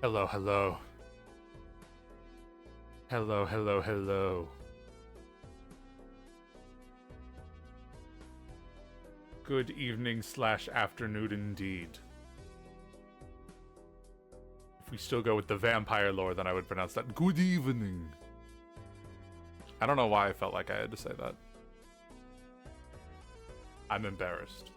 Hello, hello. Hello, hello, hello. Good evening / afternoon indeed. If we still go with the vampire lore, then I would pronounce that good evening. I don't know why I felt like I had to say that. I'm embarrassed.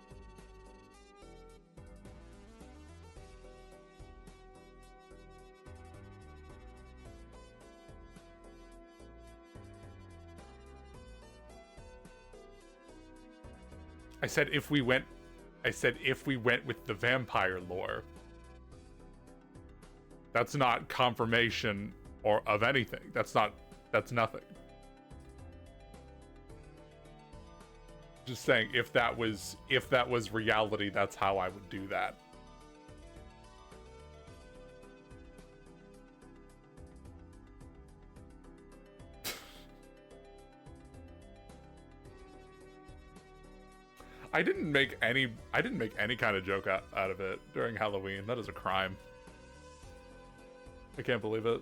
I said if we went with the vampire lore. That's not confirmation or of anything. That's nothing. Just saying if that was reality, that's how I would do that. I didn't make any kind of joke out of it during Halloween. That is a crime. I can't believe it.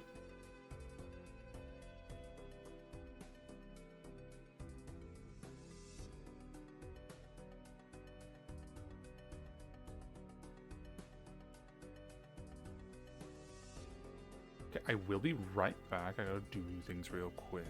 Okay, I will be right back. I gotta do things real quick.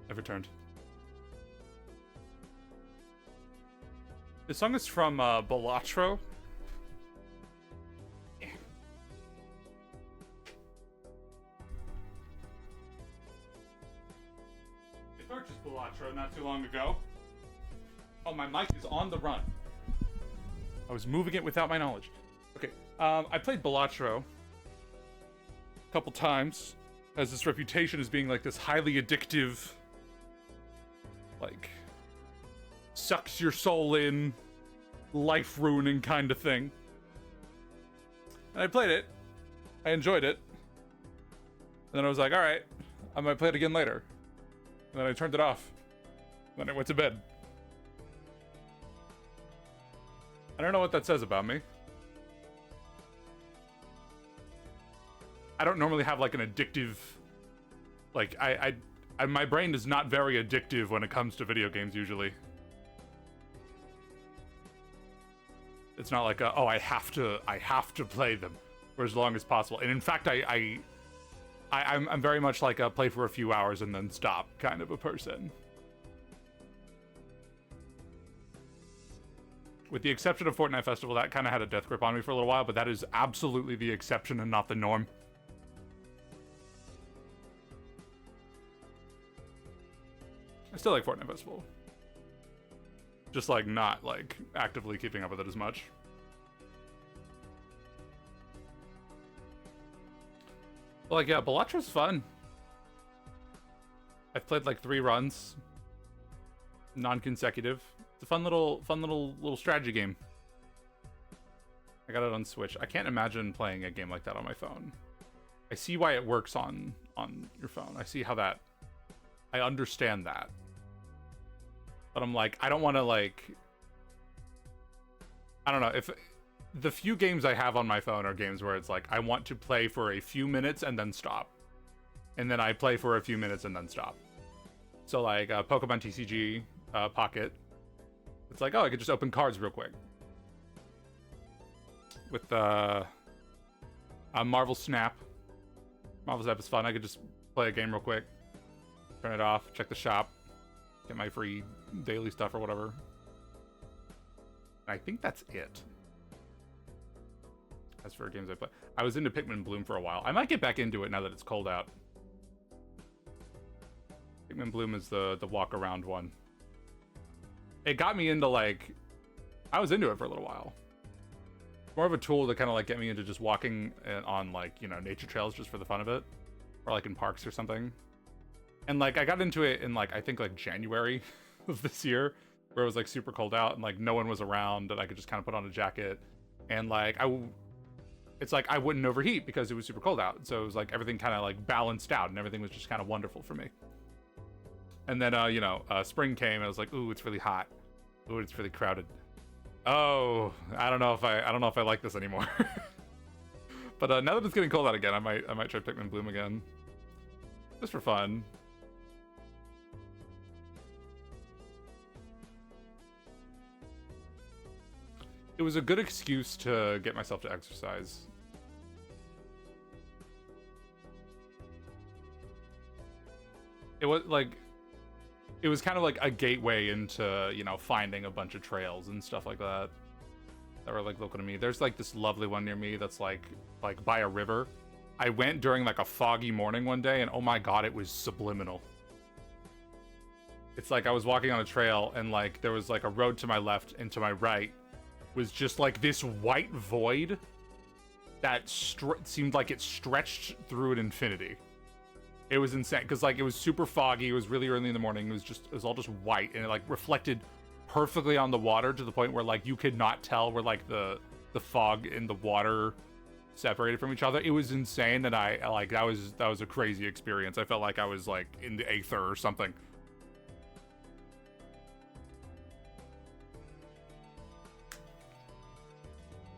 I've returned. This song is from Balatro. I purchased Balatro not too long ago. Oh, my mic is on the run. I was moving it without my knowledge. Okay, I played Balatro a couple times. Has this reputation as being like this highly addictive, like, sucks your soul in, life ruining kind of thing. And I played it. I enjoyed it. And then I was like, alright, I might play it again later. And then I turned it off. And then I went to bed. I don't know what that says about me. I don't normally have like an addictive, like my brain is not very addictive when it comes to video games usually. It's not like I have to play them for as long as possible. And in fact, I I'm very much like a play for a few hours and then stop kind of a person. With the exception of Fortnite Festival, that kind of had a death grip on me for a little while, but that is absolutely the exception and not the norm. I still like Fortnite Festival. Just like not like actively keeping up with it as much. But, like, yeah, Balattra's fun. I've played like 3 runs, non-consecutive. It's a fun little strategy game. I got it on Switch. I can't imagine playing a game like that on my phone. I see why it works on your phone. I see how that. I understand that. But I'm like, I don't want to like. I don't know if the few games I have on my phone are games where it's like I want to play for a few minutes and then stop, and then I play for a few minutes and then stop. So like Pokemon TCG Pocket. It's like, oh, I could just open cards real quick. With Marvel Snap. Marvel Snap is fun. I could just play a game real quick, turn it off, check the shop, get my free daily stuff or whatever. I think that's it. As for games I play, I was into Pikmin Bloom for a while. I might get back into it now that it's cold out. Pikmin Bloom is the walk around one. It got me into like, I was into it for a little while. More of a tool to kind of like get me into just walking on like, you know, nature trails just for the fun of it, or like in parks or something. And like I got into it in like I think like January of this year, where it was like super cold out and like no one was around and I could just kind of put on a jacket and like it's like I wouldn't overheat because it was super cold out. So it was like everything kind of like balanced out and everything was just kind of wonderful for me. And then you know, spring came and I was like, ooh, it's really hot. Ooh, it's really crowded. Oh, I don't know if I like this anymore. But now that it's getting cold out again, I might try Pikmin Bloom again, just for fun. It was a good excuse to get myself to exercise. It was like, it was kind of like a gateway into, you know, finding a bunch of trails and stuff like that were like local to me. There's like this lovely one near me that's like by a river. I went during like a foggy morning one day and oh my god, it was subliminal. It's like I was walking on a trail and like there was like a road to my left and to my right was just like this white void that seemed like it stretched through an infinity. It was insane because like it was super foggy. It was really early in the morning. It was all just white and it like reflected perfectly on the water to the point where like you could not tell where like the fog and the water separated from each other. It was insane, and I like that was a crazy experience. I felt like I was like in the aether or something.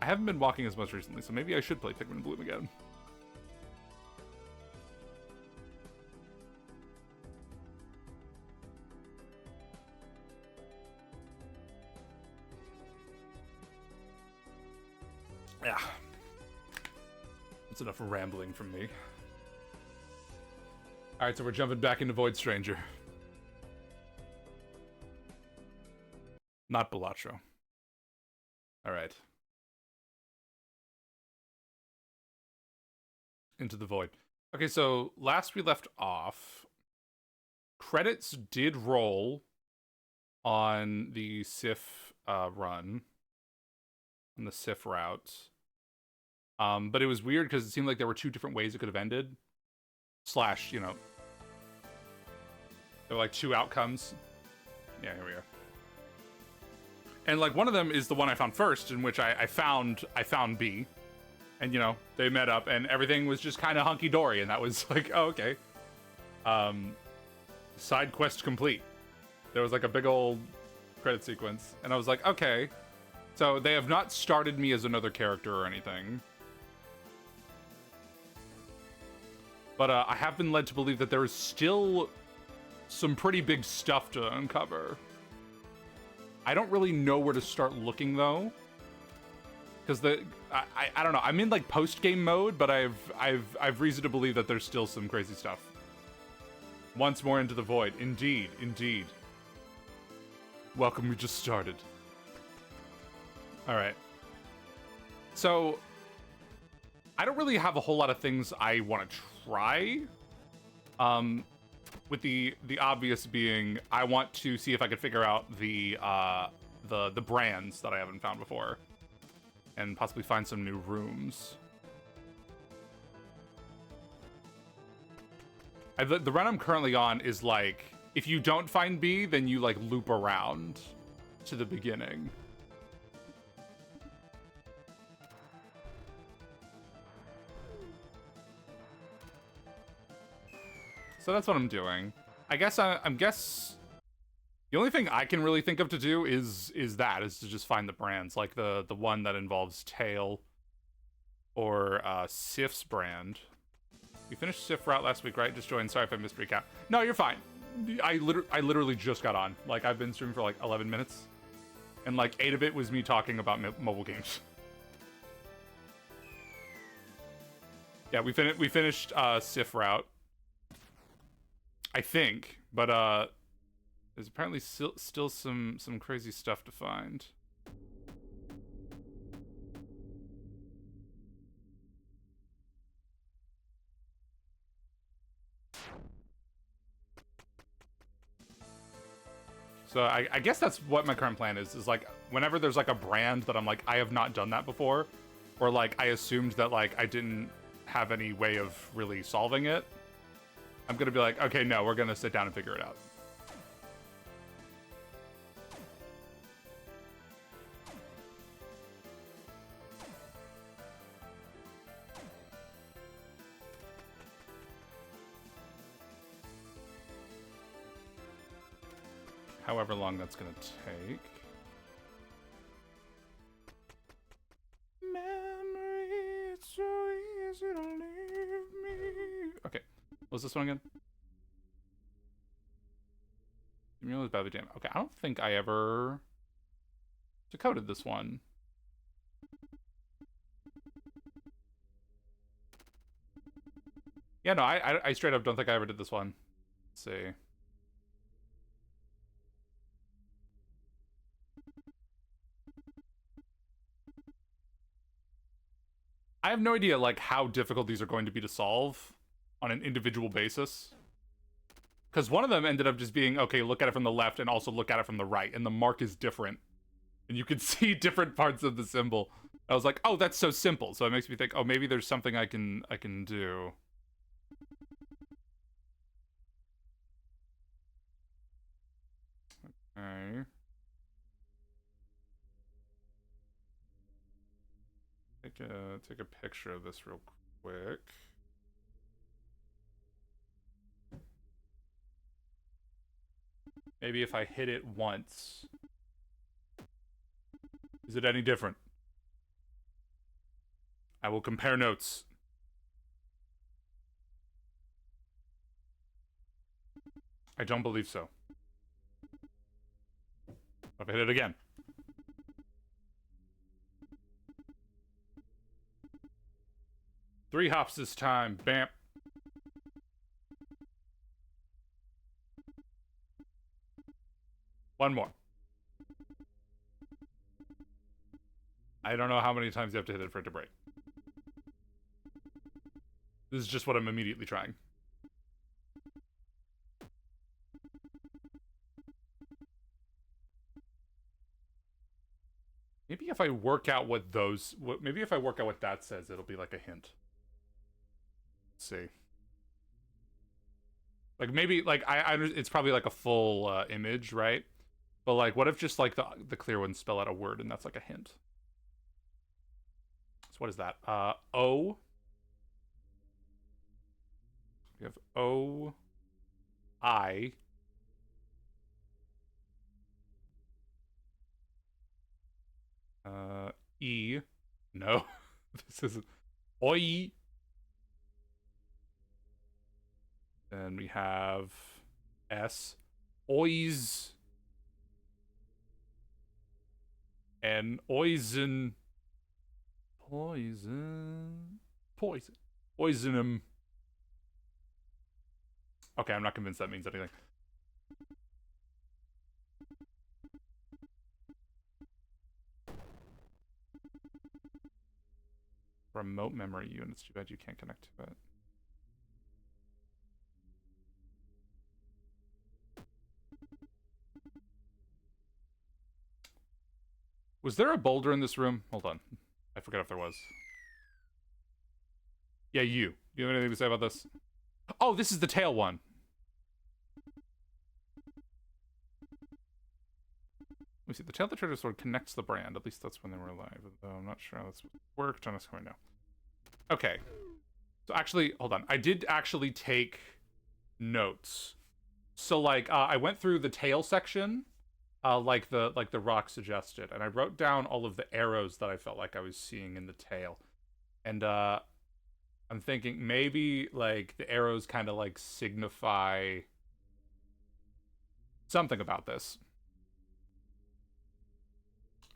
I haven't been walking as much recently, so maybe I should play Pikmin Bloom again. Yeah. That's enough rambling from me. Alright, so we're jumping back into Void Stranger. Not Balatro. Alright. Into the void. Okay, so last we left off, credits did roll on the Sif run, on the Sif route. But it was weird because it seemed like there were 2 different ways it could have ended. Slash, you know, there were like 2 outcomes. Yeah, here we are. And like one of them is the one I found first, in which I found B. And, you know, they met up and everything was just kind of hunky-dory. And that was like, oh, okay. Side quest complete. There was like a big old credit sequence. And I was like, okay. So they have not started me as another character or anything. But I have been led to believe that there is still some pretty big stuff to uncover. I don't really know where to start looking, though. because I don't know. I'm in like post game mode, but I've reason to believe that there's still some crazy stuff. Once more into the void, indeed, indeed. Welcome, we just started. All right. So I don't really have a whole lot of things I want to try. With the obvious being, I want to see if I could figure out the brands that I haven't found before, and possibly find some new rooms. The run I'm currently on is like, if you don't find B, then you like loop around to the beginning. So that's what I'm doing. I guess the only thing I can really think of to do is to just find the brands, like the one that involves Tail or Sif's brand. We finished Sif route last week, right? Just joined. Sorry if I missed recap. No, you're fine. I literally just got on. Like, I've been streaming for like 11 minutes, and like 8 of it was me talking about mobile games. Yeah, we finished Sif route, I think, but there's apparently still some crazy stuff to find. So I guess that's what my current plan is like, whenever there's like a brand that I'm like, I have not done that before, or like I assumed that like I didn't have any way of really solving it, I'm gonna be like, okay, no, we're gonna sit down and figure it out. However long that's gonna take. Memory, it's so easy to leave me. Okay, what's this one again? Cumulus Baby Jam. Okay, I don't think I ever decoded this one. Yeah, no, I straight up don't think I ever did this one. Let's see. I have no idea, like, how difficult these are going to be to solve on an individual basis. Because one of them ended up just being, okay, look at it from the left and also look at it from the right, and the mark is different. And you can see different parts of the symbol. I was like, oh, that's so simple. So it makes me think, oh, maybe there's something I can do. Okay. Take a picture of this real quick. Maybe if I hit it once. Is it any different? I will compare notes. I don't believe so. If I hit it again. Three hops this time. Bam. One more. I don't know how many times you have to hit it for it to break. This is just what I'm immediately trying. Maybe if I work out what those... Maybe if I work out what that says, it'll be like a hint. Let's see. Like, maybe, like, it's probably like a full image, right? But, like, what if just, like, the clear ones spell out a word and that's like a hint? So what is that? O. We have O. I. E. No. This isn't. Oi. Then we have S. Ois. And Oizen. Poison. Poison. Poison him. Okay, I'm not convinced that means anything. Remote memory units. Too bad you can't connect to it. Was there a boulder in this room? Hold on. I forget if there was. Yeah, you. You have anything to say about this? Oh, this is the tail one. Let me see. The tail of the treasure sword connects the brand. At least that's when they were alive. Though I'm not sure how this worked. I'm just going to know. Okay. So actually, hold on. I did actually take notes. So like, I went through the tail section, like the rock suggested, and I wrote down all of the arrows that I felt like I was seeing in the tail, and I'm thinking maybe like the arrows kind of like signify something about this.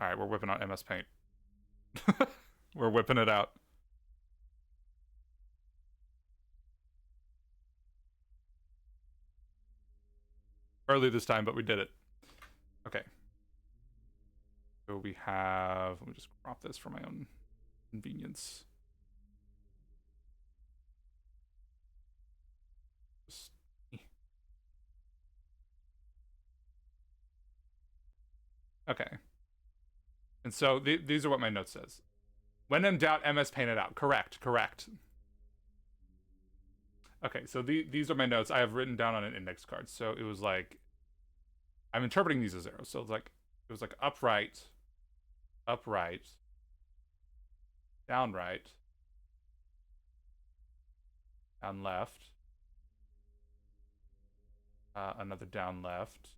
All right, we're whipping out MS Paint. We're whipping it out. Early this time, but we did it. Okay. So we have, let me just crop this for my own convenience. Okay. And so these are what my note says. When in doubt, MS Paint it out. Correct, correct. Okay, so these are my notes I have written down on an index card. So it was like, I'm interpreting these as arrows. So it's like, it was like upright, upright, down right, down left, another down left,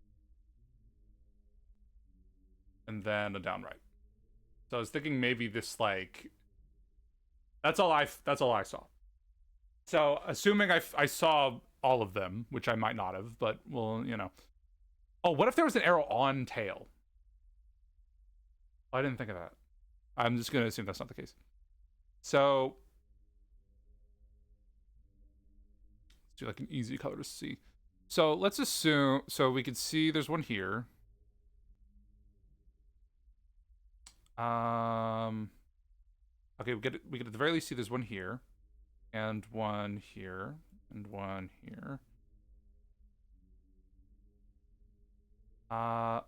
and then a down right. So I was thinking maybe this like, that's all I saw. So assuming I saw all of them, which I might not have, but well, you know. Oh, what if there was an arrow on tail? Oh, I didn't think of that. I'm just gonna assume that's not the case. So let's do like an easy color to see. So let's assume, so we could see there's one here. Okay, we could at the very least see there's one here, and one here, and one here. I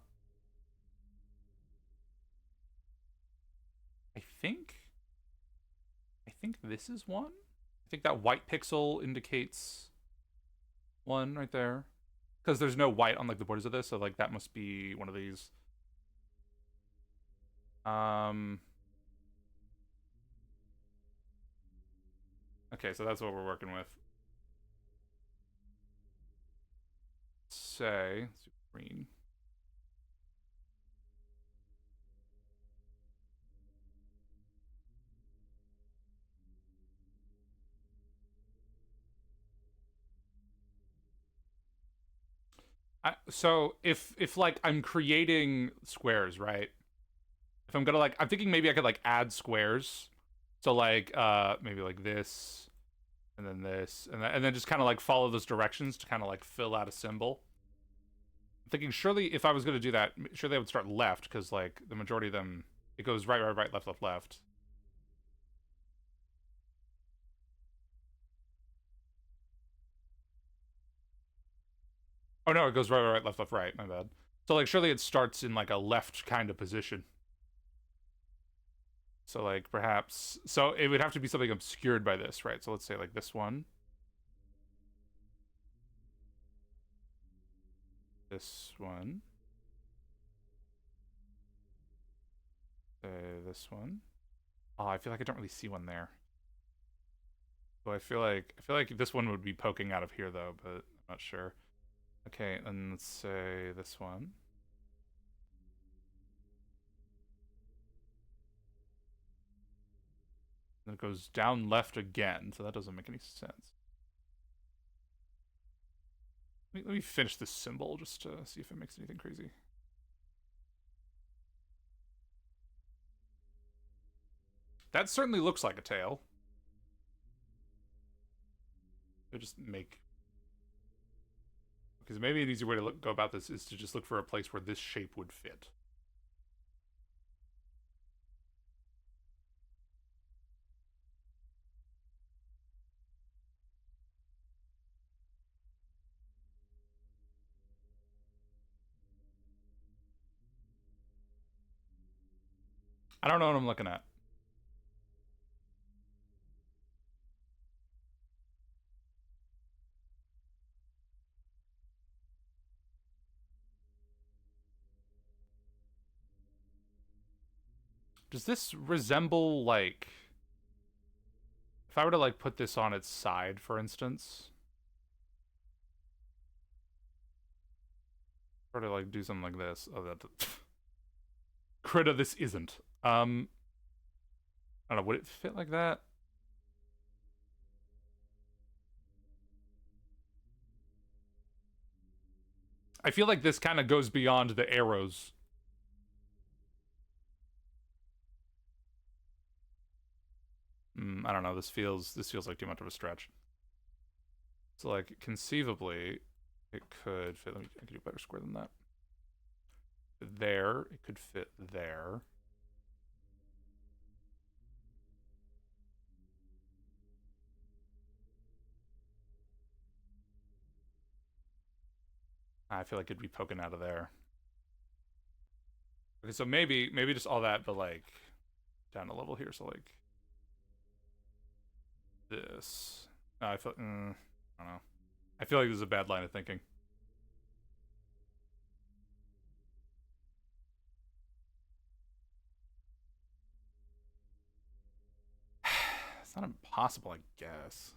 think this is one. I think that white pixel indicates one right there, because there's no white on like the borders of this, so like that must be one of these. Okay, so that's what we're working with. Say, let's do green. So if like I'm creating squares, right? If I'm gonna like, I'm thinking maybe I could like add squares. So like maybe like this, and then this, and then just kind of like follow those directions to kind of like fill out a symbol. I'm thinking surely if I was gonna do that, surely I would start left, because like the majority of them, it goes right, right, right, left, left, left. Oh no, it goes right, right, right, left, left, right. My bad. So like surely it starts in like a left kind of position. So like perhaps, so it would have to be something obscured by this, right? So let's say like this one. This one. This one. Oh, I feel like I don't really see one there. So I feel like this one would be poking out of here though, but I'm not sure. Okay, and let's say this one. Then it goes down left again, so that doesn't make any sense. Let me finish this symbol just to see if it makes anything crazy. That certainly looks like a tail. We'll just make... Because maybe an easier way to go about this is to just look for a place where this shape would fit. I don't know what I'm looking at. Does this resemble, like... If I were to, like, put this on its side, for instance... Or to, like, do something like this. Oh, that... Critter, this isn't. I don't know, would it fit like that? I feel like this kind of goes beyond the arrows. I don't know, this feels like too much of a stretch. So, like, conceivably, it could fit... I could do a better square than that. There, it could fit there. I feel like it'd be poking out of there. Okay, so maybe just all that, but like down a level here. So like this. I feel. I don't know. I feel like this is a bad line of thinking. It's not impossible, I guess.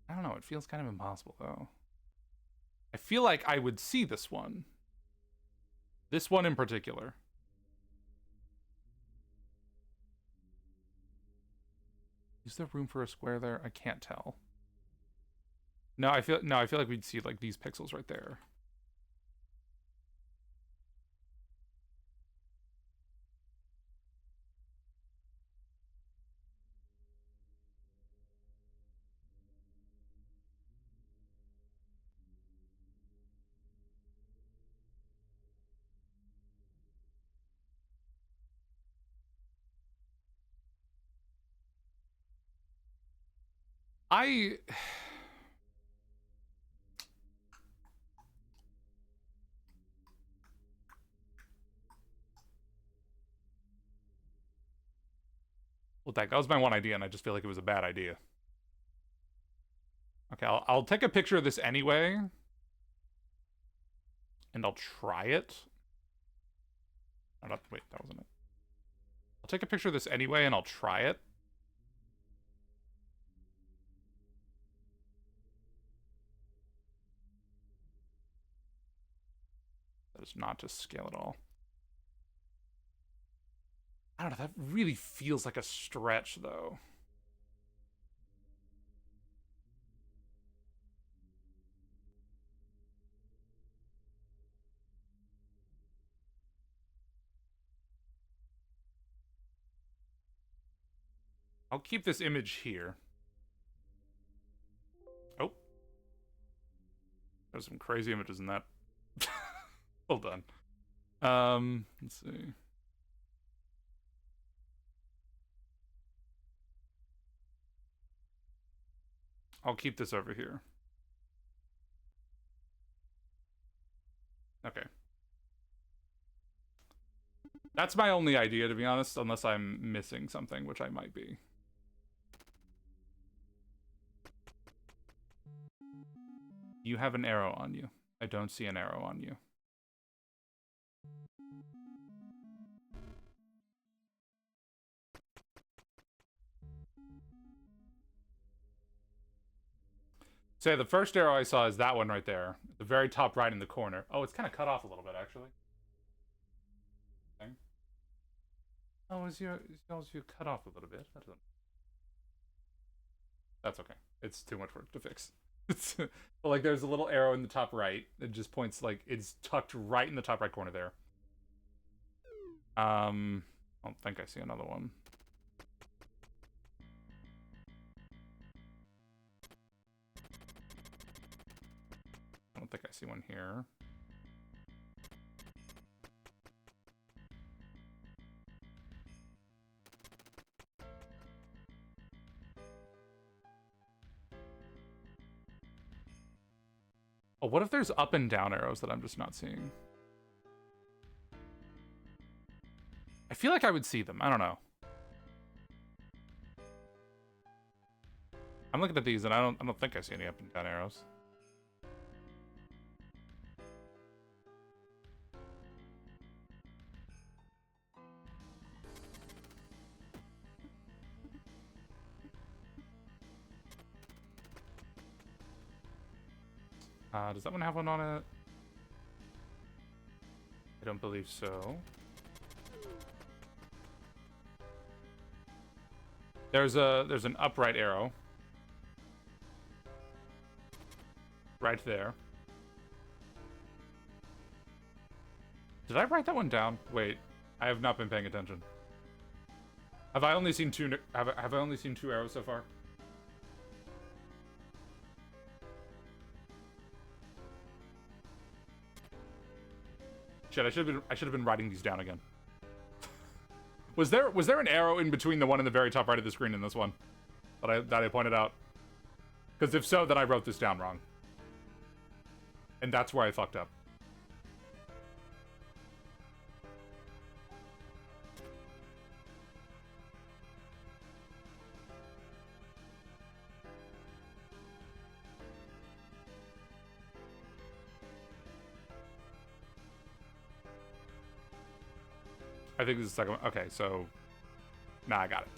I don't know. It feels kind of impossible though. I feel like I would see this one. This one in particular. Is there room for a square there? I can't tell. No, I feel like we'd see like these pixels right there. I well, that was my one idea, and I just feel like it was a bad idea. Okay, I'll take a picture of this anyway, and I'll try it. Oh, no, wait, that wasn't it. I'll take a picture of this anyway, and I'll try it. That is not to scale at all. I don't know, that really feels like a stretch, though. I'll keep this image here. Oh. There's some crazy images in that. Well done. Let's see. I'll keep this over here. Okay. That's my only idea, to be honest, unless I'm missing something, which I might be. You have an arrow on you. I don't see an arrow on you. So the first arrow I saw is that one right there. The very top right in the corner. Oh, it's kind of cut off a little bit, actually. Okay. Oh, is your cut off a little bit? That's okay. It's too much work to fix. But like, there's a little arrow in the top right that just points, like, it's tucked right in the top right corner there. I don't think I see another one. I don't think I see one here. Oh, what if there's up and down arrows that I'm just not seeing? I feel like I would see them. I don't know. I'm looking at these and I don't think I see any up and down arrows. Does that one have one on it? I don't believe so. There's an upright arrow. Right there. Did I write that one down? Wait, I have not been paying attention. Have I only seen two? Have I only seen 2 arrows so far? Shit, I should have been writing these down again. Was there an arrow in between the one in the very top right of the screen and this one that I pointed out? Because if so, then I wrote this down wrong. And that's where I fucked up. I think this is the second one. Okay, so... Nah, I got it.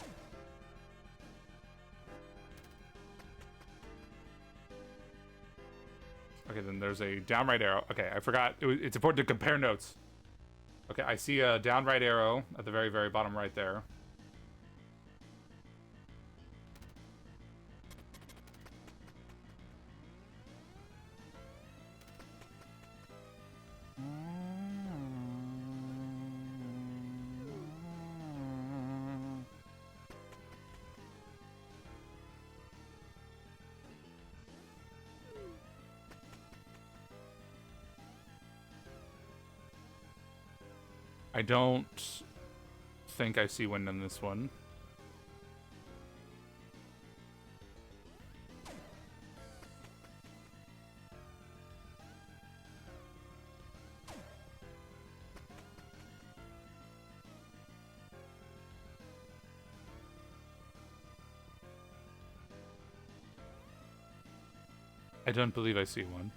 Okay, then there's a down right arrow. Okay, I forgot. It's important to compare notes. Okay, I see a down right arrow at the very, very bottom right there. I don't think I see one in this one. I don't believe I see one.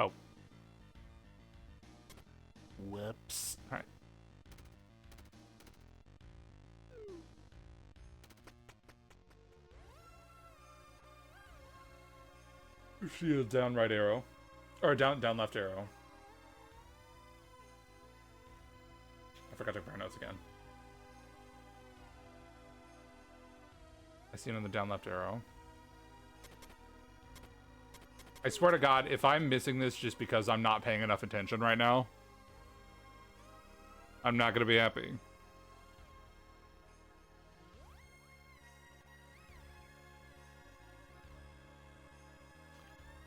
Oh. Whoops. All right. See a down right arrow. Or a down left arrow. I forgot to compare notes again. I see it on the down left arrow. I swear to God, if I'm missing this just because I'm not paying enough attention right now, I'm not gonna be happy.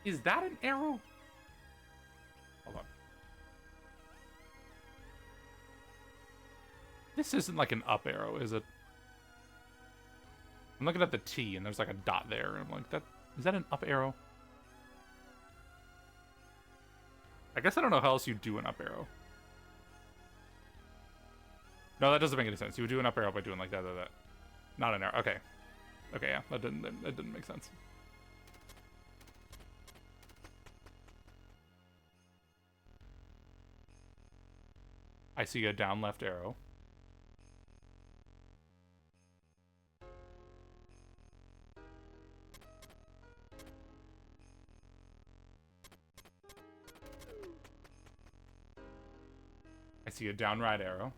Is that an arrow? Hold on. This isn't like an up arrow, is it? I'm looking at the T and there's like a dot there. And I'm like, is that an up arrow? I guess I don't know how else you do an up arrow. No, that doesn't make any sense. You would do an up arrow by doing like that. Not an arrow. Okay. Okay, yeah. That didn't make sense. I see a down left arrow. I see a down right arrow.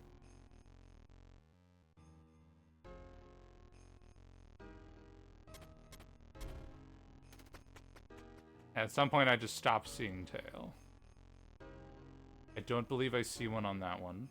At some point, I just stopped seeing tail. I don't believe I see one on that one.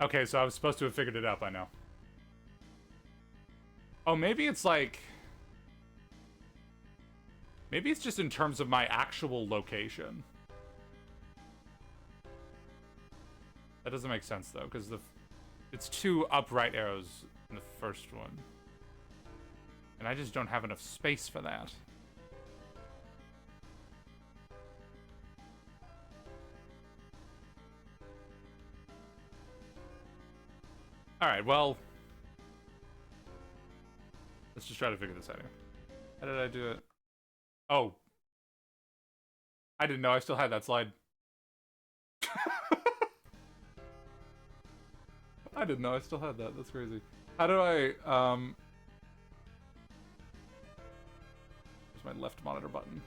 Okay, so I was supposed to have figured it out by now. Oh, maybe it's like... Maybe it's just in terms of my actual location. That doesn't make sense, though, because it's 2 upright arrows in the first one. And I just don't have enough space for that. Alright, well... Let's just try to figure this out here. How did I do it? Oh. I didn't know I still had that slide. I didn't know I still had that. That's crazy. How do I, Where's my left monitor button?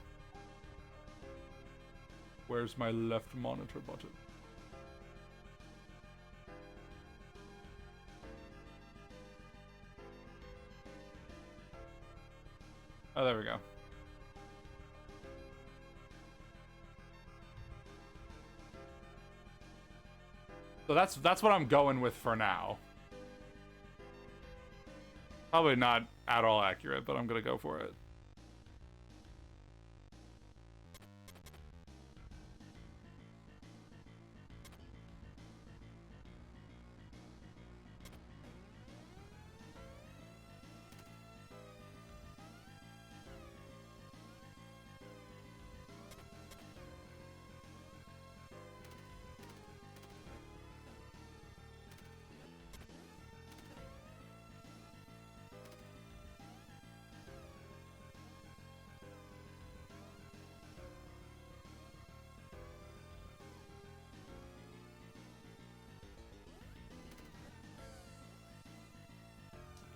Where's my left monitor button? Oh, there we go. So that's what I'm going with for now. Probably not at all accurate, but I'm gonna go for it.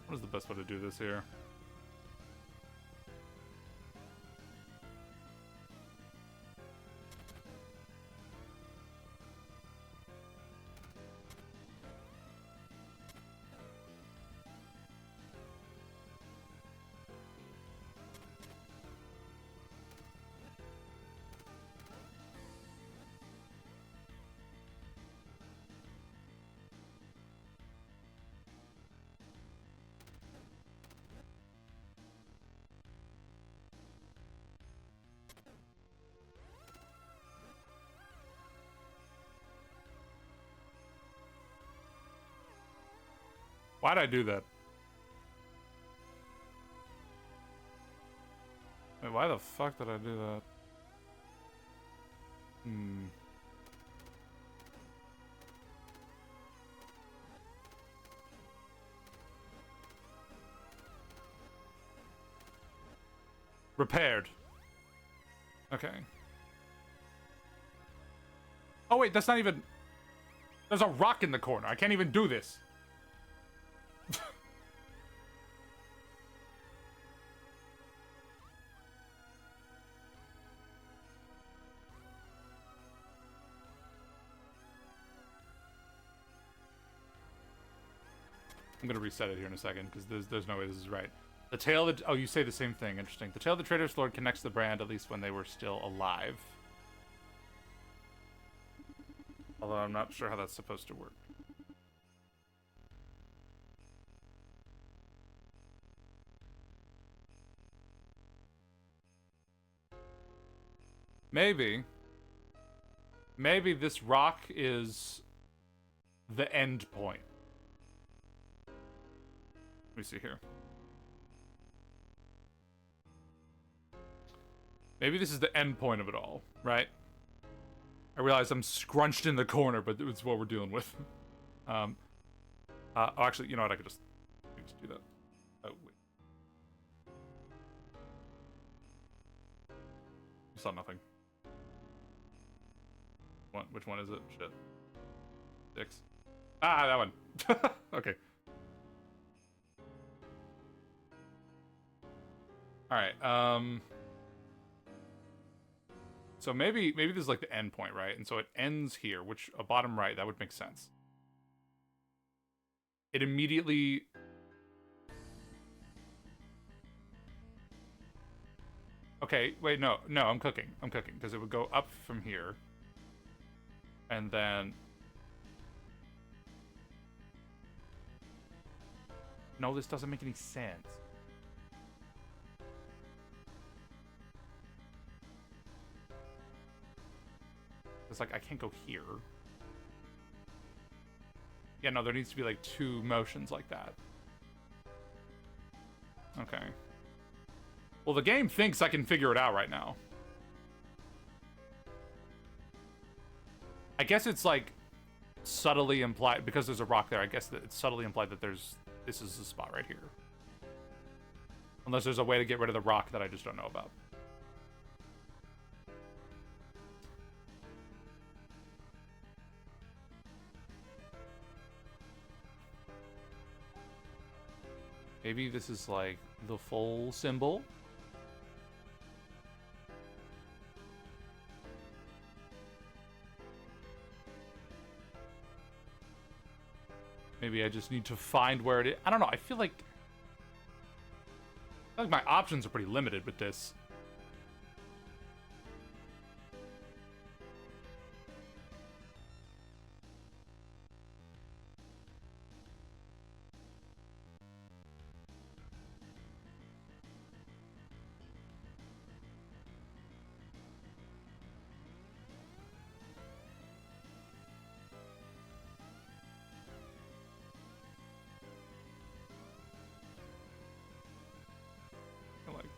What is the best way to do this here? Why'd I do that? Wait, why the fuck did I do that? Repaired. Okay. Oh wait, that's not even... There's a rock in the corner. I can't even do this. I'm gonna reset it here in a second, because there's no way this is right. The tail that... Oh, you say the same thing. Interesting. The tail of the Trader's Lord connects the brand, at least when they were still alive. Although I'm not sure how that's supposed to work. Maybe this rock is the end point. Let me see here. Maybe this is the end point of it all, right? I realize I'm scrunched in the corner, but it's what we're dealing with. Oh, actually, you know what? I could just do that. Oh, wait. Saw nothing. Which one is it? Shit. 6. Ah, that one. Okay. Alright, so maybe this is like the end point, right? And so it ends here, which a bottom right, that would make sense. It immediately... Okay, wait, no, I'm cooking, because it would go up from here. And then... No, this doesn't make any sense. It's like, I can't go here. Yeah, no, there needs to be like 2 motions like that. Okay. Well, the game thinks I can figure it out right now. I guess it's like subtly implied, because there's a rock there, I guess that it's subtly implied that this is the spot right here. Unless there's a way to get rid of the rock that I just don't know about. Maybe this is like the full symbol. Maybe I just need to find where it is. I don't know. I feel like my options are pretty limited with this.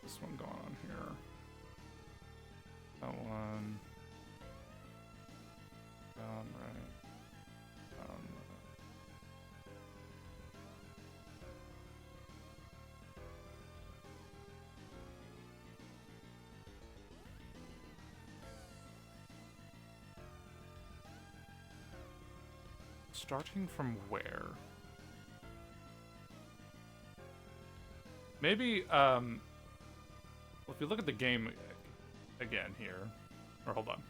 This one going on here. That one. Down right. Down right. Starting from where? Maybe, well, if you look at the game again here, or hold on.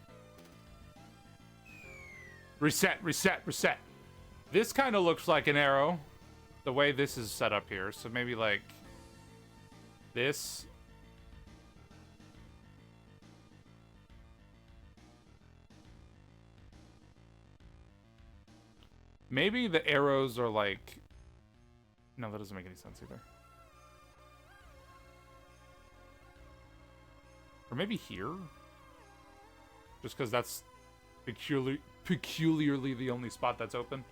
Reset. This kind of looks like an arrow, the way this is set up here. So maybe like this. Maybe the arrows are like, no, that doesn't make any sense either. Or maybe here? Just because that's peculiarly the only spot that's open.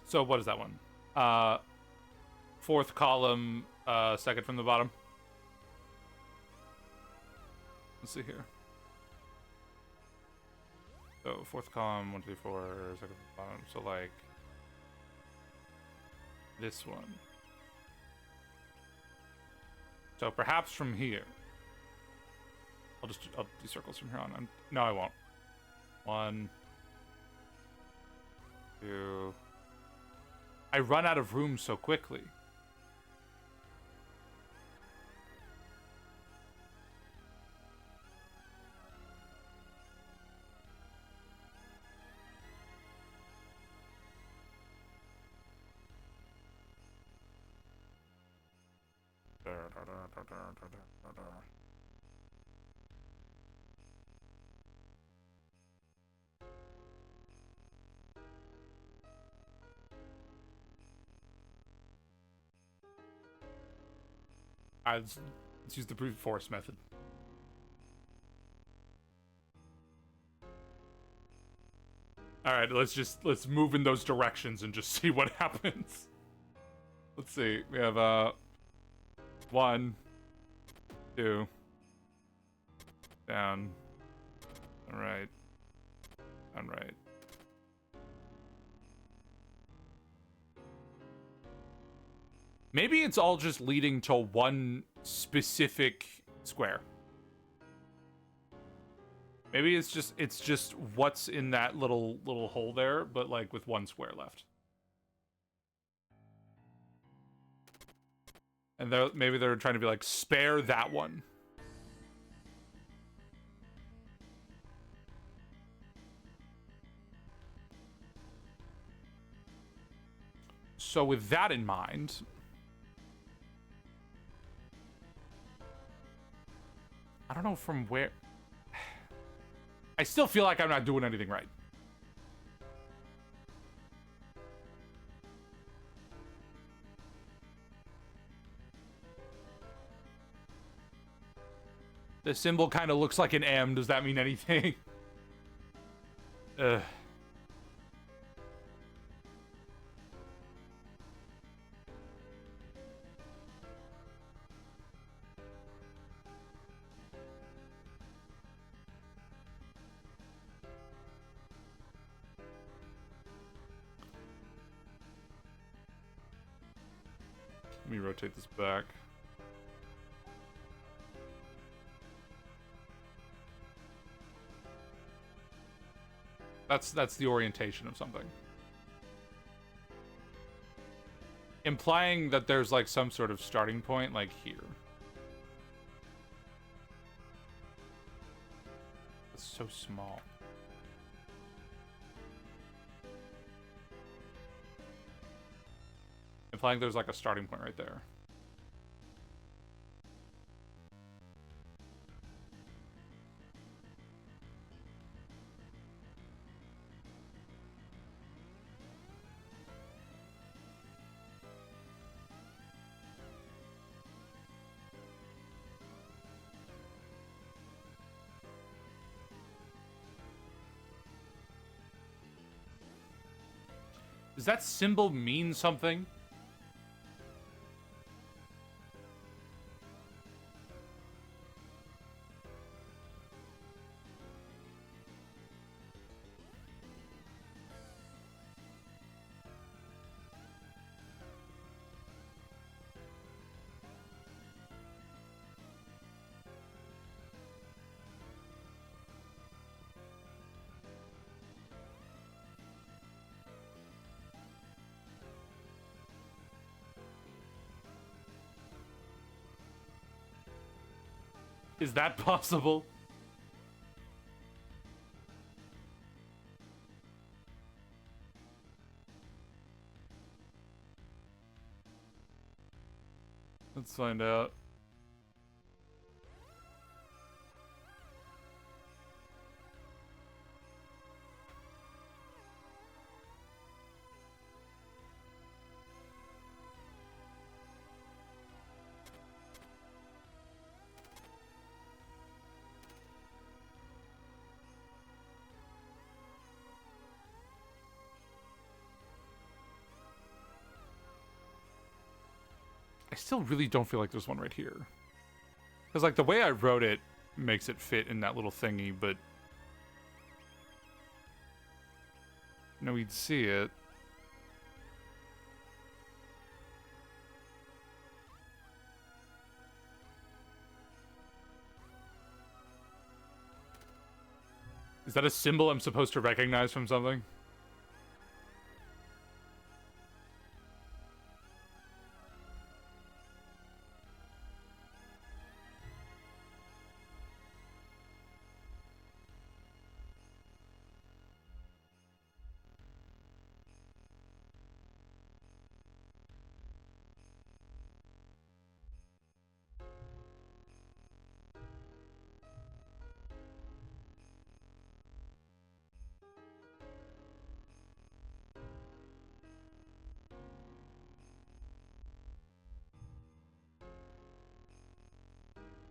So what is that one? 4th column, second from the bottom. Let's see here. So 4th column, 1, 2, 4, second from the bottom. So like this one. So perhaps from here. I'll do circles from here on. No, I won't. 1, 2. I run out of room so quickly. Let's use the brute force method. Alright, let's move in those directions and just see what happens. Let's see. We have 1, 2, down, right, down, right. Maybe it's all just leading to one specific square. Maybe it's just what's in that little hole there, but like with one square left. And maybe they're trying to be like, spare that one. So with that in mind, I don't know from where. I still feel like I'm not doing anything right. The symbol kind of looks like an M. Does that mean anything? Ugh. Let me rotate this back. That's the orientation of something. Implying that there's like some sort of starting point, like here. It's so small. Implying there's like a starting point right there. Does that symbol mean something? Is that possible? Let's find out. I still really don't feel like there's one right here. Because, like, the way I wrote it makes it fit in that little thingy, but... No, we'd see it. Is that a symbol I'm supposed to recognize from something?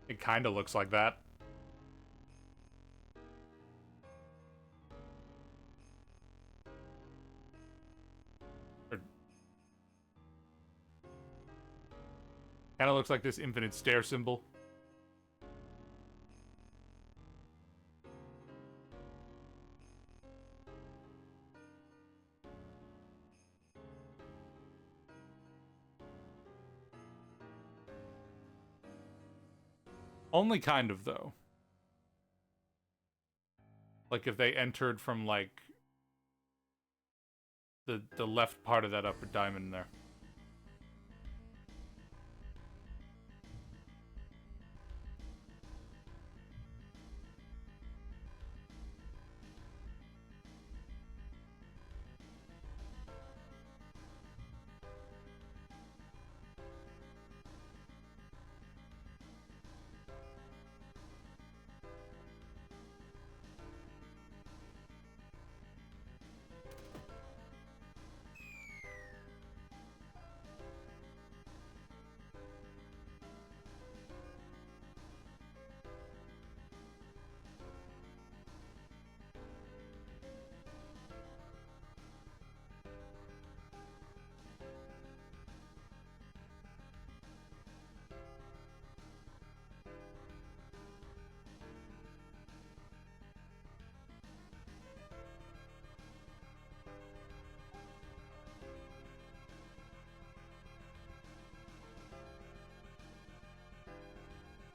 It kind of looks like that. Kind of looks like this infinite stair symbol. Only kind of, though. Like, if they entered from, like, the left part of that upper diamond there.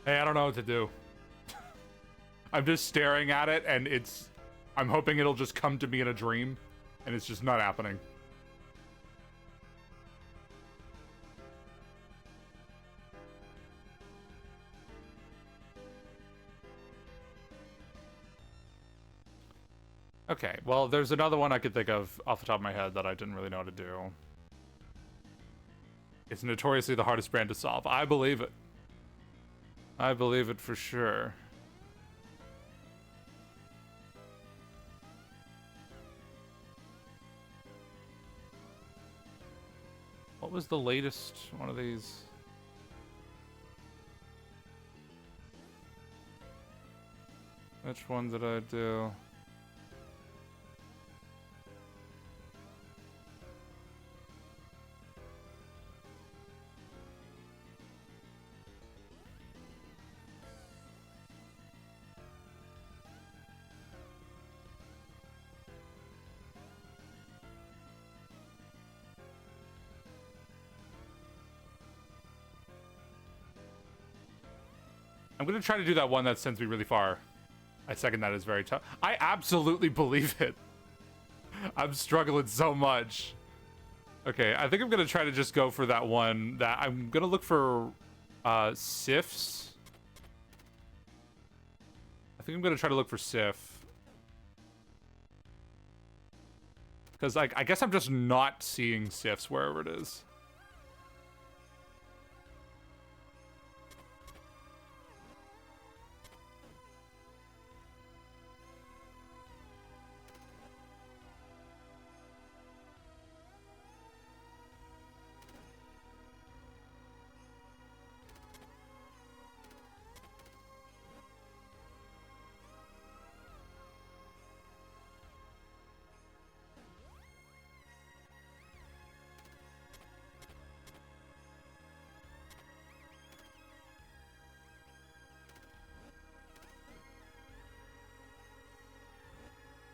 Hey, I don't know what to do. I'm just staring at it, and I'm hoping it'll just come to me in a dream, and it's just not happening. Okay, well, there's another one I could think of off the top of my head that I didn't really know how to do. It's notoriously the hardest brand to solve. I believe it. I believe it for sure. What was the latest one of these? Which one did I do? I'm gonna try to do that one that sends me really far. I second that is very tough. I absolutely believe it. I'm struggling so much. Okay, I think I'm gonna try to just go for that one. That I'm gonna look for Sifs. I think I'm gonna try to look for Sif. Because like I guess I'm just not seeing Sifs wherever it is.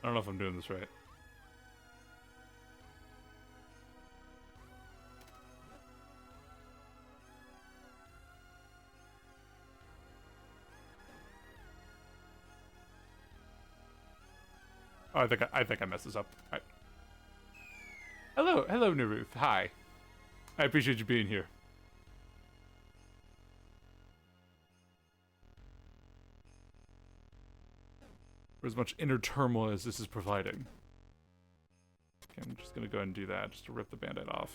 I don't know if I'm doing this right. Oh, I think I messed this up. All right. Hello, Naruth. Hi. I appreciate you being here. For as much inner turmoil as this is providing. Okay, I'm just gonna go ahead and do that, just to rip the band-aid off.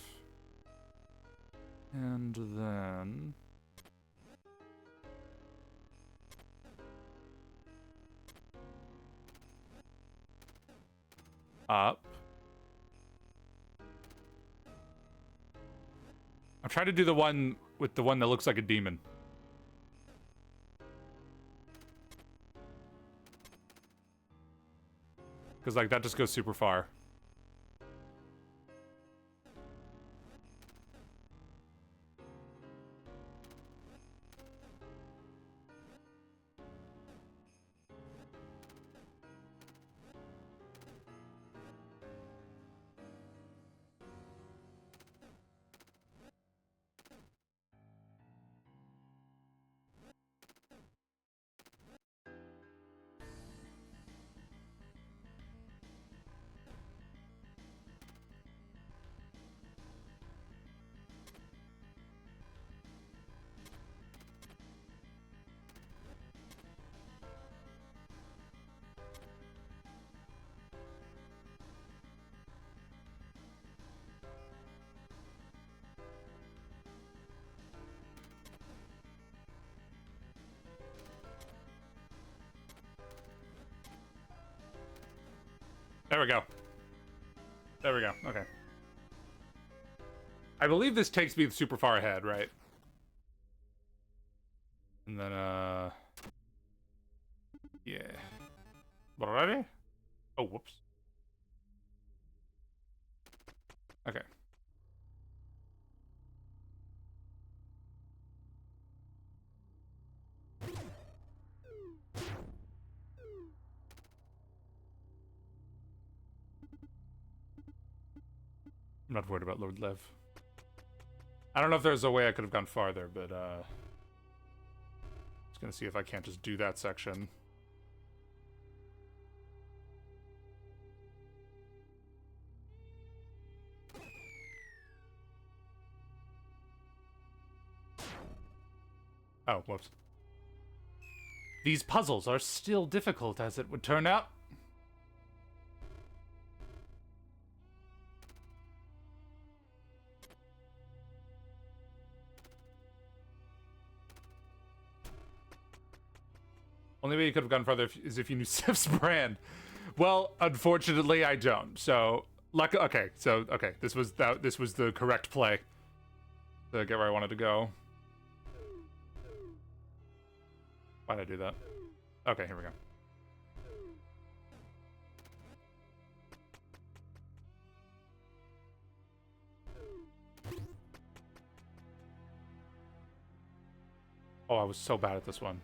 And then... up. I'm trying to do the one with the one that looks like a demon. Because, like, that just goes super far. There we go. There we go. Okay. I believe this takes me super far ahead, right? And then, yeah. Alrighty? Oh, whoops. Okay. I'm not worried about Lord Lev. I don't know if there's a way I could have gone farther, but, just gonna see if I can't just do that section. Oh, whoops. These puzzles are still difficult, as it would turn out. Only way you could have gone farther is if you knew Sif's brand. Well, unfortunately, I don't. So, okay. So, okay, this was the correct play to get where I wanted to go. Why'd I do that? Okay, here we go. Oh, I was so bad at this one.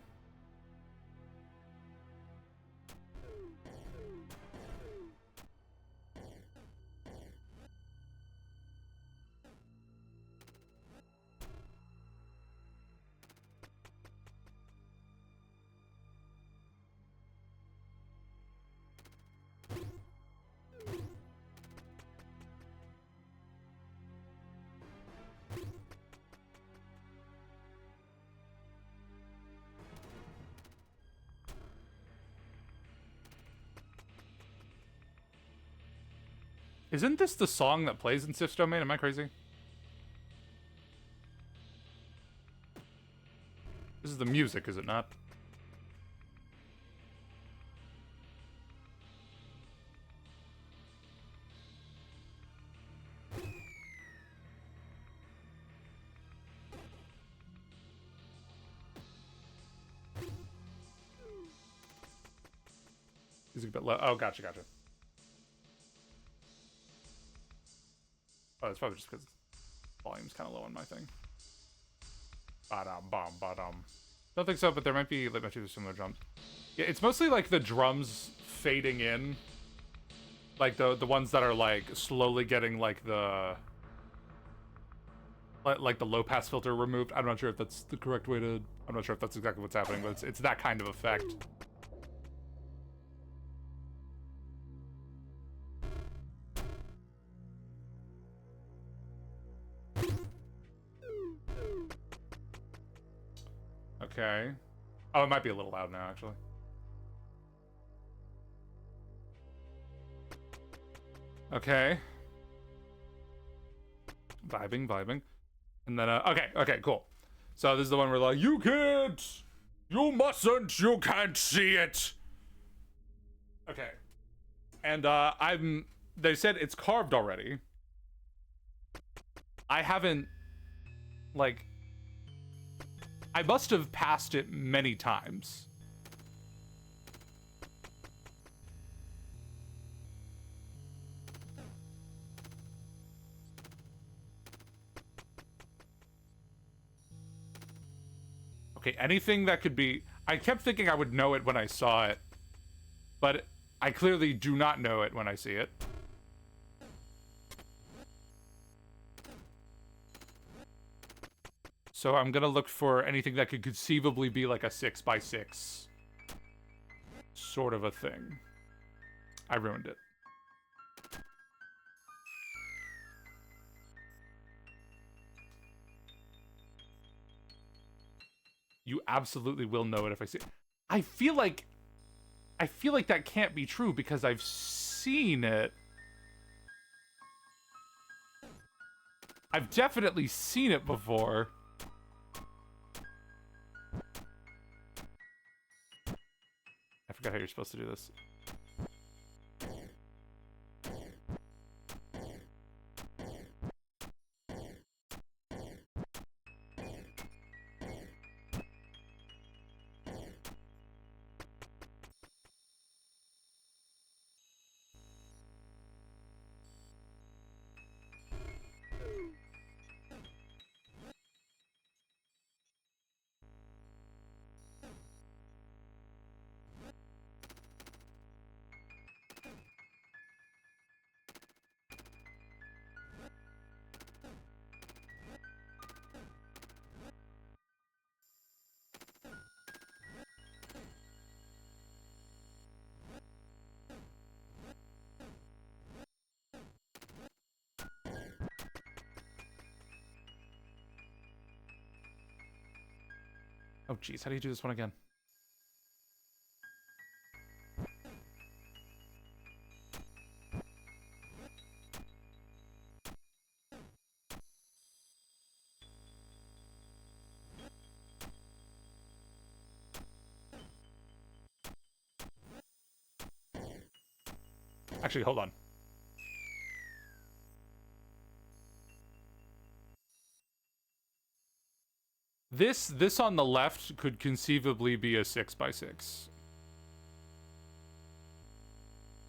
Isn't this the song that plays in Sif's Domain? Am I crazy? This is the music, is it not? Music a bit low. Oh, gotcha. Oh, it's probably just because volume's kind of low on my thing. Ba-dum, bum, ba-dum. Don't think so, but there might be similar drums. Yeah, it's mostly like the drums fading in. Like the ones that are like slowly getting like the low pass filter removed. I'm not sure if that's the correct way to. I'm not sure if that's exactly what's happening, but it's that kind of effect. Okay. Oh, it might be a little loud now, actually. Okay. Vibing. And then, okay, cool. So this is the one where like, you mustn't, you can't see it. Okay. And, they said it's carved already. I haven't, like, I must have passed it many times. Okay, anything that could be... I kept thinking I would know it when I saw it, but I clearly do not know it when I see it. So I'm gonna look for anything that could conceivably be like a 6x6 sort of a thing. I ruined it. You absolutely will know it if I see it. I feel like that can't be true because I've seen it. I've definitely seen it before. I forgot how you're supposed to do this. Oh, jeez. How do you do this one again? Actually, hold on. This on the left could conceivably be a 6x6.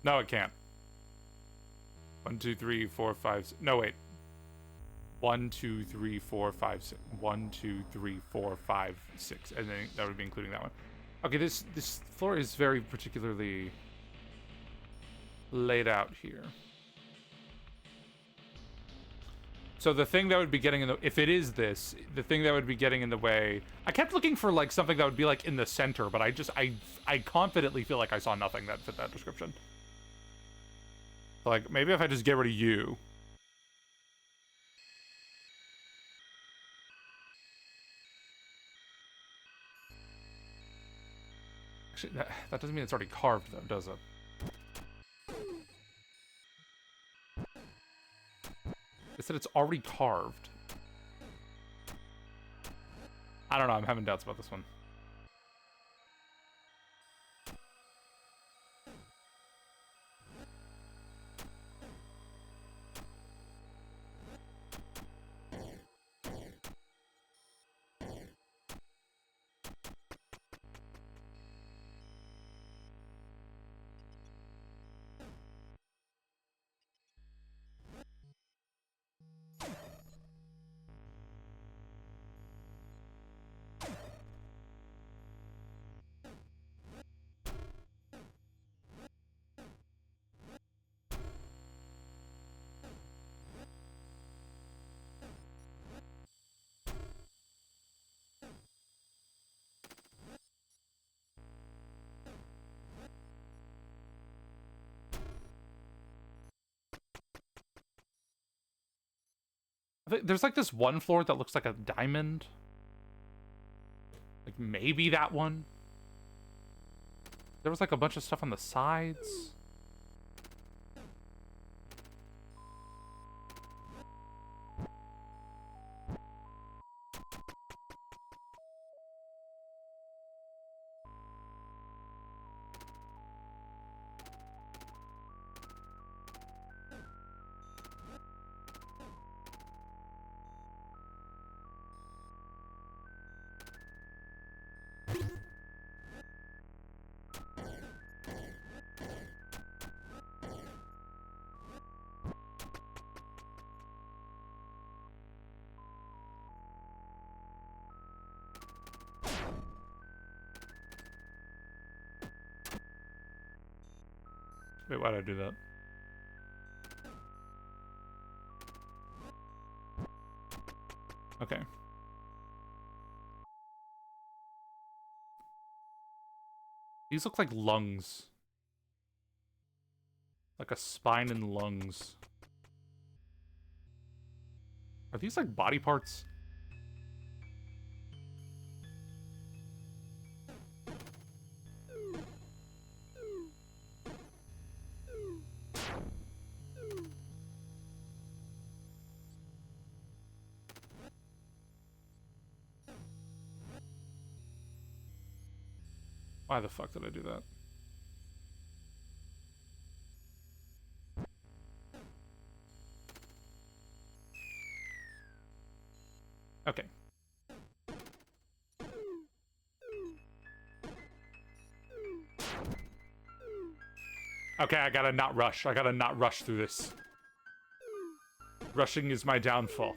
No, it can't. 1, 2, 3, 4, 5. No, wait. 1, 2, 3, 4, 5, 6. 1, 2, 3, 4, 5, 6. And then that would be including that one. Okay, this floor is very particularly laid out here. So the thing that would be getting in the, if it is this, the thing that would be getting in the way, I kept looking for like something that would be like in the center, but I confidently feel like I saw nothing that fit that description. Like, maybe if I just get rid of you. Actually, that doesn't mean it's already carved though, does it? It said it's already carved. I don't know, I'm having doubts about this one. There's like this one floor that looks like a diamond. Like maybe that one. There was like a bunch of stuff on the sides. Wait, why'd I do that? Okay. These look like lungs. Like a spine and lungs. Are these like body parts? Why the fuck did I do that? Okay. Okay, I gotta not rush. I gotta not rush through this. Rushing is my downfall.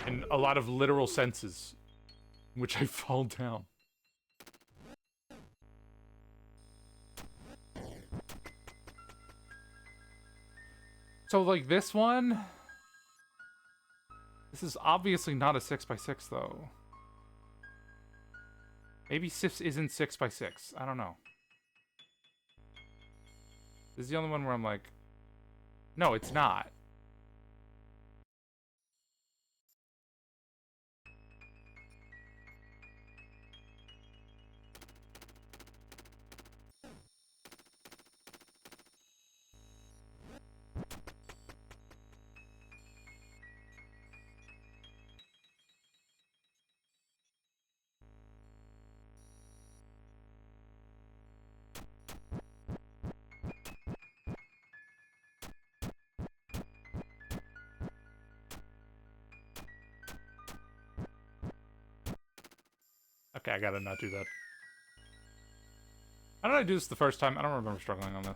In a lot of literal senses. In which I fall down. So, like, this one... This is obviously not a 6x6, though. Maybe Sif's isn't 6x6. I don't know. This is the only one where I'm like... No, it's not. Okay, I gotta not do that. How did I do this the first time? I don't remember struggling on this.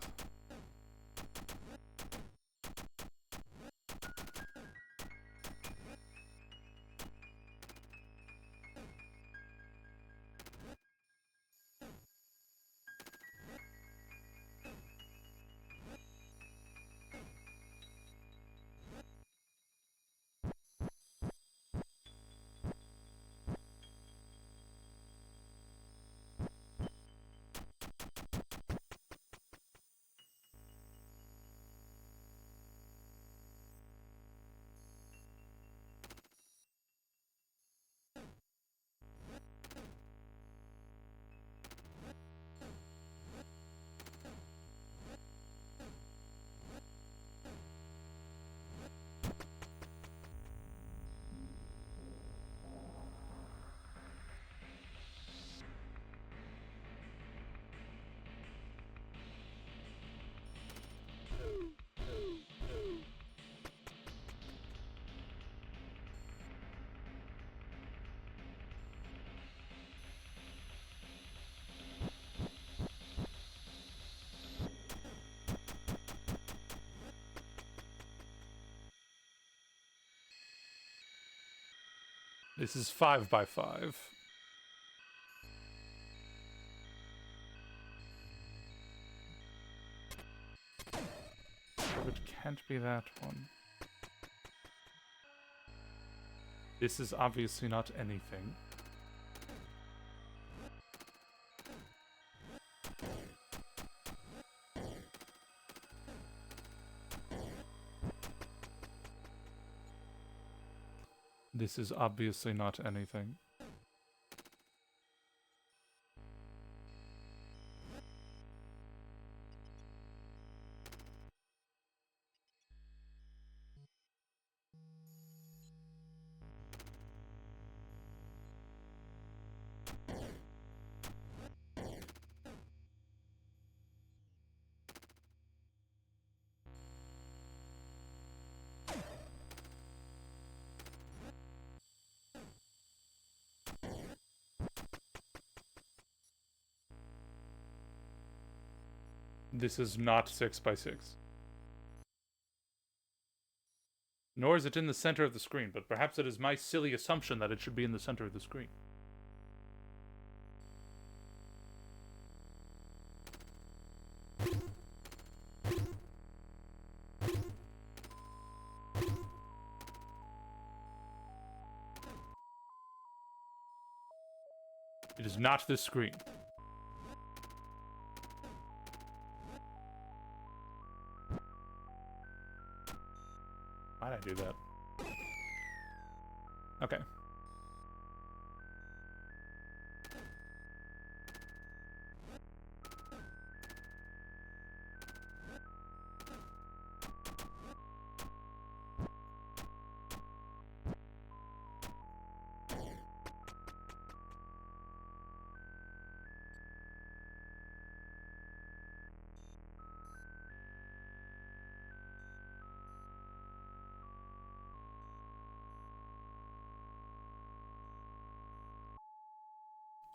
This is 5 by 5. So it can't be that one. This is obviously not anything. This is obviously not anything. This is not 6 by 6. Nor is it in the center of the screen, but perhaps it is my silly assumption that it should be in the center of the screen. It is not this screen. Why'd I do that? Okay.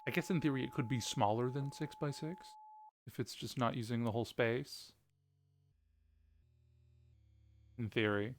I guess in theory it could be smaller than 6 by 6 if it's just not using the whole space. In theory.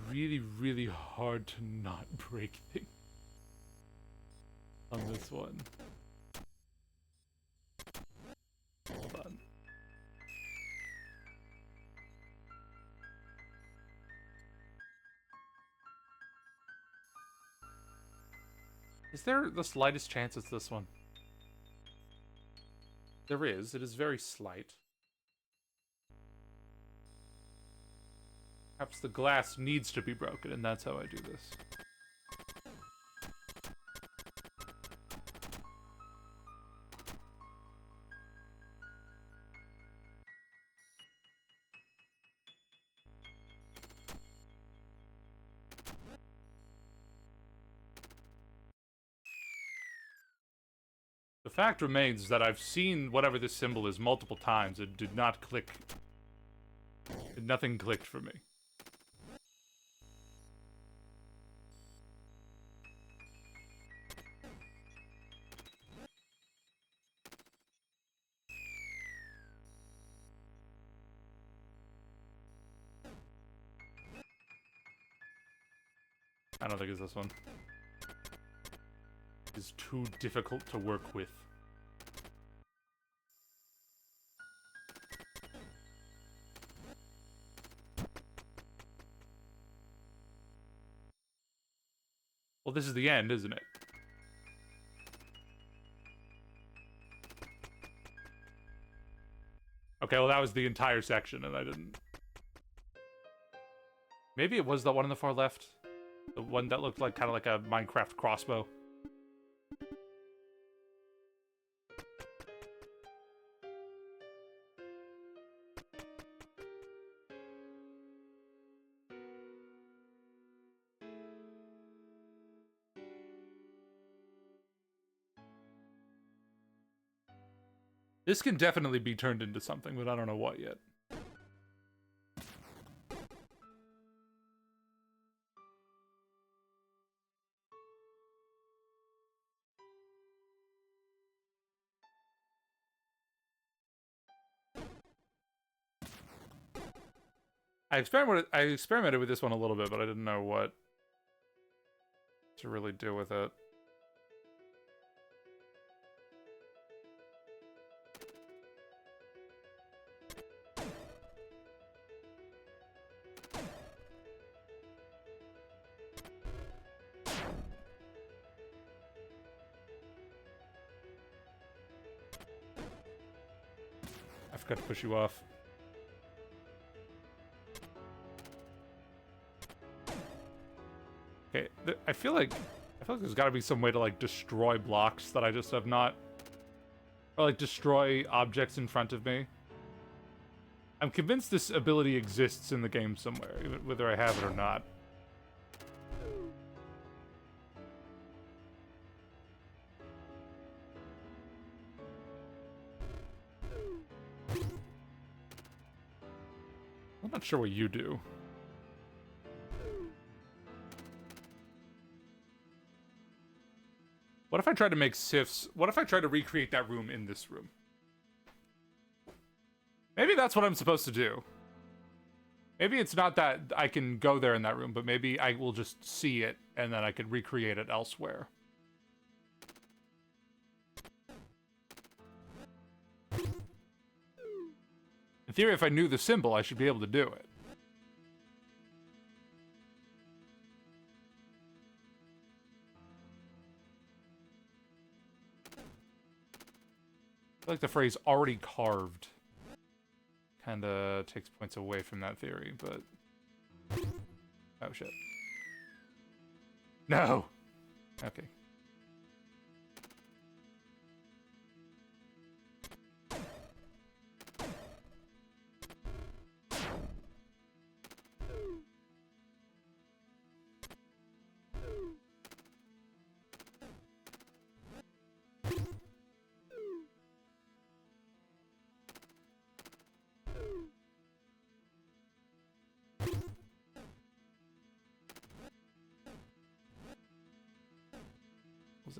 Really, really hard to not break things on this one. Hold on. Is there the slightest chance it's this one? There is. It is very slight. Perhaps the glass needs to be broken, and that's how I do this. Fact remains that I've seen whatever this symbol is multiple times. It did not click. Nothing clicked for me. I don't think it's this one. It's too difficult to work with. Well, this is the end, isn't it? Okay, well that was the entire section and I didn't... Maybe it was the one on the far left? The one that looked like kind of like a Minecraft crossbow. This can definitely be turned into something, but I don't know what yet. I experimented with this one a little bit, but I didn't know what to really do with it. I forgot to push you off. Okay, I feel like there's got to be some way to like destroy blocks that I just have not, or like destroy objects in front of me. I'm convinced this ability exists in the game somewhere, even whether I have it or not. I'm not sure what you do. What if I tried to make sifts? What if I tried to recreate that room in this room? Maybe that's what I'm supposed to do. Maybe it's not that I can go there in that room, but maybe I will just see it and then I could recreate it elsewhere. In theory, if I knew the symbol, I should be able to do it. I feel like the phrase already carved kind of takes points away from that theory, but... Oh, shit. No! Okay.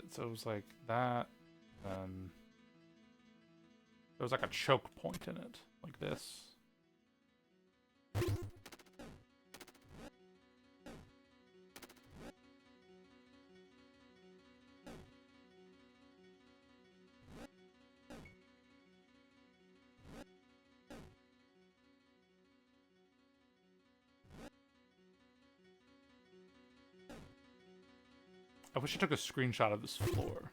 So it was like that, there was like a choke point in it, like this. I wish I took a screenshot of this floor.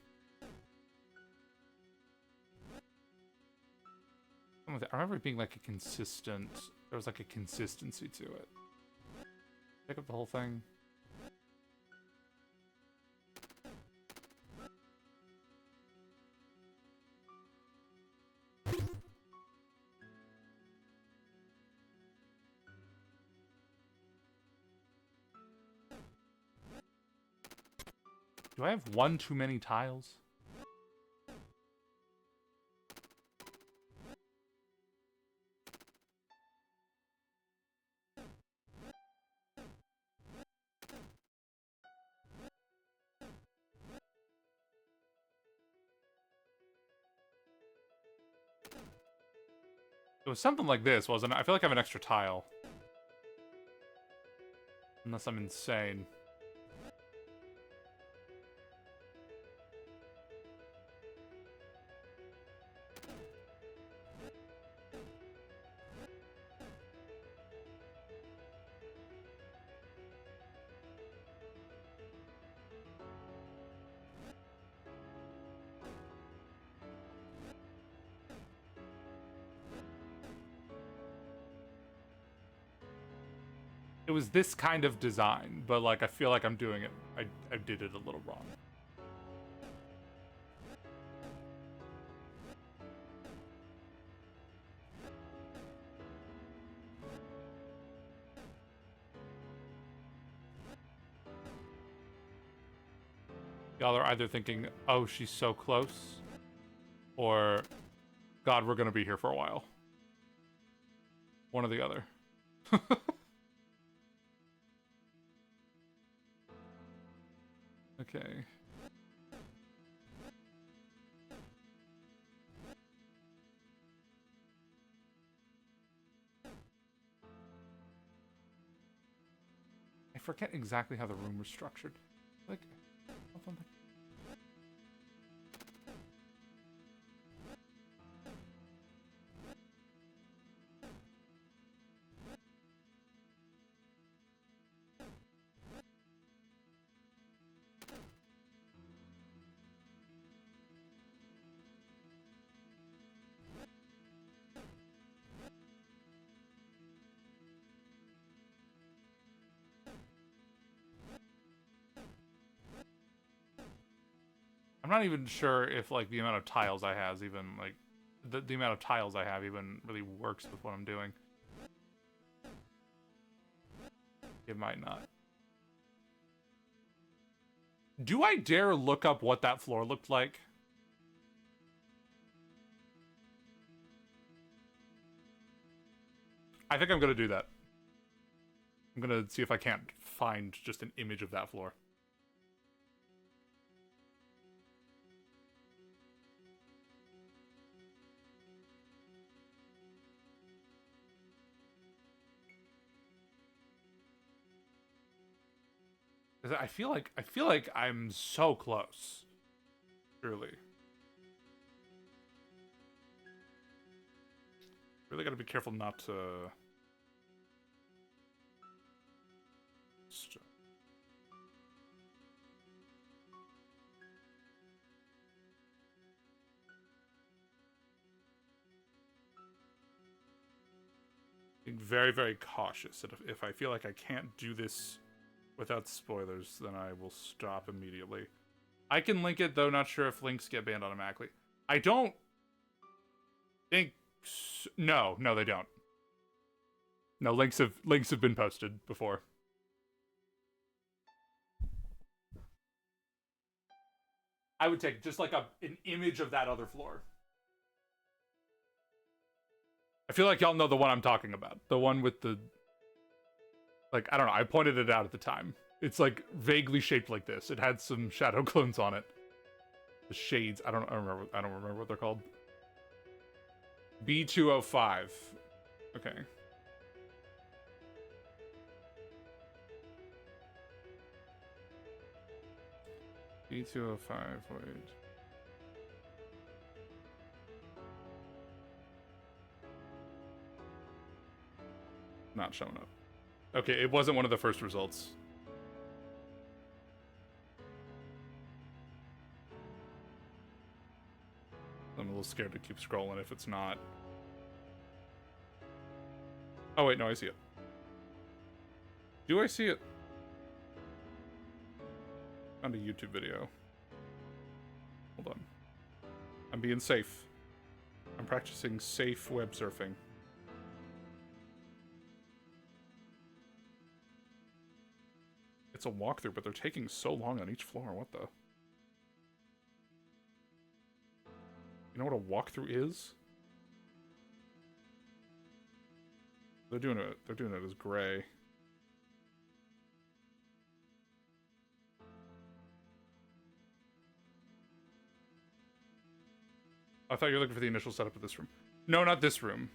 I remember it being like a consistent... There was like a consistency to it. Pick up the whole thing. Do I have one too many tiles? It was something like this, wasn't it? I feel like I have an extra tile. Unless I'm insane. It was this kind of design, but like I feel like I'm doing it. I did it a little wrong. Y'all are either thinking, oh, she's so close, or God, we're gonna be here for a while. One or the other. Okay. I forget exactly how the room was structured. Like, something like... I'm not even sure if, like, the amount of tiles I have even, like, the amount of tiles I have even really works with what I'm doing. It might not. Do I dare look up what that floor looked like? I think I'm gonna do that. I'm gonna see if I can't find just an image of that floor. I feel like I'm so close. Truly. Really gotta be careful not to... Being very, very cautious. If I feel like I can't do this without spoilers, then I will stop immediately. I can link it, though not sure if links get banned automatically. I don't think... No, they don't. No, links have been posted before. I would take just like an image of that other floor. I feel like y'all know the one I'm talking about. The one with the... Like, I don't know, I pointed it out at the time. It's like vaguely shaped like this. It had some shadow clones on it. The shades, I don't remember what they're called. B205. Okay. B205, wait. Not showing up. Okay, it wasn't one of the first results. I'm a little scared to keep scrolling if it's not. Oh wait, no, I see it. Do I see it? Found a YouTube video. Hold on. I'm being safe. I'm practicing safe web surfing. It's a walkthrough, but they're taking so long on each floor. What the? You know what a walkthrough is? They're doing it as gray. I thought you were looking for the initial setup of this room. No, not this room.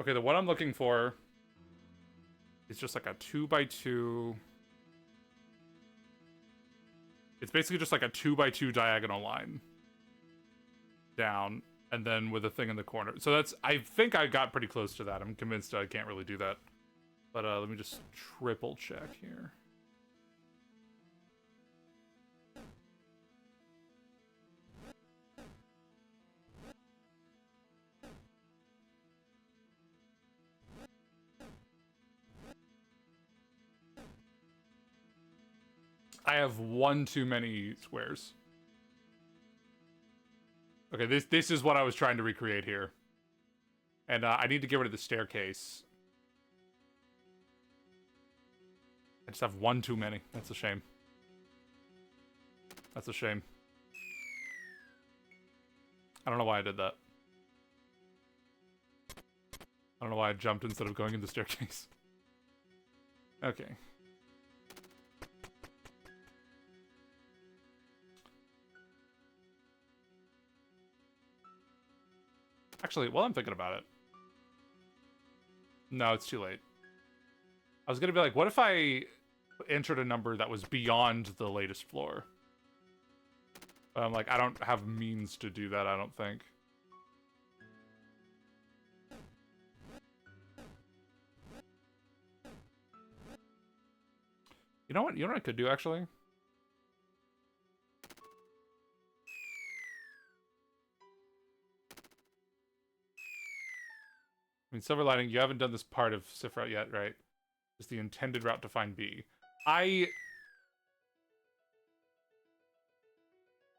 Okay, the one I'm looking for is just like a 2x2. It's basically just like a 2x2 diagonal line down, and then with a thing in the corner. So that's, I think I got pretty close to that. I'm convinced I can't really do that. But let me just triple check here. I have one too many squares. Okay, this is what I was trying to recreate here. And I need to get rid of the staircase. I just have one too many. That's a shame. That's a shame. I don't know why I did that. I don't know why I jumped instead of going in the staircase. Okay. Actually, while I'm thinking about it. No, it's too late. I was gonna be like, what if I entered a number that was beyond the latest floor? But I'm like, I don't have means to do that, I don't think. You know what? You know what I could do, actually? I mean, Silver Lining, you haven't done this part of Sif route yet, right? It's the intended route to find B. I'm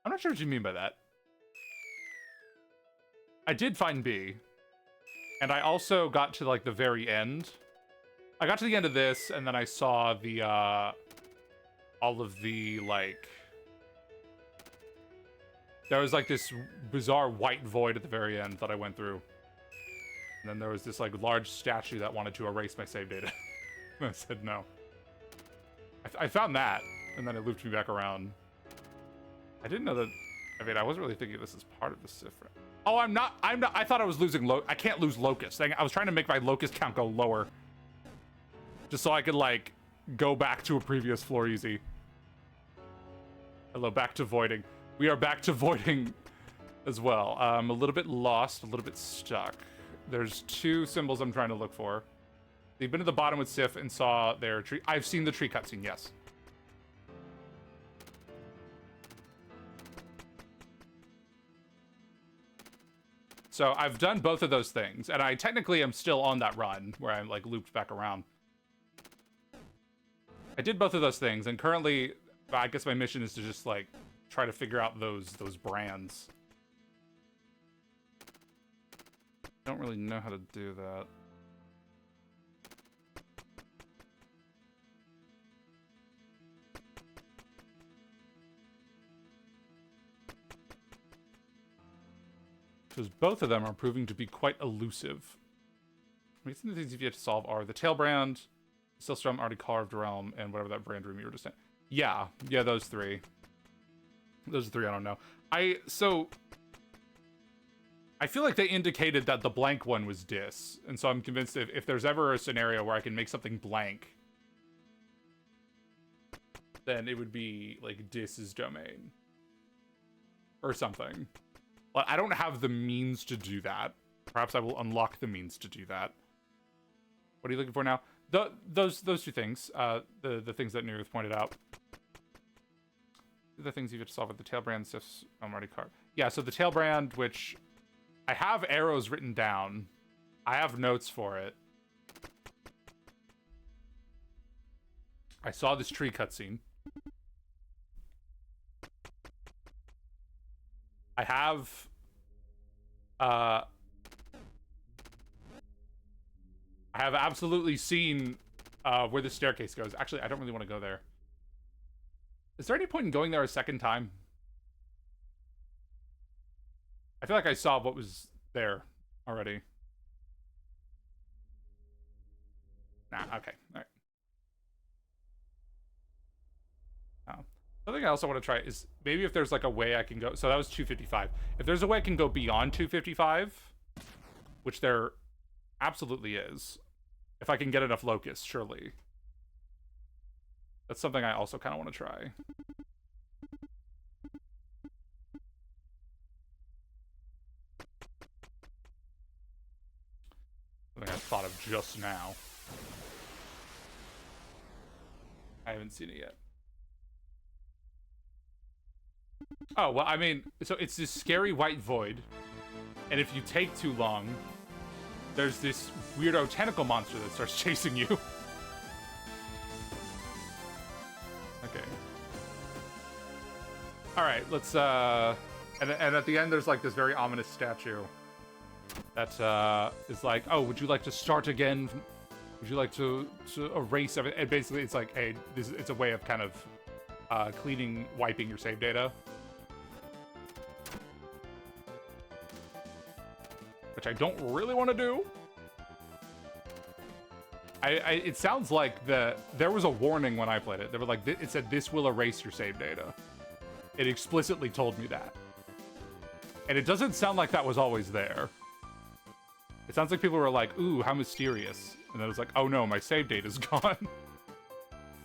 not sure what you mean by that. I did find B. And I also got to, like, the very end. I got to the end of this, and then I saw the, all of the, like... There was, like, this bizarre white void at the very end that I went through. And then there was this, like, large statue that wanted to erase my save data. And I said no. I found that, and then it looped me back around. I didn't know that... I mean, I wasn't really thinking this is part of the Sif. Oh, I'm not... I thought I was losing... I can't lose Locust. I was trying to make my Locust count go lower. Just so I could, like, go back to a previous floor easy. Hello, back to voiding. We are back to voiding as well. I'm a little bit lost, a little bit stuck. There's two symbols I'm trying to look for. They've been to the bottom with Sif and saw their tree. I've seen the tree cutscene, yes. So I've done both of those things, and I technically am still on that run where I'm like looped back around. I did both of those things, and currently, I guess my mission is to just like try to figure out those brands. Don't really know how to do that. Because both of them are proving to be quite elusive. I mean, some of the things you've yet to solve are the tail brand, Silstrom, already carved realm, and whatever that brand room you were just in. Yeah, those three. Those are three I don't know. So I feel like they indicated that the blank one was Dis, and so I'm convinced if there's ever a scenario where I can make something blank, then it would be like Dis's domain. Or something. But I don't have the means to do that. Perhaps I will unlock the means to do that. What are you looking for now? Those two things. The things that Neruth pointed out. The things you have to solve with the tail brand, Sif's already carved. Yeah, so the tail brand, which I have arrows written down. I have notes for it. I saw this tree cutscene. I have absolutely seen where the staircase goes. Actually, I don't really want to go there. Is there any point in going there a second time? I feel like I saw what was there already. Nah, okay. All right. Something I also want to try is maybe if there's like a way I can go. So that was 255. If there's a way I can go beyond 255, which there Absolutely is. If I can get enough locusts, surely. That's something I also kind of want to try. Something I thought of just now. I haven't seen it yet. Oh, well, I mean, so it's this scary white void, and if you take too long, there's this weirdo tentacle monster that starts chasing you. Okay. Alright, let's, and at the end there's like this very ominous statue that, is like, oh, would you like to start again? Would you like to erase everything? And basically it's like, hey, it's a way of kind of, wiping your save data. Which I don't really want to do. It sounds like there was a warning when I played it. They were like, it said this will erase your save data. It explicitly told me that. And it doesn't sound like that was always there. It sounds like people were like, ooh, how mysterious. And then it was like, oh no, my save data's gone.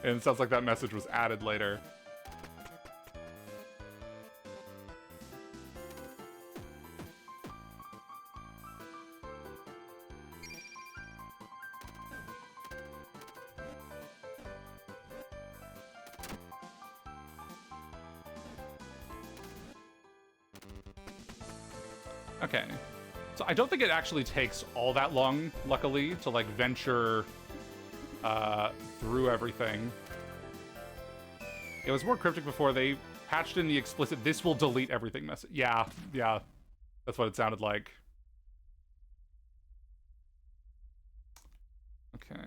And it sounds like that message was added later. Okay. So I don't think it actually takes all that long, luckily, to like venture through everything. It was more cryptic before. They patched in the explicit, this will delete everything message. Yeah. That's what it sounded like. Okay.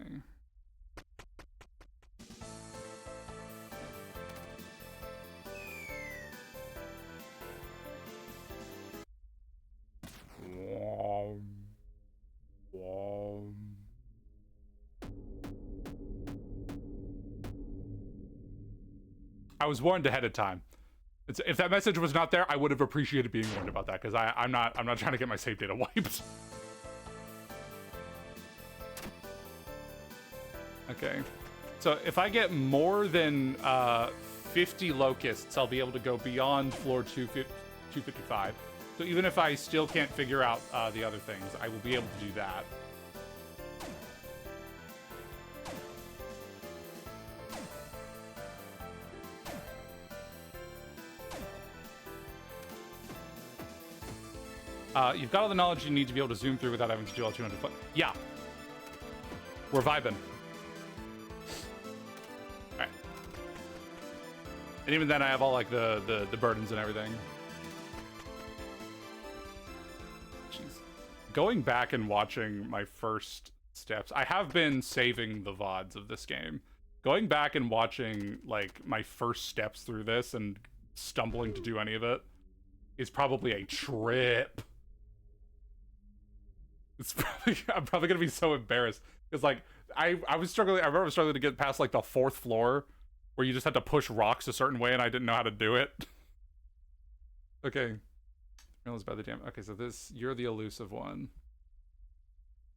I was warned ahead of time. If that message was not there, I would have appreciated being warned about that, because I'm not trying to get my save data wiped. Okay. So if I get more than 50 locusts, I'll be able to go beyond floor 255. So even if I still can't figure out the other things, I will be able to do that. You've got all the knowledge you need to be able to zoom through without having to do all 200 foot. Yeah. We're vibing. Alright. And even then I have all like the burdens and everything. Jeez. Going back and watching my first steps, I have been saving the VODs of this game. Going back and watching like my first steps through this and stumbling to do any of it is probably a trip. I'm probably gonna be so embarrassed because like I was struggling. I remember struggling to get past like the 4th floor where you just had to push rocks a certain way and I didn't know how to do it. Okay, realized by the damn. Okay, so you're the elusive one.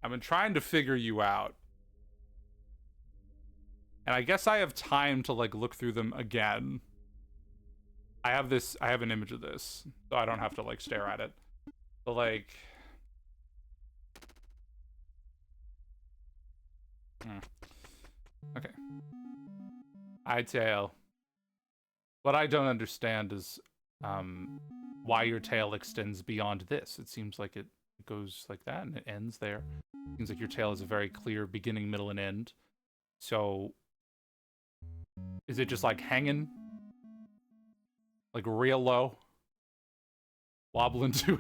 I've been trying to figure you out, and I guess I have time to like look through them again. I have an image of this, so I don't have to like stare at it. But like. Okay. Hytale. What I don't understand is why your tail extends beyond this. It seems like it goes like that and it ends there. Seems like your tail is a very clear beginning, middle, and end. So is it just like hanging? Like real low? Wobbling to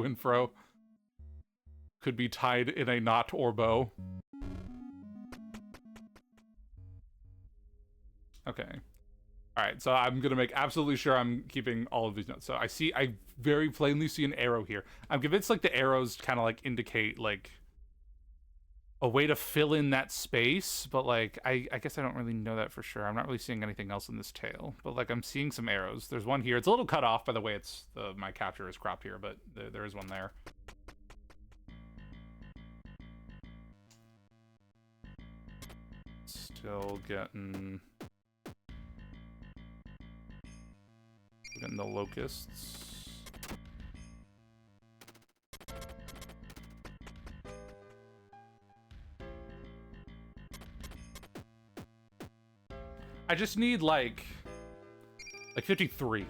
and fro? Could be tied in a knot or bow. Okay. Alright, so I'm gonna make absolutely sure I'm keeping all of these notes. So I very plainly see an arrow here. I'm convinced like the arrows kind of like indicate like a way to fill in that space, but like I guess I don't really know that for sure. I'm not really seeing anything else in this tail, but like I'm seeing some arrows. There's one here. It's a little cut off by the way my capture is cropped here, but there is one there. Still getting the locusts. I just need like 53.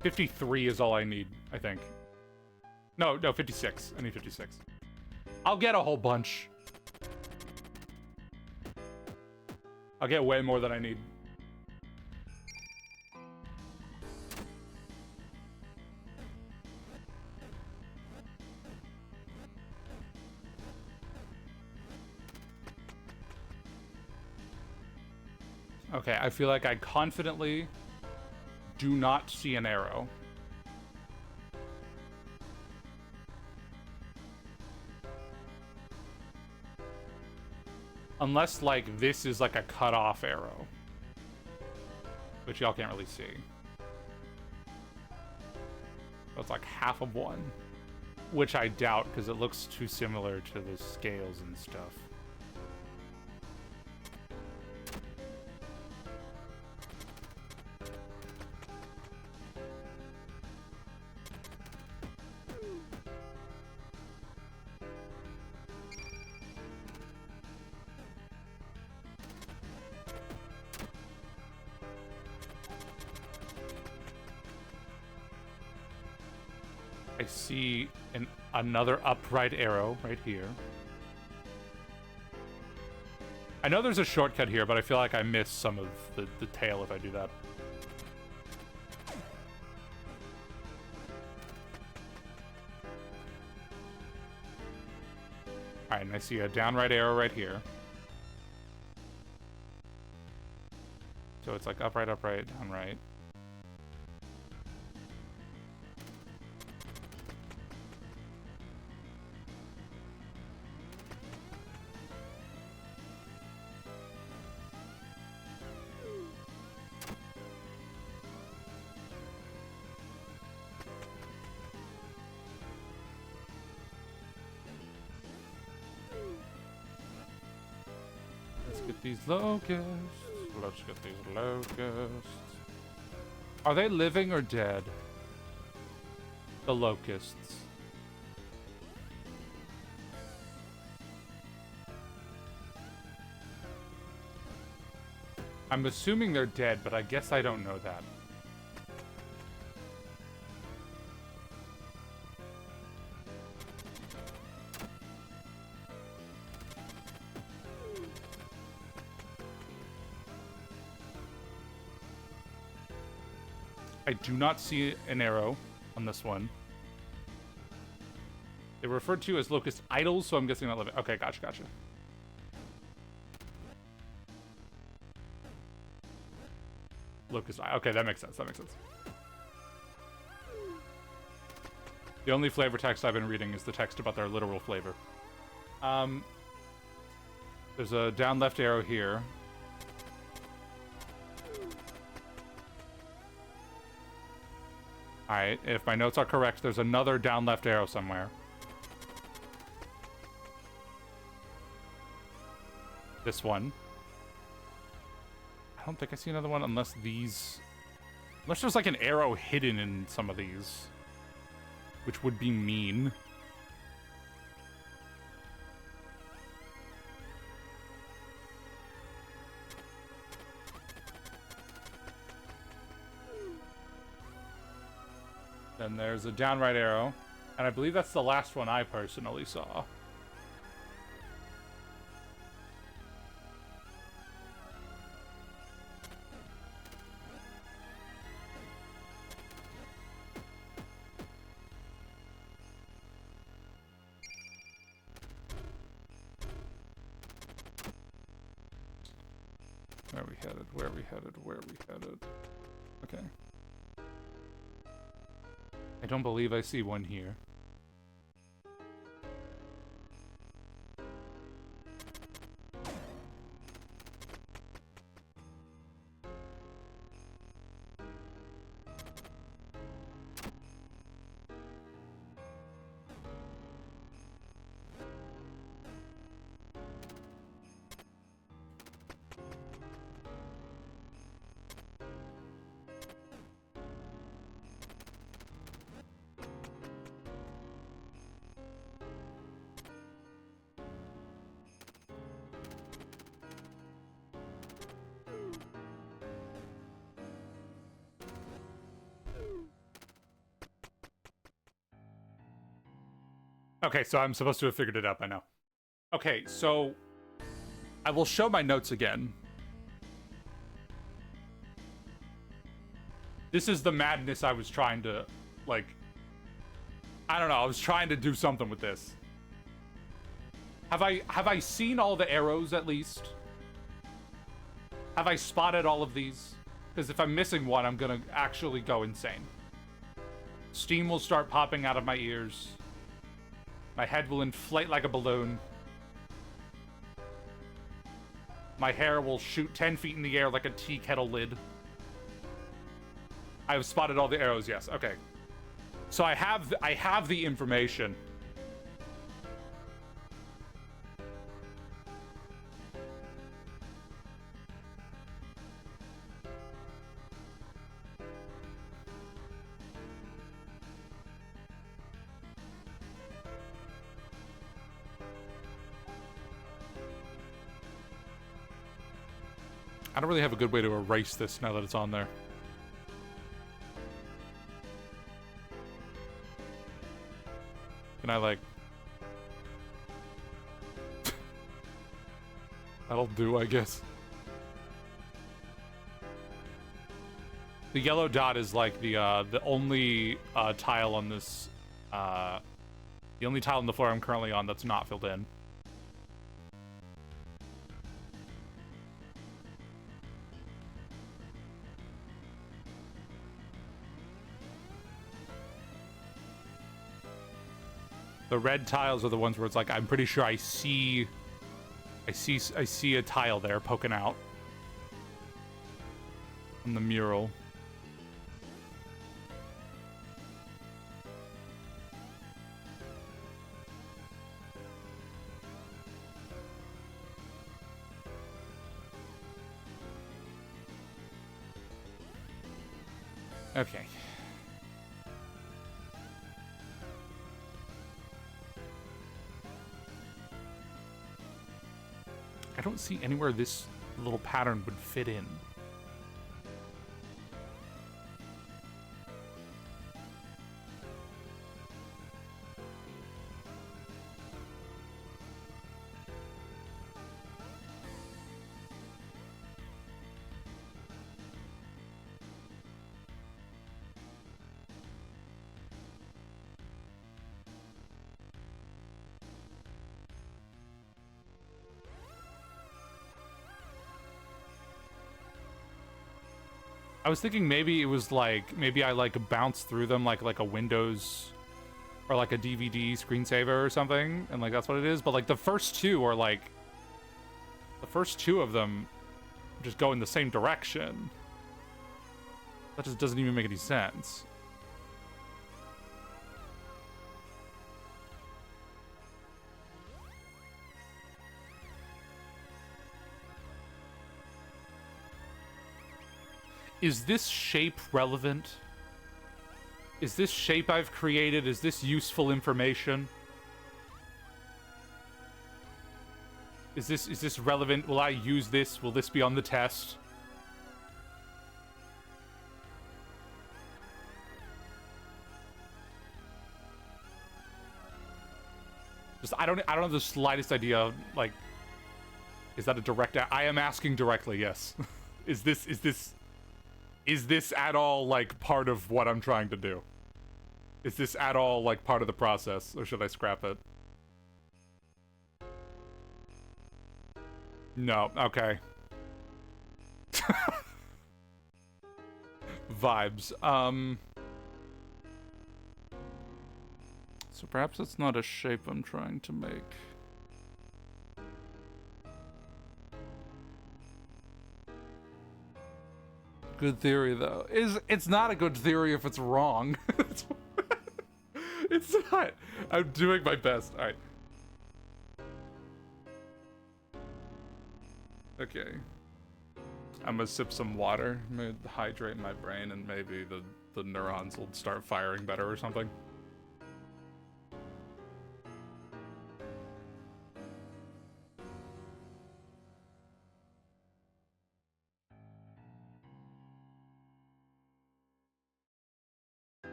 53 is all I need, I think. No, 56. I need 56. I'll get a whole bunch. I'll get way more than I need. Okay, I feel like I confidently do not see an arrow. Unless, like, this is like a cut-off arrow. Which y'all can't really see. So it's like half of one. Which I doubt, because it looks too similar to the scales and stuff. I see another upright arrow right here. I know there's a shortcut here, but I feel like I miss some of the tail if I do that. Alright, and I see a downright arrow right here. So it's like upright, upright, downright. These locusts. Let's get these locusts. Are they living or dead? The locusts. I'm assuming they're dead, but I guess I don't know that. I do not see an arrow on this one. They're referred to as locust idols, so I'm guessing not living. Okay, gotcha. Locust. Okay, that makes sense. The only flavor text I've been reading is the text about their literal flavor. There's a down left arrow here. Alright, if my notes are correct, there's another down left arrow somewhere. This one. I don't think I see another one unless these... Unless there's like an arrow hidden in some of these. Which would be mean. Then there's a downright arrow. And I believe that's the last one I personally saw. Where are we headed? Okay. I don't believe I see one here. Okay, so I'm supposed to have figured it out by now. Okay, so I will show my notes again. This is the madness I was trying to, like... I don't know, I was trying to do something with this. Have I seen all the arrows, at least? Have I spotted all of these? Because if I'm missing one, I'm gonna actually go insane. Steam will start popping out of my ears. My head will inflate like a balloon. My hair will shoot 10 feet in the air like a tea kettle lid. I've spotted all the arrows, yes. Okay. So I have the information. I don't really have a good way to erase this now that it's on there. Can I, like... That'll do, I guess. The yellow dot is like the only tile on this, the only tile on the floor I'm currently on that's not filled in. The red tiles are the ones where it's like, I'm pretty sure I see a tile there poking out on the mural. Okay. I don't see anywhere this little pattern would fit in. I was thinking maybe it was like, maybe I like bounced through them like a Windows or like a DVD screensaver or something, and like that's what it is. But like the first two are like, the first two of them just go in the same direction. That just doesn't even make any sense. Is this shape relevant? Is this shape I've created, is this useful information? Is this relevant? Will I use this? Will this be on the test? Just I don't have the slightest idea, like, is that a direct I am asking directly, yes. Is this at all, like, part of what I'm trying to do? Is this at all, like, part of the process, or should I scrap it? No, okay. Vibes. So perhaps it's not a shape I'm trying to make. Good theory, though. It's not a good theory if it's wrong. It's not. I'm doing my best. All right. Okay. I'm gonna sip some water, maybe hydrate my brain, and maybe the neurons will start firing better or something.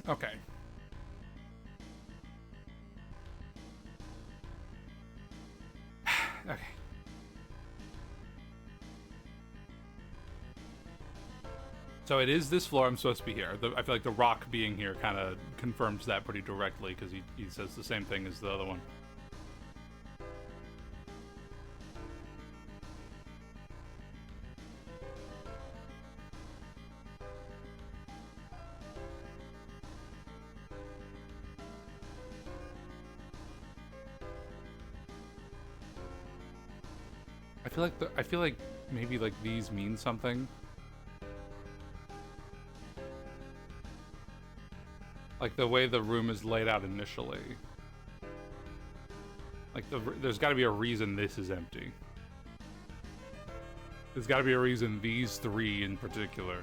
Okay. Okay. So it is this floor I'm supposed to be here. I feel like the rock being here kind of confirms that pretty directly, because he says the same thing as the other one. I feel like maybe like these mean something. Like the way the room is laid out initially. Like there's got to be a reason this is empty. There's got to be a reason these three in particular.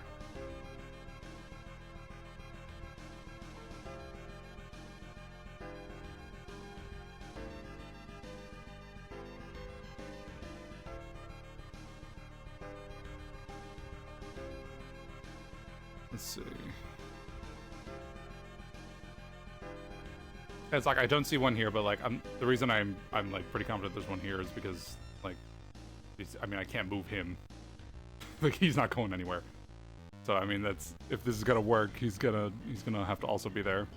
Let's see. It's like I don't see one here, but like the reason I'm like pretty confident there's one here is because like I mean I can't move him. Like he's not going anywhere. So I mean that's if this is gonna work, he's gonna have to also be there.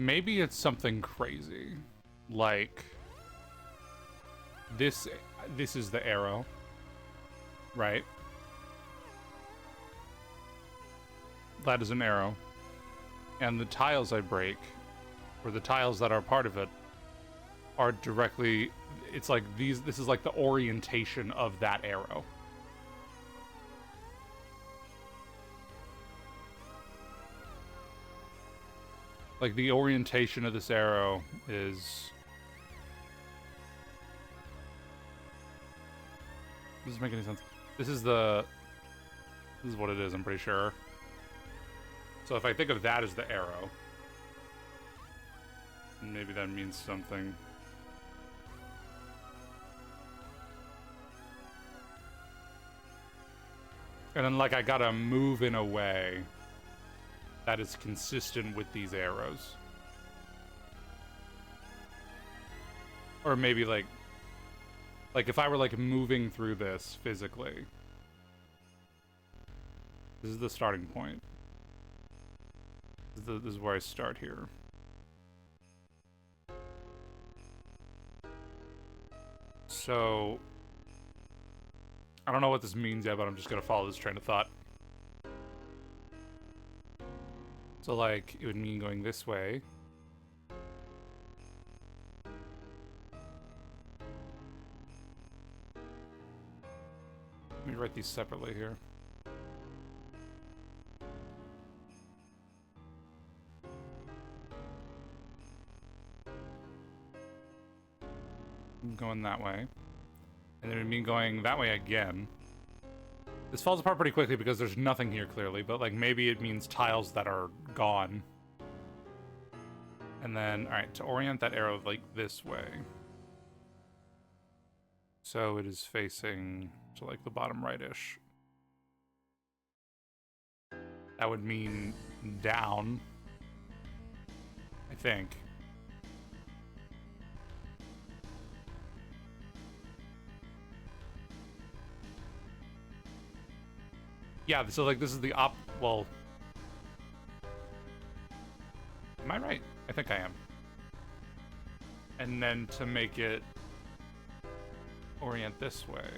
Maybe it's something crazy, like this is the arrow, right? That is an arrow, and the tiles I break, or the tiles that are part of it, are directly. It's like this is like the orientation of that arrow. Like, the orientation of this arrow is... Doesn't make any sense. This is what it is, I'm pretty sure. So if I think of that as the arrow, maybe that means something. And then, like, I gotta move in a way that is consistent with these arrows. Or maybe, like if I were, like, moving through this physically. This is the starting point. This is where I start here. So, I don't know what this means yet, but I'm just gonna follow this train of thought. So, like, it would mean going this way. Let me write these separately here. I'm going that way. And then it would mean going that way again. This falls apart pretty quickly because there's nothing here clearly, but like maybe it means tiles that are gone. And then, alright, to orient that arrow like this way. So it is facing to like the bottom right-ish. That would mean down, I think. Yeah, so like this is the well, am I right? I think I am. And then to make it orient this way.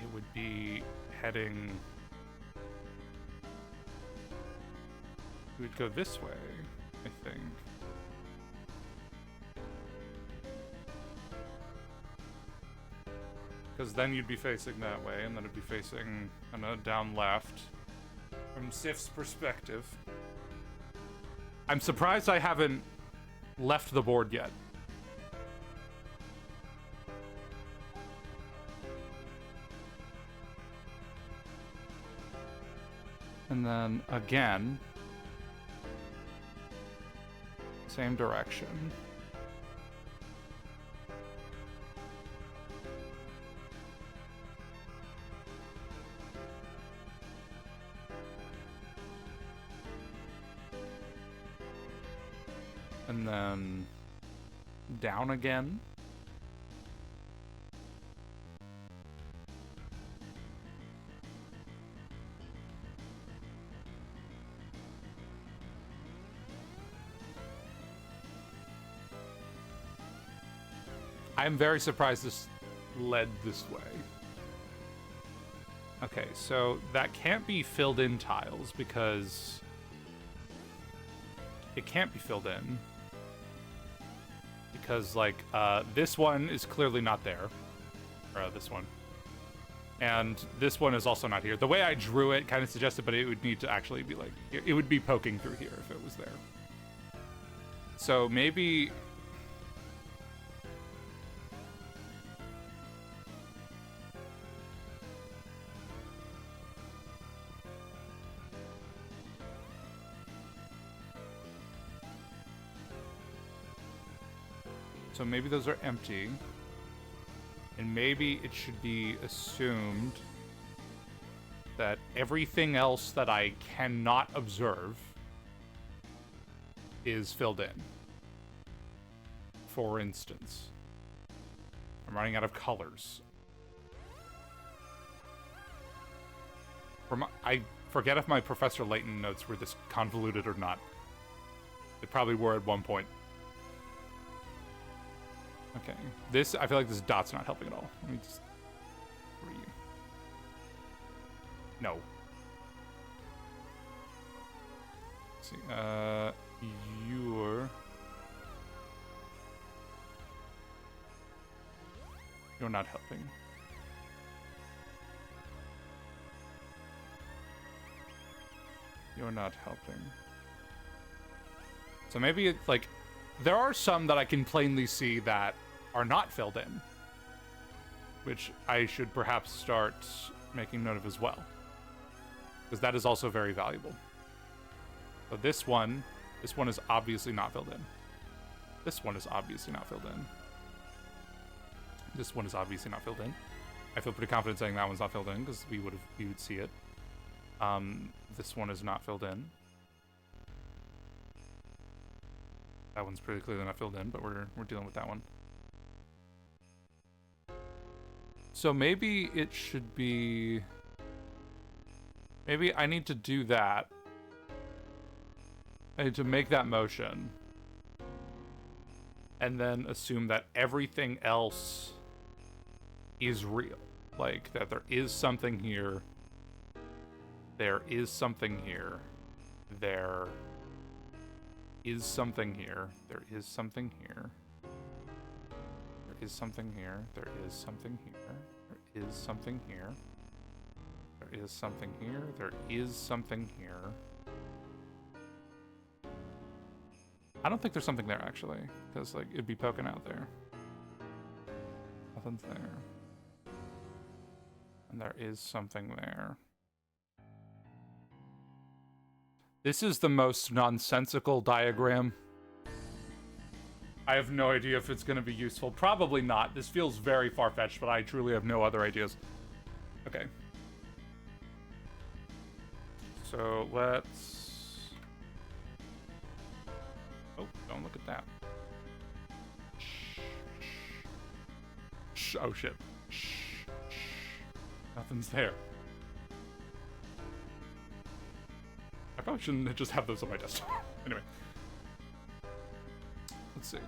It would be heading... It would go this way, I think. Because then you'd be facing that way, and then it'd be facing down left. From Sif's perspective. I'm surprised I haven't left the board yet. And then again, same direction. And then down again. I'm very surprised this led this way. Okay, so that can't be filled in tiles because it can't be filled in. Because, like, this one is clearly not there. Or this one. And this one is also not here. The way I drew it kind of suggested, but it would need to actually be, like... It would be poking through here if it was there. So maybe... So maybe those are empty. And maybe it should be assumed that everything else that I cannot observe is filled in. For instance, I'm running out of colors. I forget if my Professor Layton notes were this convoluted or not. They probably were at one point. Okay, this, I feel like this dot's not helping at all. Let me just... Where are you? No. Let's see, You're not helping. You're not helping. So maybe it's like... There are some that I can plainly see that are not filled in, which I should perhaps start making note of as well, because that is also very valuable. So this one is obviously not filled in. This one is obviously not filled in. This one is obviously not filled in. I feel pretty confident saying that one's not filled in because we would see it. This one is not filled in. That one's pretty clearly not filled in, but we're dealing with that one. So maybe it should be... Maybe I need to do that. I need to make that motion. And then assume that everything else is real. Like, that there is something here. There is something here. There is something here. There is something here. There is something here. There is something here. There is something here. There is something here. There is something here. I don't think there's something there, actually. Because, like, it'd be poking out there. Nothing's there. And there is something there. This is the most nonsensical diagram. I have no idea if it's going to be useful. Probably not. This feels very far-fetched, but I truly have no other ideas. Okay. So let's... Oh, don't look at that. Shh. Oh shit. Shh. Shh. Nothing's there. I probably shouldn't just have those on my desktop. Anyway. Let's see.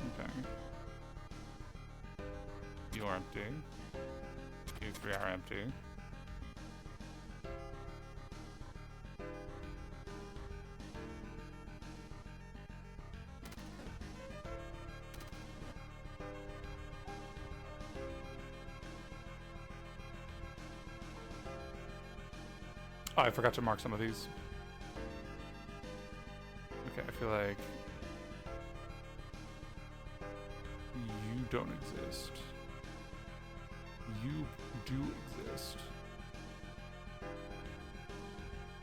Okay. You are empty. You three are empty. Oh, I forgot to mark some of these. Okay, I feel like you don't exist. You do exist.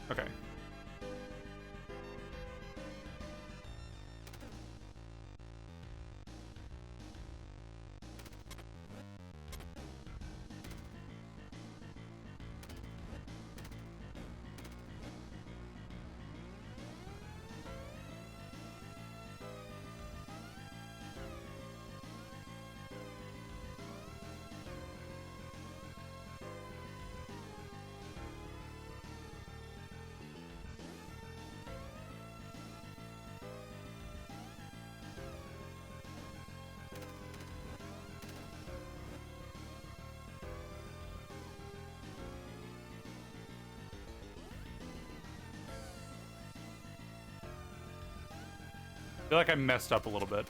Okay. I feel like I messed up a little bit.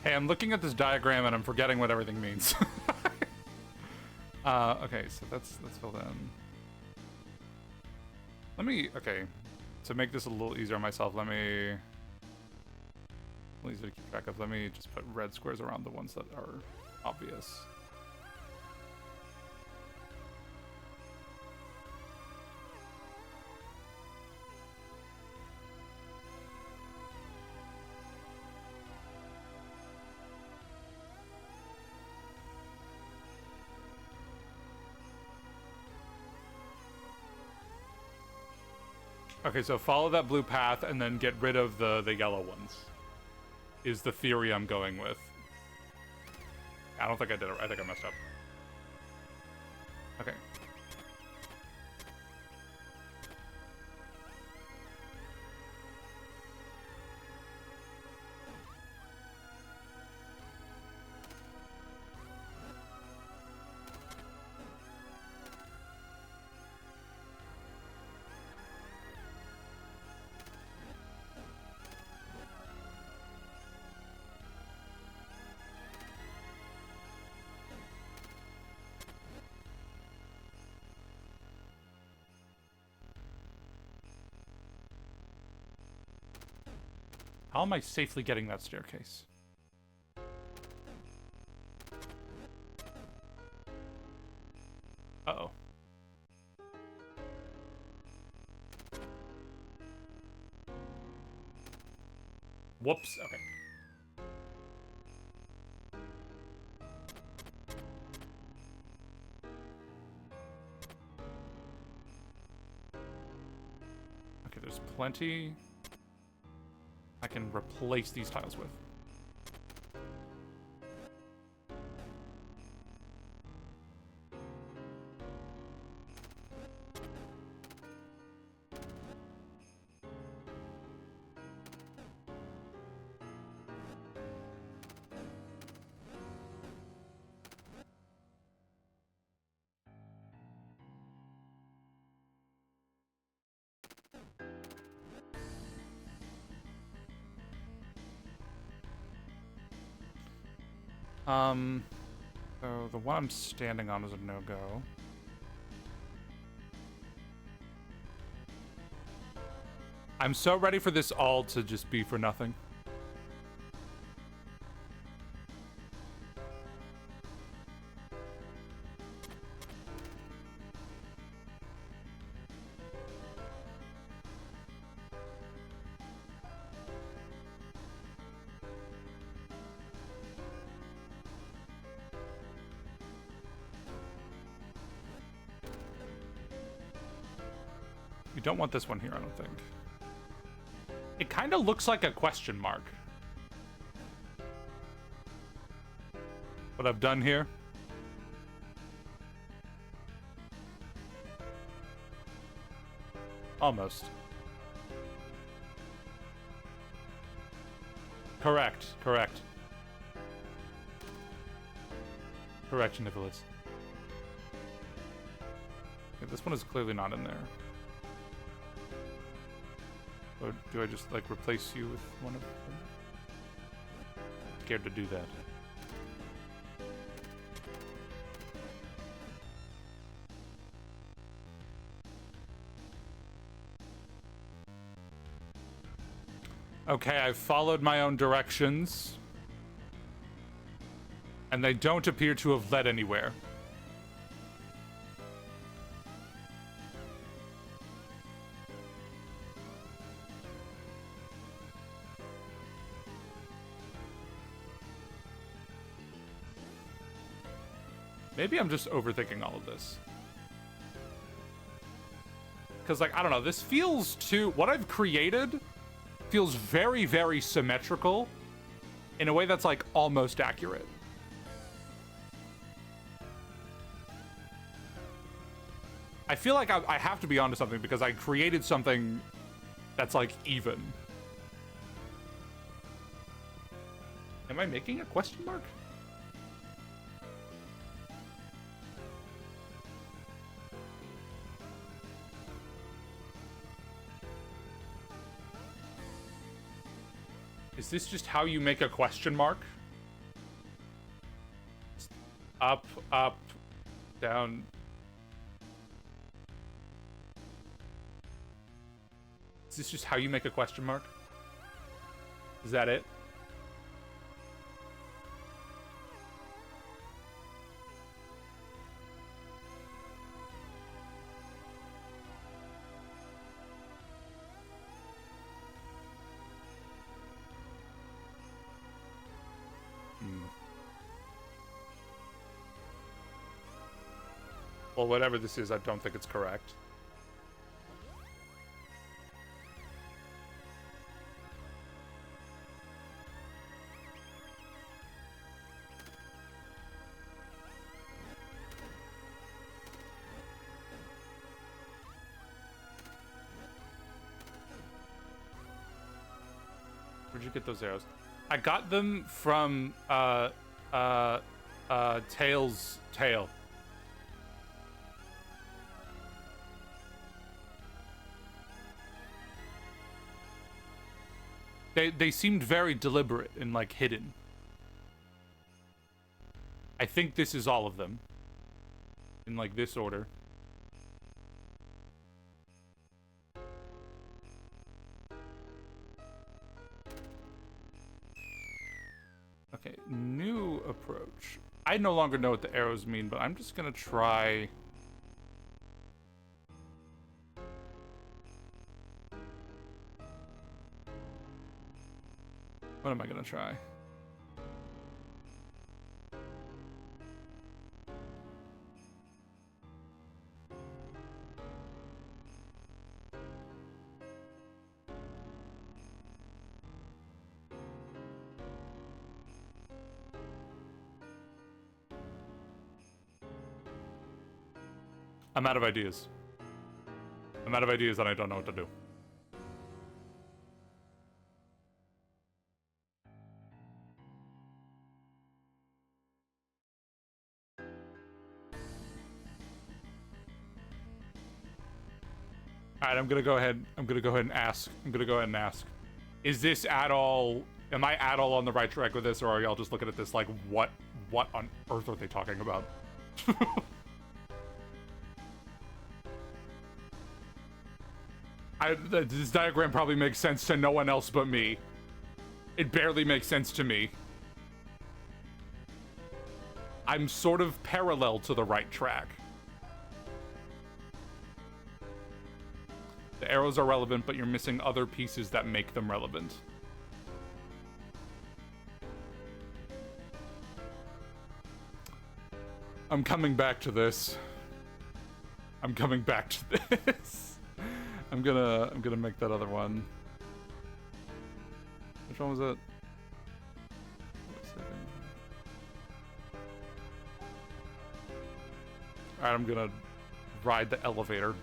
Hey, I'm looking at this diagram and I'm forgetting what everything means. Okay, so let's fill in. Let me, okay, to make this a little easier on myself, let me, a little easier to keep track of, let me just put red squares around the ones that are obvious. Okay, so follow that blue path and then get rid of the yellow ones. Is the theory I'm going with. I don't think I did it. I think I messed up. Okay. How am I safely getting that staircase? Uh-oh. Whoops, okay. Okay, there's plenty I can replace these tiles with. So the one I'm standing on is a no-go. I'm so ready for this all to just be for nothing. You don't want this one here, I don't think. It kind of looks like a question mark. What I've done here. Almost. Correct, correct. Correct, Nicholas. Yeah, this one is clearly not in there. Or do I just, like, replace you with one of them? Scared to do that. Okay, I've followed my own directions. And they don't appear to have led anywhere. Maybe I'm just overthinking all of this. Because, like, I don't know, this feels too... What I've created feels very, very symmetrical in a way that's, like, almost accurate. I feel like I have to be onto something because I created something that's, like, even. Am I making a question mark? Is this just how you make a question mark? Up, up, down. Is this just how you make a question mark? Is that it? Well, whatever this is, I don't think it's correct. Where'd you get those arrows? I got them from, Tails' tail. They seemed very deliberate and, like, hidden. I think this is all of them. In, like, this order. Okay, new approach. I no longer know what the arrows mean, but I'm just gonna try... What am I gonna try? I'm out of ideas. I'm out of ideas and I don't know what to do. Alright, I'm gonna go ahead and ask. Is this at all... Am I at all on the right track with this, or are y'all just looking at this like, what on earth are they talking about? This diagram probably makes sense to no one else but me. It barely makes sense to me. I'm sort of parallel to the right track. The arrows are relevant, but you're missing other pieces that make them relevant. I'm coming back to this. I'm coming back to this. I'm gonna make that other one. Which one was it? Alright, I'm gonna ride the elevator.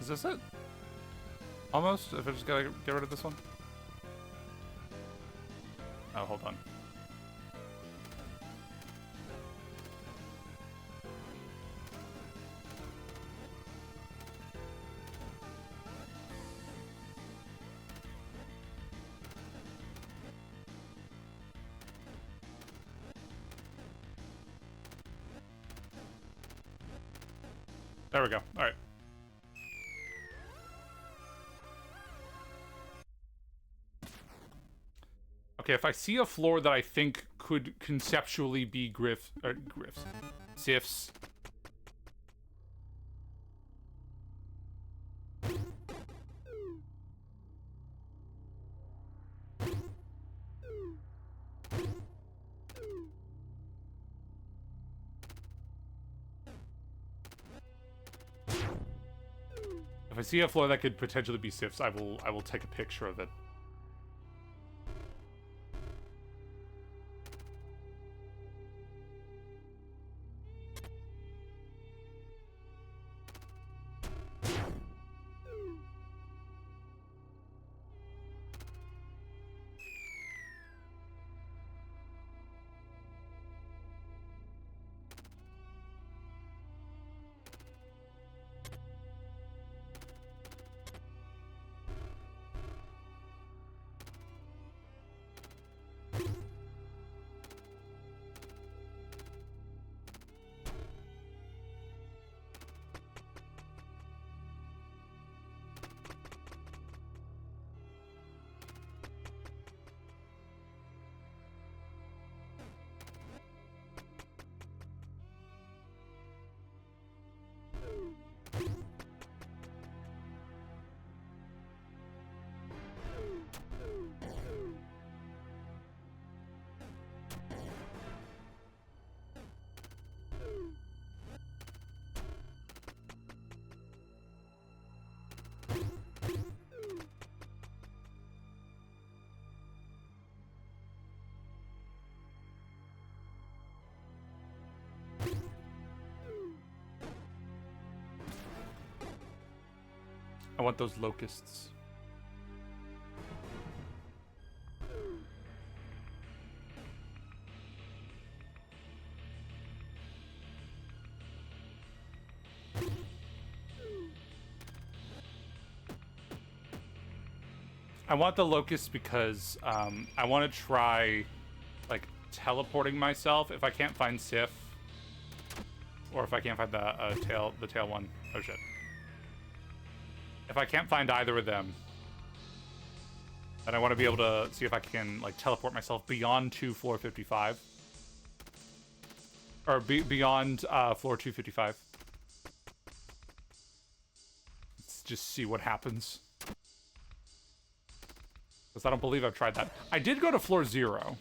Is this it? Almost? If I just gotta get rid of this one? Oh, hold on. There we go. Alright. Okay, if I see a floor that I think could conceptually be griffs, Sifs. If I see a floor that could potentially be Sifs, I will take a picture of it. I want those locusts. I want the locusts because I want to try like teleporting myself if I can't find Sif, or if I can't find the tail one. Oh shit. If I can't find either of them, then I want to be able to see if I can like teleport myself beyond floor 55. Or beyond floor 255. Let's just see what happens. Because I don't believe I've tried that. I did go to floor 0.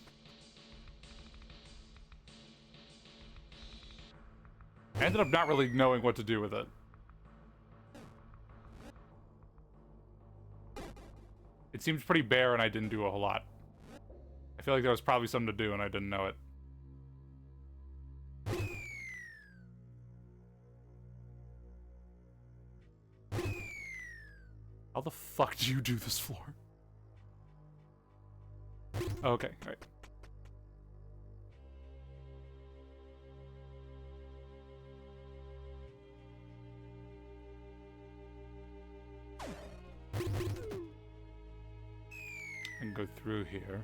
I ended up not really knowing what to do with it. It seems pretty bare and I didn't do a whole lot. I feel like there was probably something to do and I didn't know it. How the fuck do you do this floor? Okay, alright. And go through here.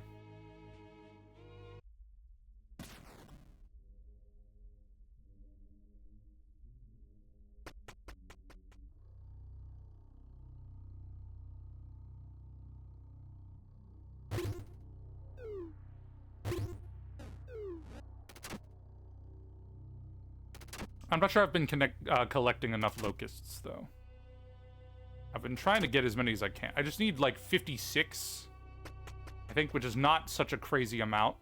I'm not sure I've been collecting enough locusts, though. I've been trying to get as many as I can. I just need, like, 56, I think, which is not such a crazy amount.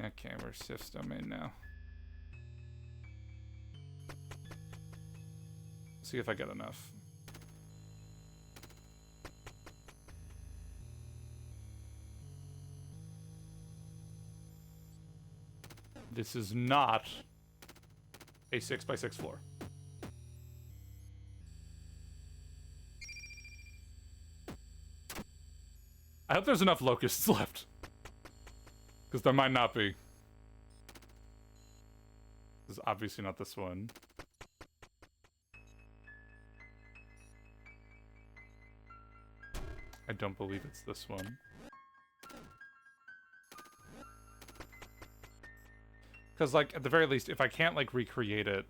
Okay, we're Sif's domain now. See if I get enough. This is not a 6x6 floor. I hope there's enough locusts left. Because there might not be. This is obviously not this one. I don't believe it's this one. Because, like, at the very least, if I can't, like, recreate it...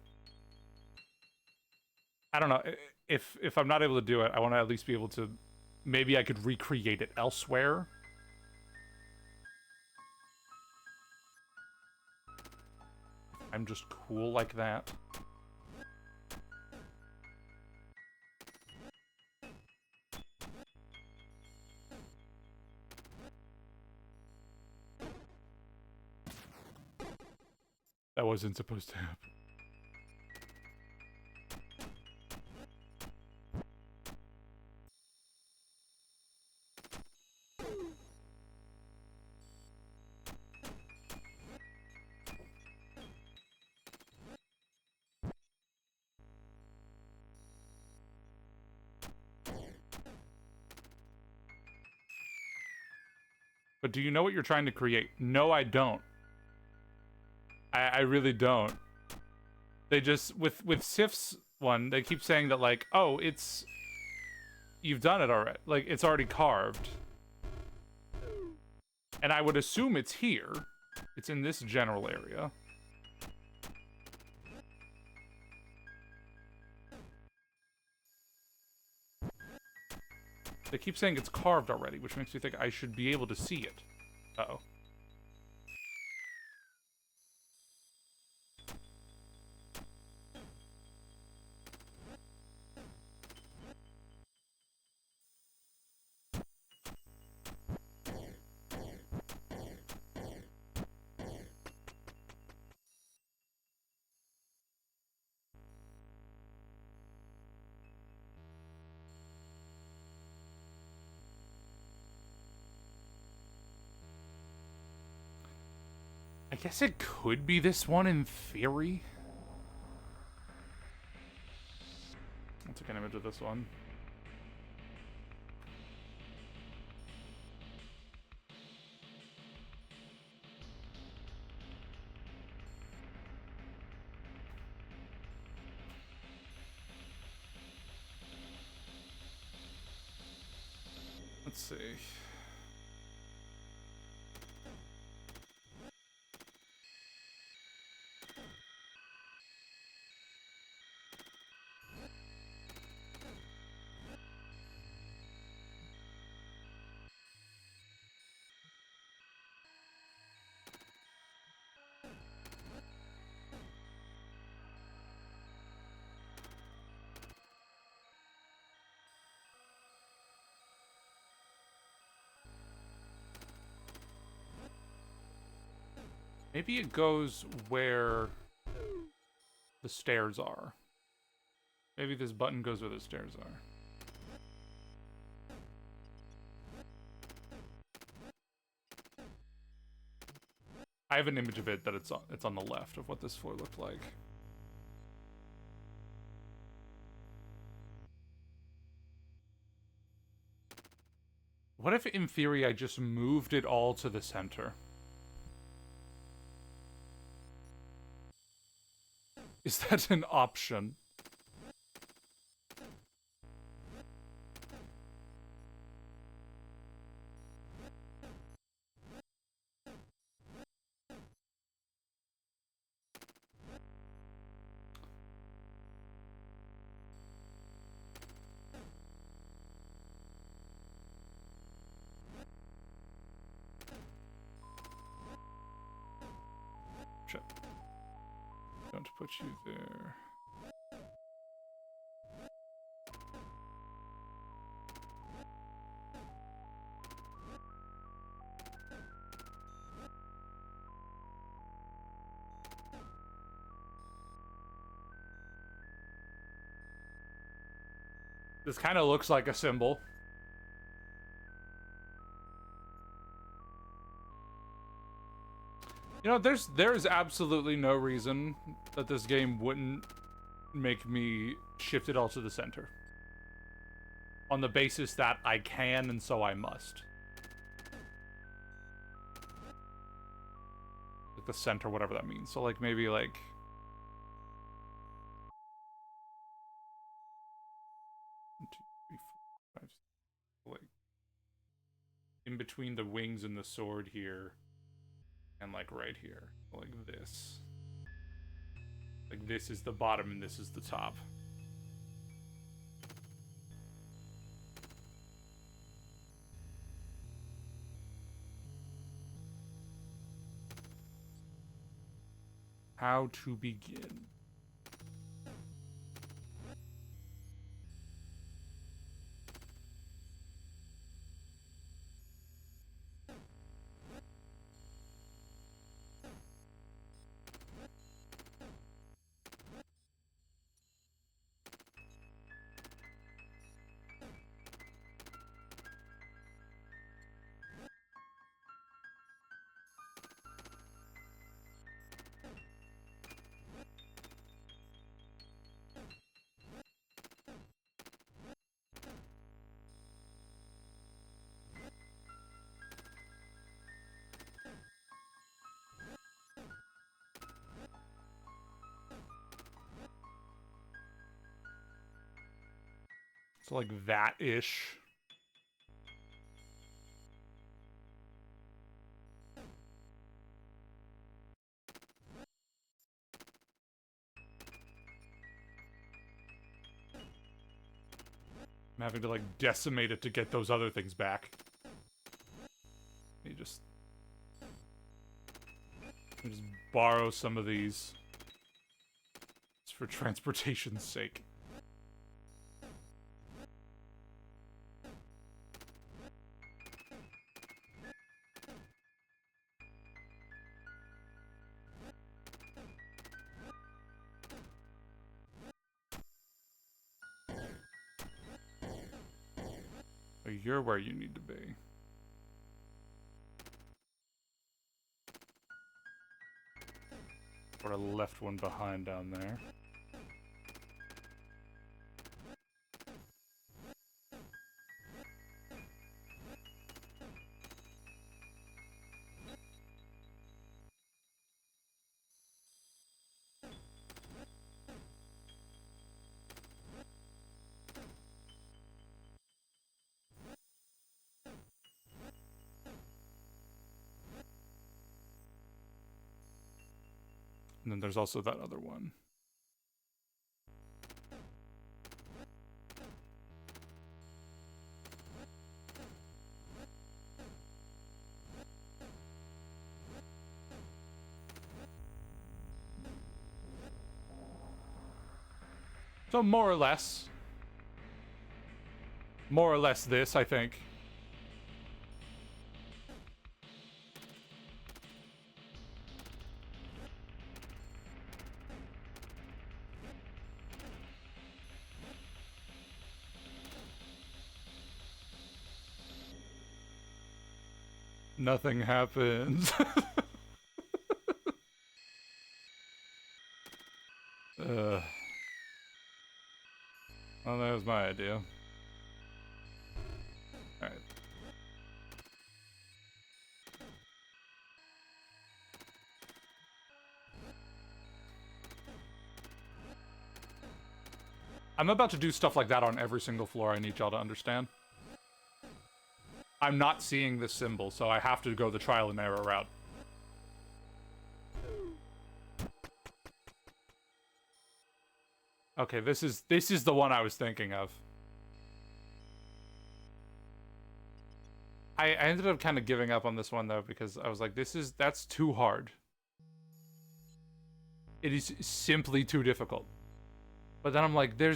I don't know. If I'm not able to do it, I want to at least be able to... Maybe I could recreate it elsewhere. I'm just cool like that. That wasn't supposed to happen. But do you know what you're trying to create? No, I don't. I really don't. They just, with Sif's one, they keep saying that, like, oh, it's... You've done it already. Like, it's already carved. And I would assume it's here. It's in this general area. They keep saying it's carved already, which makes me think I should be able to see it. Uh-oh. I guess it could be this one in theory. I'll take an image of this one. Let's see. Maybe it goes where the stairs are. Maybe this button goes where the stairs are. I have an image of it that it's on the left of what this floor looked like. What if, in theory, I just moved it all to the center? Is that an option? Shit. Don't put you there. This kind of looks like a symbol. You know, there is absolutely no reason that this game wouldn't make me shift it all to the center. On the basis that I can, and so I must. Like the center, whatever that means. So, like, maybe, like... One, two, three, four, five, six, like... in between the wings and the sword here. And, like, right here. Like this. Like, this is the bottom and this is the top. How to begin. So like that-ish. I'm having to like decimate it to get those other things back. Let me just borrow some of these. Just for transportation's sake. You're where you need to be. Or I left one behind down there. And then there's also that other one. So more or less this, I think. Nothing happens. idea. Alright. I'm about to do stuff like that on every single floor, I need y'all to understand. I'm not seeing this symbol, so I have to go the trial and error route. Okay, this is the one I was thinking of. I ended up kind of giving up on this one though, because I was like, that's too hard. It is simply too difficult. But then I'm like, I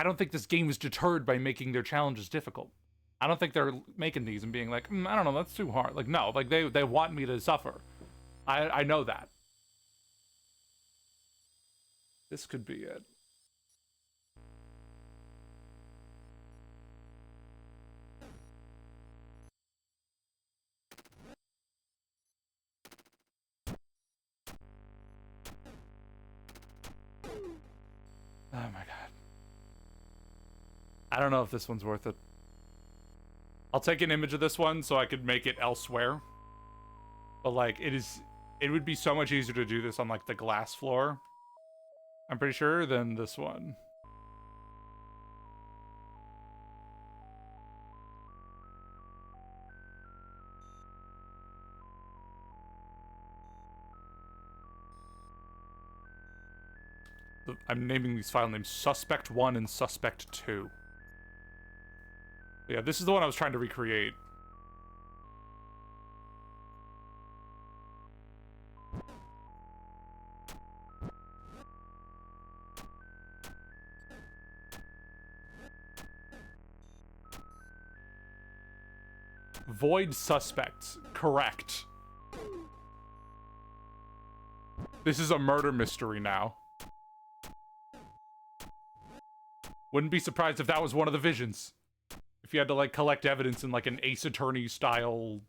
don't think this game is deterred by making their challenges difficult. I don't think they're making these and being like, I don't know, that's too hard. Like, no, like they want me to suffer. I know that. This could be it. Oh my god. I don't know if this one's worth it. I'll take an image of this one so I could make it elsewhere. But like, it would be so much easier to do this on like the glass floor, I'm pretty sure, than this one. I'm naming these file names Suspect 1 and Suspect 2. Yeah, this is the one I was trying to recreate. Void suspects. Correct. This is a murder mystery now. Wouldn't be surprised if that was one of the visions. If you had to, like, collect evidence in, like, an Ace Attorney style,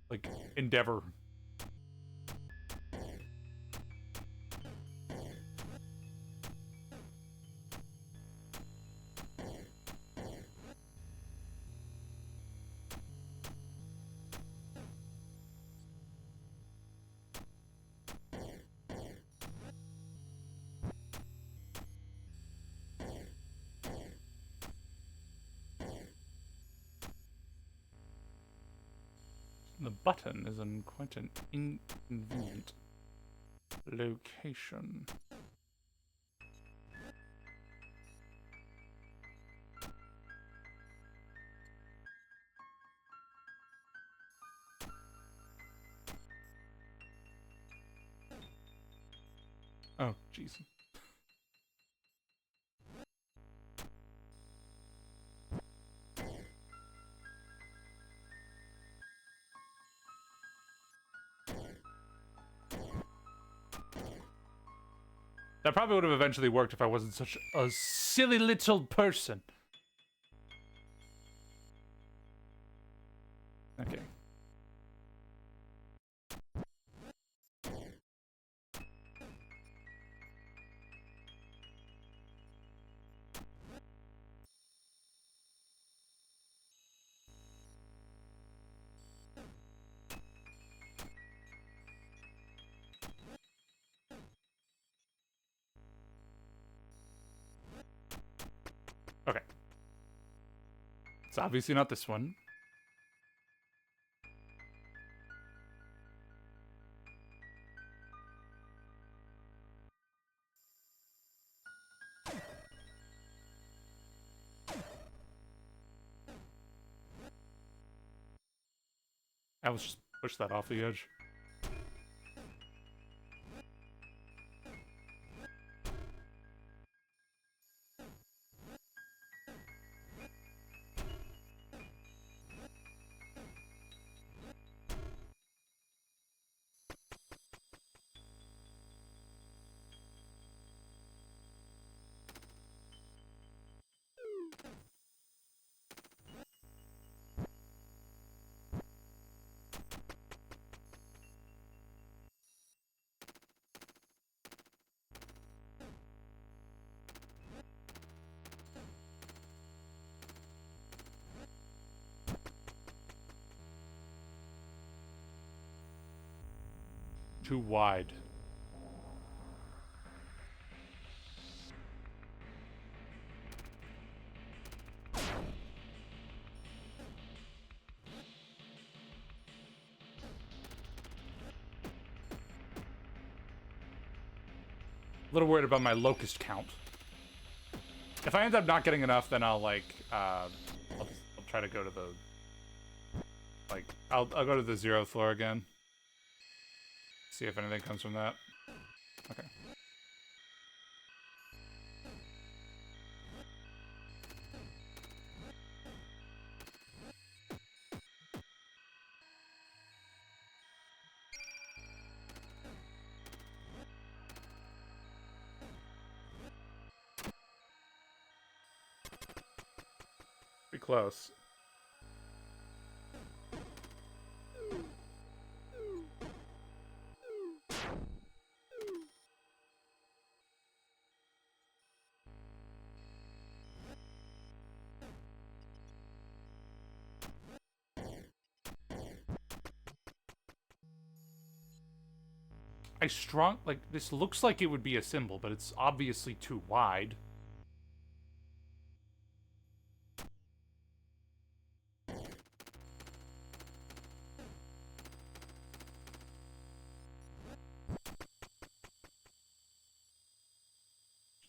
like, endeavor. The button is in quite an inconvenient location. Oh, jeez. That probably would have eventually worked if I wasn't such a silly little person. Okay. Okay. It's obviously not this one. I was just push that off the edge. too wide. A little worried about my locust count. If I end up not getting enough, then I'll like I'll try to go to the I'll go to the 0th floor again. See if anything comes from that. Okay. Pretty close. This looks like it would be a symbol, but it's obviously too wide.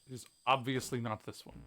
It is obviously not this one.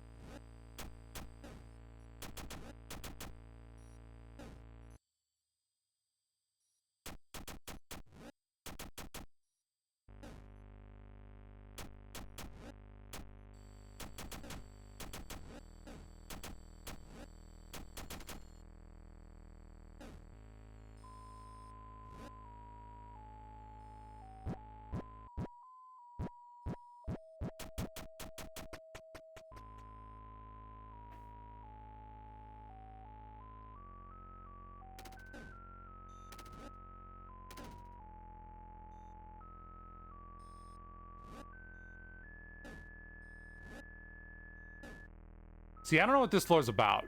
See, I don't know what this floor is about.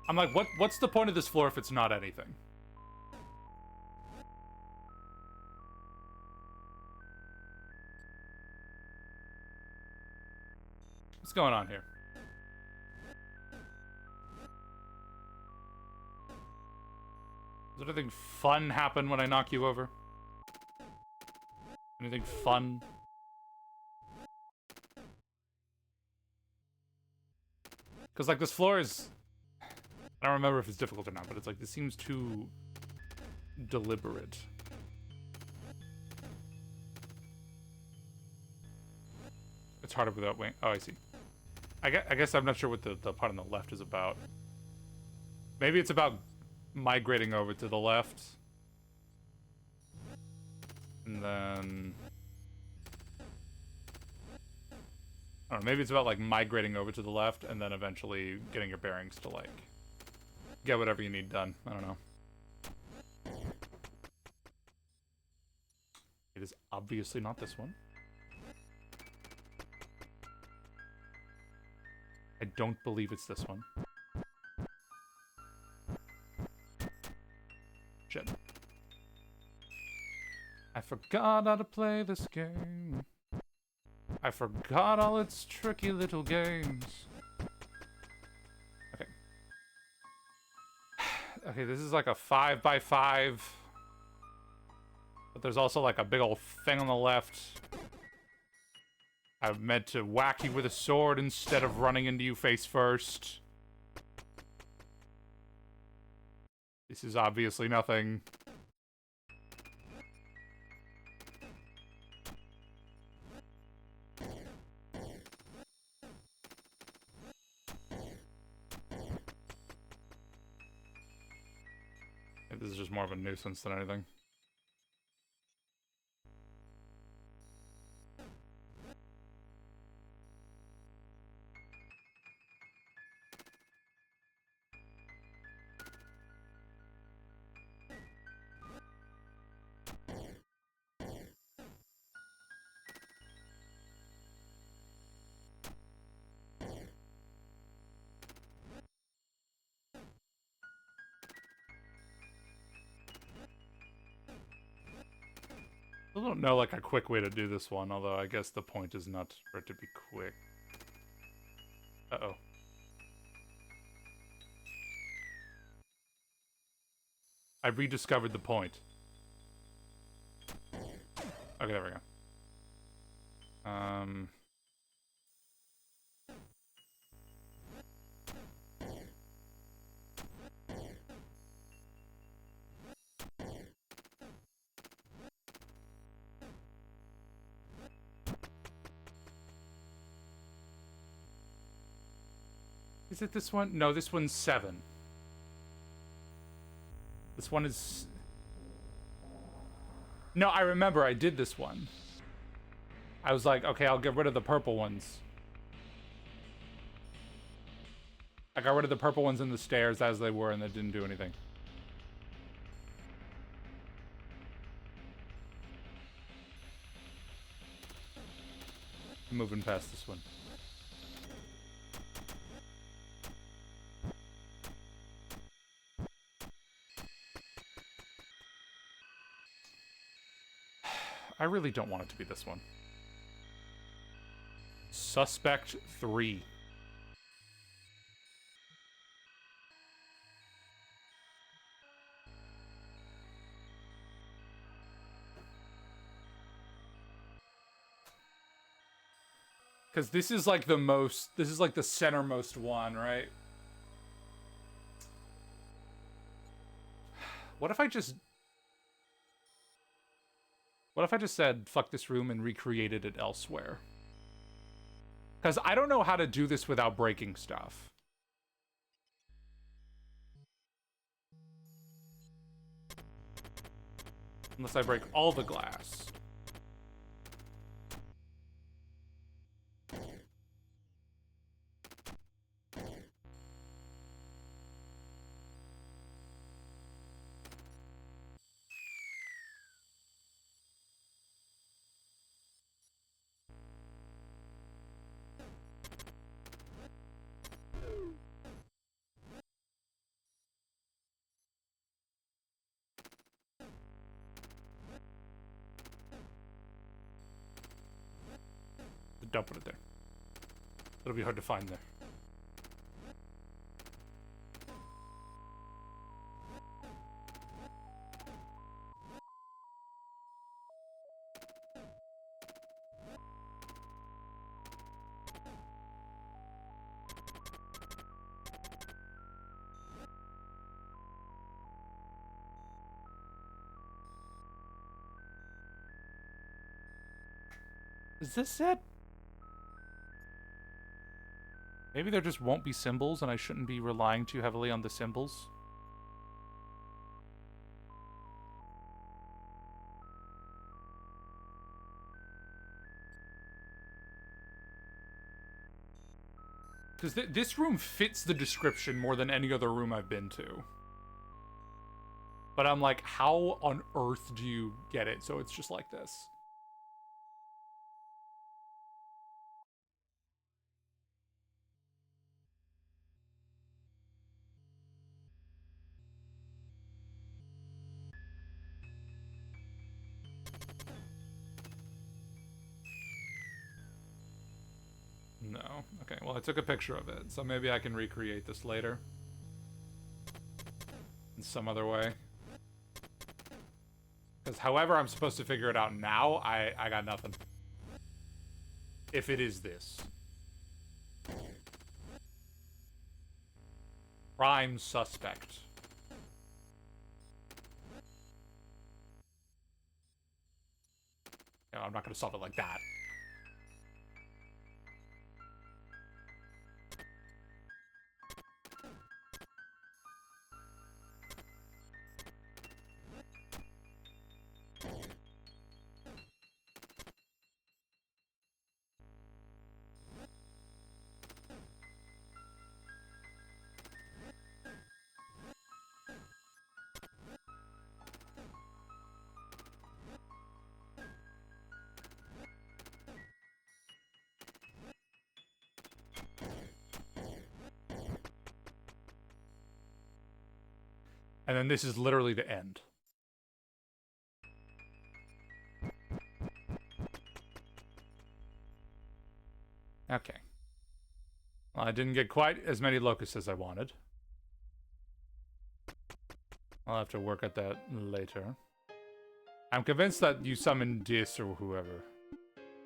I'm like, what's the point of this floor if it's not anything? What's going on here? Does anything fun happen when I knock you over? Anything fun? Because, like, this floor is... I don't remember if it's difficult or not, but it's like, this seems too deliberate. It's harder without wing. Oh, I see. I guess I'm not sure what the part on the left is about. Maybe it's about migrating over to the left. And then... I don't know, maybe it's about, like, migrating over to the left and then eventually getting your bearings to, like, get whatever you need done. I don't know. It is obviously not this one. I don't believe it's this one. Shit. I forgot how to play this game. I forgot all its tricky little games. Okay. Okay, this is like a 5x5. But there's also like a big old thing on the left. I meant to whack you with a sword instead of running into you face first. This is obviously nothing. This is just more of a nuisance than anything. I don't know, like, a quick way to do this one, although I guess the point is not for it to be quick. Uh-oh. I rediscovered the point. Okay, there we go. Is it this one? No, this one's 7. This one is... No, I remember I did this one. I was like, okay, I'll get rid of the purple ones. I got rid of the purple ones in the stairs as they were, and that didn't do anything. I'm moving past this one. I really don't want it to be this one. Suspect 3. Because this is like the most... This is like the centermost one, right? What if I just... What if I just said, fuck this room, and recreated it elsewhere? Because I don't know how to do this without breaking stuff. Unless I break all the glass. Don't put it there. It'll be hard to find there. Is this it? Maybe there just won't be symbols and I shouldn't be relying too heavily on the symbols. Because this room fits the description more than any other room I've been to. But I'm like, how on earth do you get it so it's just like this? No. Okay, well, I took a picture of it, so maybe I can recreate this later. In some other way. Because however I'm supposed to figure it out now, I got nothing. If it is this. Prime suspect. No, I'm not going to solve it like that. And then this is literally the end. Okay. Well, I didn't get quite as many locusts as I wanted. I'll have to work at that later. I'm convinced that you summon Dis or whoever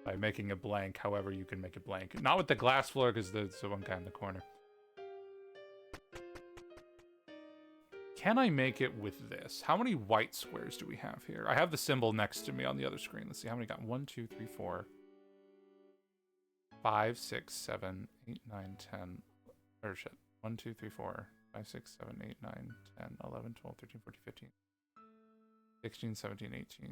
by making it blank, however you can make it blank. Not with the glass floor, because there's the one guy in the corner. Can I make it with this? How many white squares do we have here? I have the symbol next to me on the other screen. Let's see how many got. 1, 2, 3, 4, 5, 6, 7, 8, 9, 10. Or shit. 1, 2, 3, 4, 5, 6, 7, 8, 9, 10, 11, 12, 13, 14, 15, 16, 17, 18.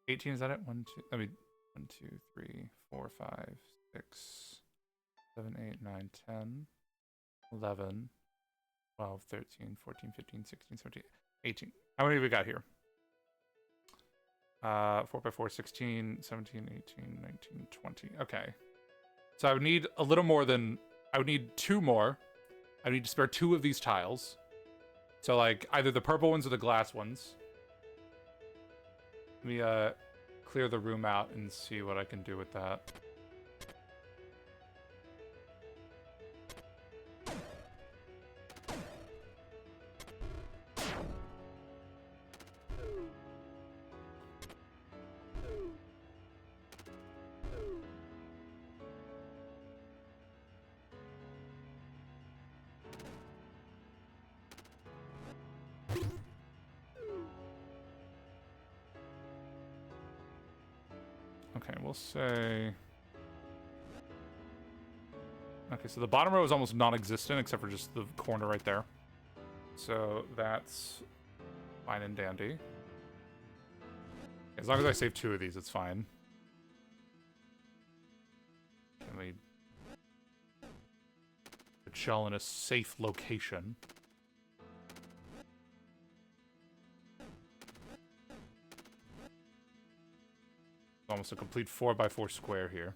18, is that it? 1, 2, I mean, 1, 2, 3, 4, 5, 6, 7, 8, 9, 10, 11, 12, 13, 14, 15, 16, 17, 18. How many have we got here? 4 by 4, 16, 17, 18, 19, 20. Okay. So I would need a little more than... I would need 2 more. I need to spare 2 of these tiles. So, like, either the purple ones or the glass ones. Let me, clear the room out and see what I can do with that. Okay, we'll say... Okay, so the bottom row is almost non-existent, except for just the corner right there. So that's fine and dandy. As long as I save 2 of these, it's fine. Can we... put shell in a safe location? Almost a complete 4 by 4 square here.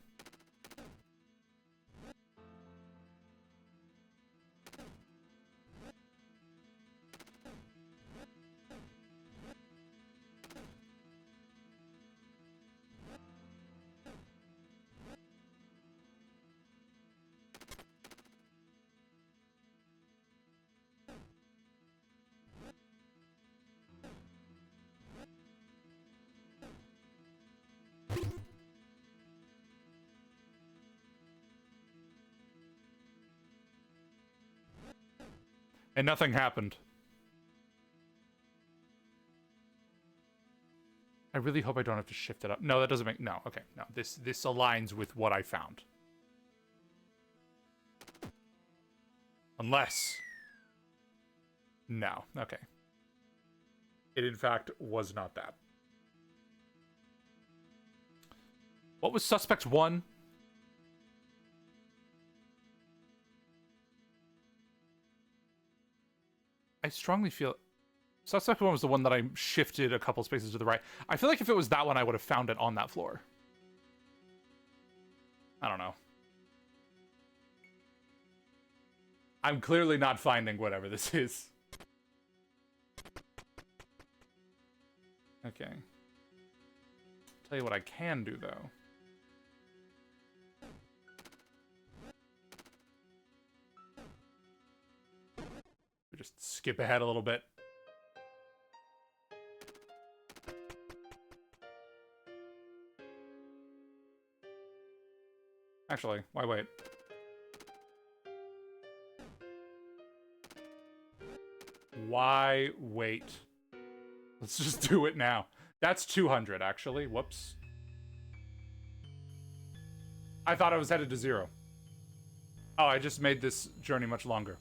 And nothing happened. I really hope I don't have to shift it up. No, that doesn't make... No, okay. No, this aligns with what I found. Unless... No, okay. It, in fact, was not that. What was Suspect 1? I strongly feel... Suspect 1 was the one that I shifted a couple spaces to the right. I feel like if it was that one, I would have found it on that floor. I don't know. I'm clearly not finding whatever this is. Okay. Tell you what I can do, though. We just skip ahead a little bit. Actually, why wait? Why wait? Let's just do it now. That's 200, actually. Whoops. I thought I was headed to 0. Oh, I just made this journey much longer.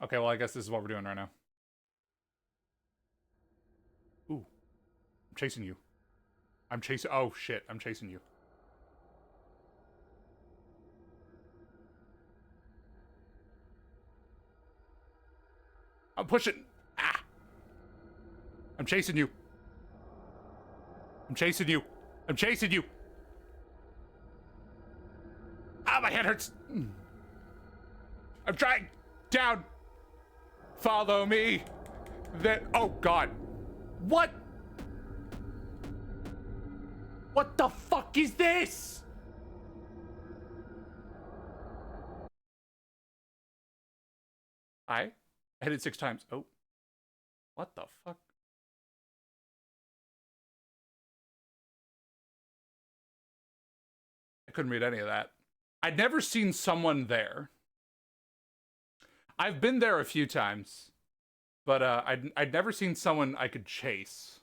Okay, well, I guess this is what we're doing right now. Ooh. I'm chasing you. I'm chasing... Oh, shit. I'm chasing you. I'm pushing. Ah! I'm chasing you. I'm chasing you. I'm chasing you. Ah, my head hurts. I'm trying. Down. Follow me. Then, oh God. What? What the fuck is this? I hit it 6 times. Oh. What the fuck? I couldn't read any of that. I'd never seen someone there. I've been there a few times, but I'd never seen someone I could chase.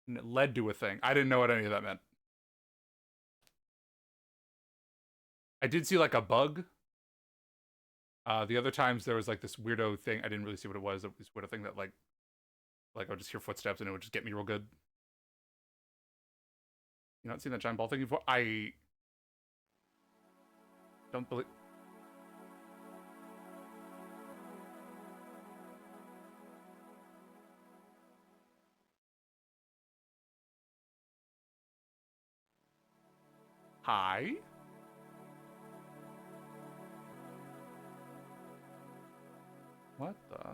And it led to a thing. I didn't know what any of that meant. I did see like a bug. The other times there was like this weirdo thing. I didn't really see what it was. This weirdo thing that like I would just hear footsteps and it would just get me real good. You not seen that giant ball thing before? I don't believe. Hi? What the?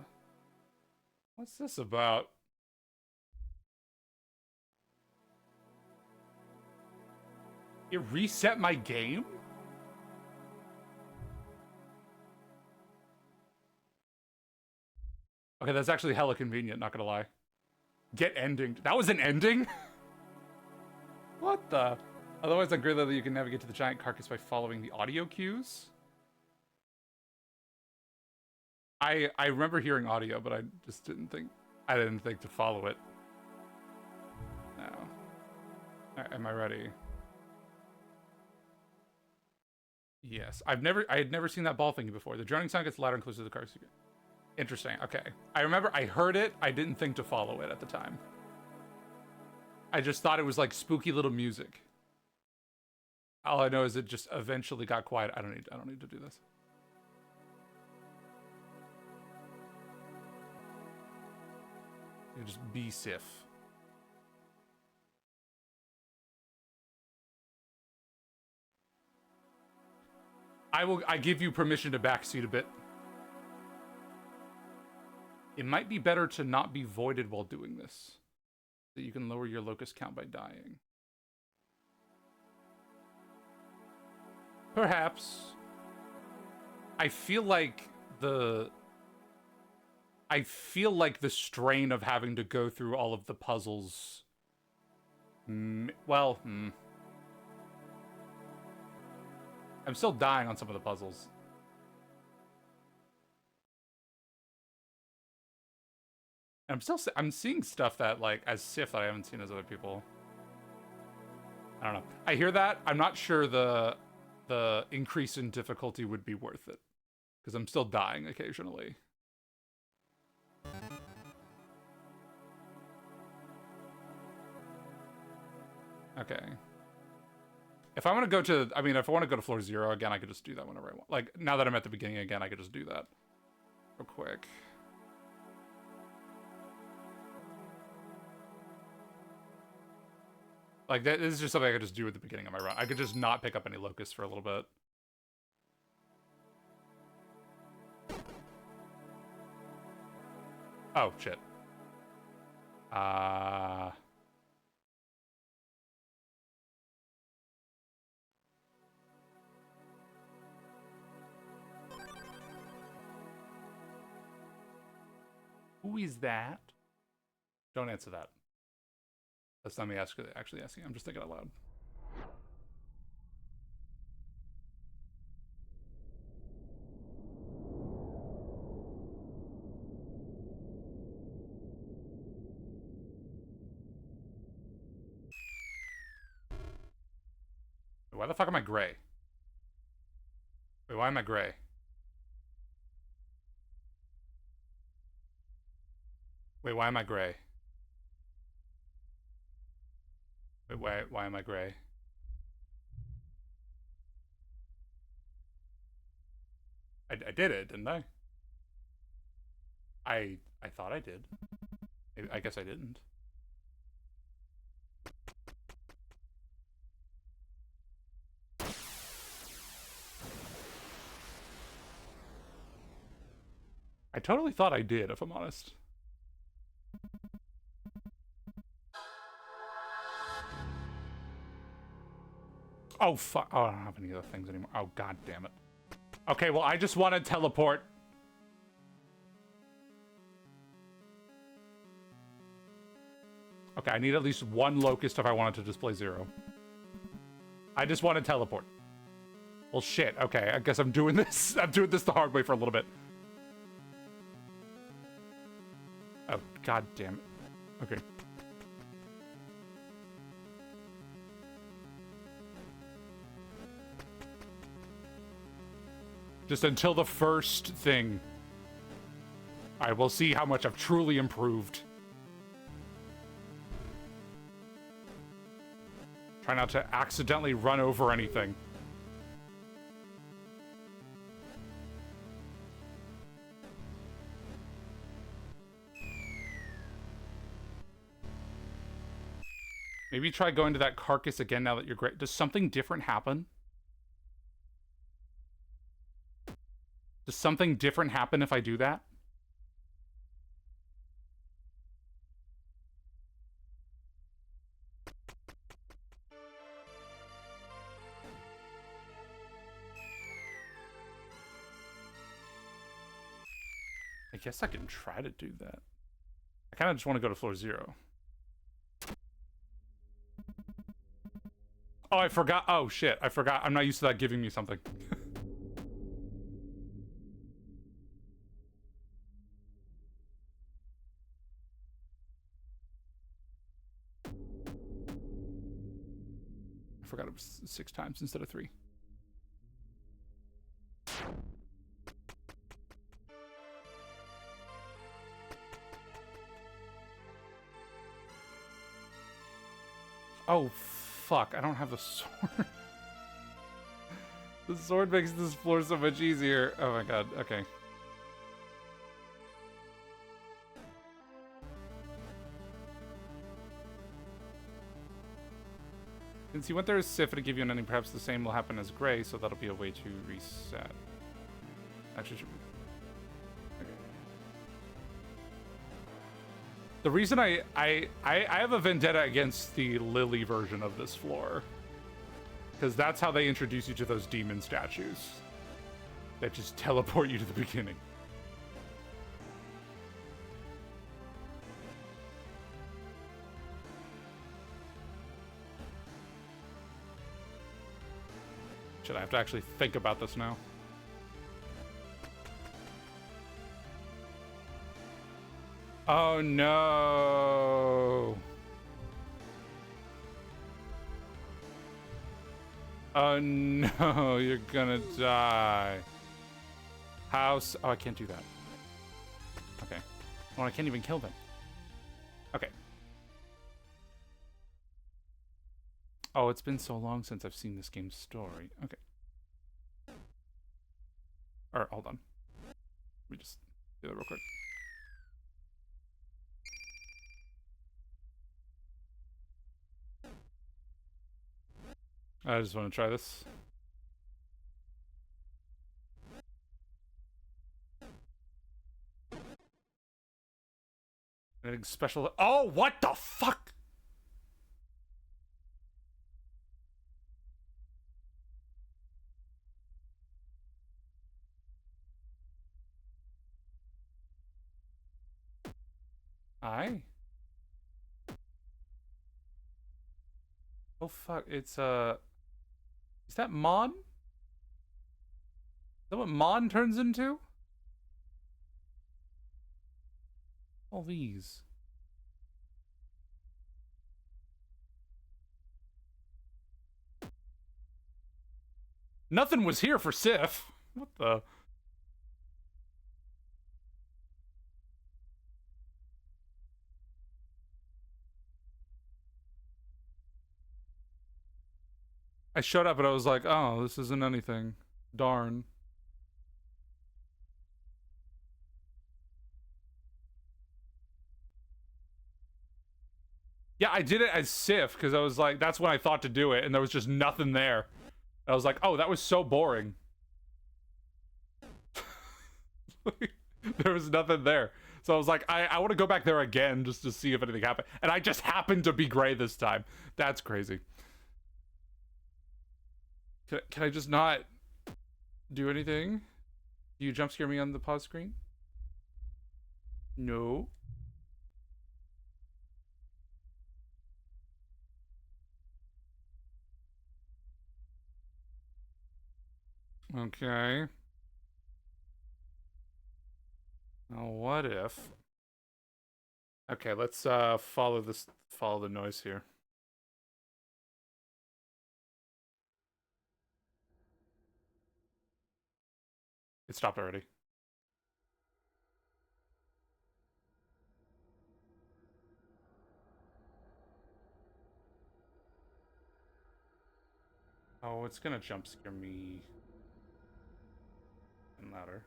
What's this about? It reset my game? Okay, that's actually hella convenient, not gonna lie. Get ending. That was an ending? What the? Otherwise, I agree that you can navigate to the giant carcass by following the audio cues. I remember hearing audio, but I just didn't think to follow it. No. Am I ready? Yes. I had never seen that ball thingy before. The droning sound gets louder and closer to the carcass. Interesting. Okay. I remember I heard it. I didn't think to follow it at the time. I just thought it was like spooky little music. All I know is it just eventually got quiet. I don't need to do this. You just be Sif. I give you permission to backseat a bit. It might be better to not be voided while doing this. That you can lower your locust count by dying. Perhaps. I feel like the strain of having to go through all of the puzzles. I'm still dying on some of the puzzles. And I'm seeing stuff that, like, as Sif that I haven't seen as other people. I don't know. I hear that. I'm not sure the increase in difficulty would be worth it. Because I'm still dying occasionally. Okay. If I want to go to, if I want to go to floor 0 again, I could just do that whenever I want. Like, now that I'm at the beginning again, I could just do that real quick. Like, this is just something I could just do at the beginning of my run. I could just not pick up any locusts for a little bit. Oh, shit. Who is that? Don't answer that. That's not me actually asking. I'm just thinking out loud. Why the fuck am I gray? Wait, why am I gray? Wait, why am I gray? Wait, why am I gray? I did it, didn't I? I thought I did. I guess I didn't. I totally thought I did, if I'm honest. Oh, fuck. Oh, I don't have any other things anymore. Oh, god damn it. Okay, well, I just want to teleport. Okay, I need at least one locust if I wanted to display 0. I just want to teleport. Well, shit. Okay, I guess I'm doing this. I'm doing this the hard way for a little bit. Oh, god damn it. Okay. Just until the first thing. Alright, we'll see how much I've truly improved. Try not to accidentally run over anything. Maybe try going to that carcass again now that you're great. Does something different happen? Does something different happen if I do that? I guess I can try to do that. I kind of just want to go to floor 0. Oh, I forgot. Oh, shit. I forgot. I'm not used to that giving me something. I forgot it was 6 times instead of 3. Oh, fuck. I don't have the sword. The sword makes this floor so much easier. Oh my god. Okay. Since you went there as Sif to give you an ending, perhaps the same will happen as Gray, so that'll be a way to reset. Actually, okay. The reason I have a vendetta against the Lily version of this floor, because that's how they introduce you to those demon statues that just teleport you to the beginning. Should I have to actually think about this now? Oh no. Oh no, you're gonna die. House. Oh, I can't do that. Okay. Well, I can't even kill them. Okay. Oh, it's been so long since I've seen this game's story. Okay. Or, hold on. Let me just do that real quick. I just want to try this. Anything special? Oh, what the fuck? Oh fuck, it's is that Mon? Is that what Mon turns into? All these. Nothing was here for Sif. What the? I showed up and I was like, oh, this isn't anything. Darn. Yeah, I did it as Sif because I was like, that's when I thought to do it, and there was just nothing there. I was like, oh, that was so boring. There was nothing there. So I was like, I want to go back there again just to see if anything happened. And I just happened to be Gray this time. That's crazy. Can I just not do anything? Do you jump scare me on the pause screen? No. Okay. Now what if... Okay, let's follow the noise here. It stopped already. Oh, it's gonna jump scare me. And louder.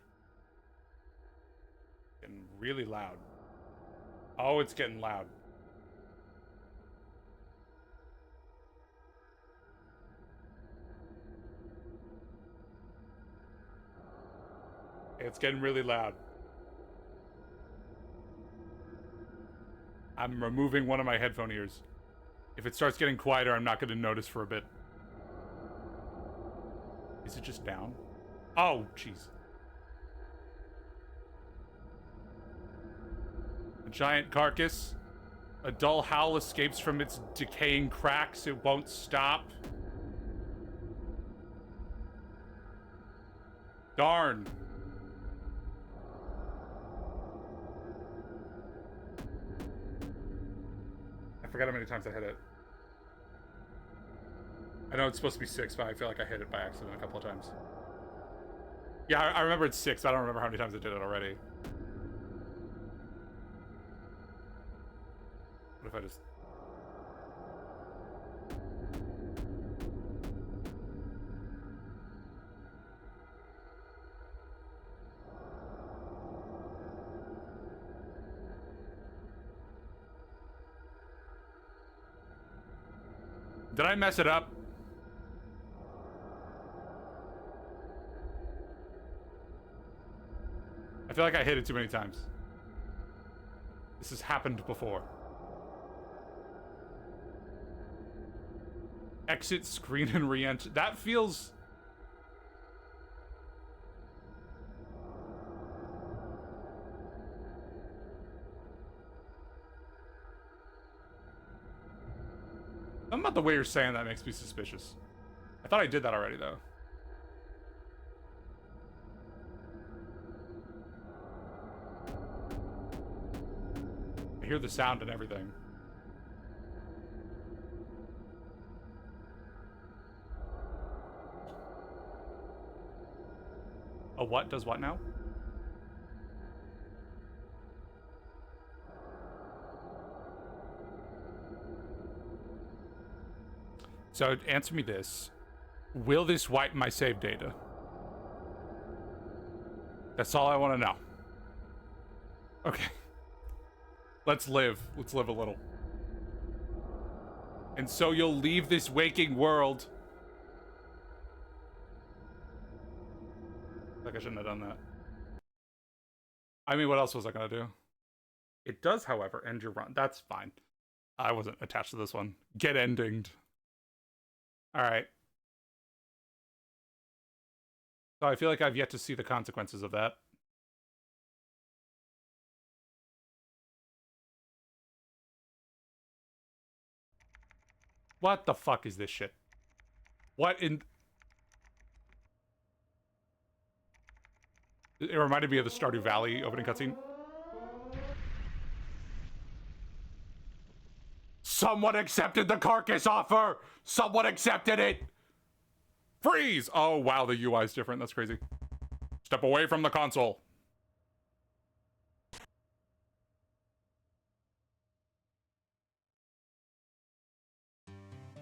Getting really loud. Oh, it's getting loud. It's getting really loud. I'm removing one of my headphone ears. If it starts getting quieter, I'm not going to notice for a bit. Is it just down? Oh, jeez. A giant carcass. A dull howl escapes from its decaying cracks. It won't stop. Darn. I forgot how many times I hit it. I know it's supposed to be 6, but I feel like I hit it by accident a couple of times. Yeah, I remember it's 6, but I don't remember how many times I did it already. What if I just... Did I mess it up? I feel like I hit it too many times. This has happened before. Exit screen and re-enter. That feels... Something about the way you're saying that makes me suspicious. I thought I did that already, though. I hear the sound and everything. A what does what now? So answer me this. Will this wipe my save data? That's all I want to know. Okay. Let's live. Let's live a little. And so you'll leave this waking world. Like I shouldn't have done that. I mean, what else was I gonna do? It does, however, end your run. That's fine. I wasn't attached to this one. Get endinged. Alright. So I feel like I've yet to see the consequences of that. What the fuck is this shit? What in... It reminded me of the Stardew Valley opening cutscene. Someone accepted the carcass offer! Someone accepted it! Freeze! Oh, wow, the UI is different. That's crazy. Step away from the console.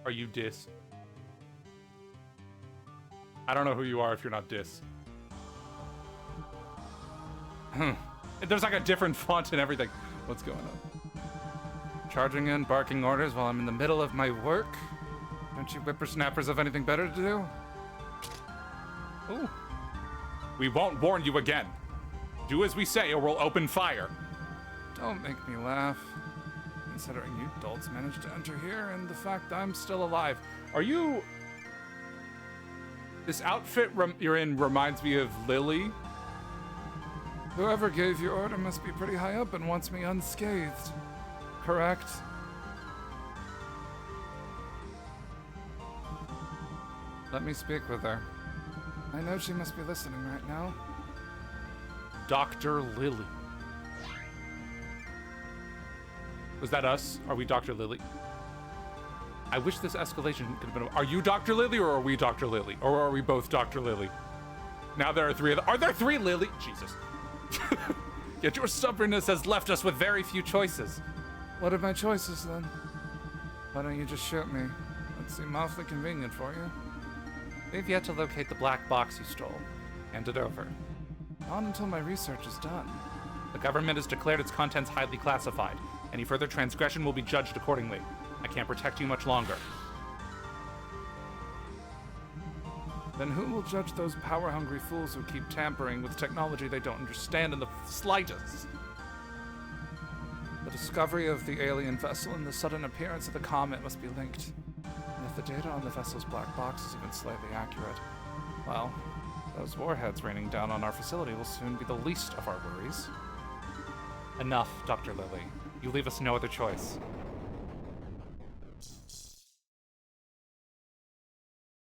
Are you Dis? I don't know who you are if you're not Dis. There's like a different font and everything. What's going on? Charging in, barking orders while I'm in the middle of my work? Don't you whippersnappers have anything better to do? Ooh. We won't warn you again. Do as we say or we'll open fire. Don't make me laugh. Considering you dolts managed to enter here and the fact I'm still alive. Are you... This outfit you're in reminds me of Lily. Whoever gave you order must be pretty high up and wants me unscathed. Correct? Let me speak with her. I know she must be listening right now. Dr. Lily. Was that us? Are we Dr. Lily? I wish this escalation could have been... Are you Dr. Lily or are we Dr. Lily? Or are we both Dr. Lily? Now there are three of them. Are there three Lily? Jesus. Yet your stubbornness has left us with very few choices. What are my choices then? Why don't you just shoot me? That'd seem awfully convenient for you. We've yet to locate the black box you stole. Hand it over. Not until my research is done. The government has declared its contents highly classified. Any further transgression will be judged accordingly. I can't protect you much longer. Then who will judge those power-hungry fools who keep tampering with technology they don't understand in the slightest? The discovery of the alien vessel and the sudden appearance of the comet must be linked. And if the data on the vessel's black box is even slightly accurate, well, those warheads raining down on our facility will soon be the least of our worries. Enough, Dr. Lily. You leave us no other choice.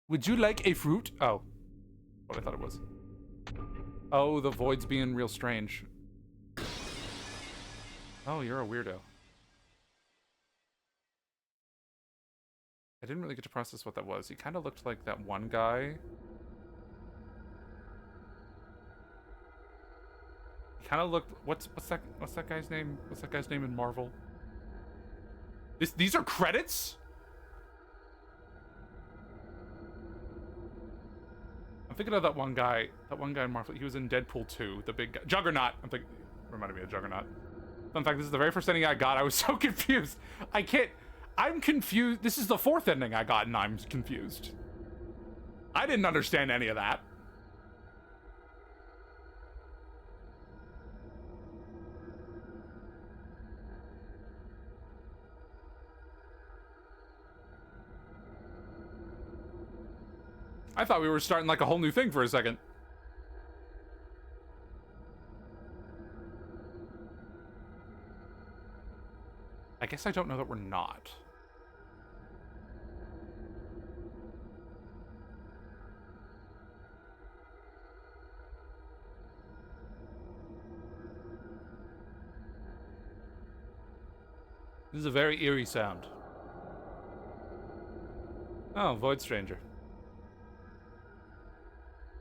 Would you like a fruit? Oh. What I thought it was. Oh, the void's being real strange. Oh, you're a weirdo. I didn't really get to process what that was. He kind of looked like that one guy. He kind of looked... What's that guy's name? What's that guy's name in Marvel? These are credits? I'm thinking of that one guy in Marvel. He was in Deadpool 2, the big guy. Juggernaut. I'm thinking, reminded me of Juggernaut. Fun fact, this is the very first ending I got. I was so confused. I'm confused. This is the fourth ending I got, and I'm confused. I didn't understand any of that. I thought we were starting like a whole new thing for a second. I guess I don't know that we're not. This is a very eerie sound. Oh, Void Stranger.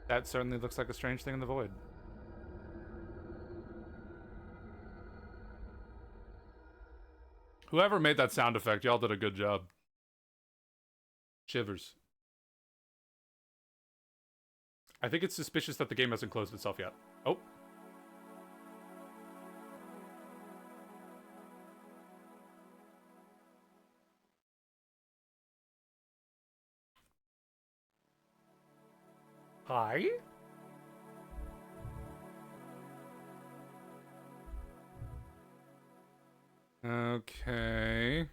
That certainly looks like a strange thing in the void. Whoever made that sound effect, y'all did a good job. Shivers. I think it's suspicious that the game hasn't closed itself yet. Oh. Hi? Okay.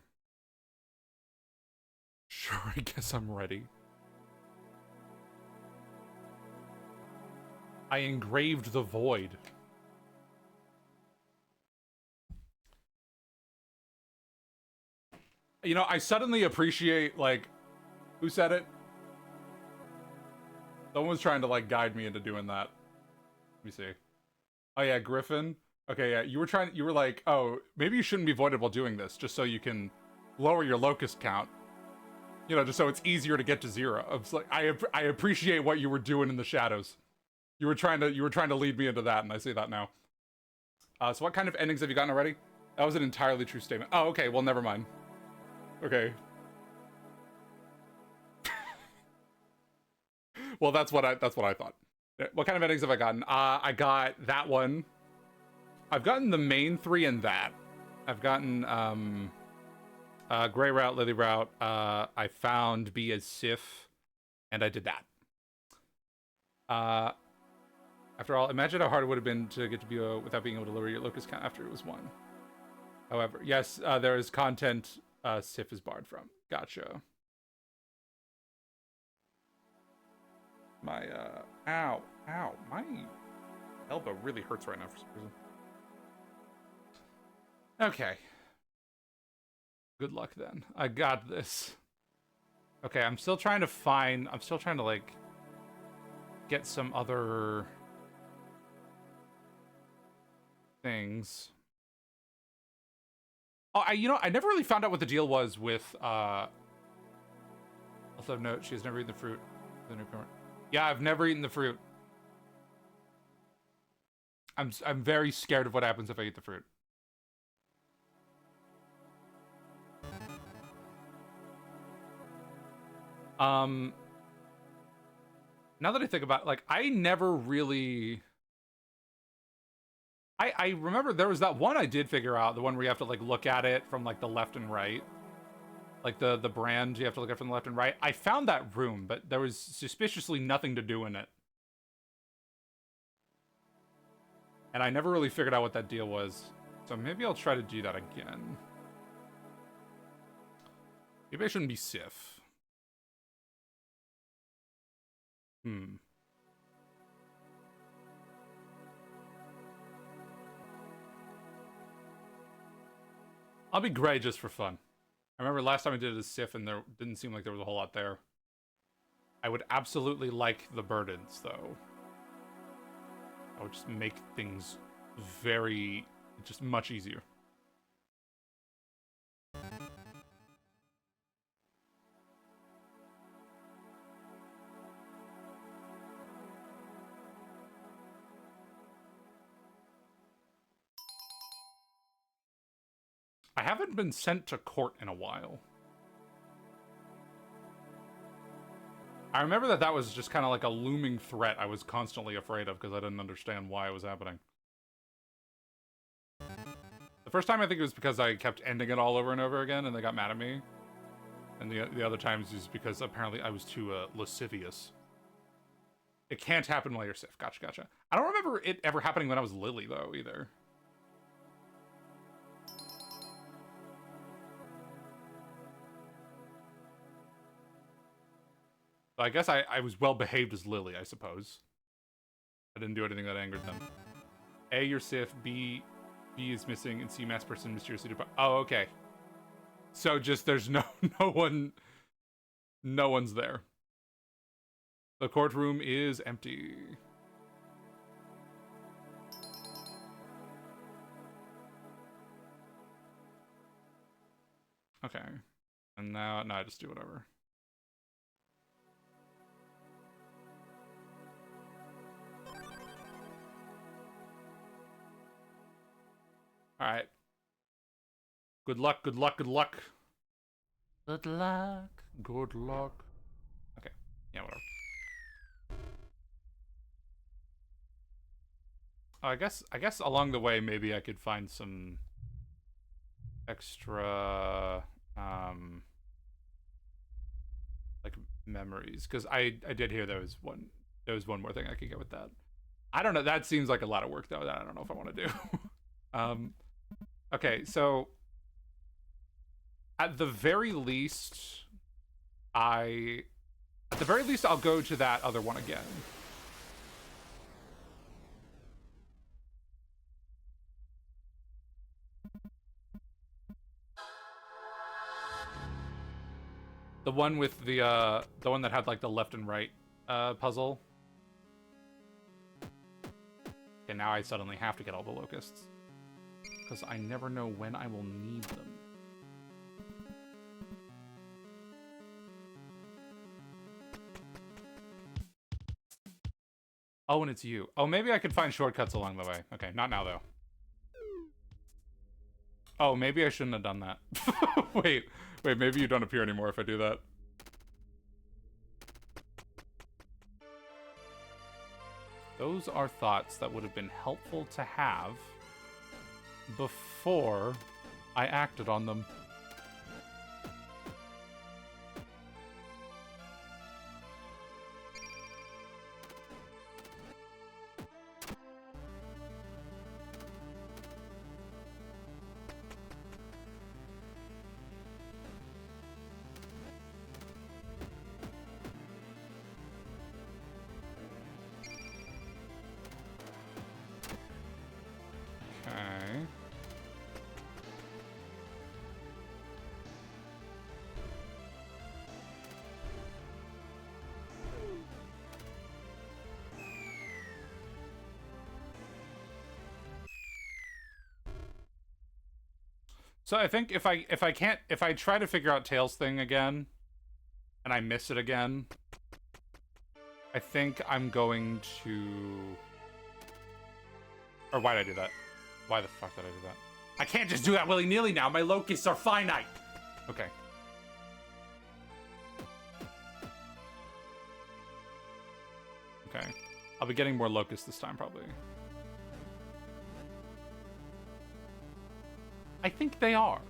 Sure, I guess I'm ready. I engraved the void. You know, I suddenly appreciate, like, who said it? Someone was trying to, like, guide me into doing that. Let me see. Oh, yeah, Griffin. Okay, yeah, you were like, oh, maybe you shouldn't be voided while doing this, just so you can lower your locust count. You know, just so it's easier to get to 0. I was like, I appreciate what you were doing in the shadows. You were trying to lead me into that, and I see that now. So what kind of endings have you gotten already? That was an entirely true statement. Oh, okay, well, never mind. Okay. Well, that's what I thought. What kind of endings have I gotten? I got that one. I've gotten the main 3 in that. I've gotten Gray Route, Lily Route. I found B as Sif, and I did that. After all, imagine how hard it would have been to get to be without being able to lower your locust count after it was 1. However, yes, there is content Sif is barred from. Gotcha. My, ow, ow. My elbow really hurts right now for some reason. Okay. Good luck then. I got this. Okay, I'm still trying to, like, get some other things. Oh, I never really found out what the deal was with, also note, she has never eaten the fruit. The newcomer. Yeah, I've never eaten the fruit. I'm very scared of what happens if I eat the fruit. Now that I think about it, like, I never really... I remember there was that one I did figure out, the one where you have to, like, look at it from, like, the left and right. Like, the brand, you have to look at it from the left and right. I found that room, but there was suspiciously nothing to do in it. And I never really figured out what that deal was. So maybe I'll try to do that again. Maybe I shouldn't be Sif. I'll be Gray just for fun. I remember last time I did it as Sif and there didn't seem like there was a whole lot there. I would absolutely like the burdens, though. I would just make things very... just much easier. I haven't been sent to court in a while. I remember that was just kind of like a looming threat I was constantly afraid of because I didn't understand why it was happening. The first time I think it was because I kept ending it all over and over again and they got mad at me. And the other times is because apparently I was too lascivious. It can't happen while you're Sif. Gotcha. I don't remember it ever happening when I was Lily, though, either. I guess I was well behaved as Lily, I suppose. I didn't do anything that angered them. A, you're Sif. B is missing, and C, mass person mysteriously depart. Oh, okay. So just there's no one's there. The courtroom is empty. Okay. And now I just do whatever. Alright. Good luck. Good luck. Okay. Yeah, whatever. I guess along the way maybe I could find some extra like memories, because I did hear there was one more thing I could get with that. I don't know, that seems like a lot of work though that I don't know if I want to do. Okay, so at the very least I'll go to that other one again. The one with the one that had like the left and right puzzle. Okay, now I suddenly have to get all the locusts, because I never know when I will need them. Oh, and it's you. Oh, maybe I could find shortcuts along the way. Okay, not now though. Oh, maybe I shouldn't have done that. Wait, maybe you don't appear anymore if I do that. Those are thoughts that would have been helpful to have before I acted on them. So I think if I try to figure out Tails' thing again, and I miss it again, I think I'm going to... Or why did I do that? Why the fuck did I do that? I can't just do that willy-nilly now. My locusts are finite. Okay. Okay. I'll be getting more locusts this time, probably. I think they are.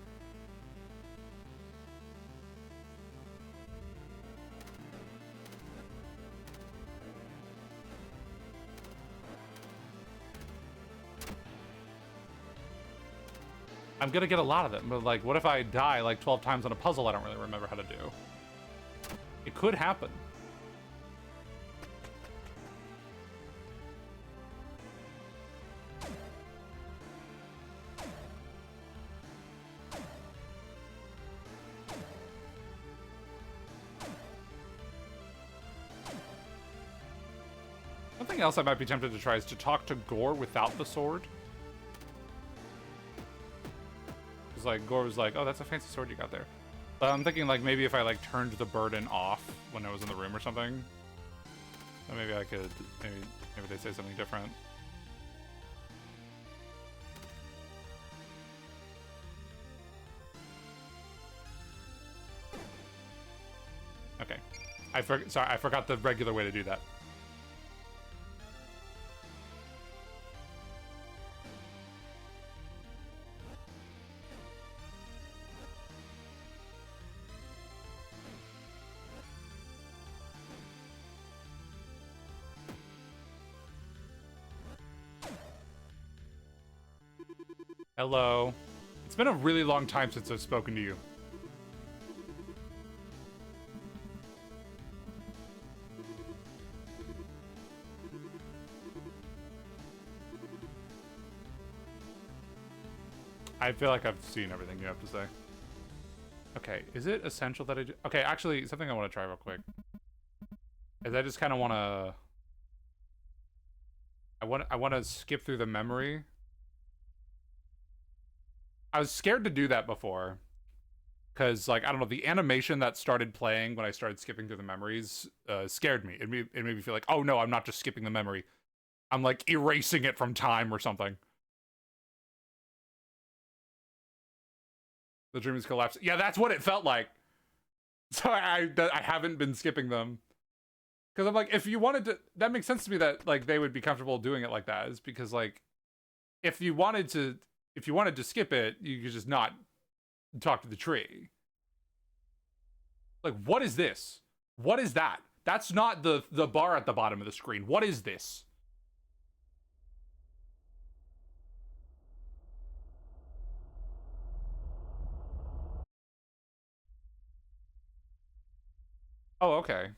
I'm gonna get a lot of them, but like, what if I die like 12 times on a puzzle I don't really remember how to do? It could happen. Something else I might be tempted to try is to talk to Gore without the sword. Because like Gore was like, "Oh, that's a fancy sword you got there." But I'm thinking like maybe if I like turned the burden off when I was in the room or something, then maybe I could maybe they say something different. Okay, sorry, I forgot the regular way to do that. Hello. It's been a really long time since I've spoken to you. I feel like I've seen everything you have to say. Okay, is it essential that I do? Okay, actually, something I want to try real quick is I just kind of want to... I want to skip through the memory. I was scared to do that before. Because, like, I don't know, the animation that started playing when I started skipping through the memories scared me. It made me feel like, oh no, I'm not just skipping the memory. I'm, like, erasing it from time or something. The dream is collapsing. Yeah, that's what it felt like. So I haven't been skipping them. Because I'm like, if you wanted to... That makes sense to me that, like, they would be comfortable doing it like that. Is because, like, if you wanted to skip it, you could just not talk to the tree. Like, what is this? What is that? That's not the bar at the bottom of the screen. What is this? Oh, okay.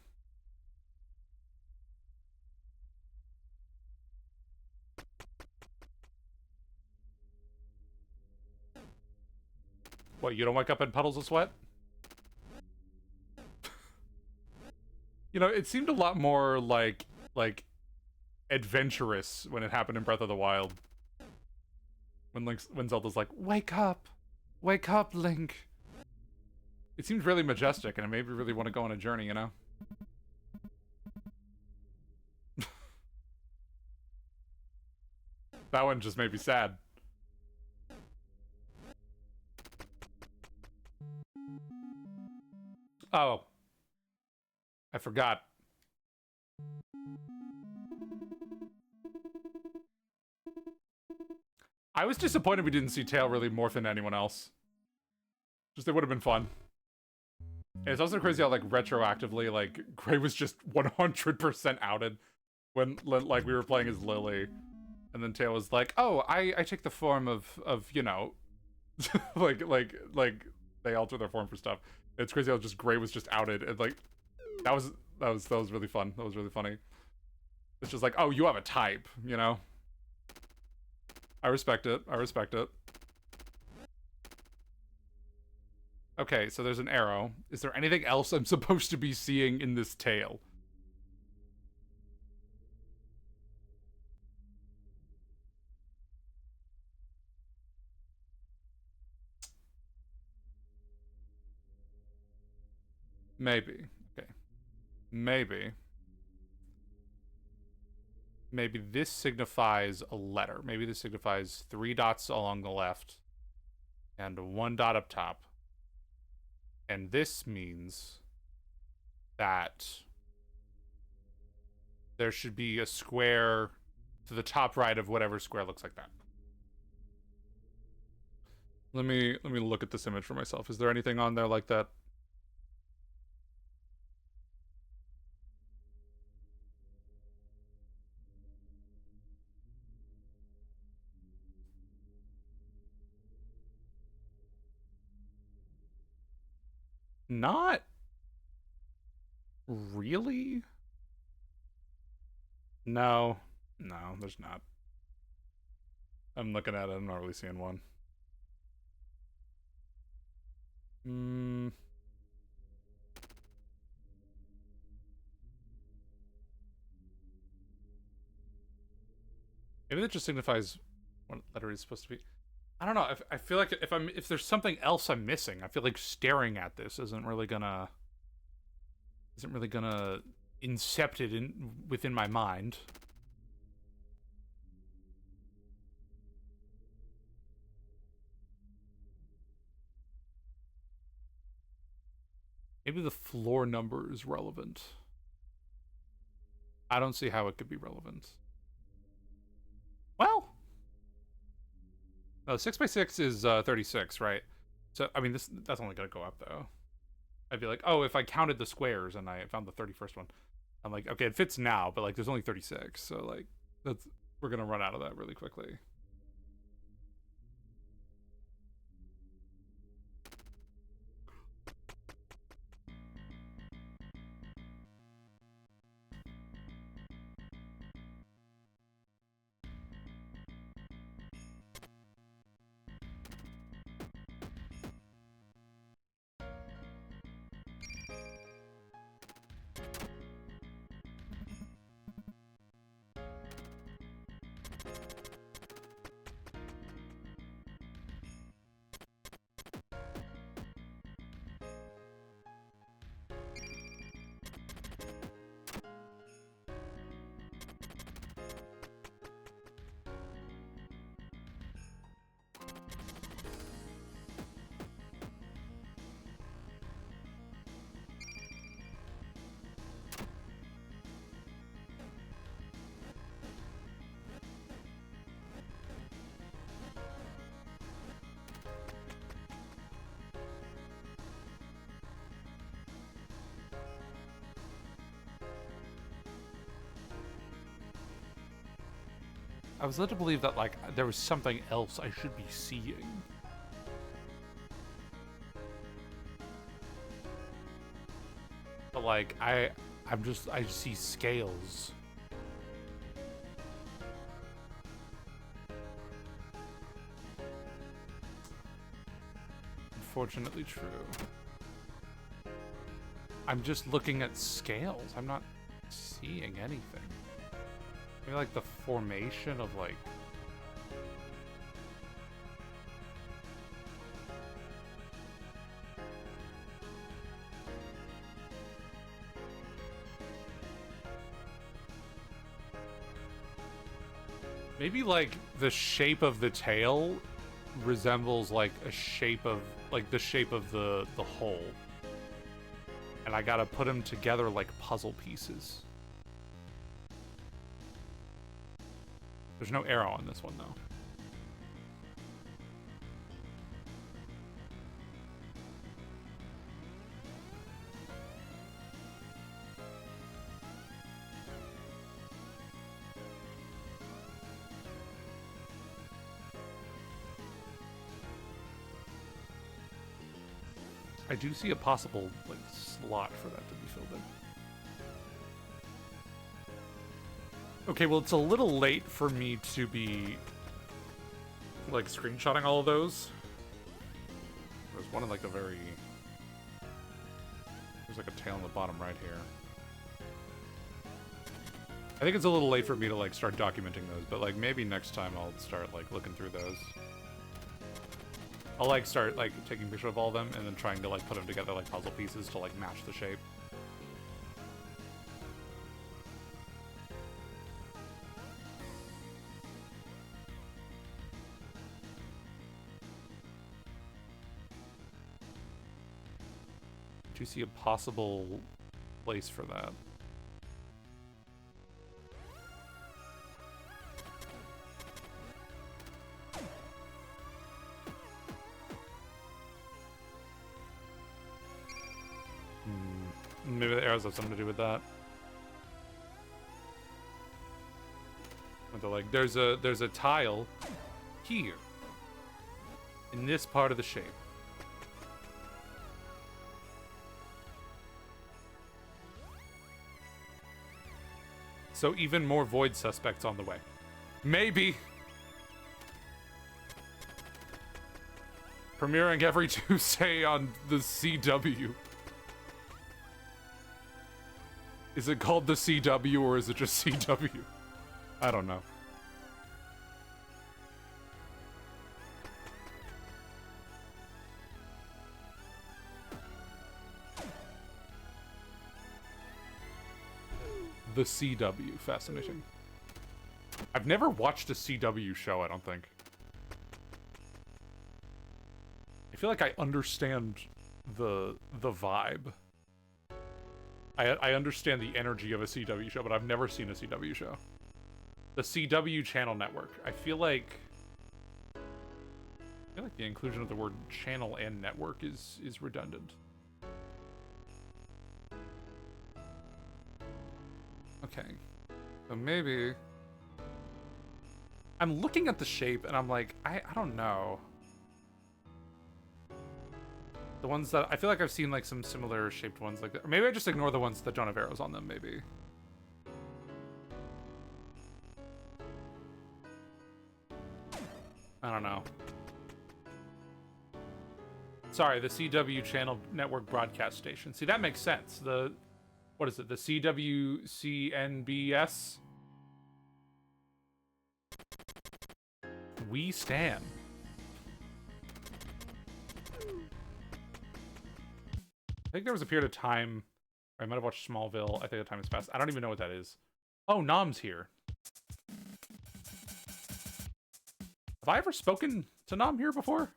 What, you don't wake up in puddles of sweat? You know, it seemed a lot more like adventurous when it happened in Breath of the Wild. When Zelda's like, wake up, Link. It seemed really majestic, and it made me really want to go on a journey, you know? That one just made me sad. Oh. I forgot. I was disappointed we didn't see Tail really morph into anyone else. Just, it would have been fun. And it's also crazy how, like, retroactively, like, Gray was just 100% outed when, like, we were playing as Lily. And then Tail was like, oh, I take the form of you know, like, they alter their form for stuff. It's crazy how just Gray was just outed, and, like, that was really fun. That was really funny. It's just like, oh, you have a type, you know? I respect it. I respect it. Okay, so there's an arrow. Is there anything else I'm supposed to be seeing in this tale? Maybe. Okay. Maybe. Maybe this signifies a letter. Maybe this signifies 3 dots along the left and 1 dot up top. And this means that there should be a square to the top right of whatever square looks like that. Let me look at this image for myself. Is there anything on there like that? Not really? No. No, there's not. I'm looking at it. I'm not really seeing one. Maybe that just signifies what letter is supposed to be. I don't know. I feel like if there's something else I'm missing, I feel like staring at this isn't really gonna incept it within my mind. Maybe the floor number is relevant. I don't see how it could be relevant. Well, no, 6x6 is 36, right? So I mean, that's only gonna go up though. I'd be like, oh, if I counted the squares and I found the 31st one, I'm like, okay, it fits now, but like, there's only 36, so like, we're gonna run out of that really quickly. I was led to believe that, like, there was something else I should be seeing. But, like, I see scales. Unfortunately true. I'm just looking at scales. I'm not seeing anything. Maybe like the formation of like maybe like the shape of the tail resembles like a shape of like the shape of the hole. And I gotta put them together like puzzle pieces. There's no arrow on this one, though. I do see a possible, like, slot for that to be filled in. Okay, well, it's a little late for me to be, like, screenshotting all of those. There's one in, like, there's, like, a tail in the bottom right here. I think it's a little late for me to, like, start documenting those, but, like, maybe next time I'll start, like, looking through those. I'll like start like taking a picture of all of them and then trying to like put them together like puzzle pieces to like match the shape. Do you see a possible place for that? Maybe the arrows have something to do with that. They're like, there's a tile here in this part of the shape. So even more void suspects on the way. Maybe. Premiering every Tuesday on the CW. Is it called the CW or is it just CW? I don't know. The CW, fascinating. I've never watched a CW show, I don't think. I feel like I understand the vibe. I understand the energy of a CW show, but I've never seen a CW show. The CW channel network. I feel like the inclusion of the word channel and network is redundant. Okay. So maybe I'm looking at the shape and I'm like, I don't know. The ones that I feel like I've seen like some similar shaped ones like that. Or maybe I just ignore the ones that don't have arrows on them, maybe. I don't know. Sorry, the CW channel network broadcast station. See, that makes sense. What is it? The CWCNBS? We stand. I think there was a period of time, I might have watched Smallville. I think the time has passed. I don't even know what that is. Oh, Nom's here. Have I ever spoken to Nom here before?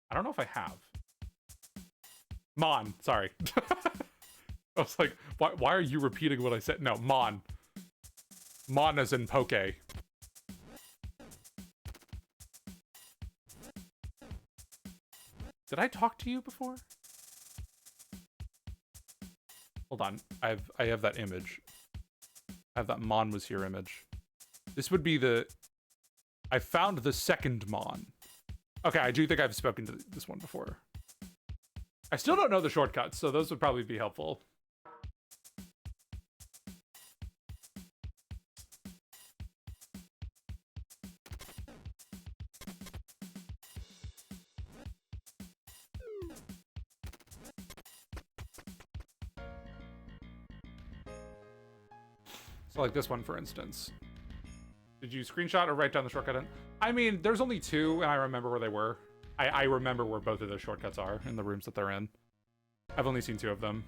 I don't know if I have. Mon, sorry. I was like, why are you repeating what I said? No, Mon. Mon as in Poke. Did I talk to you before? Hold on. I have that image. I have that Mon was here image. This would be the... I found the second Mon. Okay, I do think I've spoken to this one before. I still don't know the shortcuts, so those would probably be helpful. So like this one, for instance. Did you screenshot or write down the shortcut? I mean, there's only two, and I remember where they were. I remember where both of those shortcuts are in the rooms that they're in. I've only seen two of them.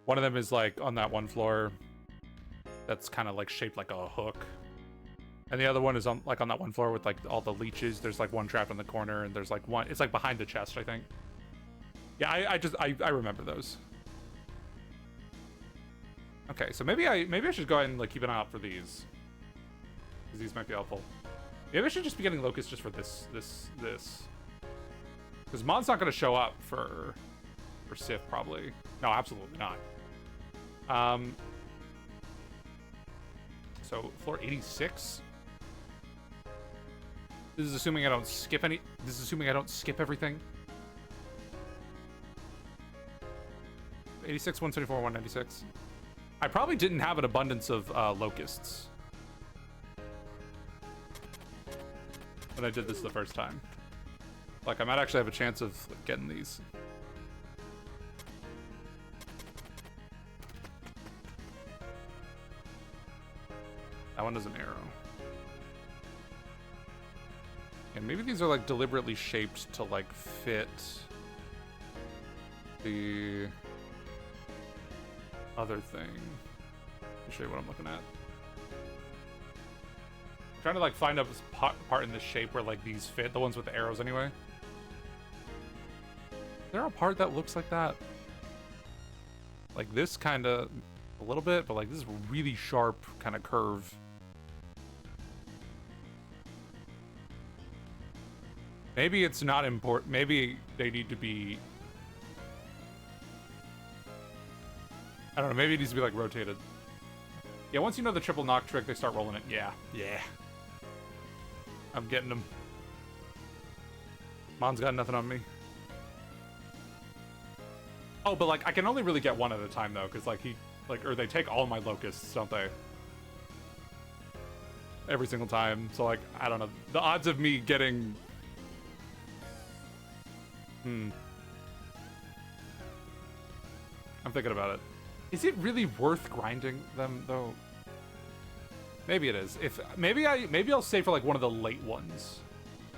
One of them is like on that one floor that's kind of like shaped like a hook. And the other one is on like on that one floor with like all the leeches. There's like one trap in the corner, and there's like one, it's like behind the chest, I think. Yeah, I remember those. Okay, so maybe I should go ahead and like keep an eye out for these. Because these might be helpful. Maybe I should just be getting Locust just for this. Because Mon's not gonna show up for Sif probably. No, absolutely not. So floor 86. This is assuming I don't skip any. This is assuming I don't skip everything. 86, 174, 196. I probably didn't have an abundance of locusts when I did this the first time. Like, I might actually have a chance of getting these. That one is an arrow. And maybe these are like deliberately shaped to like fit the other thing. Let me show you what I'm looking at. I'm trying to like find a part in the shape where like these fit, the ones with the arrows anyway. Is there a part that looks like that? Like this kind of a little bit, but like this is really sharp kind of curve. Maybe it's not important. Maybe they need to be... I don't know, maybe it needs to be like rotated. Yeah, once you know the triple knock trick, they start rolling it. Yeah, yeah. I'm getting them. Mon's got nothing on me. Oh, but like I can only really get one at a time though, because like or they take all my locusts, don't they? Every single time. So like, I don't know. The odds of me getting... I'm thinking about it. Is it really worth grinding them though? Maybe it is. Maybe I'll save for like one of the late ones.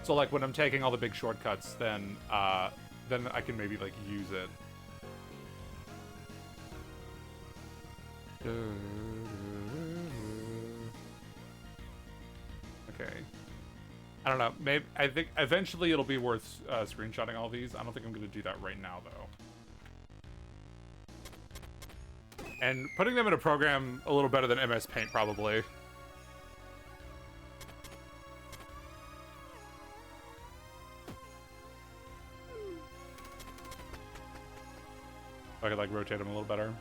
So like when I'm taking all the big shortcuts, then I can maybe like use it. Okay. I don't know. Maybe I think eventually it'll be worth screenshotting all these. I don't think I'm going to do that right now though. And putting them in a program a little better than MS Paint probably. I could like rotate them a little better.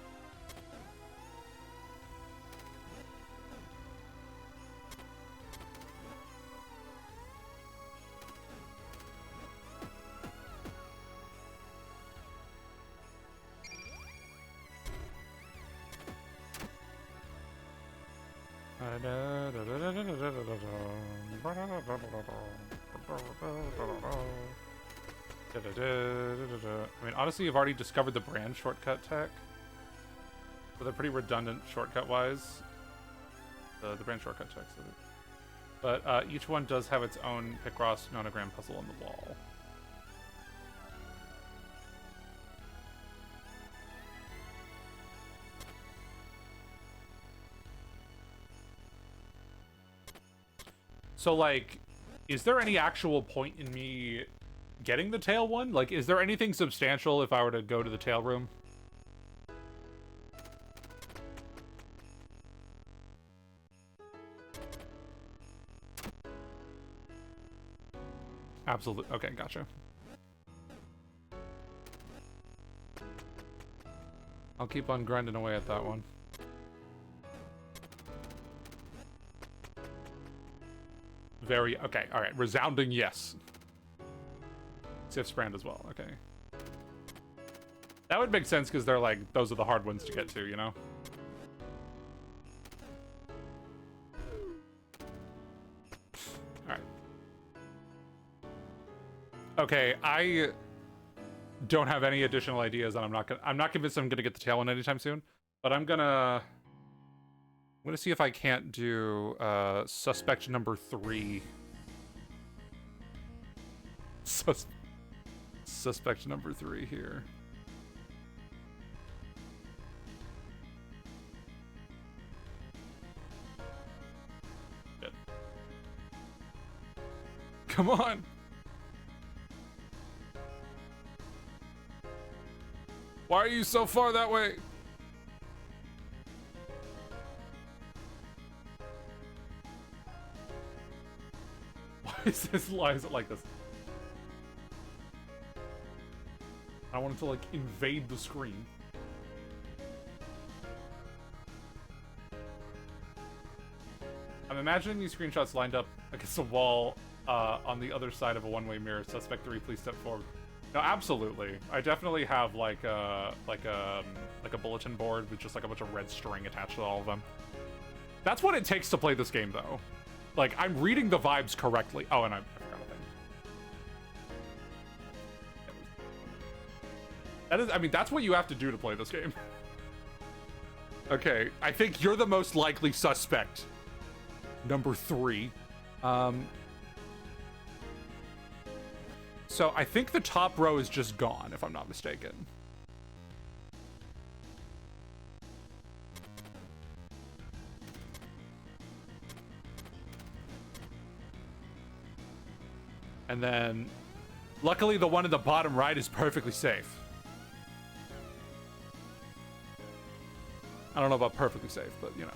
I mean, honestly, you've already discovered the brand shortcut tech. So they're pretty redundant shortcut-wise. The brand shortcut tech. So but each one does have its own Picross nonogram puzzle on the wall. So, like, is there any actual point in me getting the tail one? Like, is there anything substantial if I were to go to the tail room? Absolutely. Okay, gotcha. I'll keep on grinding away at that one. Very, okay, alright. Resounding yes. Sif's brand as well, okay. That would make sense because they're like, those are the hard ones to get to, you know? Alright. Okay, I don't have any additional ideas, and I'm not convinced I'm gonna get the tail one anytime soon, but I'm gonna see if I can't do suspect number 3. Suspect number 3 here. Shit. Come on. Why are you so far that way? Why is it like this? I wanted to like invade the screen. I'm imagining these screenshots lined up against a wall on the other side of a one-way mirror. Suspect 3, please step forward. No, absolutely. I definitely have like a bulletin board with just like a bunch of red string attached to all of them. That's what it takes to play this game, though. Like, I'm reading the vibes correctly. Oh, and I forgot a thing. That is, I mean, that's what you have to do to play this game. Okay, I think you're the most likely suspect. number 3. So I think the top row is just gone, if I'm not mistaken. And then, luckily, the one in the bottom right is perfectly safe. I don't know about perfectly safe, but you know.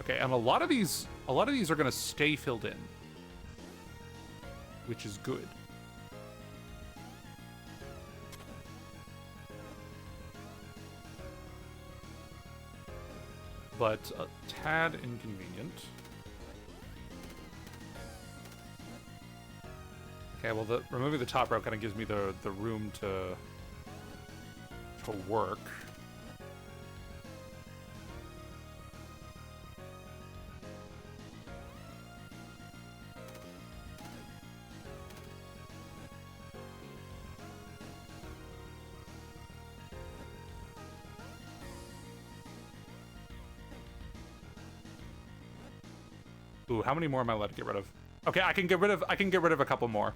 Okay, and a lot of these are gonna stay filled in, which is good. But a tad inconvenient. Okay, well, removing the top row kind of gives me the room to work. Ooh, how many more am I allowed to get rid of? Okay, I can get rid of a couple more.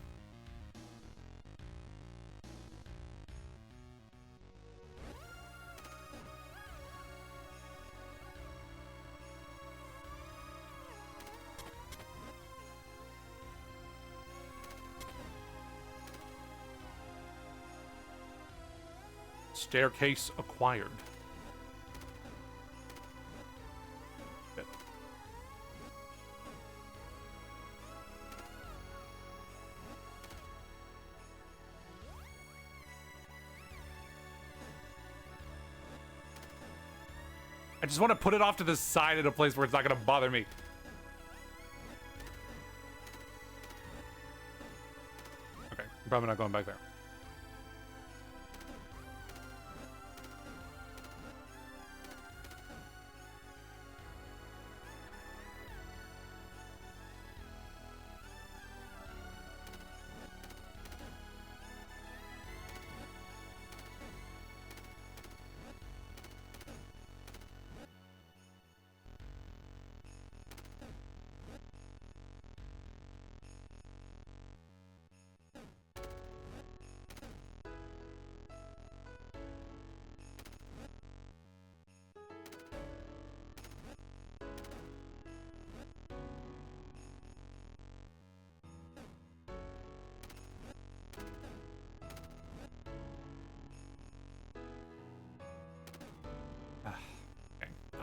Staircase acquired. Good. I just want to put it off to the side at a place where it's not going to bother me. Okay, I'm probably not going back there.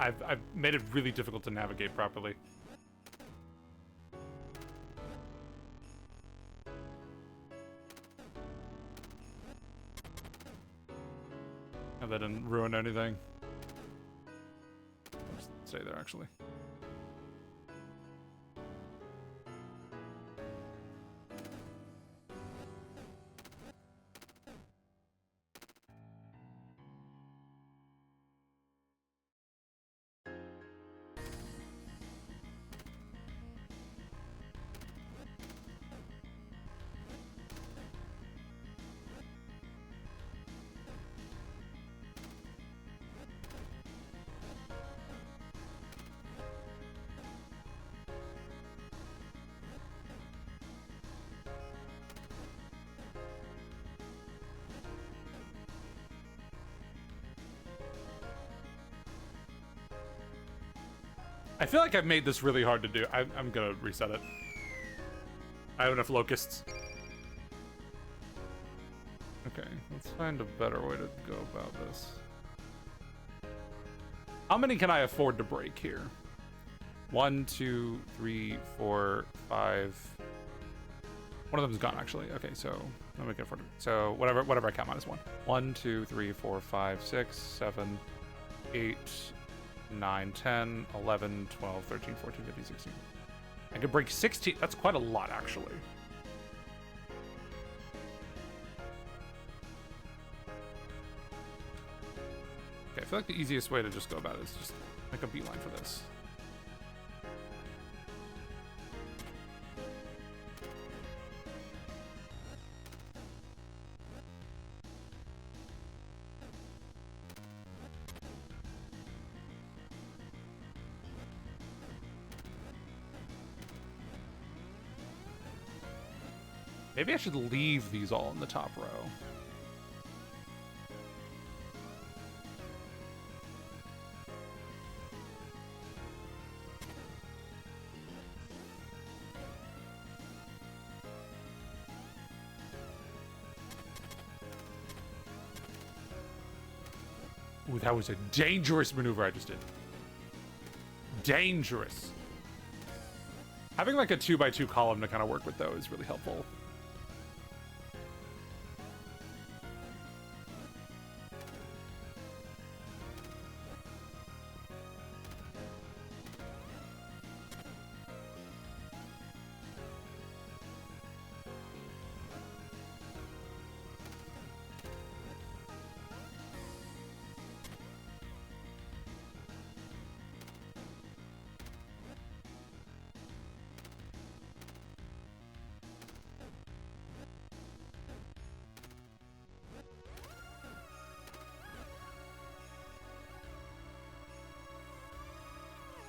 I've made it really difficult to navigate properly. And that didn't ruin anything. I'll just stay there, actually. I feel like I've made this really hard to do. I'm gonna reset it. I have enough locusts. Okay, let's find a better way to go about this. How many can I afford to break here? 1, 2, 3, 4, 5. One of them's gone, actually. Okay, so let me get afford it. So whatever I count minus 1. 1, 2, 3, 4, 5, 6, 7, 8, 9, 10, 11, 12, 13, 14, 15, 16. I could break 16. That's quite a lot, actually. Okay, I feel like the easiest way to just go about it is just make a beeline for this. Maybe I should leave these all in the top row. Ooh, that was a dangerous maneuver I just did. Dangerous. Having like a 2x2 column to kind of work with though is really helpful.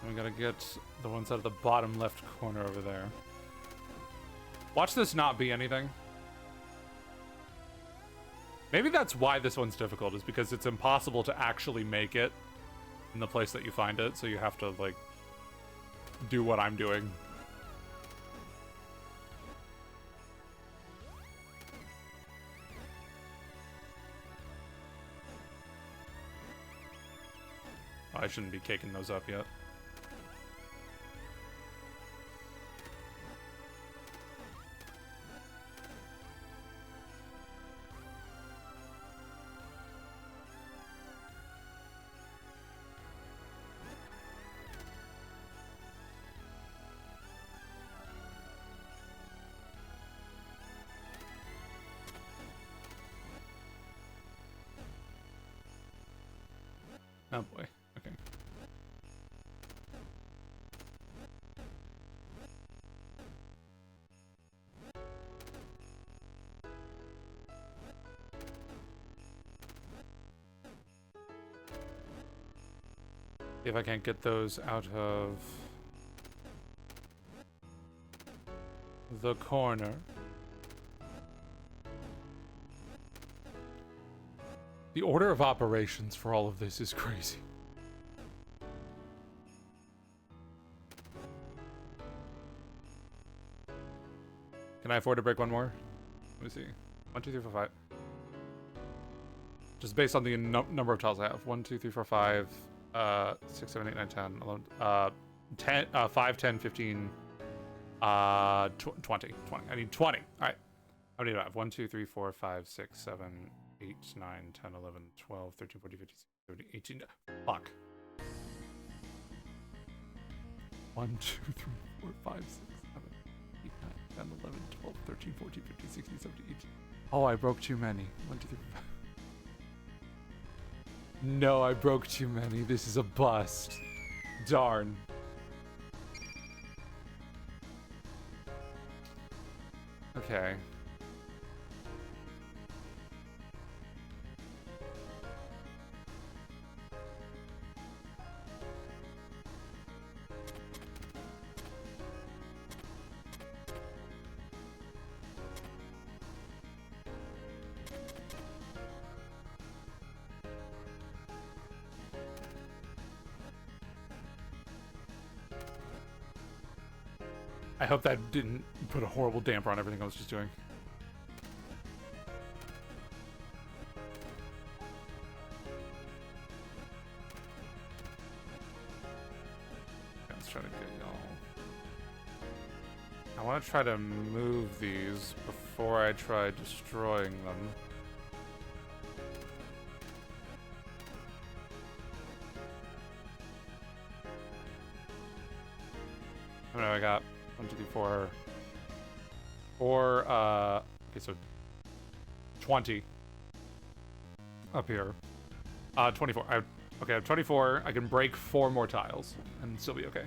We gotta get the ones out of the bottom left corner over there. Watch this not be anything. Maybe that's why this one's difficult, is because it's impossible to actually make it in the place that you find it, so you have to, like, do what I'm doing. I shouldn't be caking those up yet. Oh boy, okay. If I can't get those out of the corner. The order of operations for all of this is crazy. Can I afford to break one more? Let me see. 1, 2, 3, 4, 5. Just based on the number of tiles I have. 1, 2, 3, 4, 5, 6, 7, 8, 9, 10, 11, 10, 5, 10, 15, 20. I need 20. All right. How many do I have? 1, 2, 3, 4, 5, 6, 7, 8, 9, 10, 11, 12, 13, 14, 15, 16, 17, 18. Fuck. 1, 2, 3, 4, 5, 6, 7, 8, 9, 10, 11, 12, 13, 14, 15, 16, 17, 18. Oh, I broke too many. 1, 2, 3, 4, 5. No, I broke too many. This is a bust. Darn. Okay. I hope that didn't put a horrible damper on everything I was just doing. Okay, let's try to get y'all. I want to try to move these before I try destroying them. Oh no, I got 1, 2, 3, 4. Okay, so 20 up here. 24. Okay, I have 24. I can break 4 more tiles and still be okay.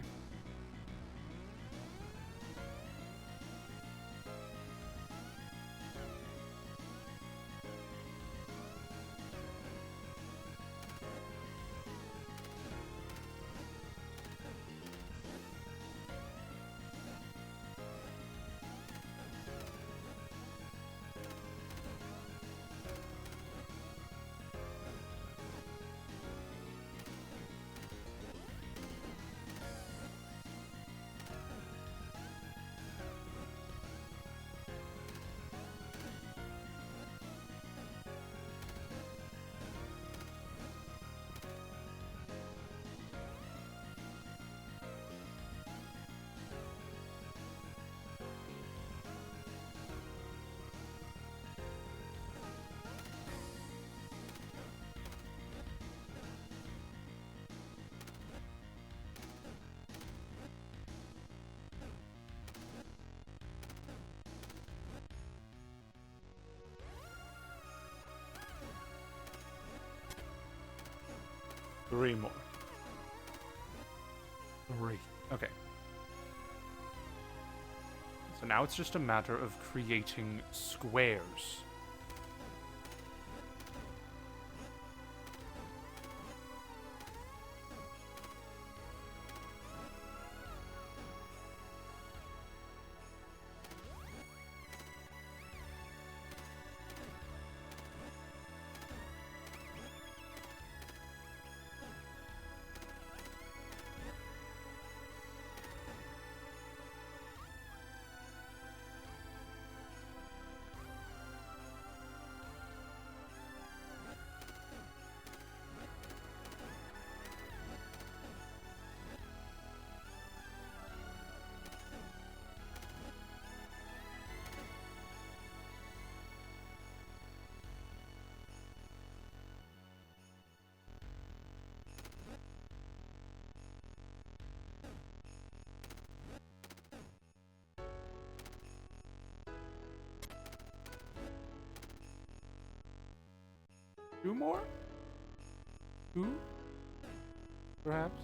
3 more. 3. Okay. So now it's just a matter of creating squares. Two more? 2? Perhaps?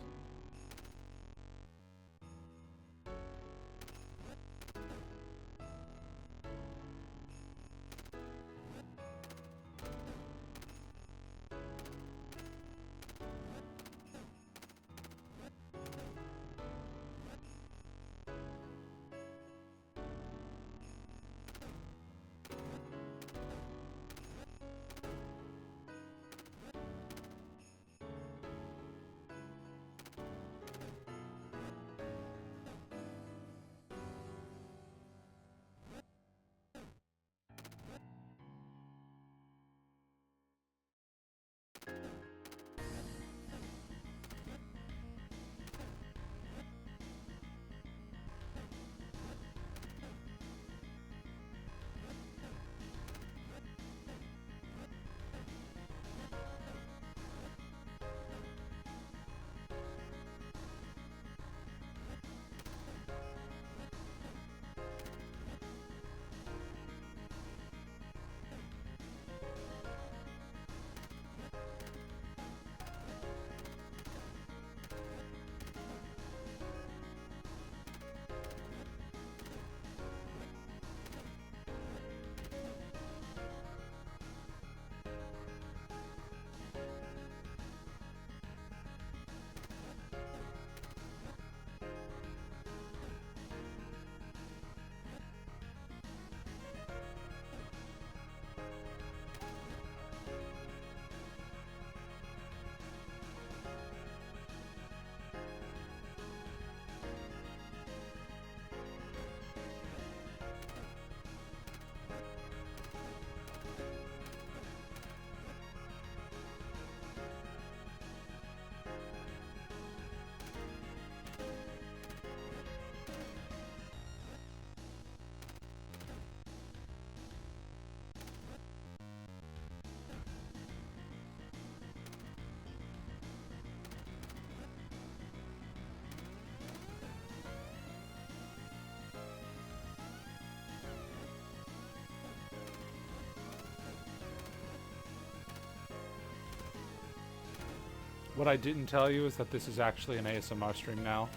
What I didn't tell you is that this is actually an ASMR stream now.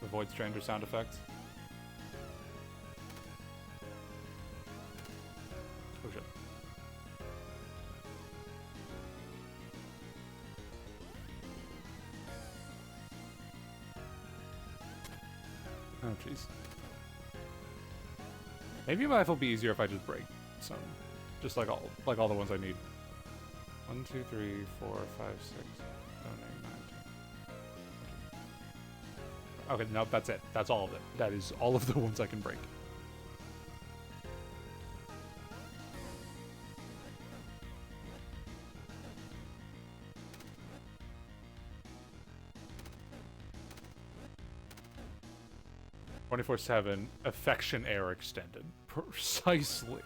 Avoid stranger sound effects. Oh shit. Oh jeez. Maybe life will be easier if I just break some. Just like all the ones I need. 1, 2, 3, 4, 5, 6, 7, 8, 9, 10. Okay, nope, that's it. That's all of it. That is all of the ones I can break. "24/7 affection air extended." Precisely.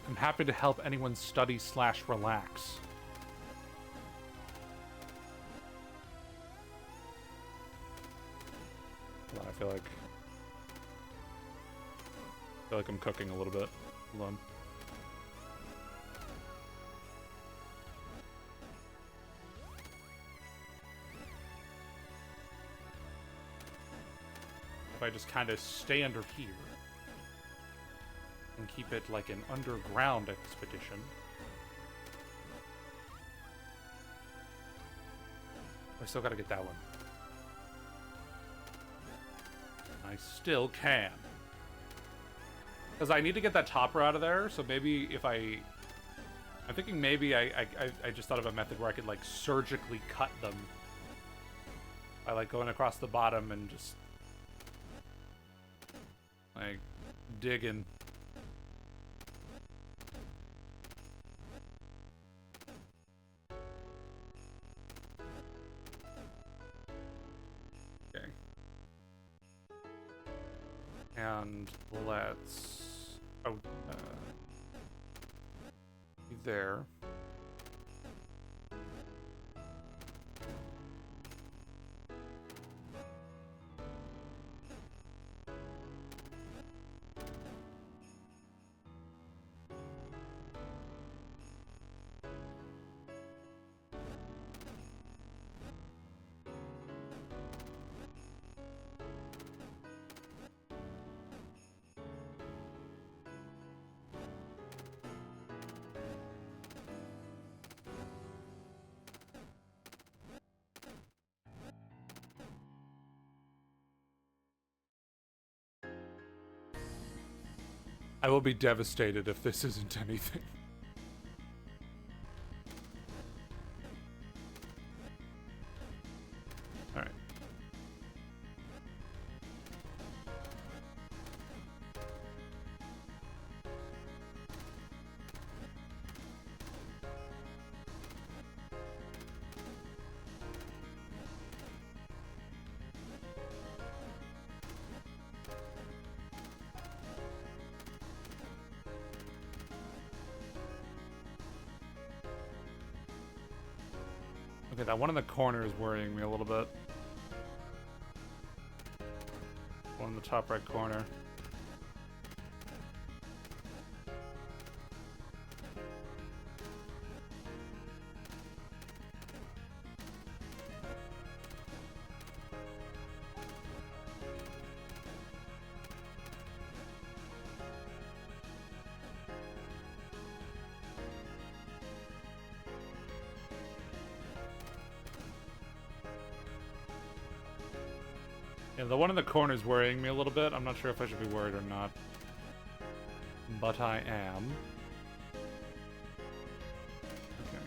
I'm happy to help anyone study/relax. Hold on, I feel like I'm cooking a little bit. Hold on. If I just kind of stay under here and keep it like an underground expedition. I still gotta get that one. I still can. Because I need to get that topper out of there, so maybe if I'm thinking maybe I just thought of a method where I could, like, surgically cut them. By, like, going across the bottom and just, like, digging. Okay. And let's... Oh, there. I will be devastated if this isn't anything. Alright. Okay, that one in the corner is worrying me a little bit. One in the top right corner. Yeah, the one in the corner is worrying me a little bit. I'm not sure if I should be worried or not. But I am. Okay.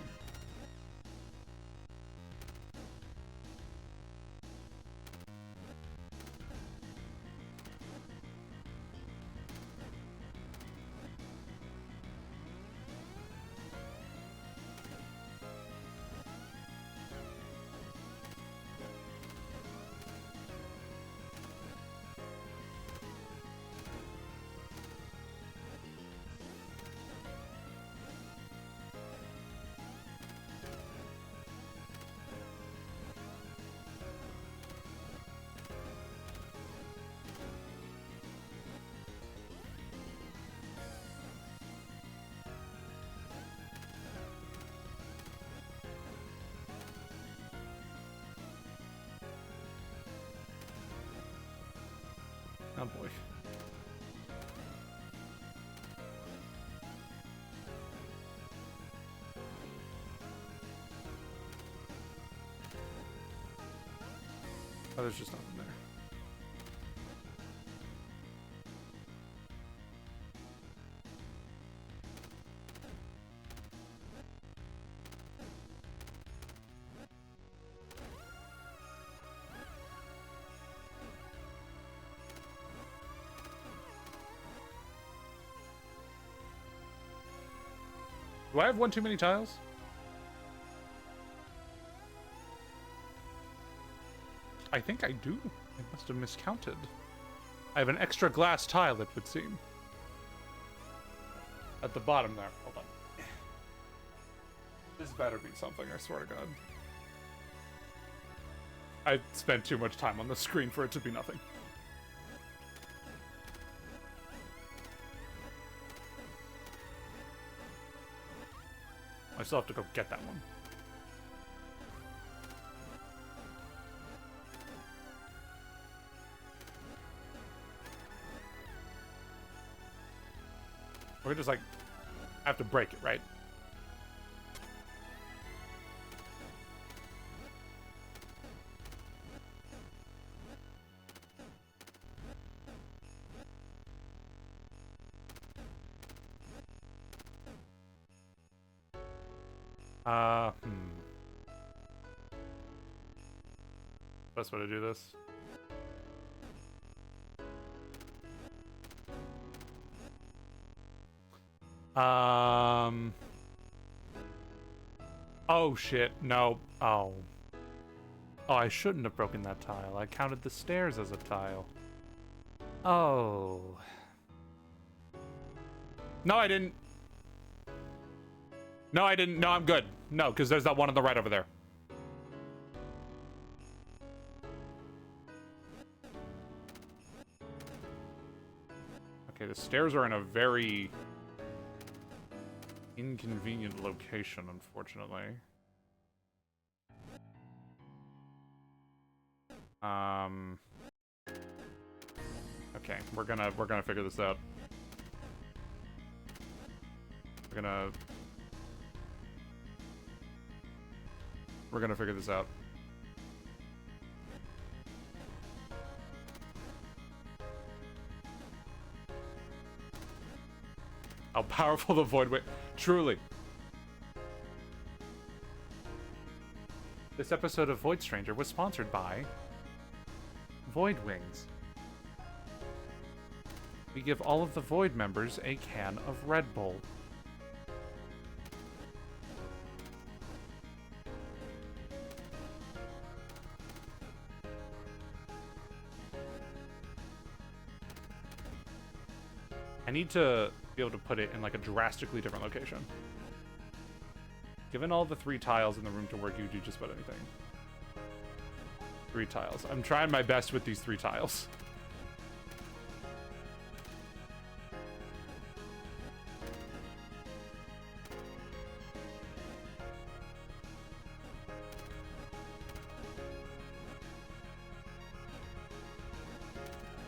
Oh boy. Oh, there's just nothing there. Do I have one too many tiles? I think I do. I must have miscounted. I have an extra glass tile, it would seem. At the bottom there. Hold on. This better be something, I swear to God. I spent too much time on the screen for it to be nothing. I still have to go get that one. We're just like have to break it, right? Best way to do this. Oh shit, no. Oh. Oh, I shouldn't have broken that tile. I counted the stairs as a tile. Oh. No, I didn't. No, I didn't. No, I'm good. No, because there's that one on the right over there. Okay, the stairs are in a very inconvenient location, unfortunately. Okay, we're gonna figure this out. We're gonna figure this out. How powerful the Void Wing. Truly. This episode of Void Stranger was sponsored by Void Wings. We give all of the Void members a can of Red Bull. I need to be able to put it in like a drastically different location. Given all the 3 tiles in the room to work, you do just about anything. 3 tiles. I'm trying my best with these 3 tiles.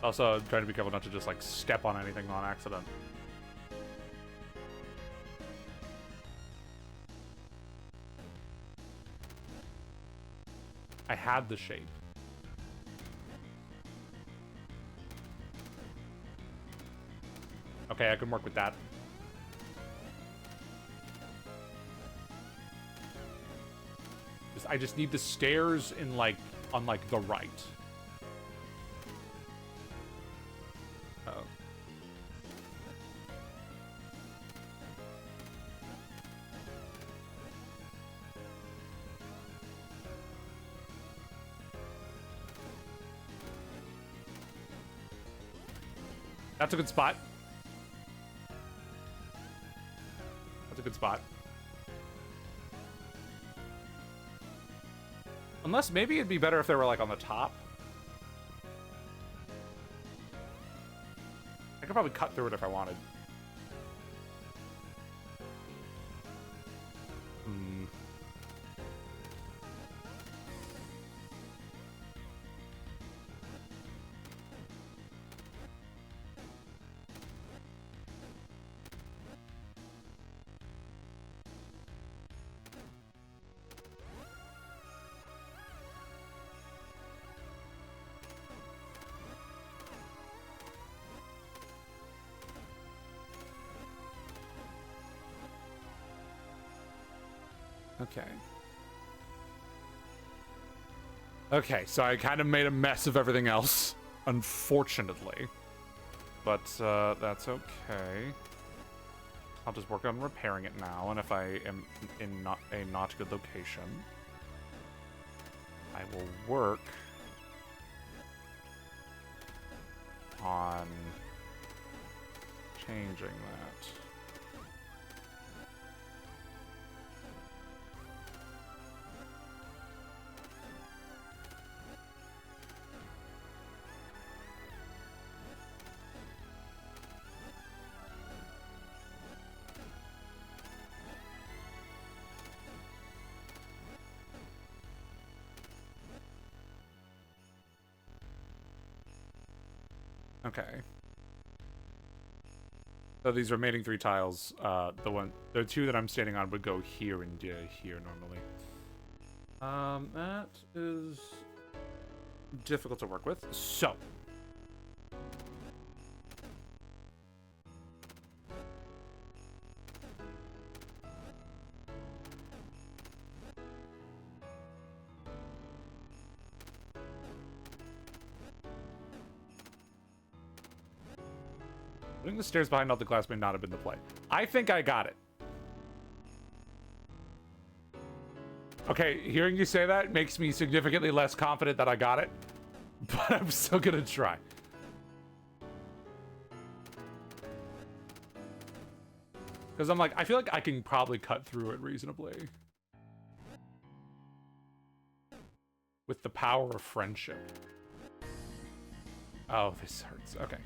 Also, I'm trying to be careful not to just like step on anything on accident. I had the shape. Okay, I can work with that. I just need the stairs in like on like the right. Uh-oh. That's a good spot. That's a good spot. Unless maybe it'd be better if they were like on the top. I could probably cut through it if I wanted. Okay. Okay, so I kind of made a mess of everything else, unfortunately. But, that's okay. I'll just work on repairing it now, and if I am in a not good location, I will work on changing that. Okay. So these remaining 3 tiles, the 2 that I'm standing on would go here and here normally. That is difficult to work with. So. Putting the stairs behind all the glass may not have been the play. I think I got it. Okay, hearing you say that makes me significantly less confident that I got it. But I'm still gonna try. Because I'm like, I feel like I can probably cut through it reasonably. With the power of friendship. Oh, this hurts. Okay.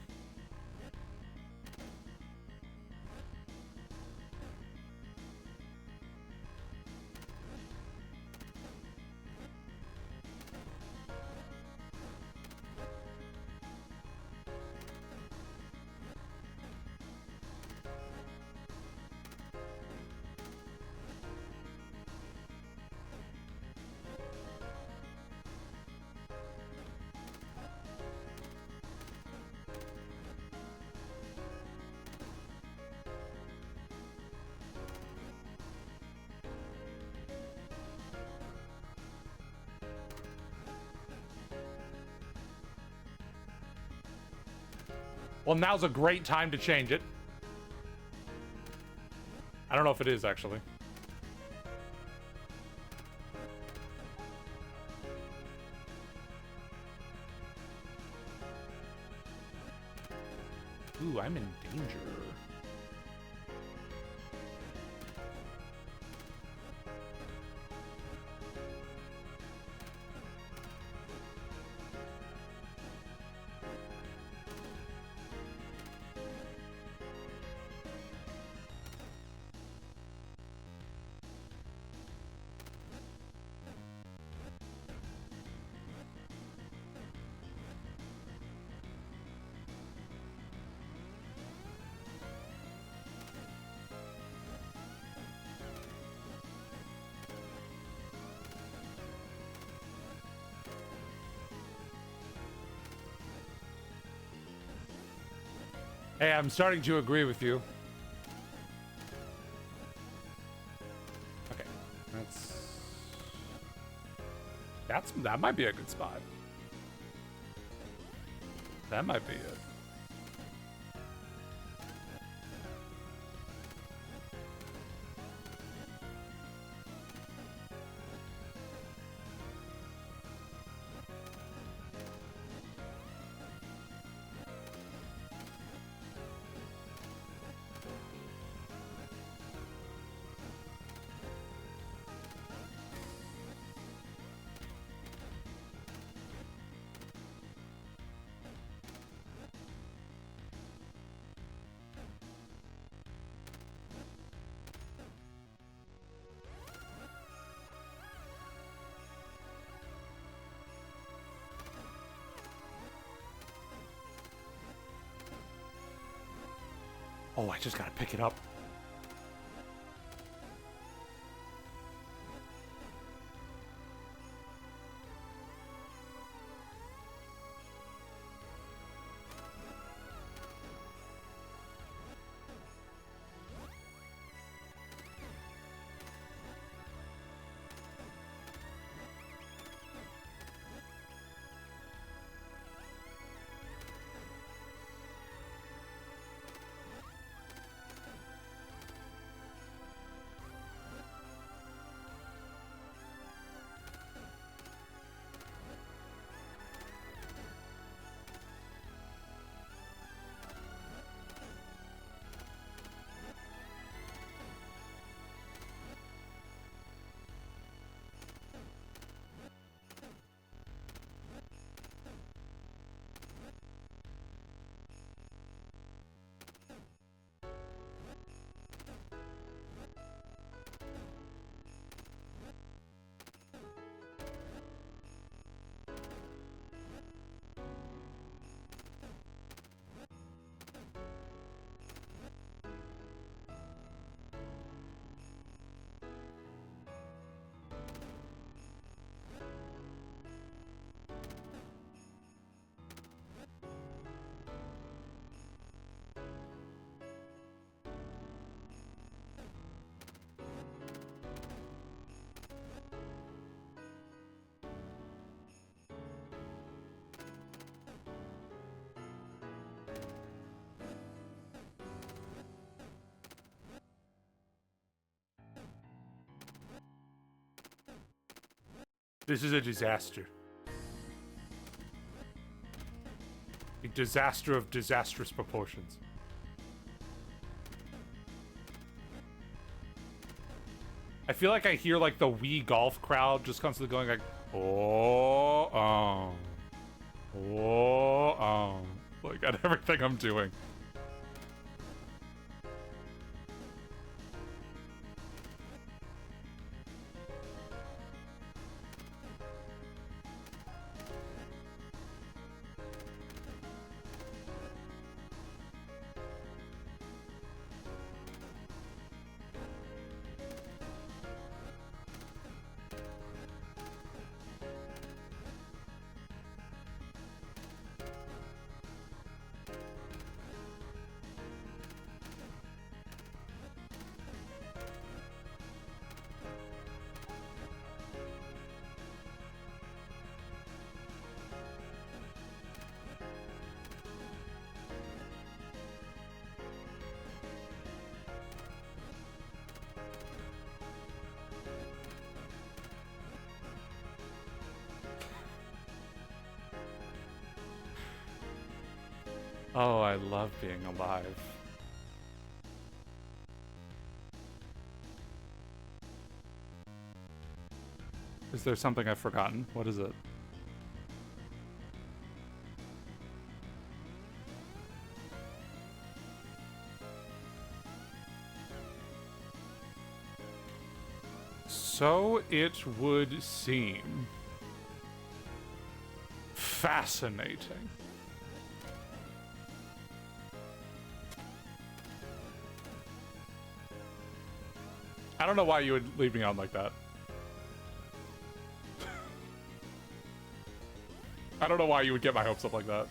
Well, now's a great time to change it. I don't know if it is, actually. Ooh, I'm in danger. Hey, I'm starting to agree with you. Okay, that might be a good spot. That might be it. Oh, I just gotta pick it up. This is a disaster. A disaster of disastrous proportions. I feel like I hear like the Wii golf crowd just constantly going like, like at everything I'm doing. Oh, I love being alive. Is there something I've forgotten? What is it? So it would seem. Fascinating. I don't know why you would leave me on like that. I don't know why you would get my hopes up like that.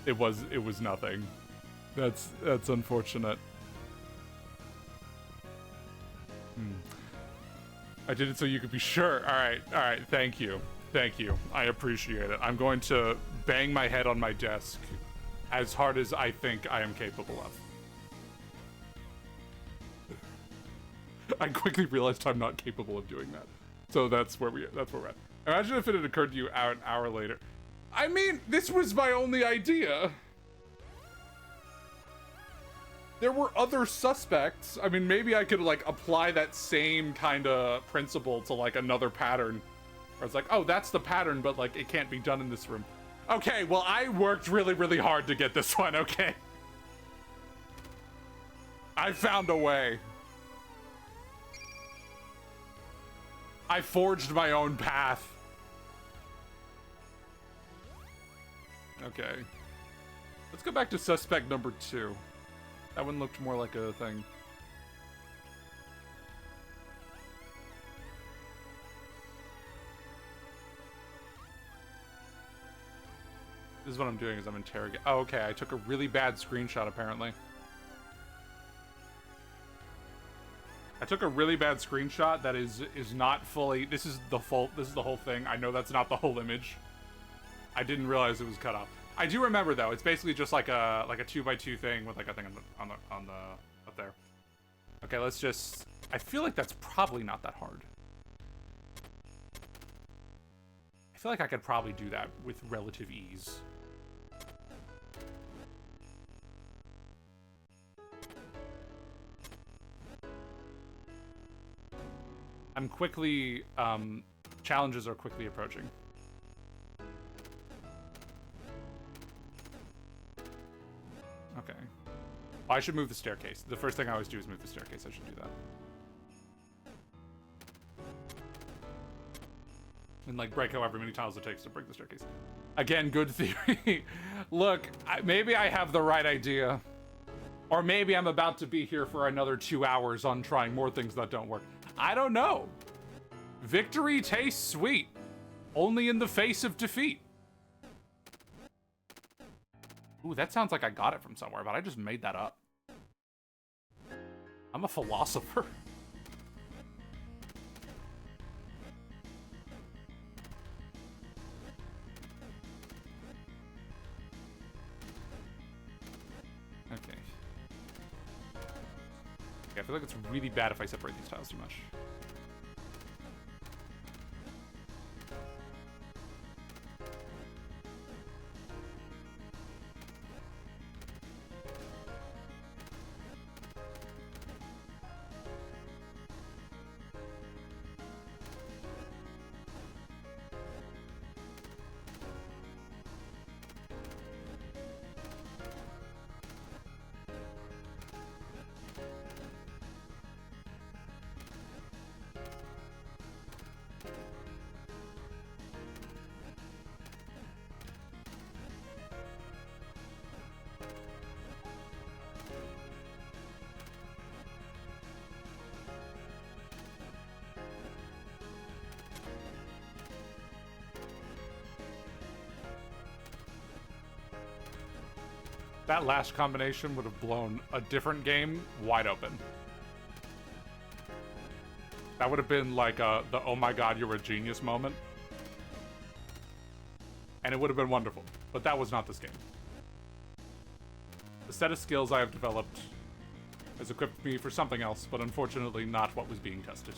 It was nothing. That's unfortunate. I did it so you could be sure. All right, thank you. Thank you. I appreciate it. I'm going to bang my head on my desk as hard as I think I am capable of. I quickly realized I'm not capable of doing that. So that's where we're at. Imagine if it had occurred to you an hour later. I mean, this was my only idea. There were other suspects. I mean, maybe I could like apply that same kind of principle to like another pattern. Where it's like, oh, that's the pattern, but like it can't be done in this room. Okay, well, I worked really, really hard to get this one, okay? I found a way. I forged my own path. Okay. Let's go back to suspect number 2. That one looked more like a thing. This is what I'm doing, is I'm interrogating. Oh, okay, I took a really bad screenshot, apparently. I took a really bad screenshot that is not fully... This is the whole thing. I know that's not the whole image. I didn't realize it was cut off. I do remember, though. It's basically just like a 2x2 thing with like a thing on the up there. Okay, let's just... I feel like that's probably not that hard. I feel like I could probably do that with relative ease. I'm quickly, challenges are quickly approaching. Okay. Oh, I should move the staircase. The first thing I always do is move the staircase. I should do that. And like break however many tiles it takes to break the staircase. Again, good theory. Look, maybe I have the right idea. Or maybe I'm about to be here for another 2 hours on trying more things that don't work. I don't know. Victory tastes sweet. Only in the face of defeat. Ooh, that sounds like I got it from somewhere, but I just made that up. I'm a philosopher. Okay. feel like it's really bad if I separate these tiles too much. That last combination would have blown a different game wide open. That would have been like the oh my god, you're a genius moment. And it would have been wonderful. But that was not this game. The set of skills I have developed has equipped me for something else, but unfortunately not what was being tested.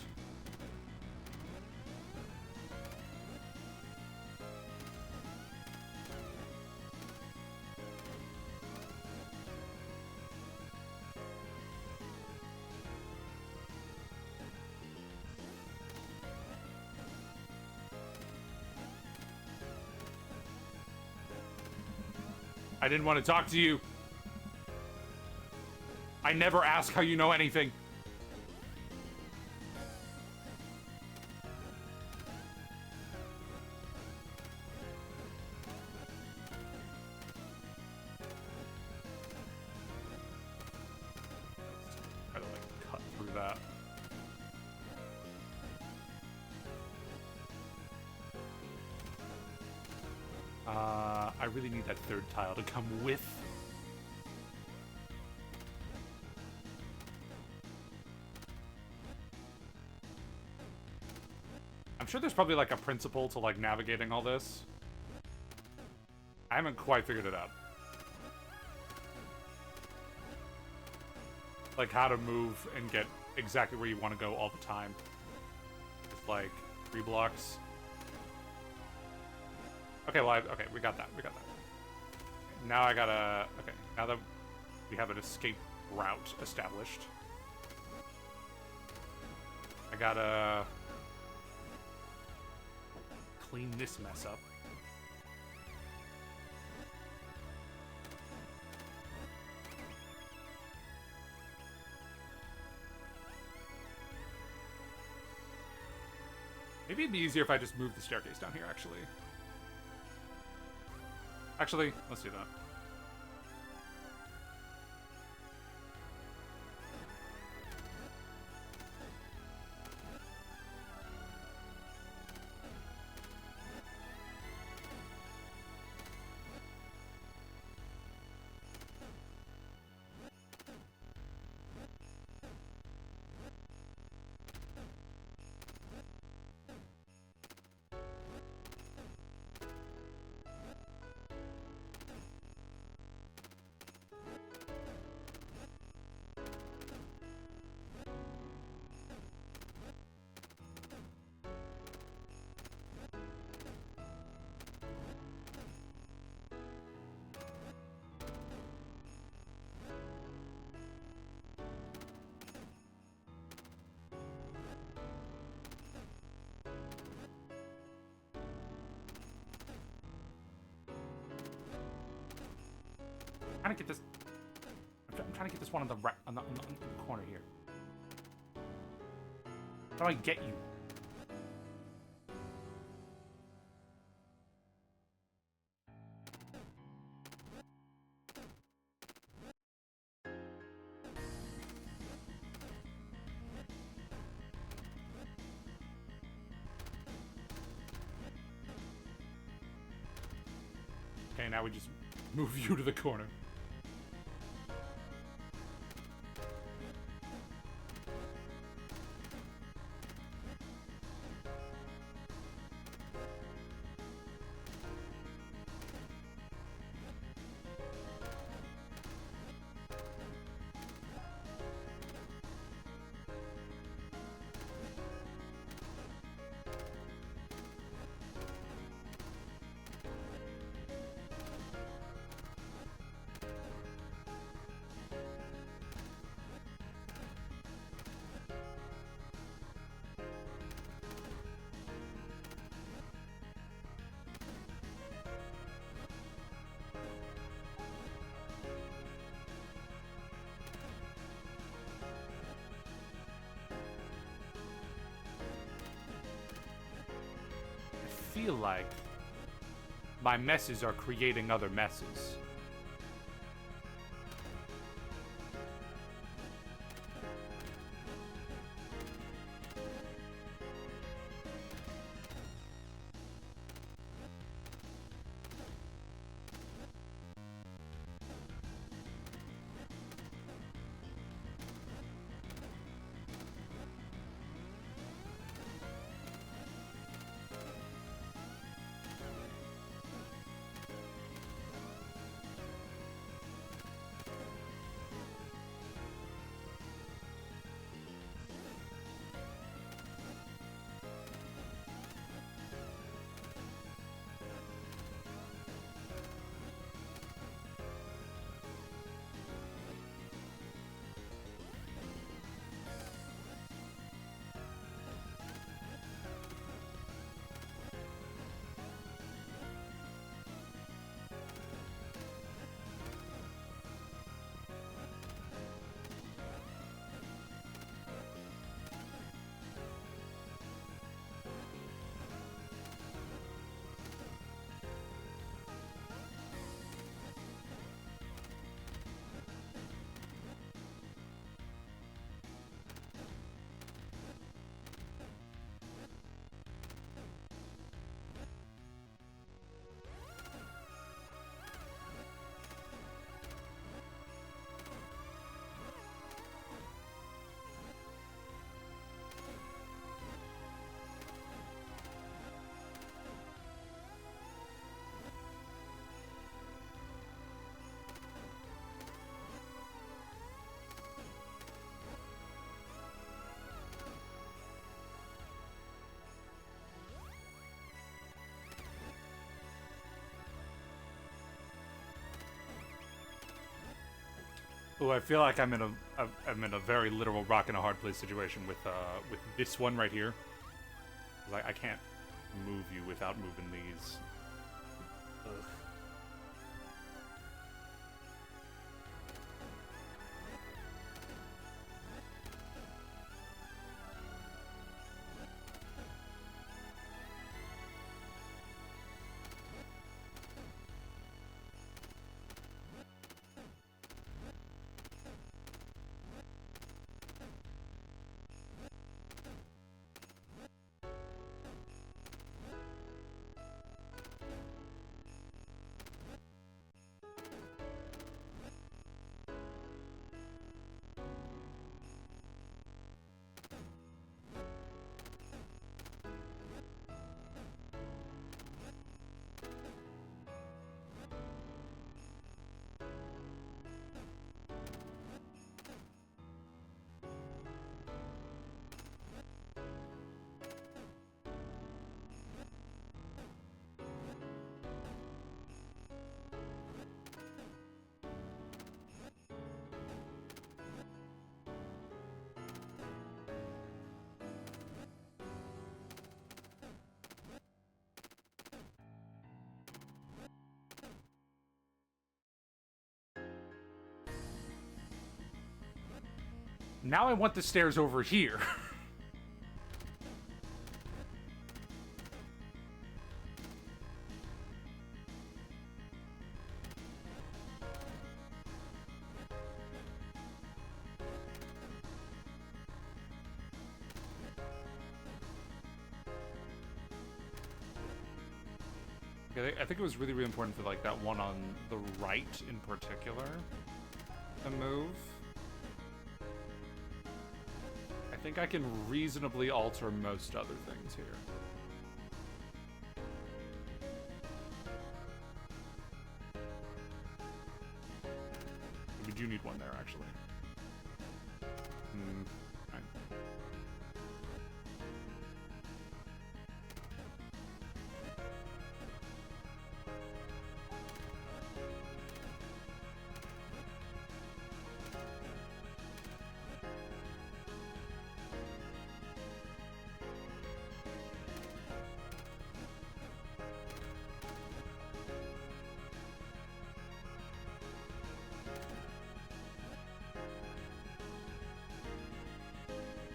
I didn't want to talk to you. I never ask how you know anything. I don't like cut through that. I really need that third tile to come with. I'm sure there's probably like a principle to like navigating all this. I haven't quite figured it out. Like how to move and get exactly where you want to go all the time. With like 3 blocks. Okay, well, okay, we got that. We got that. Now I gotta... Okay, now that we have an escape route established, I gotta clean this mess up. Maybe it'd be easier if I just moved the staircase down here, actually. Actually, let's do that. I'm trying to get this. I'm trying to get this one on the corner here. How do I get you? Okay, now we just move you to the corner. feel like my messes are creating other messes. Oh, I feel like I'm in a very literal rock and a hard place situation with this one right here. Like I can't move you without moving these. Ugh. Now I want the stairs over here. I think it was really, really important for like that one on the right in particular to move. I think I can reasonably alter most other things here. We do need one there, actually. Right.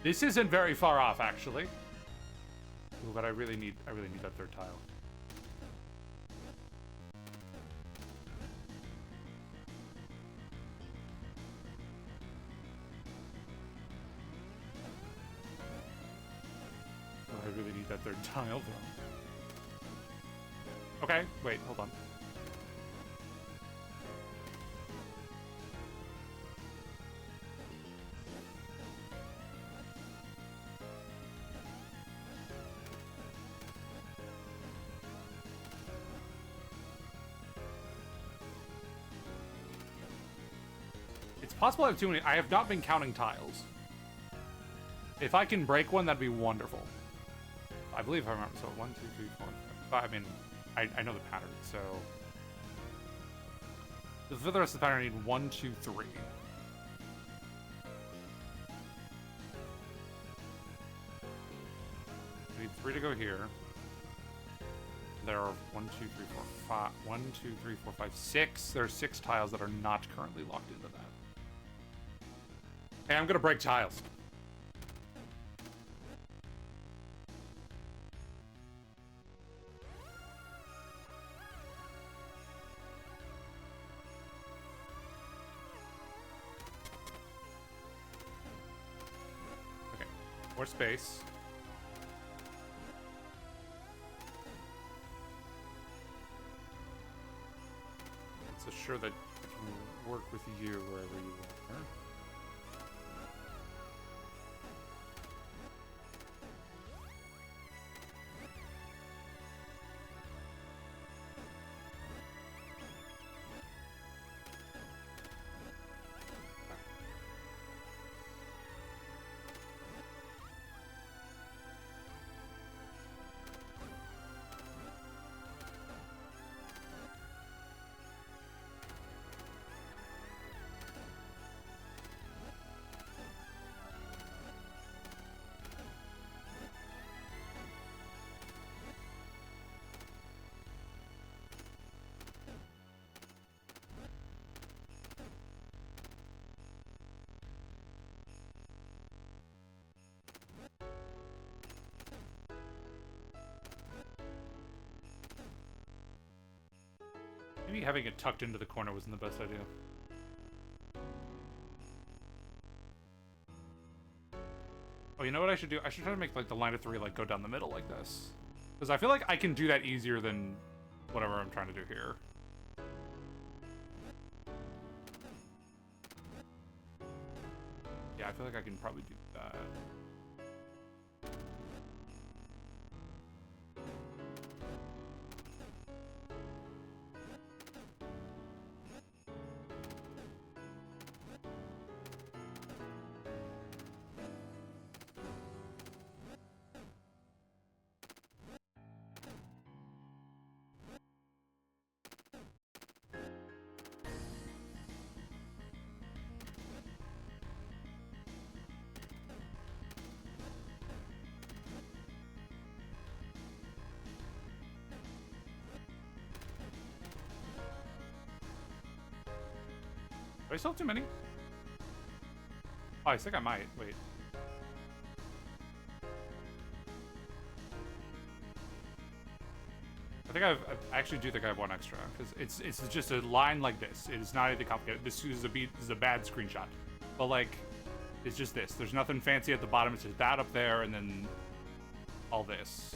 This isn't very far off, actually. but I really need that third tile. Oh, I really need that third tile, though. Okay, wait, hold on. It's possible I have too many. I have not been counting tiles. If I can break one, that'd be wonderful. I believe I remember. So 1, 2, 3, 4, 5. I mean, I know the pattern, so. For the rest of the pattern, I need 1, 2, 3. I need 3 to go here. There are 1, 2, 3, 4, 5. 1, 2, 3, 4, 5, 6. There are 6 tiles that are not currently locked into that. Hey, I'm gonna break tiles. Okay, more space. Let's assure that I can work with you wherever you are. Maybe having it tucked into the corner wasn't the best idea. Oh, you know what I should do? I should try to make like the line of 3 like go down the middle like this. Because I feel like I can do that easier than whatever I'm trying to do here. Yeah, I feel like I can probably do that. Do I still have too many? Oh, I think I might. Wait. I actually do think I have one extra because it's just a line like this. It is not anything complicated. This is a bad screenshot, but like it's just this. There's nothing fancy at the bottom. It's just that up there and then all this.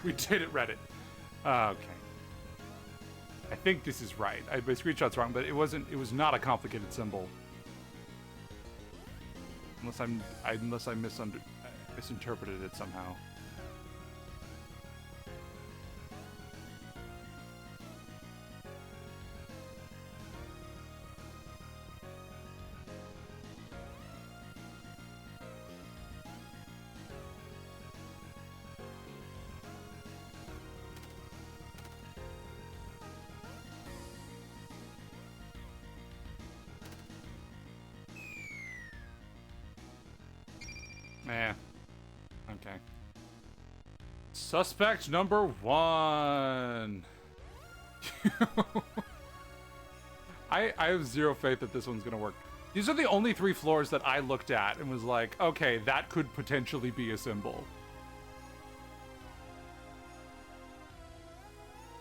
We did it, Reddit. Okay. I think this is right. My screenshot's wrong, but it wasn't. It was not a complicated symbol. Unless I misinterpreted it somehow. Eh. Okay. Suspect number 1. I have zero faith that this one's gonna work. These are the only 3 floors that I looked at and was like, okay, that could potentially be a symbol.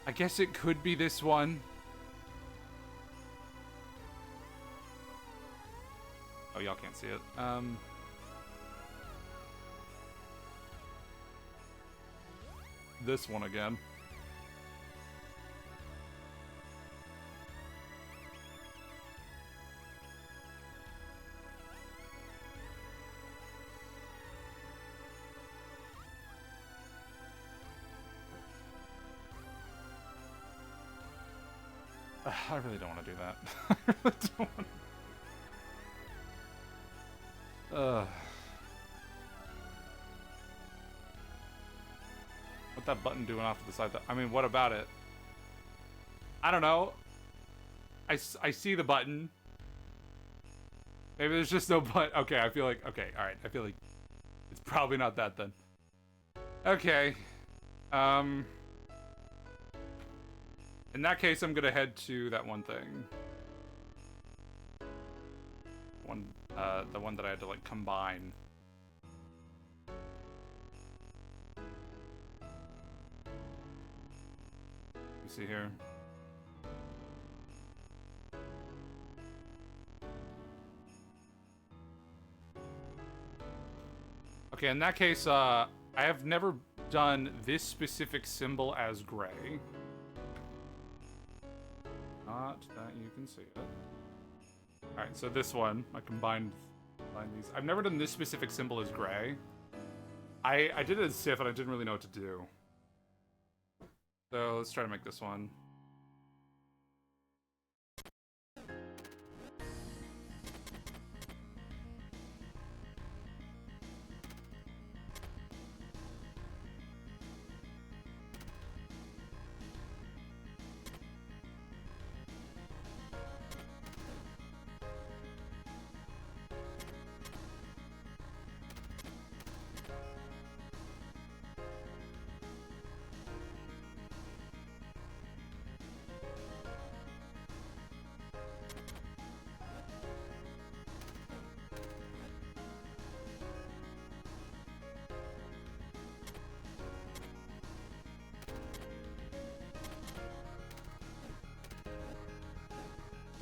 I guess it could be this one. Oh, y'all can't see it. This one again. I really don't want to do that. I really don't want to. What's that button doing off to the side? I mean, what about it? I don't know. I see the button. Maybe there's just no button. Okay, I feel like... Okay, alright. I feel like it's probably not that then. Okay. In that case, I'm gonna head to that one thing. The one that I had to, like, combine. You see here? Okay, in that case, I have never done this specific symbol as gray. Not that you can see it. Alright, so this one, I combined these. I've never done this specific symbol as gray. I did it as Sif and I didn't really know what to do. So let's try to make this one.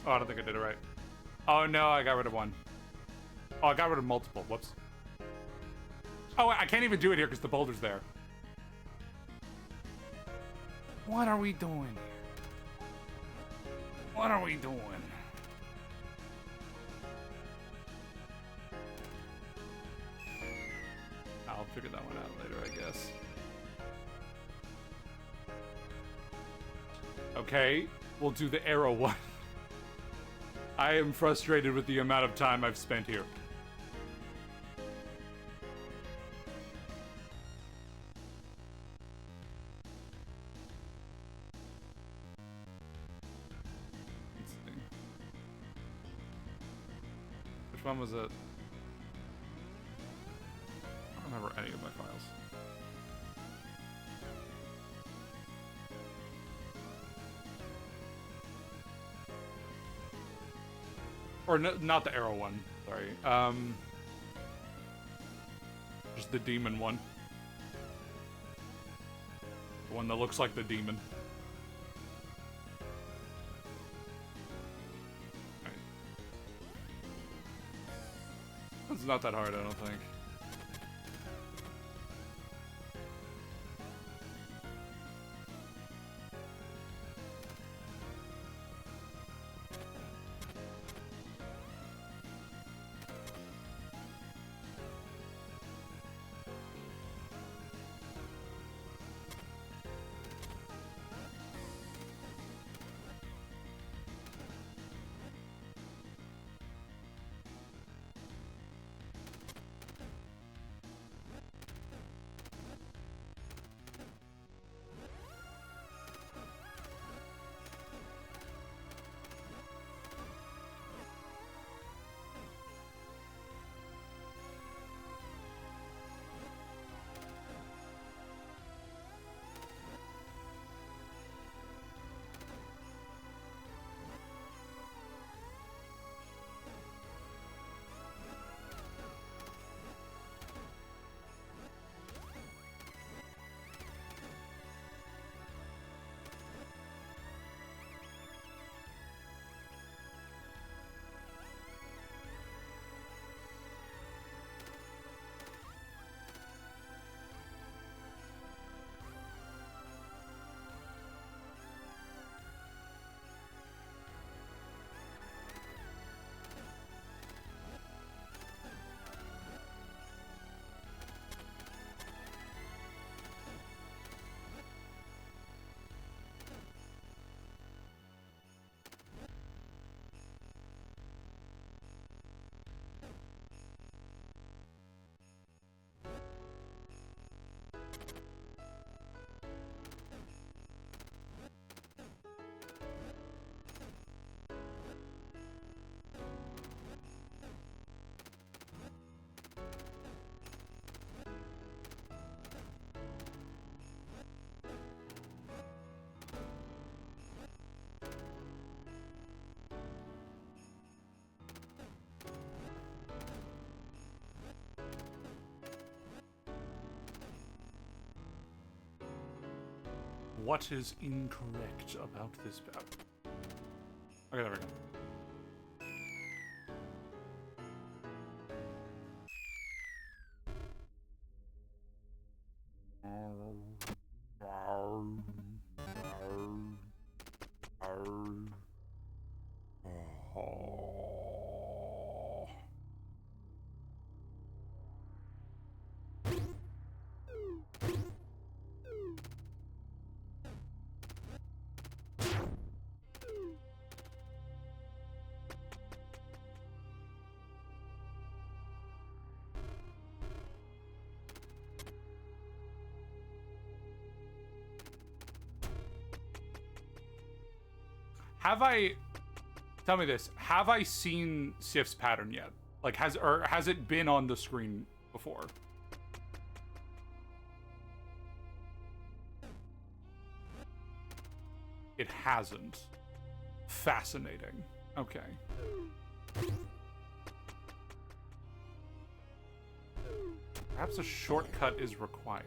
Oh, I don't think I did it right. Oh no, I got rid of one. Oh, I got rid of multiple. Whoops. Oh, I can't even do it here because the boulder's there. What are we doing here? What are we doing? I'll figure that one out later, I guess. Okay, we'll do the arrow one. I am frustrated with the amount of time I've spent here. Let's see. Which one was it? I don't remember any of my files. Or no, not the arrow one, sorry. Just the demon one. The one that looks like the demon. Right. It's not that hard, I don't think. What is incorrect about this map? Okay, there we go. Have I... Tell me this. Have I seen Sif's pattern yet? Like, has it been on the screen before? It hasn't. Fascinating. Okay. Perhaps a shortcut is required.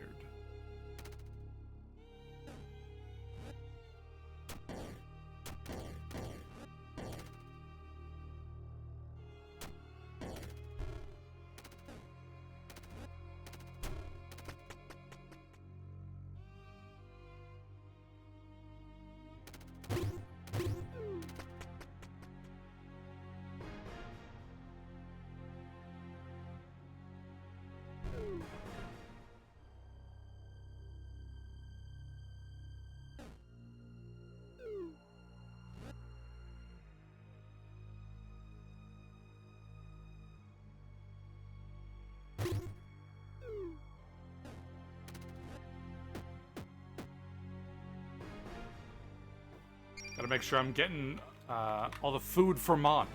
Gotta make sure I'm getting all the food for Mon.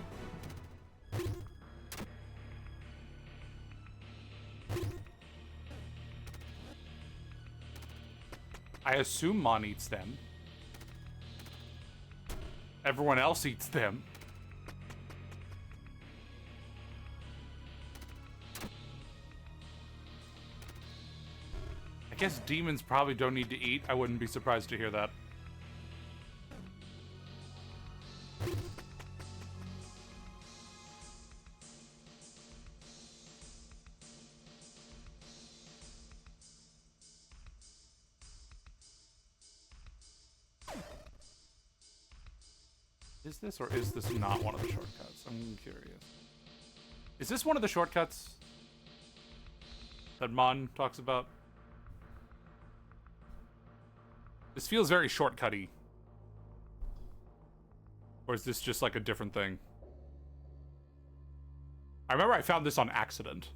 I assume Mon eats them. Everyone else eats them. I guess demons probably don't need to eat. I wouldn't be surprised to hear that. Is this or is this not one of the shortcuts? I'm curious. Is this one of the shortcuts that Mon talks about? This feels very shortcutty. Or is this just like a different thing? I remember I found this on accident.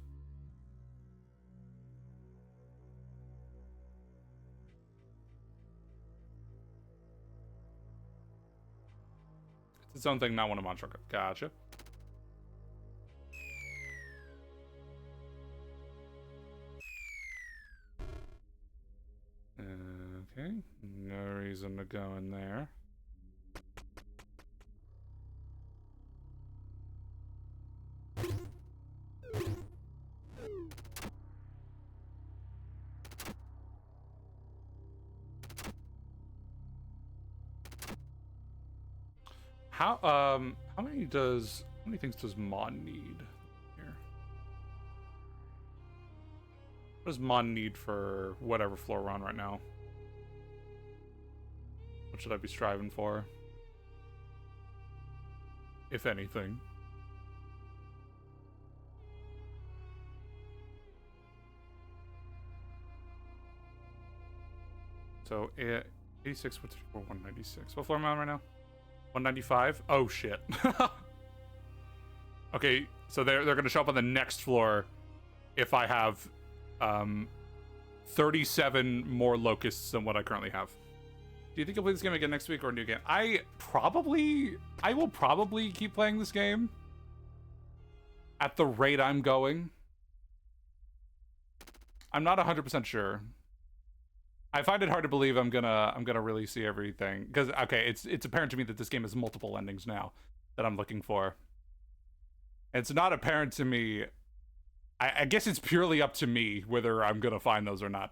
It's its own thing, not one of Mon's shortcuts. Gotcha. Okay, no reason to go in there. How many things does Mon need here? What does Mon need for whatever floor we're on right now? What should I be striving for? If anything. So, 86, what's 196? What floor am I on right now? 195? Oh, shit. Okay, so they're going to show up on the next floor if I have 37 more locusts than what I currently have. Do you think you'll play this game again next week or a new game? I will probably keep playing this game at the rate I'm going. I'm not 100% sure. I find it hard to believe I'm gonna really see everything because okay, it's apparent to me that this game has multiple endings now that I'm looking for. It's not apparent to me. I guess it's purely up to me whether I'm gonna find those or not.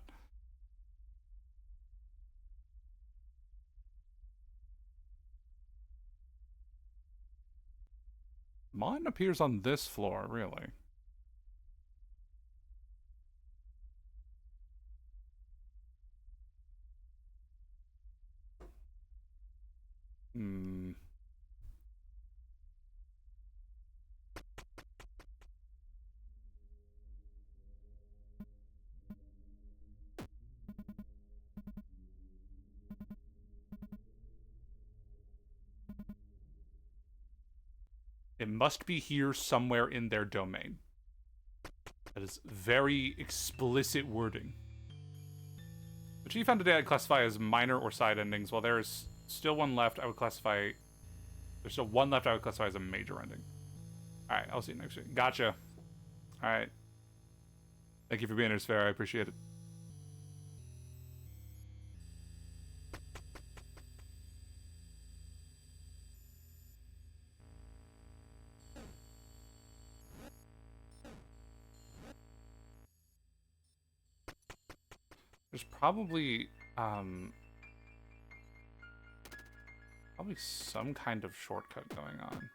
Mine appears on this floor, really. Hmm. It must be here somewhere in their domain. That is very explicit wording. The chief entity I'd classify as minor or side endings, while there is still one left I would classify... There's still one left I would classify as a major ending. Alright, I'll see you next week. Gotcha. Alright. Thank you for being here, Sphere. I appreciate it. There's probably some kind of shortcut going on.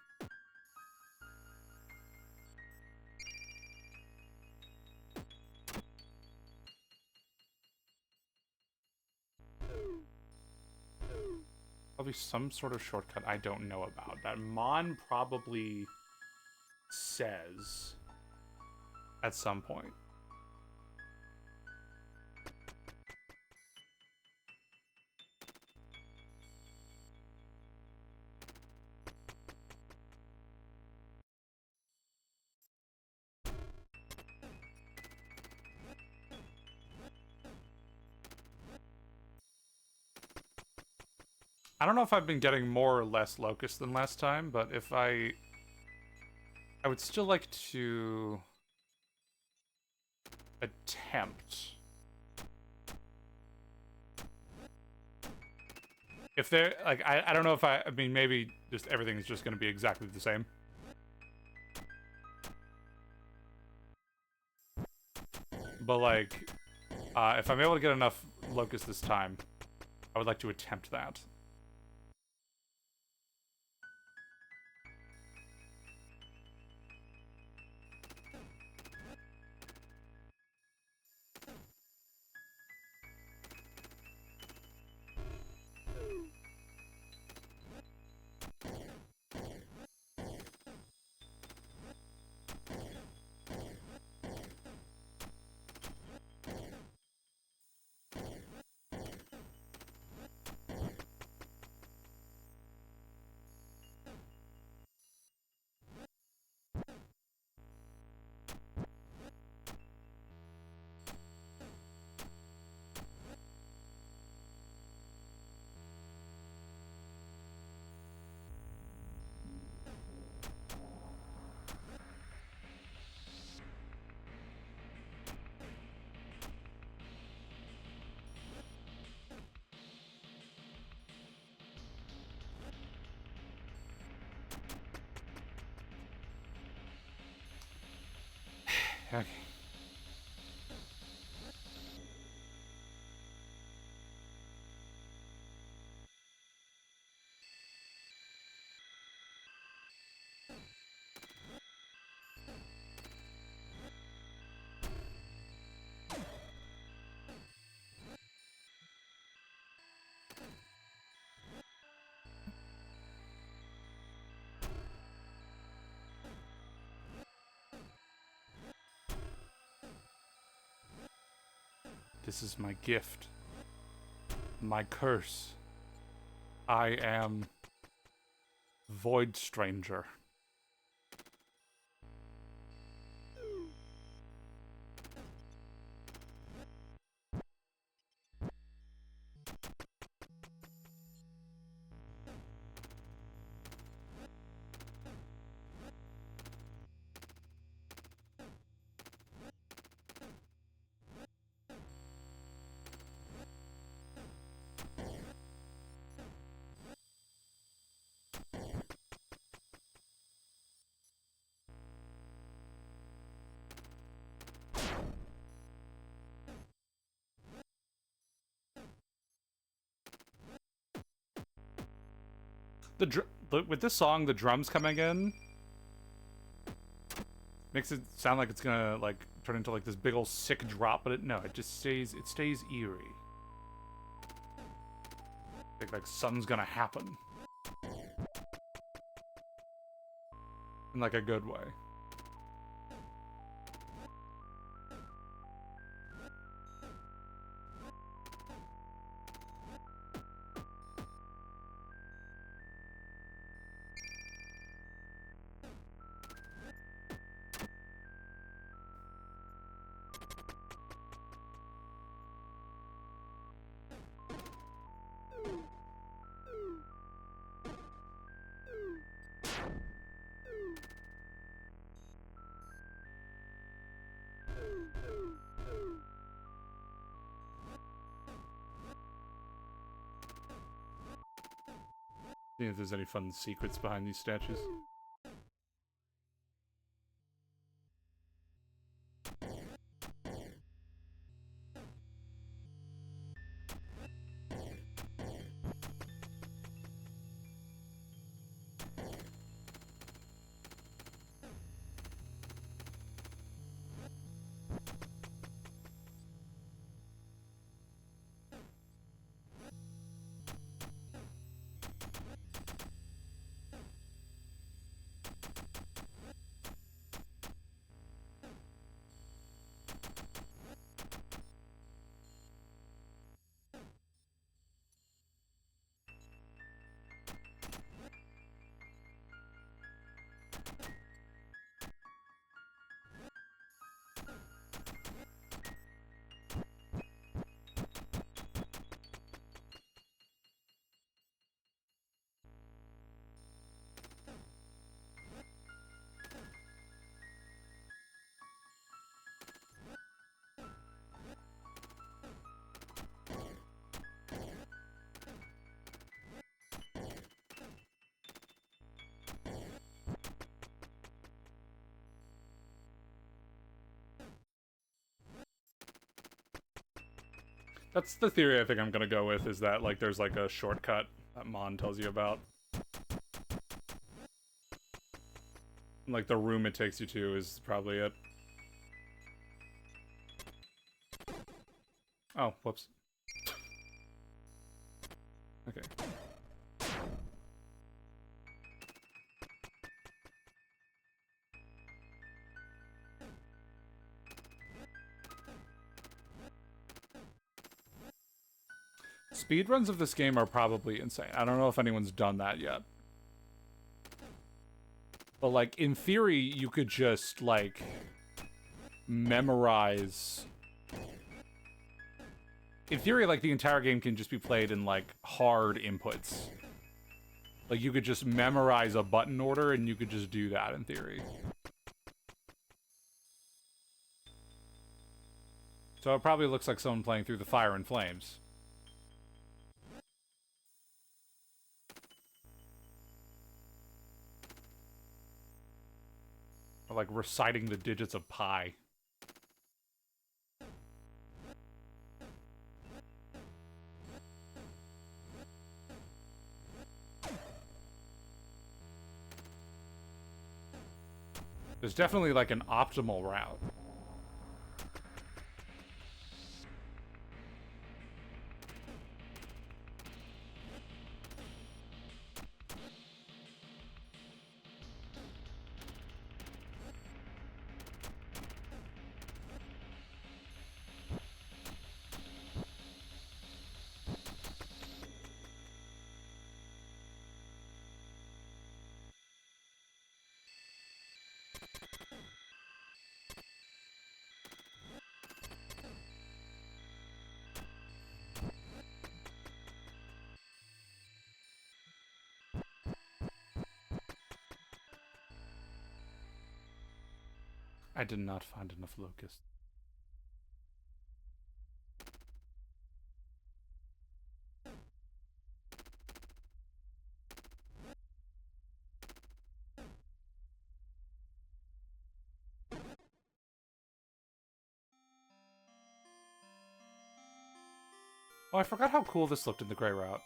Probably some sort of shortcut I don't know about. That Mon probably says at some point. I don't know if I've been getting more or less locust than last time, but if I would still like to attempt. If they're, like, I don't know if I mean, maybe just everything is just going to be exactly the same. But, like, if I'm able to get enough locust this time, I would like to attempt that. Okay. This is my gift. My curse. I am Void Stranger. With this song, the drums coming in, Makes it sound like it's gonna like turn into like this big old sick drop, but no, it just stays eerie. Like something's gonna happen. In like a good way. See if there's any fun secrets behind these statues. That's the theory I think I'm gonna go with, is that like there's like a shortcut that Mon tells you about. Like the room it takes you to is probably it. Oh, whoops. Okay. Speedruns of this game are probably insane. I don't know if anyone's done that yet. But, like, in theory, you could just, like, memorize... In theory, like, the entire game can just be played in, like, hard inputs. Like, you could just memorize a button order, and you could just do that, in theory. So it probably looks like someone playing through the Fire and Flames. Or, like, reciting the digits of pi. There's definitely, like, an optimal route. I did not find enough locusts. Oh, I forgot how cool this looked in the Grey Route.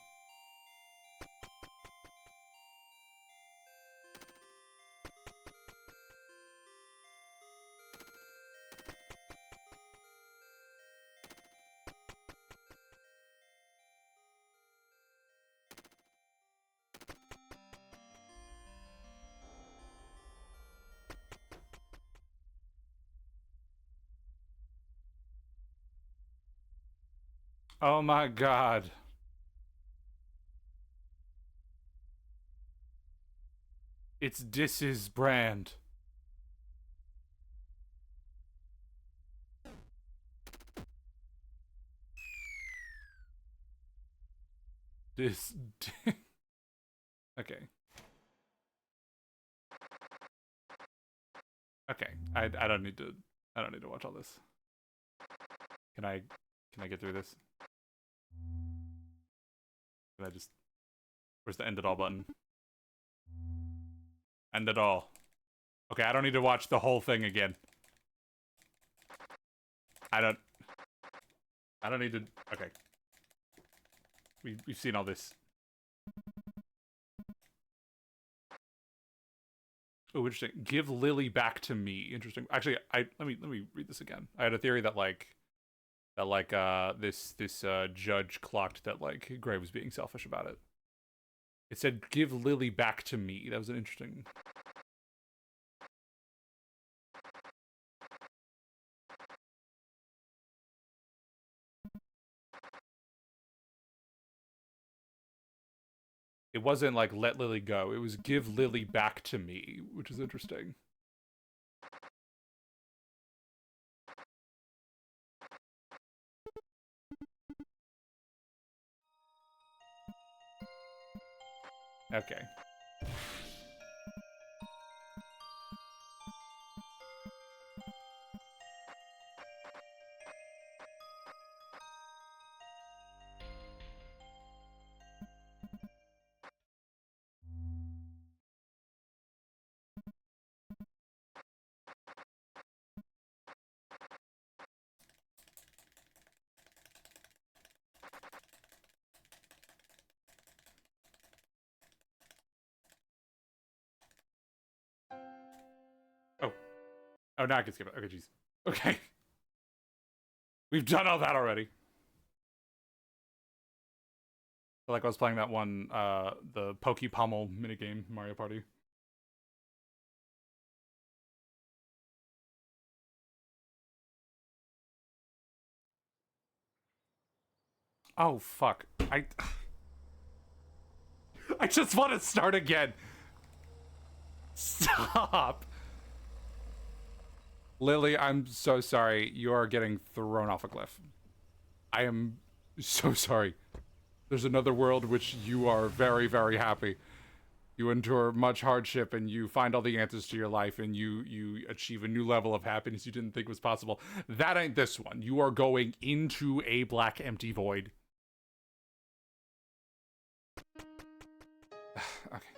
Oh my god. It's Dis's brand. Dis. Okay. Okay. I don't need to watch all this. Can I get through this? Can I just where's the end it all button? End it all. Okay, I don't need to watch the whole thing again. I don't need to okay. We've seen all this. Oh, interesting. Give Lily back to me. Interesting. Actually, let me read this again. I had a theory that this judge clocked that like Gray was being selfish about it. It said give Lily back to me. That was an interesting. It wasn't like let Lily go. It was give Lily back to me, which is interesting. Okay. Oh, now I can skip it. Okay, jeez. Okay. We've done all that already. I feel like I was playing that one, the Pokey Pommel minigame, Mario Party. Oh, fuck. I just want to start again. Stop. Lily, I'm so sorry. You are getting thrown off a cliff. I am so sorry. There's another world which you are very, very happy. You endure much hardship and you find all the answers to your life and you achieve a new level of happiness you didn't think was possible. That ain't this one. You are going into a black empty void. Okay.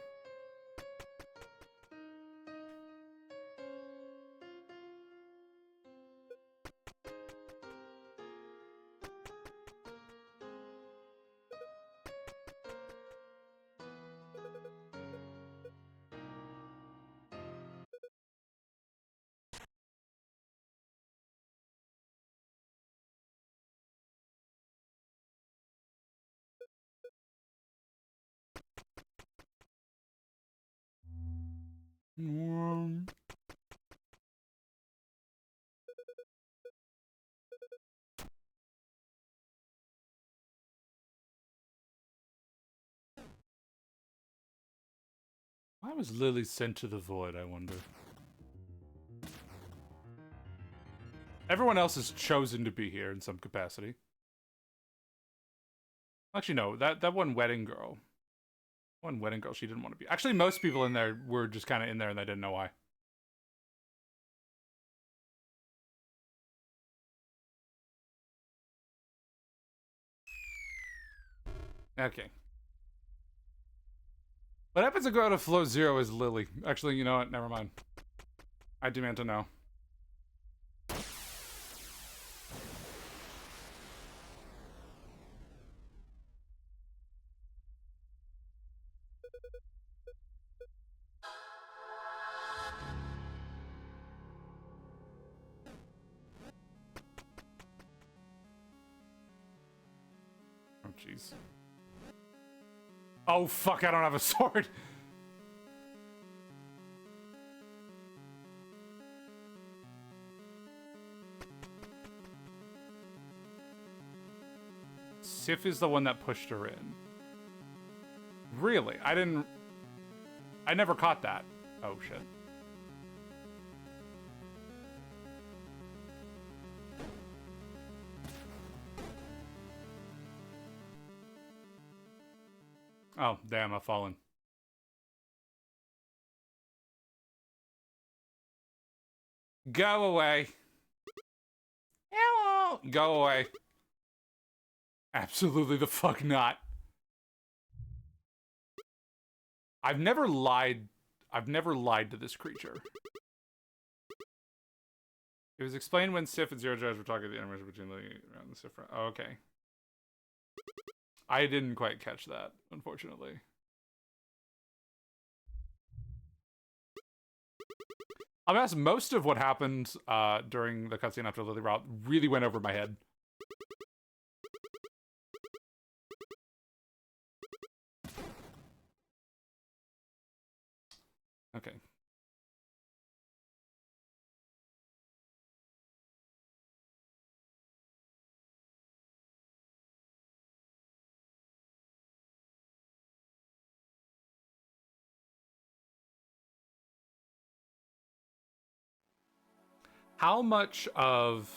Why was Lily sent to the void, I wonder? Everyone else has chosen to be here in some capacity. Actually, no, that one wedding girl. She didn't want to be. Actually, most people in there were just kind of in there and they didn't know why. Okay. What happens to go to flow 0 is Lily. Actually, you know what? Never mind. I demand to know. Oh, jeez. Oh, fuck, I don't have a sword. Sif is the one that pushed her in. Really? I never caught that. Oh, shit. Oh, damn, I've fallen. Go away. Hello. Go away. Absolutely the fuck not. I've never lied to this creature. It was explained when Sif and Zero Judge were talking about the interaction between Lily and Sif. Oh, okay. I didn't quite catch that, unfortunately. I'm honest, most of what happened during the cutscene after Lily Route really went over my head. Okay. How much of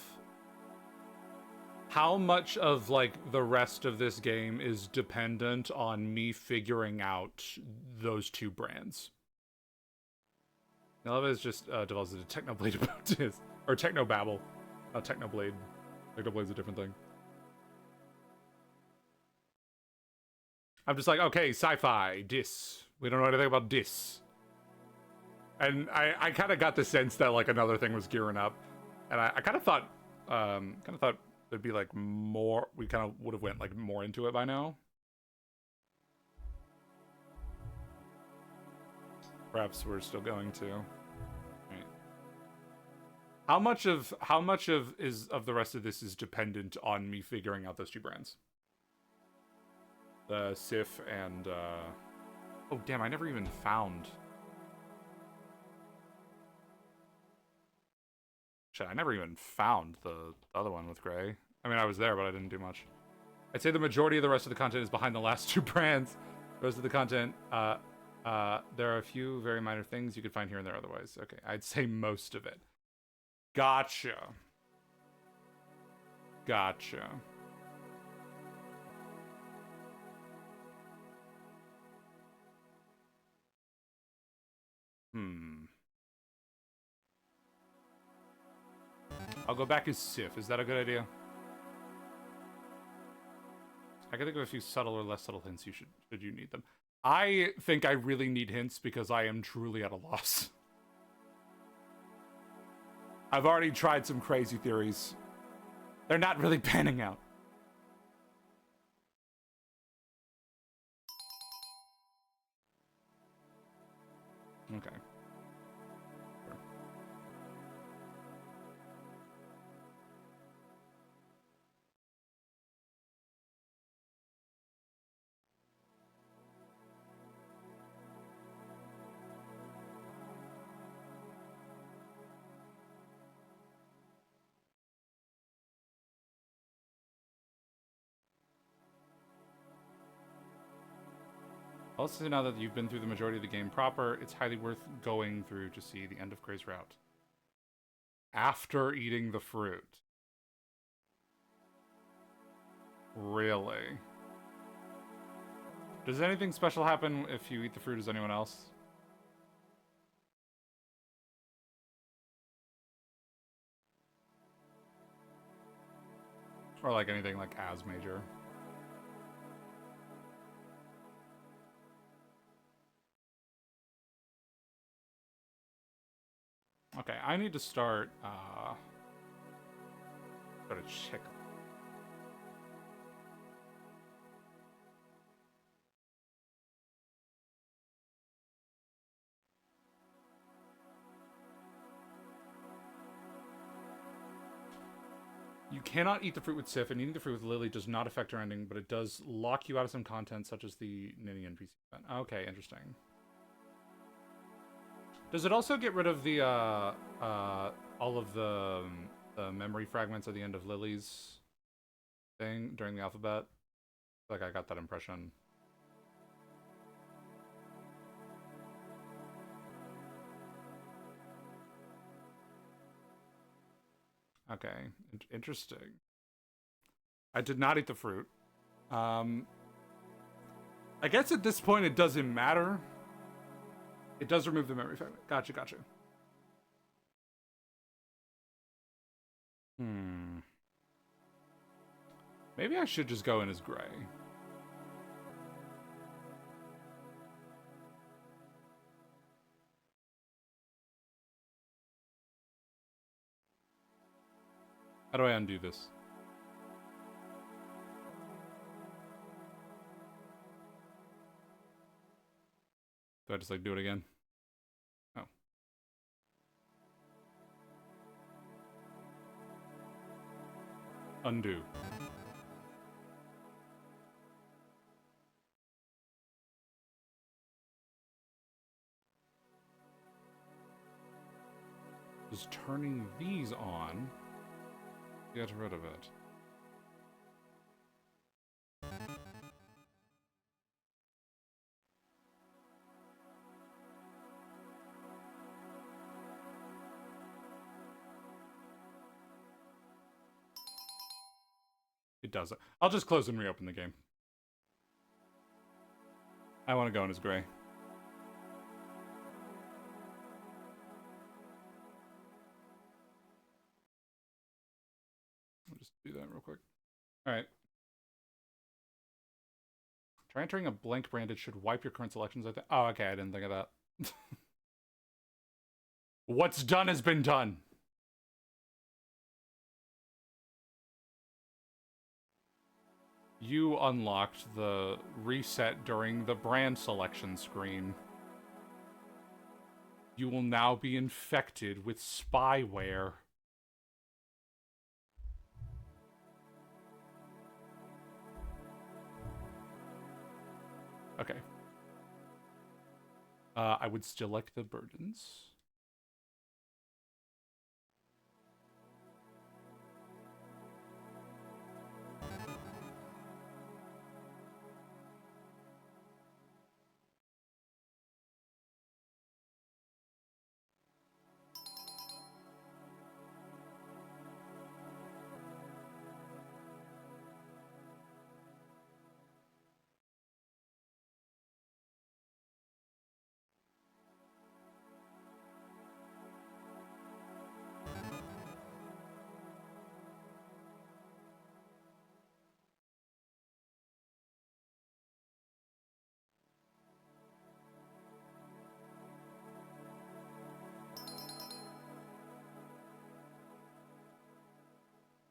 like the rest of this game is dependent on me figuring out those two brands? A lot of it is just develops into Technoblade about this, or Technobabble, not Technoblade. Technoblade's a different thing. I'm just like, okay, sci-fi, dis. We don't know anything about dis. And I kind of got the sense that like another thing was gearing up, and I kind of thought there'd be like more. We kind of would have went like more into it by now. Perhaps we're still going to. Right. How much of the rest of this is dependent on me figuring out those two brands? The Sif and oh damn! I never even found. Shit, I never even found the other one with Gray. I mean, I was there, but I didn't do much. I'd say the majority of the rest of the content is behind the last two brands. The rest of the content, there are a few very minor things you could find here and there otherwise. Okay, I'd say most of it. Gotcha. Gotcha. I'll go back as Sif. Is that a good idea? I can think of a few subtle or less subtle hints you should you need them. I think I really need hints because I am truly at a loss. I've already tried some crazy theories. They're not really panning out. Okay. Sure. Also, now that you've been through the majority of the game proper, it's highly worth going through to see the end of Gray's route. After eating the fruit. Really? Does anything special happen if you eat the fruit as anyone else? Or like anything like as major? Okay, I need to start, go to check. You cannot eat the fruit with Sif, and eating the fruit with Lily does not affect her ending, but it does lock you out of some content, such as the Ninny NPC event. Okay, interesting. Does it also get rid of the, all of the memory fragments at the end of Lily's thing during the alphabet? Like I got that impression. Okay, interesting. I did not eat the fruit. I guess at this point it doesn't matter. It does remove the memory fragment. Gotcha, gotcha. Maybe I should just go in as gray. How do I undo this? Do I just like do it again? Oh. Undo. Just turning these on. Get rid of it. It does it. I'll just close and reopen the game. I want to go in as gray. I'll just do that real quick. Alright. Try entering a blank branded should wipe your current selections, I think. Oh, okay, I didn't think of that. What's done has been done. You unlocked the reset during the brand selection screen. You will now be infected with spyware. Okay. I would still like the burdens.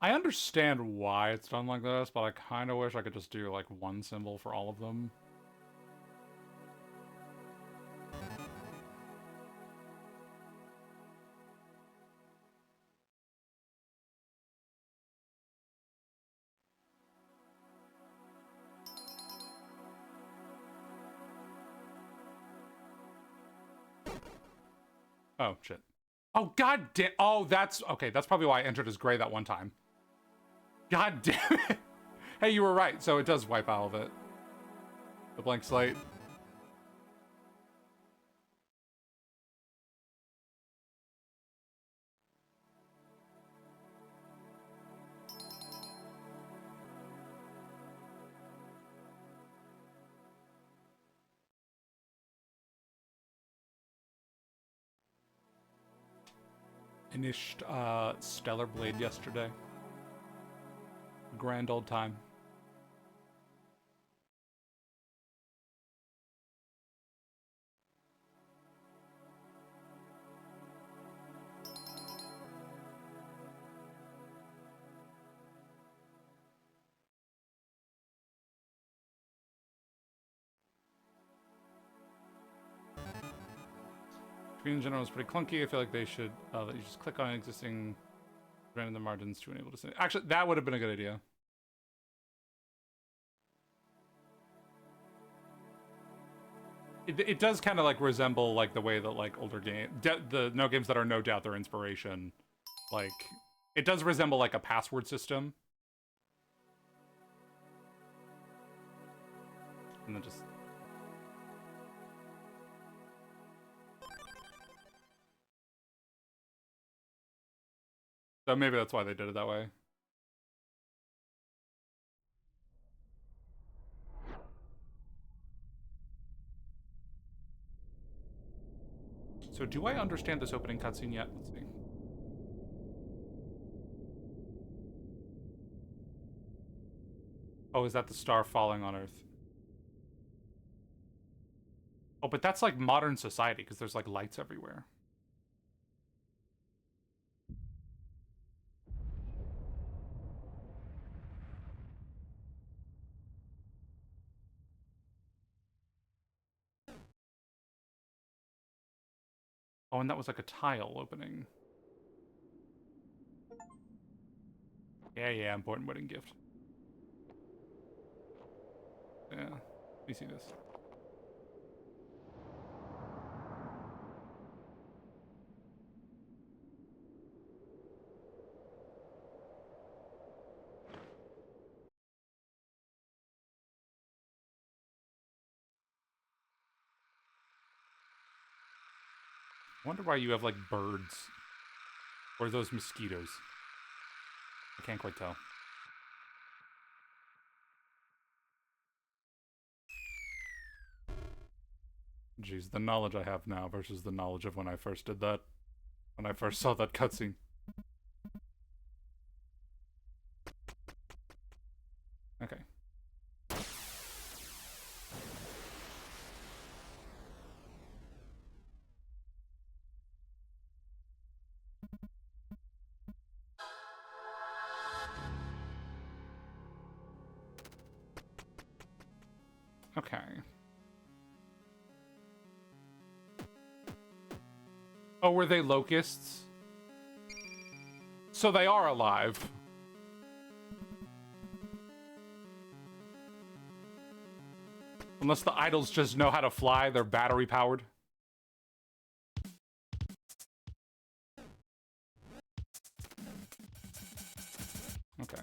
I understand why it's done like this, but I kind of wish I could just do like one symbol for all of them. Oh, shit. Oh, god damn. Oh, that's... Okay, that's probably why I entered as gray that one time. God damn it. Hey, you were right. So it does wipe all of it. The blank slate. Finished Stellar Blade yesterday. Grand old time. Screen in general is pretty clunky. I feel like they should let you just click on existing random the margins to enable this. Actually, that would have been a good idea. It does kind of like resemble like the way that like older game the no games that are no doubt their inspiration, like it does resemble like a password system. And then just... So maybe that's why they did it that way. So do I understand this opening cutscene yet? Let's see. Oh, is that the star falling on Earth? Oh, but that's like modern society, because there's like lights everywhere. Oh, and that was like a tile opening. Yeah, important wedding gift. Yeah, let me see this. I wonder why you have, like, birds. Or those mosquitoes. I can't quite tell. Jeez, the knowledge I have now versus the knowledge of when I first did that. When I first saw that cutscene. Okay. Okay. Oh, were they locusts? So they are alive. Unless the idols just know how to fly, they're battery powered. Okay.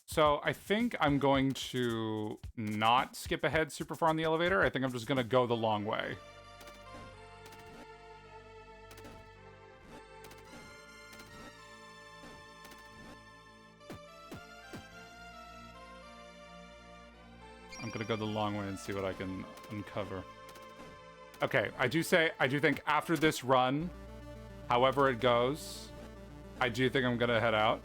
So I think I'm going to not skip ahead super far on the elevator. I think I'm just going to go the long way. I'm going to go the long way and see what I can uncover. Okay, I do think after this run, however it goes, I do think I'm going to head out.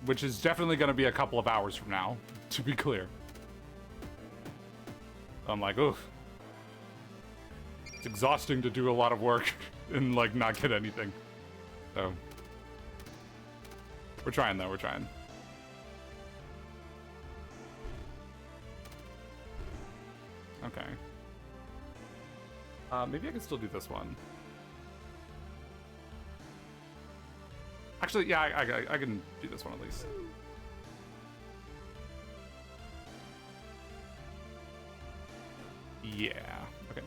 Which is definitely going to be a couple of hours from now, to be clear. I'm like, oof. It's exhausting to do a lot of work and, like, not get anything. So. We're trying, though. We're trying. Okay. Maybe I can still do this one. Actually, yeah, I can do this one at least. Yeah, okay.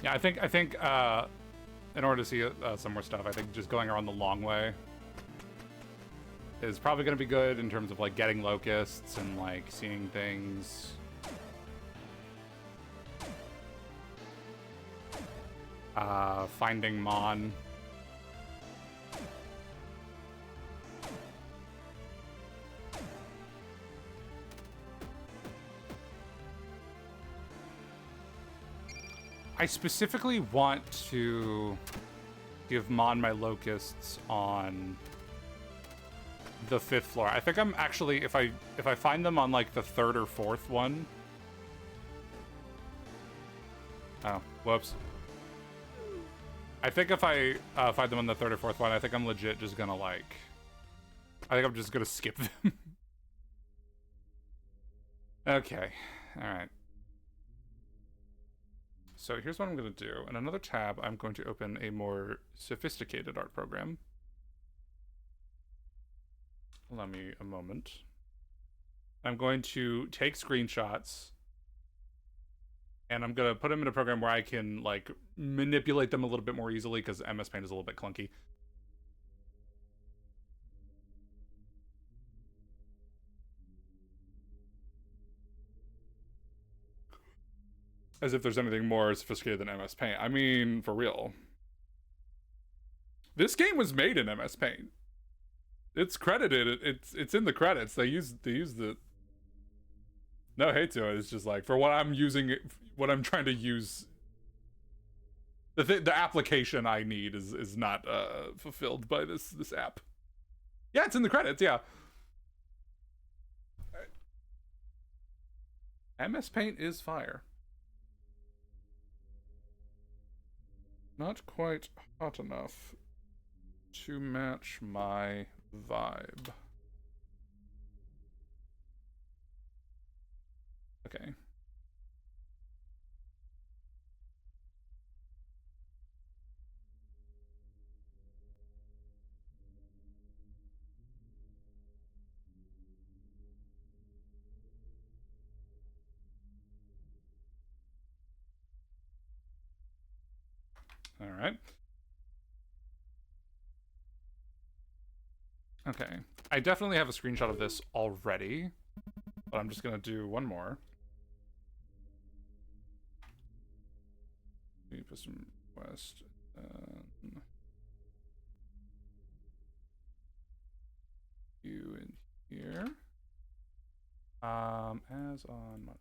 Yeah, I think in order to see some more stuff, I think just going around the long way is probably going to be good in terms of, like, getting locusts and, like, seeing things. Finding Mon. I specifically want to give Mon my locusts on the 5th floor. I think I'm actually, if I find them on, like, the 3rd or 4th one. Oh, whoops. I think if I fight them on the 3rd or 4th one, I think I'm legit just gonna like... I think I'm just gonna skip them. Okay, alright. So here's what I'm gonna do. In another tab, I'm going to open a more sophisticated art program. Allow me a moment. I'm going to take screenshots and I'm gonna put them in a program where I can like manipulate them a little bit more easily because MS Paint is a little bit clunky. As if there's anything more sophisticated than MS Paint. I mean, for real. This game was made in MS Paint. It's credited. It's in the credits. They used the. No hate to it. It's just like for what I'm using, what I'm trying to use. The application I need is not fulfilled by this app. Yeah, it's in the credits. Yeah. MS Paint is fire. Not quite hot enough to match my vibe. Okay. All right. Okay. I definitely have a screenshot of this already, but I'm just gonna do one more. Put some West. You in here. As on my...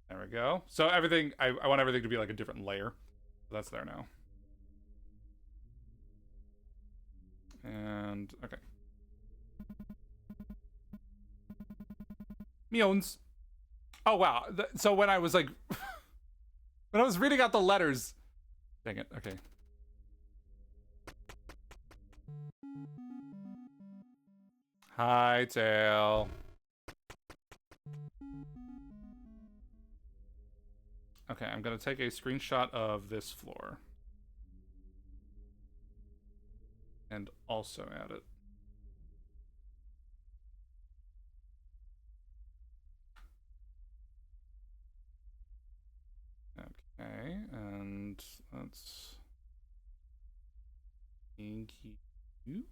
There we go. So everything, I want everything to be like a different layer. So that's there now. And, okay. Meowns. Oh, wow. So when I was like... when I was reading out the letters... Dang it, okay. Hi, Tail. Okay, I'm gonna take a screenshot of this floor. And also add it. Okay, and let's... Thank you.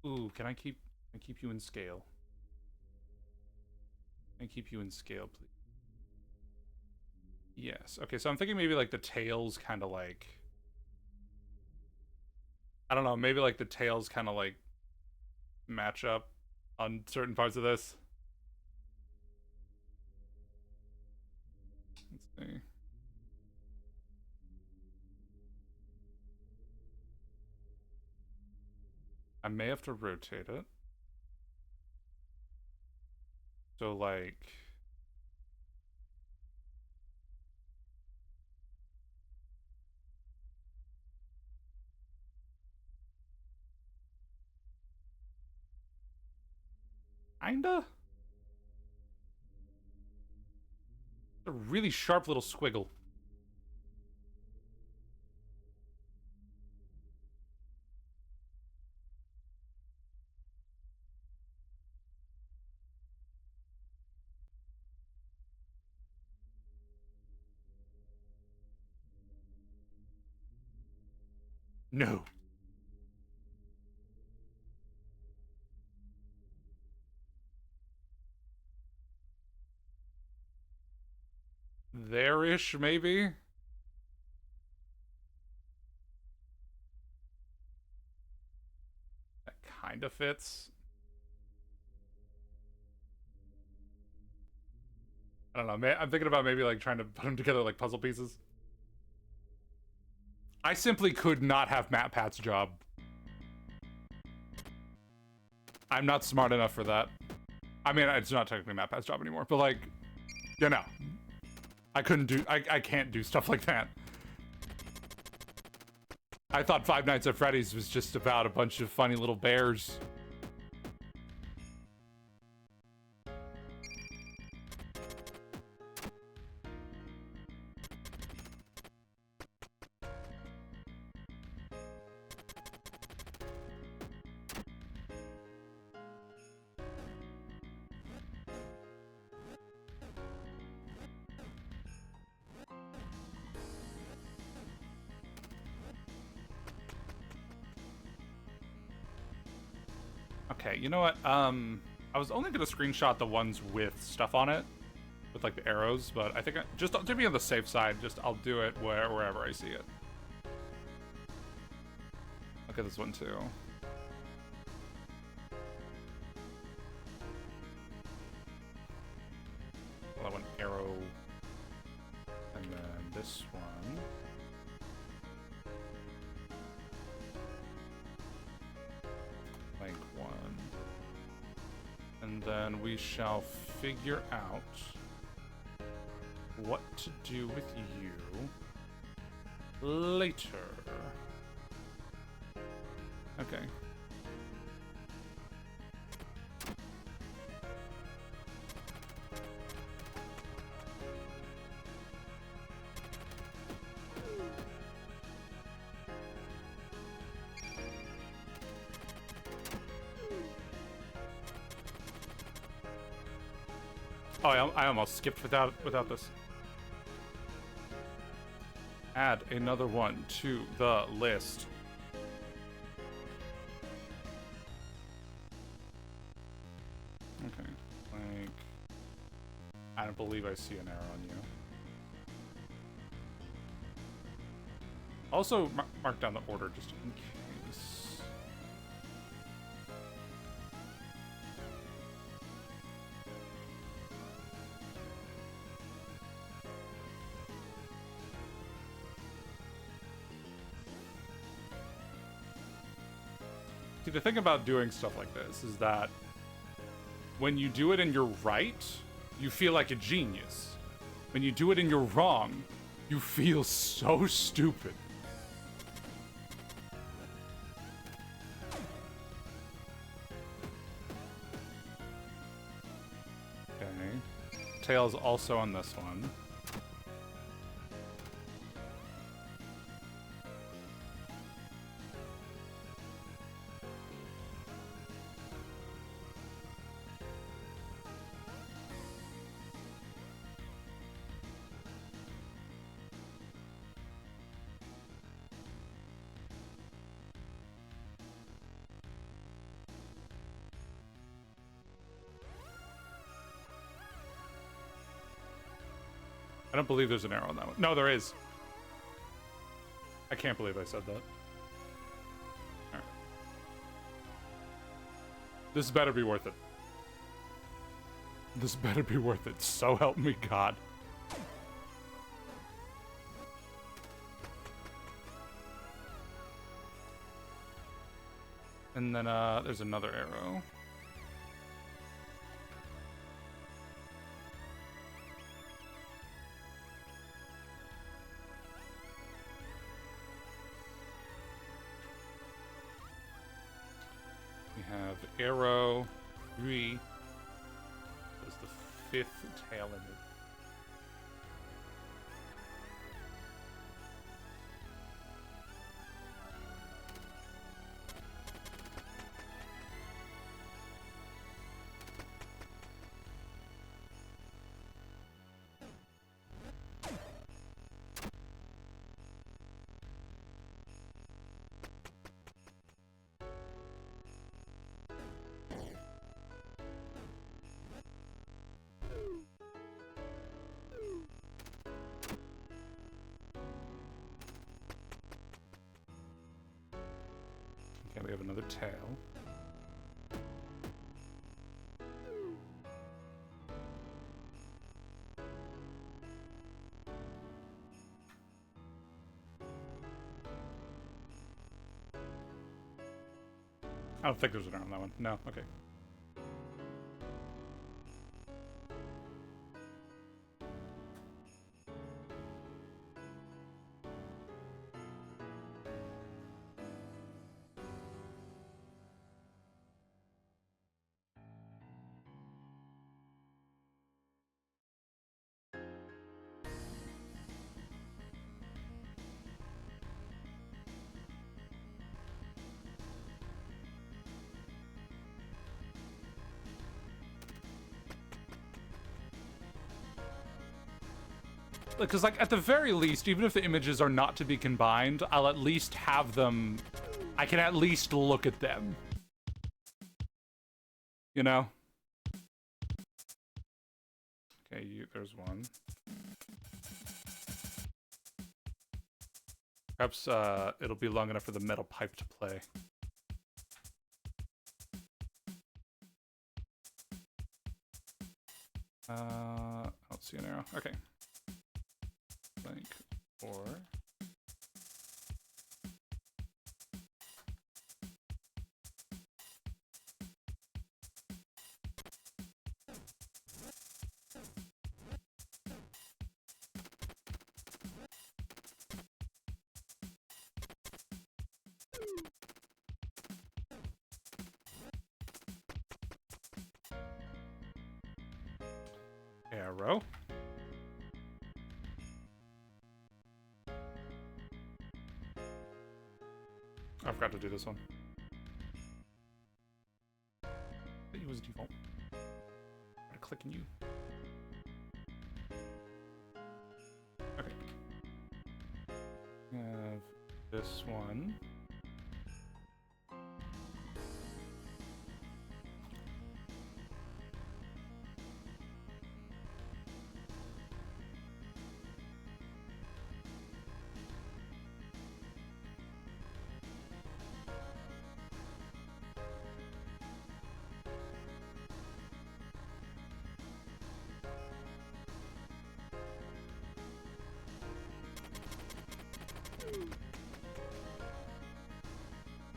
Ooh, can I keep you in scale? Can I keep you in scale, please? Yes. Okay, so I'm thinking maybe like the tails kind of like... I don't know, maybe like the tails kind of like match up on certain parts of this. Let's see. I may have to rotate it. So like... Kinda? A really sharp little squiggle. No. There-ish, maybe? That kind of fits. I don't know. I'm thinking about maybe like trying to put them together like puzzle pieces. I simply could not have MatPat's job. I'm not smart enough for that. I mean, it's not technically MatPat's job anymore, but like, you know. I couldn't do, I can't do stuff like that. I thought Five Nights at Freddy's was just about a bunch of funny little bears. Okay, you know what? I was only gonna screenshot the ones with stuff on it, with like the arrows, but I think just to be on the safe side, I'll do it wherever I see it. Look at this one too. Well, that one arrow, and then this one. Blank one. And then we shall figure out what to do with you later. Okay. Oh, I almost skipped without this. Add another one to the list. Okay, like, I don't believe I see an arrow on you. Also, mark down the order just in case. See, the thing about doing stuff like this is that when you do it and you're right, you feel like a genius. When you do it and you're wrong, you feel so stupid. Okay. Tails also on this one. I don't believe there's an arrow on that one. No, there is. I can't believe I said that. Alright. This better be worth it. This better be worth it. So help me God. And then, there's another arrow. We have arrow 3. That's the 5th tail in it. Okay, we have another tail. I don't think there's an arrow on that one. No, okay. because like at the very least, even if the images are not to be combined, I'll at least have them. I can at least look at them. You know? Okay, there's one. Perhaps it'll be long enough for the metal pipe to play. I don't see an arrow. Okay. Blank or arrow. I forgot to do this one. It was default. Gotta click in you. Okay. Have this one.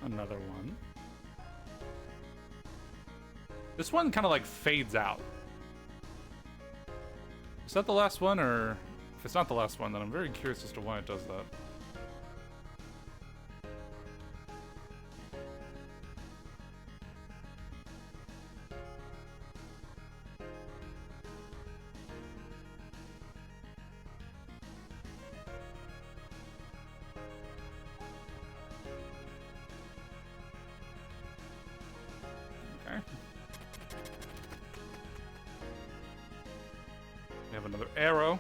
Another one. This one kind of like fades out. Is that the last one, or if it's not the last one, then I'm very curious as to why it does that. We have another arrow.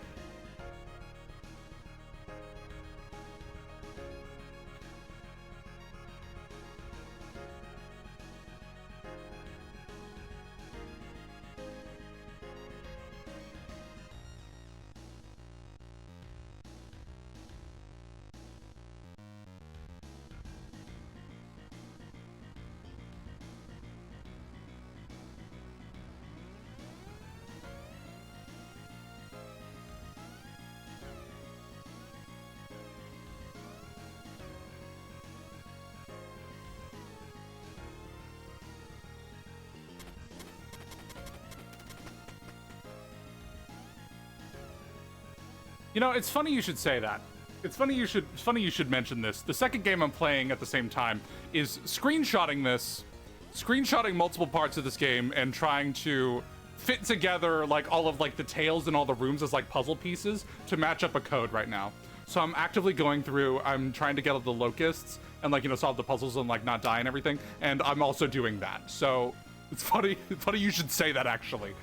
You know, it's funny you should say that. It's funny you should mention this. The second game I'm playing at the same time is screenshotting multiple parts of this game and trying to fit together like all of like the tails and all the rooms as like puzzle pieces to match up a code right now. So I'm actively going through, I'm trying to get all the locusts and like, you know, solve the puzzles and like not die and everything. And I'm also doing that. So it's funny you should say that actually.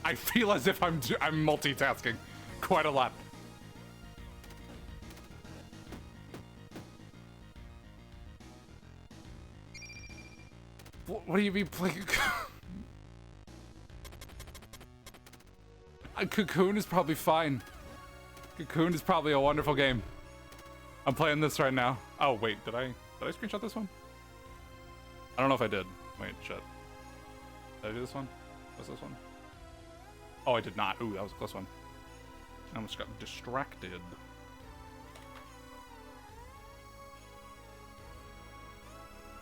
I feel as if I'm multitasking quite a lot. What do you mean playing? Cocoon is probably fine. Cocoon is probably a wonderful game. I'm playing this right now. Oh wait, did I screenshot this one? I don't know if I did. Wait, shit. Did I do this one? What's this one? Oh, I did not. Ooh, that was a close one. I almost got distracted.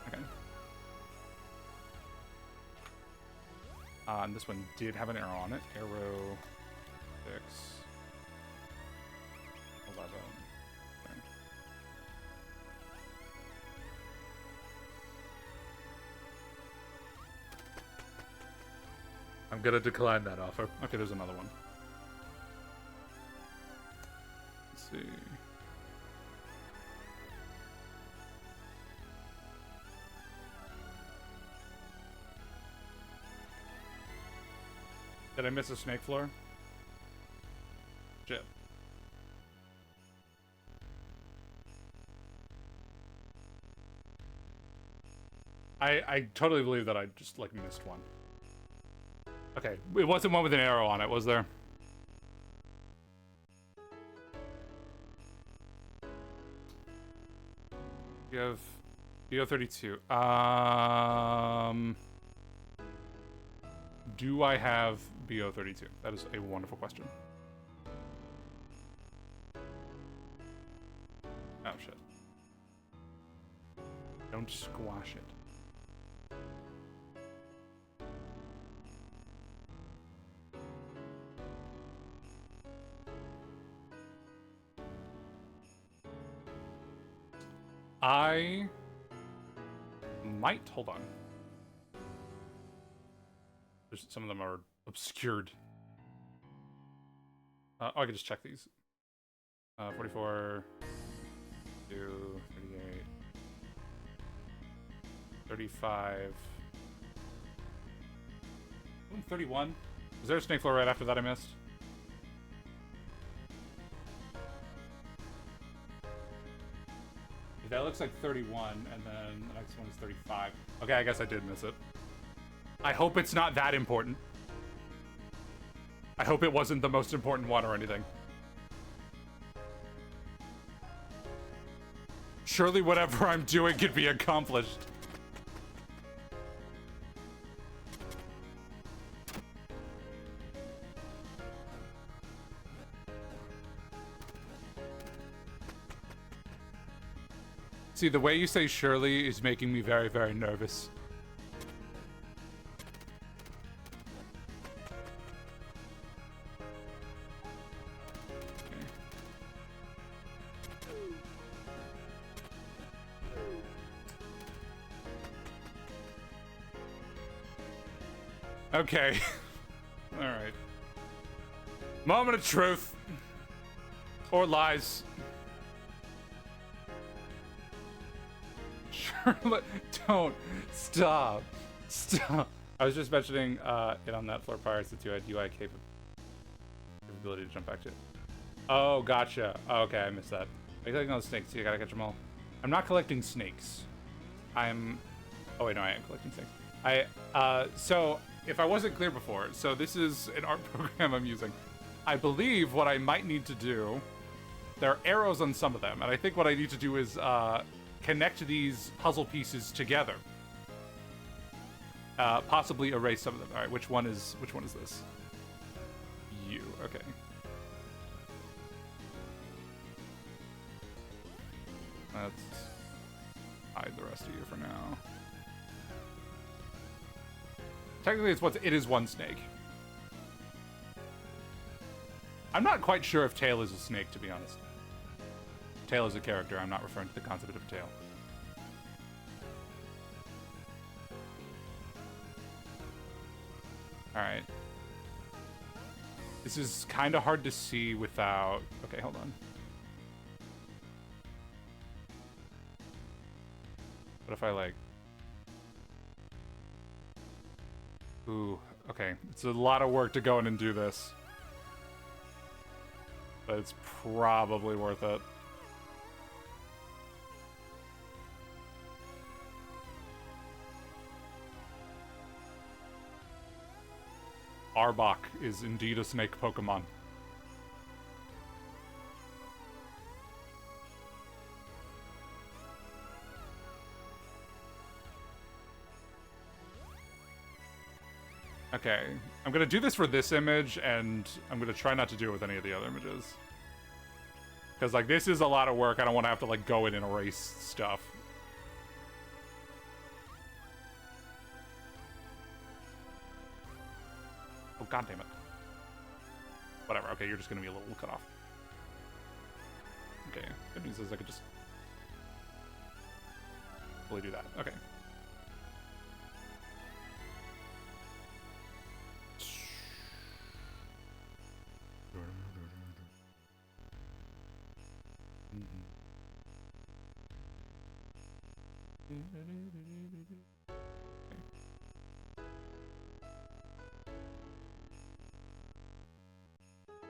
Okay. And this one did have an arrow on it. Arrow 6. 11. Okay. I'm gonna decline that offer. Okay, there's another one. Let's see. Did I miss a snake floor? Shit. I totally believe that I just, like, missed one. Okay, it wasn't one with an arrow on it, was there? You have BO32. Do I have BO32? That is a wonderful question. Oh, shit. Don't squash it. I might, hold on. Some of them are obscured. Oh, I could just check these. 44, 2, 38, 35, 31. Is there a snake floor right after that I missed? That looks like 31, and then the next one is 35. Okay, I guess I did miss it. I hope it's not that important. I hope it wasn't the most important one or anything. Surely whatever I'm doing could be accomplished. See, the way you say Shirley is making me very, very nervous. Okay. Alright. Moment of truth. Or lies. Charlotte, don't. Stop. Stop. I was just mentioning it on that floor prior to had UI capability to jump back to it. Oh, gotcha. Oh, okay, I missed that. Are you collecting all the snakes? You gotta catch them all. I'm not collecting snakes. I'm... Oh, wait, no, I am collecting snakes. So, if I wasn't clear before, so this is an art program I'm using. I believe what I might need to do... There are arrows on some of them, and I think what I need to do is, connect these puzzle pieces together. Possibly erase some of them. All right, which one is this? You. Okay. Let's hide the rest of you for now. Technically, it is one snake. I'm not quite sure if Tail is a snake, to be honest. Tail is a character. I'm not referring to the concept of a tail. Alright. This is kind of hard to see without... Okay, hold on. What if I, like... Ooh, okay. It's a lot of work to go in and do this. But it's probably worth it. Arbok is indeed a snake Pokemon. Okay, I'm gonna do this for this image, and I'm gonna try not to do it with any of the other images. Because, like, this is a lot of work. I don't want to have to, like, go in and erase stuff. Oh, god damn it. Whatever, okay, you're just gonna be a little cut off. Okay, good news is I could just fully do that. Okay.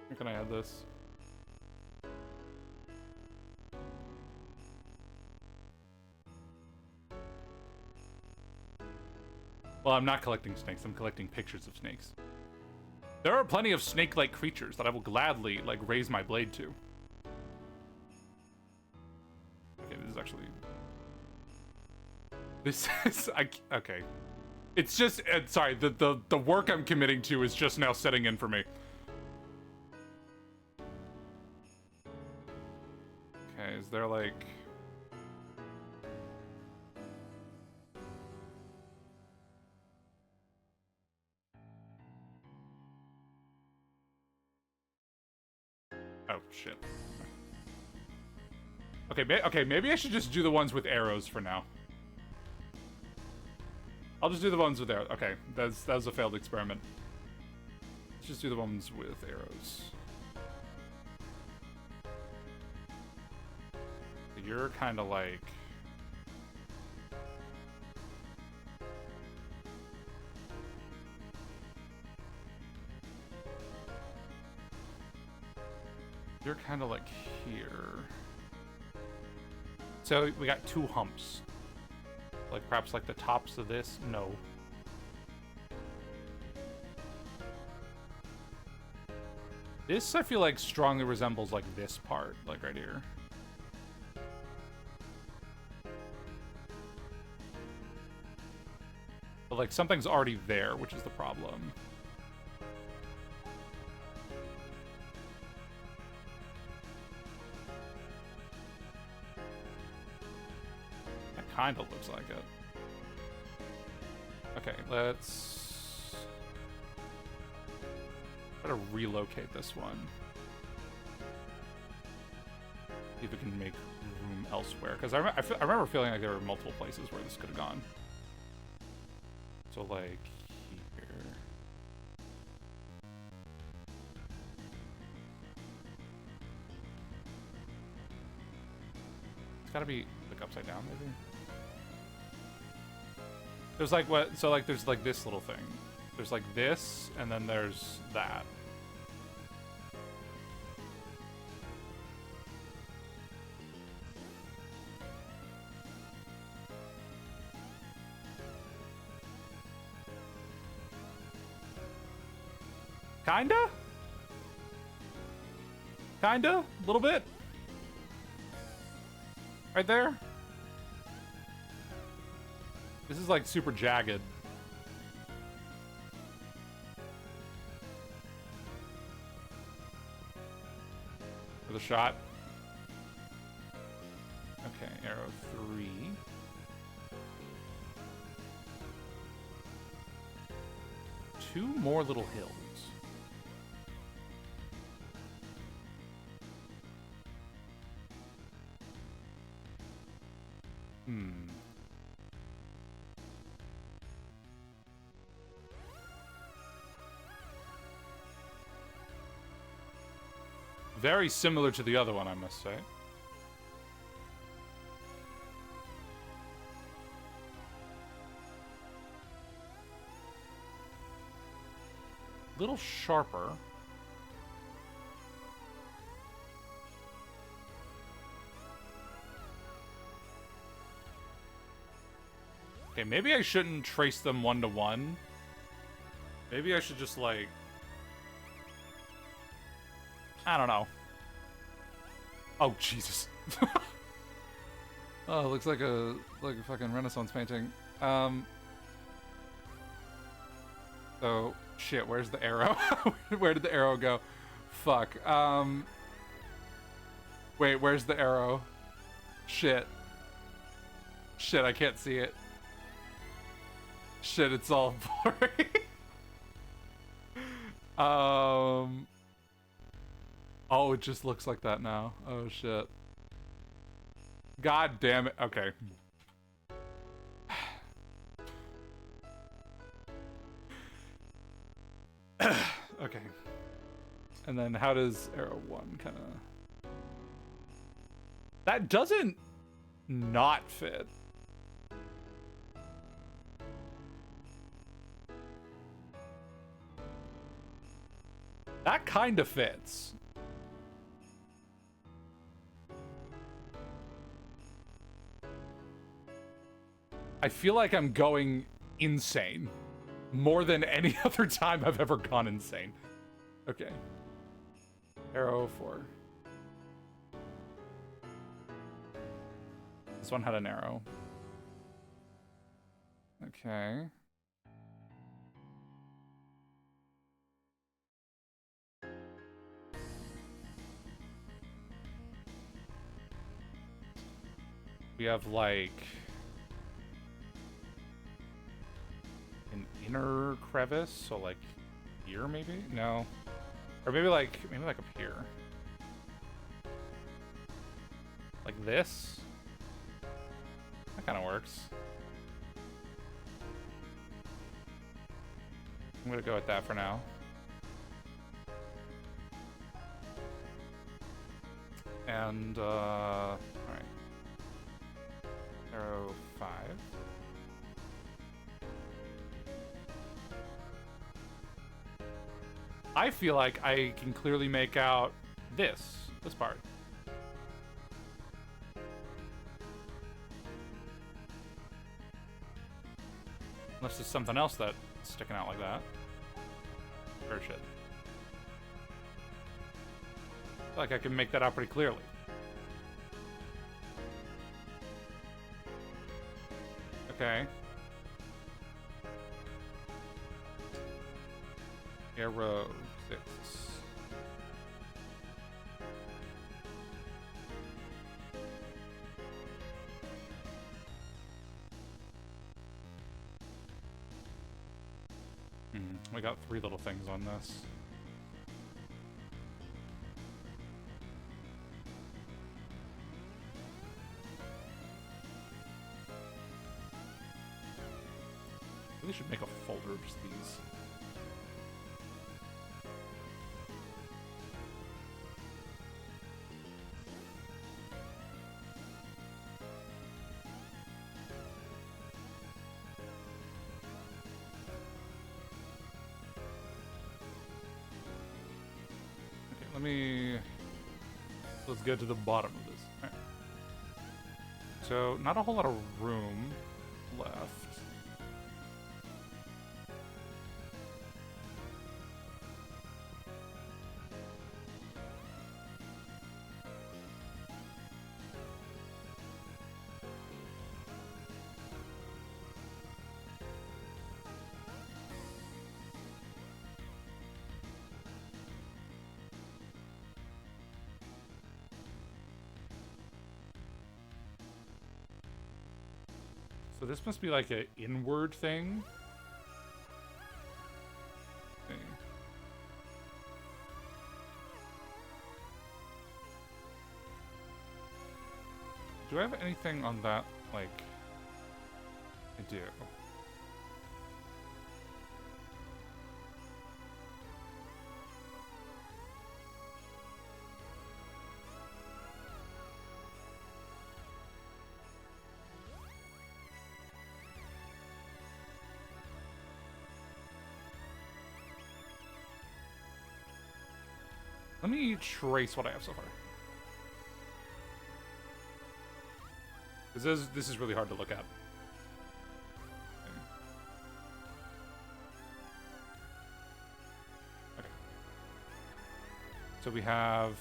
Where can I add this? Well, I'm not collecting snakes. I'm collecting pictures of snakes. There are plenty of snake-like creatures that I will gladly, like, raise my blade to. Okay, this is actually... This is... okay. It's just... sorry, the work I'm committing to is just now setting in for me. Okay, is there, like... Oh, shit. Okay, okay, maybe I should just do the ones with arrows for now. I'll just do the ones with arrows. Okay, that was a failed experiment. Let's just do the ones with arrows. You're kind of like... You're kind of like here. So we got two humps. Like perhaps like the tops of this? No. This I feel like strongly resembles like this part, like right here. But like something's already there, which is the problem. Kinda looks like it. Okay, let's try to relocate this one. See if we can make room elsewhere. Because I remember feeling like there were multiple places where this could have gone. So like here. It's gotta be like upside down maybe. There's like what, so like there's like this little thing. There's like this, and then there's that. Kinda? Kinda? A little bit? Right there? This is like super jagged. For the shot. Okay, arrow 3. Two more little hills. Very similar to the other one, I must say. Little sharper. Okay, maybe I shouldn't trace them one to one. Maybe I should just like... I don't know. Oh, Jesus. Oh, it looks like a fucking Renaissance painting. So, shit, where's the arrow? Where did the arrow go? Fuck. Wait, where's the arrow? Shit. Shit, I can't see it. Shit, it's all blurry. Oh, it just looks like that now. Oh, shit. God damn it. Okay. Okay. And then how does arrow 1 kind of... That doesn't not fit. That kind of fits. I feel like I'm going insane. More than any other time I've ever gone insane. Okay. Arrow 4. This one had an arrow. Okay. We have like an inner crevice, so like here maybe? No. Or maybe like up here. Like this? That kind of works. I'm gonna go with that for now. And alright. Arrow 5. I feel like I can clearly make out this part. Unless there's something else that's sticking out like that. Or shit. I feel like I can make that out pretty clearly. Okay. Arrow 6. We got 3 little things on this. Really should make a folder of just these. Let's get to the bottom of this. All right. So, not a whole lot of room left. So this must be like an inward thing. Okay. Do I have anything on that, like... I do. Let me trace what I have so far. This is really hard to look at. Okay. So we have...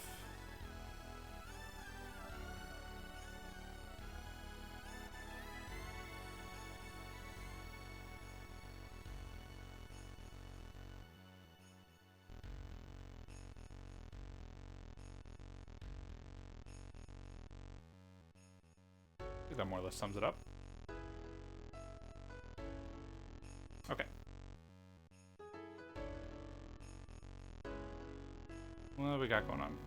I think that more or less sums it up. Okay. What do we got going on?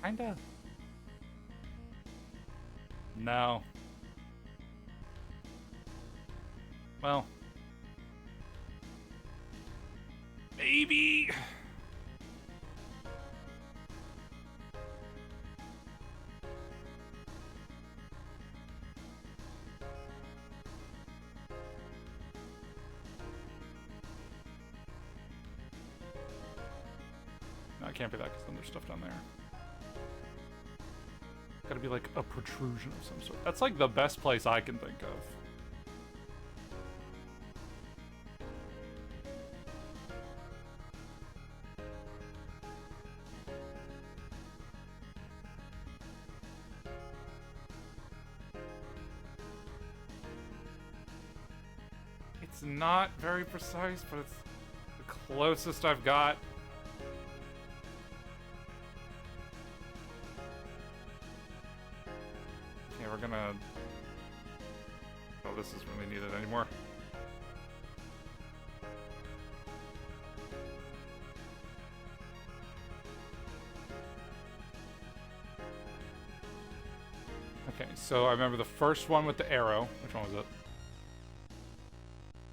Kinda. No. Well. Maybe. No, it can't be that because then there's stuff down there. Gotta be like a protrusion of some sort. That's like the best place I can think of. It's not very precise, but it's the closest I've got. Okay, we're gonna... Oh, this isn't really needed anymore. Okay, so I remember the first one with the arrow. Which one was it?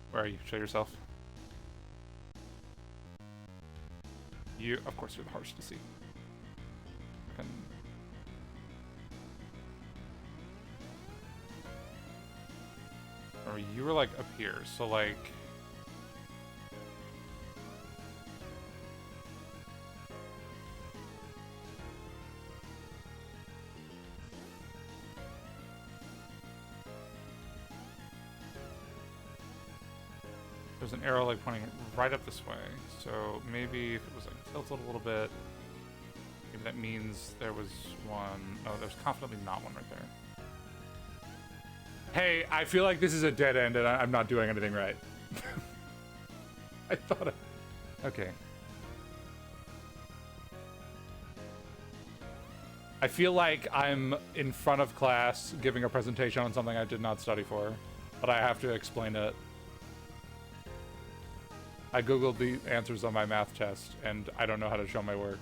Where are you? Show yourself. You, of course, you're the hardest to see. Or you were like up here, so like. There's an arrow like pointing right up this way, so maybe if it was like tilted a little bit, maybe that means there was one. No, there's confidently not one right there. Hey, I feel like this is a dead end and I'm not doing anything right. I thought it... Okay. I feel like I'm in front of class giving a presentation on something I did not study for, but I have to explain it. I googled the answers on my math test, and I don't know how to show my work.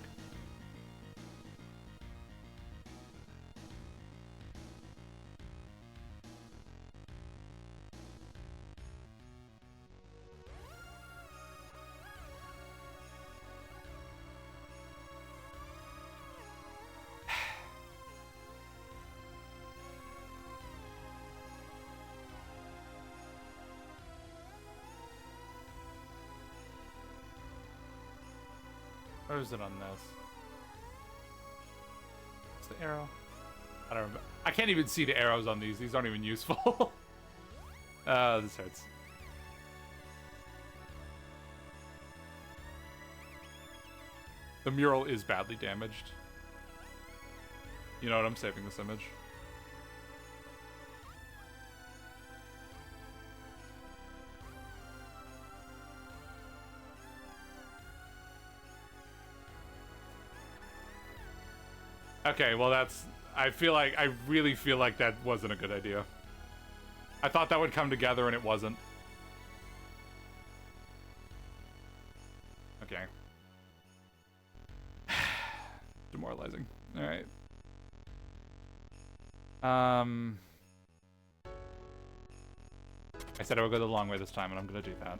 Where is it on this? What's the arrow? I don't remember. I can't even see the arrows on these. These aren't even useful. This hurts. The mural is badly damaged. You know what? I'm saving this image. Okay, well that's... I really feel like that wasn't a good idea. I thought that would come together and it wasn't. Okay. Demoralizing. Alright. I said I would go the long way this time, and I'm gonna do that.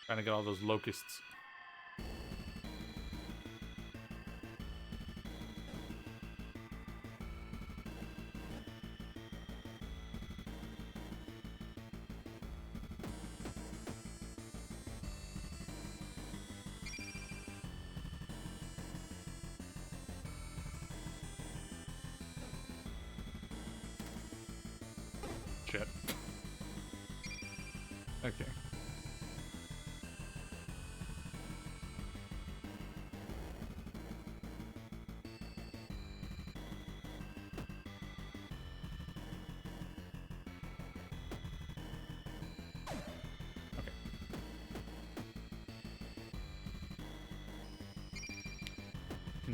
Trying to get all those locusts. Shit. Okay.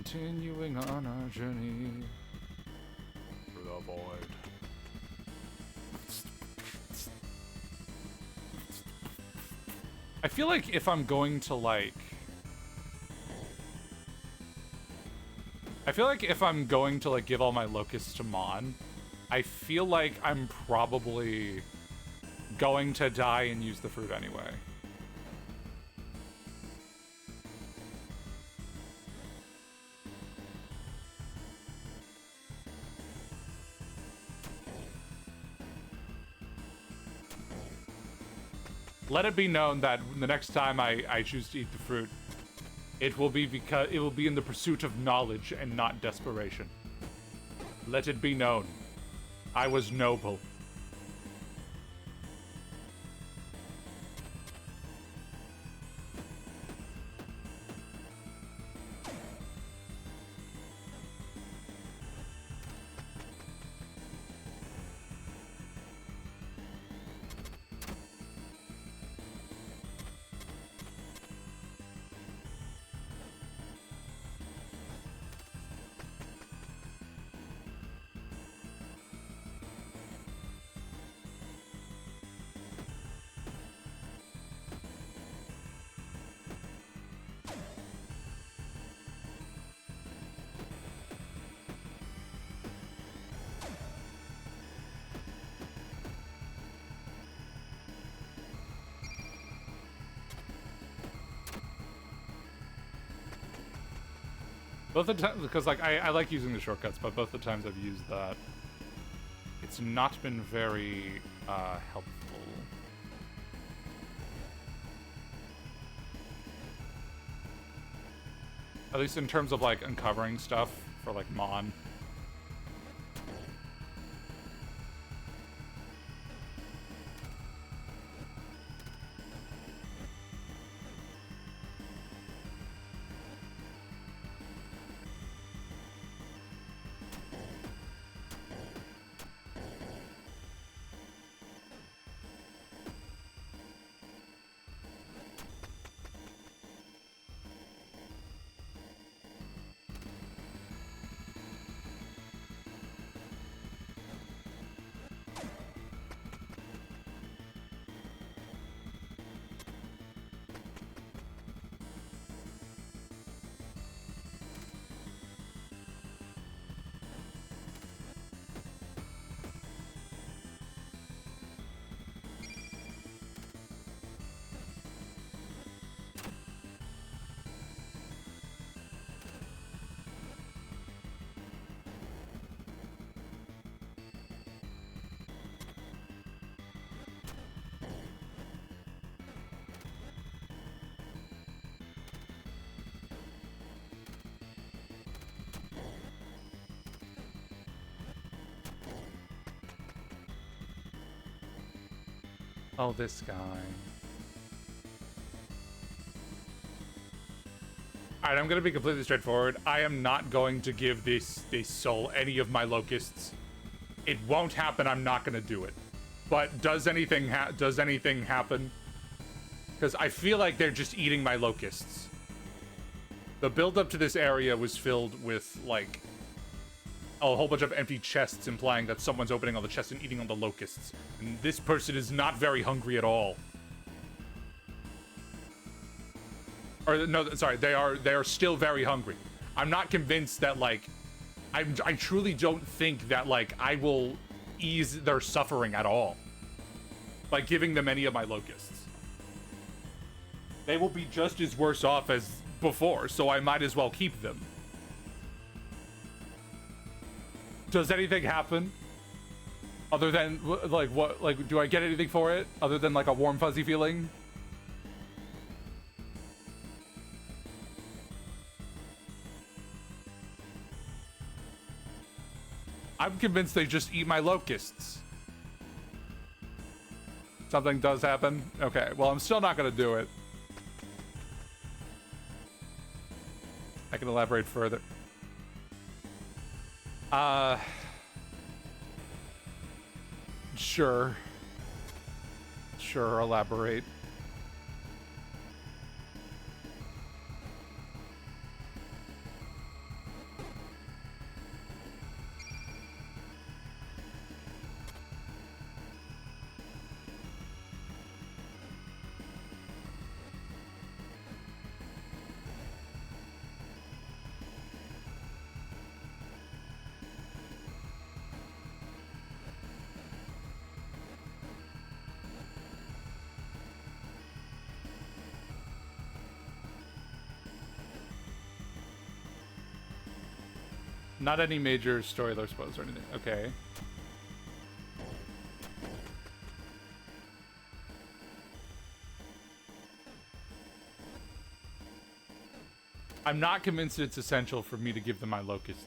continuing on our journey through the void. I feel like if I'm going to like... give all my locusts to Mon, I feel like I'm probably going to die and use the fruit anyway. Let it be known that the next time I choose to eat the fruit, it will be in the pursuit of knowledge and not desperation. Let it be known. I was noble. Both the times, because like I like using the shortcuts, but both the times I've used that, it's not been very helpful. At least in terms of like uncovering stuff for like Mon. Oh, this guy. Alright, I'm gonna be completely straightforward. I am not going to give this soul any of my locusts. It won't happen, I'm not gonna do it. But does anything happen? Because I feel like they're just eating my locusts. The build-up to this area was filled with, like, a whole bunch of empty chests, implying that someone's opening all the chests and eating all the locusts. And this person is not very hungry at all. Or no, sorry, they are still very hungry. I'm not convinced that like, I truly don't think that like I will ease their suffering at all by giving them any of my locusts. They will be just as worse off as before, so I might as well keep them. Does anything happen? Other than, like, what, like, do I get anything for it? Other than, like, a warm, fuzzy feeling? I'm convinced they just eat my locusts. Something does happen? Okay, well, I'm still not gonna do it. I can elaborate further. Sure. Sure, elaborate. Not any major storyline spoilers or anything. Okay. I'm not convinced it's essential for me to give them my locusts.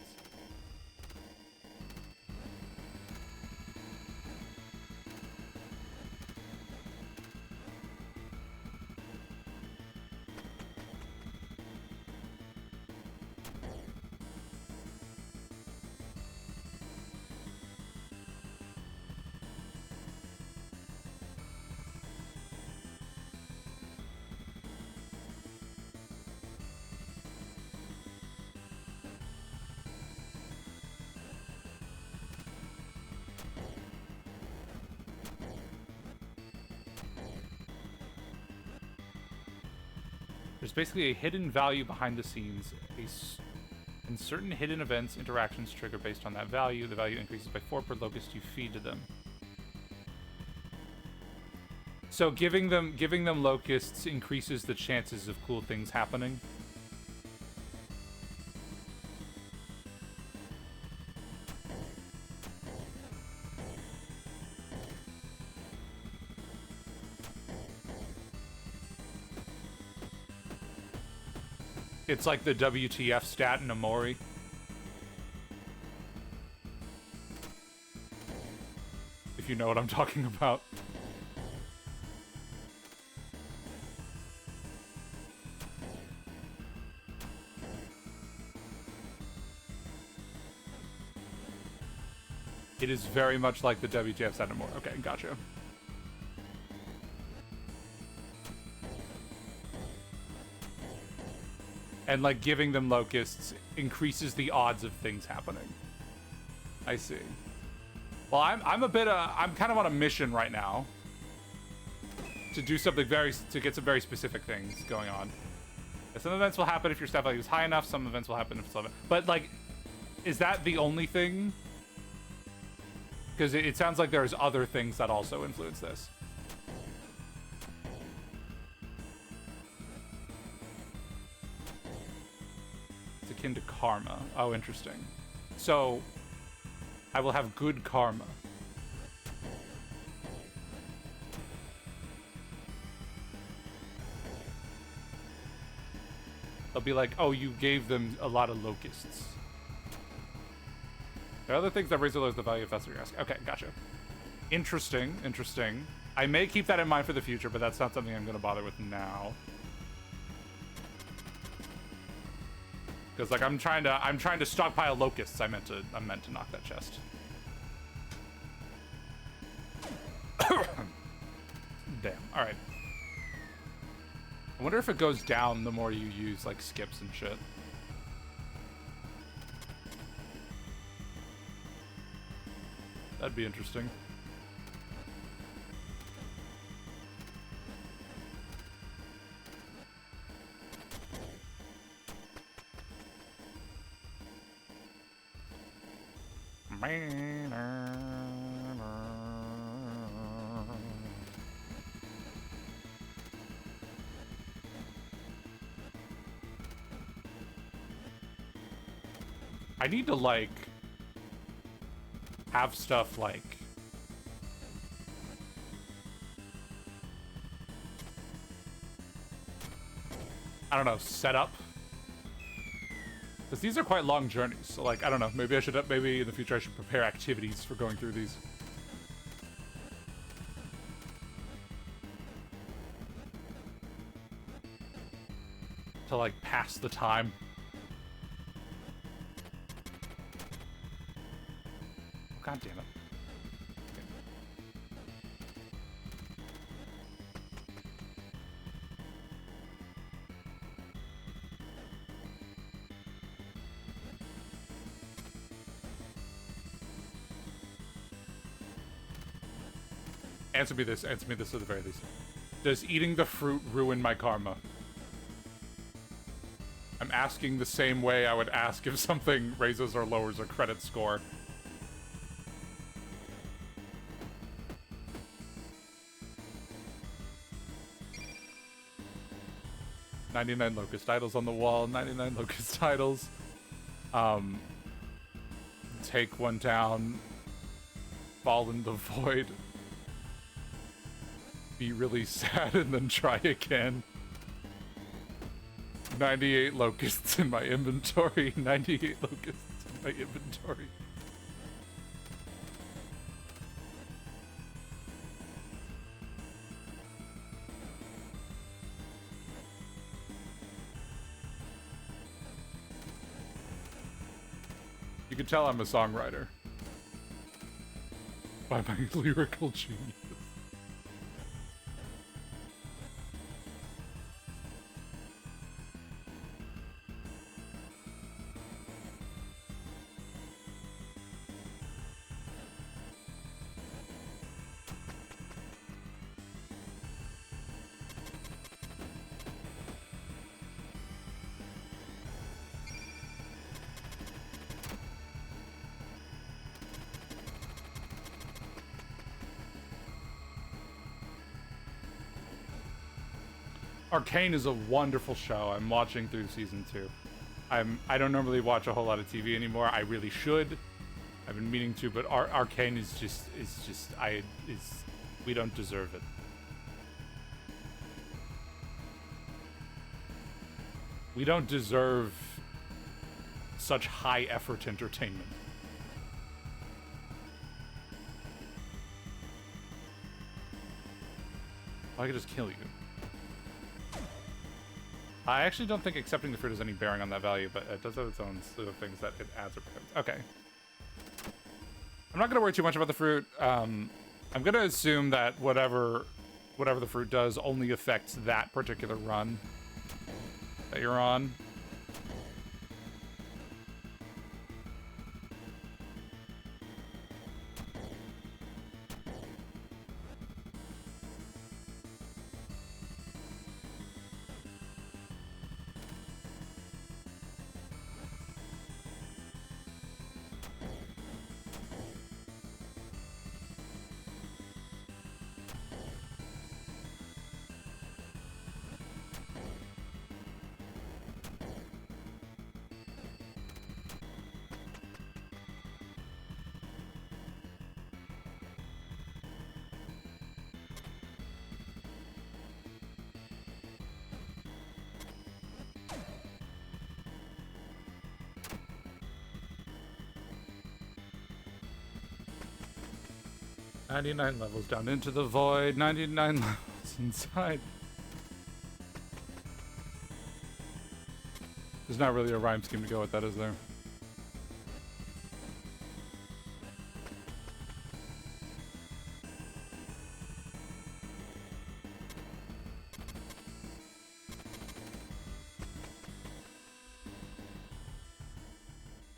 There's basically a hidden value behind the scenes. And certain hidden events, interactions trigger based on that value. The value increases by 4 per locust you feed to them. So giving them locusts increases the chances of cool things happening. It's like the WTF stat in Amori. If you know what I'm talking about. It is very much like the WTF stat in Amori. Okay, gotcha. And, like, giving them locusts increases the odds of things happening. I see. Well, I'm kind of on a mission right now. To do something to get some very specific things going on. Some events will happen if your staff value is high enough, some events will happen if it's low enough. But, like, is that the only thing? Because it sounds like there's other things that also influence this. Akin to karma. Oh, interesting. So, I will have good karma. They'll be like, oh, you gave them a lot of locusts. There are other things that raise or lowers the value if that's what you're asking. Okay, gotcha. Interesting, interesting. I may keep that in mind for the future, but that's not something I'm going to bother with now. Because, like, I'm trying to stockpile locusts. I meant to knock that chest. Damn. All right. I wonder if it goes down the more you use, like, skips and shit. That'd be interesting. I need to, like, have stuff, like... I don't know, set up. Because these are quite long journeys, so, like, I don't know, maybe maybe in the future I should prepare activities for going through these. To, like, pass the time. God damn it. Answer me this at the very least. Does eating the fruit ruin my karma? I'm asking the same way I would ask if something raises or lowers a credit score. "99 locust titles on the wall, 99 locust titles." take one down, fall in the void, be really sad, and then try again. 98 locusts in my inventory. 98 locusts in my inventory. You can tell I'm a songwriter by my lyrical genius. Arcane is a wonderful show. I'm watching through season 2. I don't normally watch a whole lot of TV anymore. I really should. I've been meaning to, but Arcane is just we don't deserve it. We don't deserve such high effort entertainment. I could just kill you. I actually don't think accepting the fruit has any bearing on that value, but it does have its own slew of things that it adds or protects. Okay. I'm not going to worry too much about the fruit. I'm going to assume that whatever the fruit does only affects that particular run that you're on. "99 levels down into the void, 99 levels inside." There's not really a rhyme scheme to go with that, is there?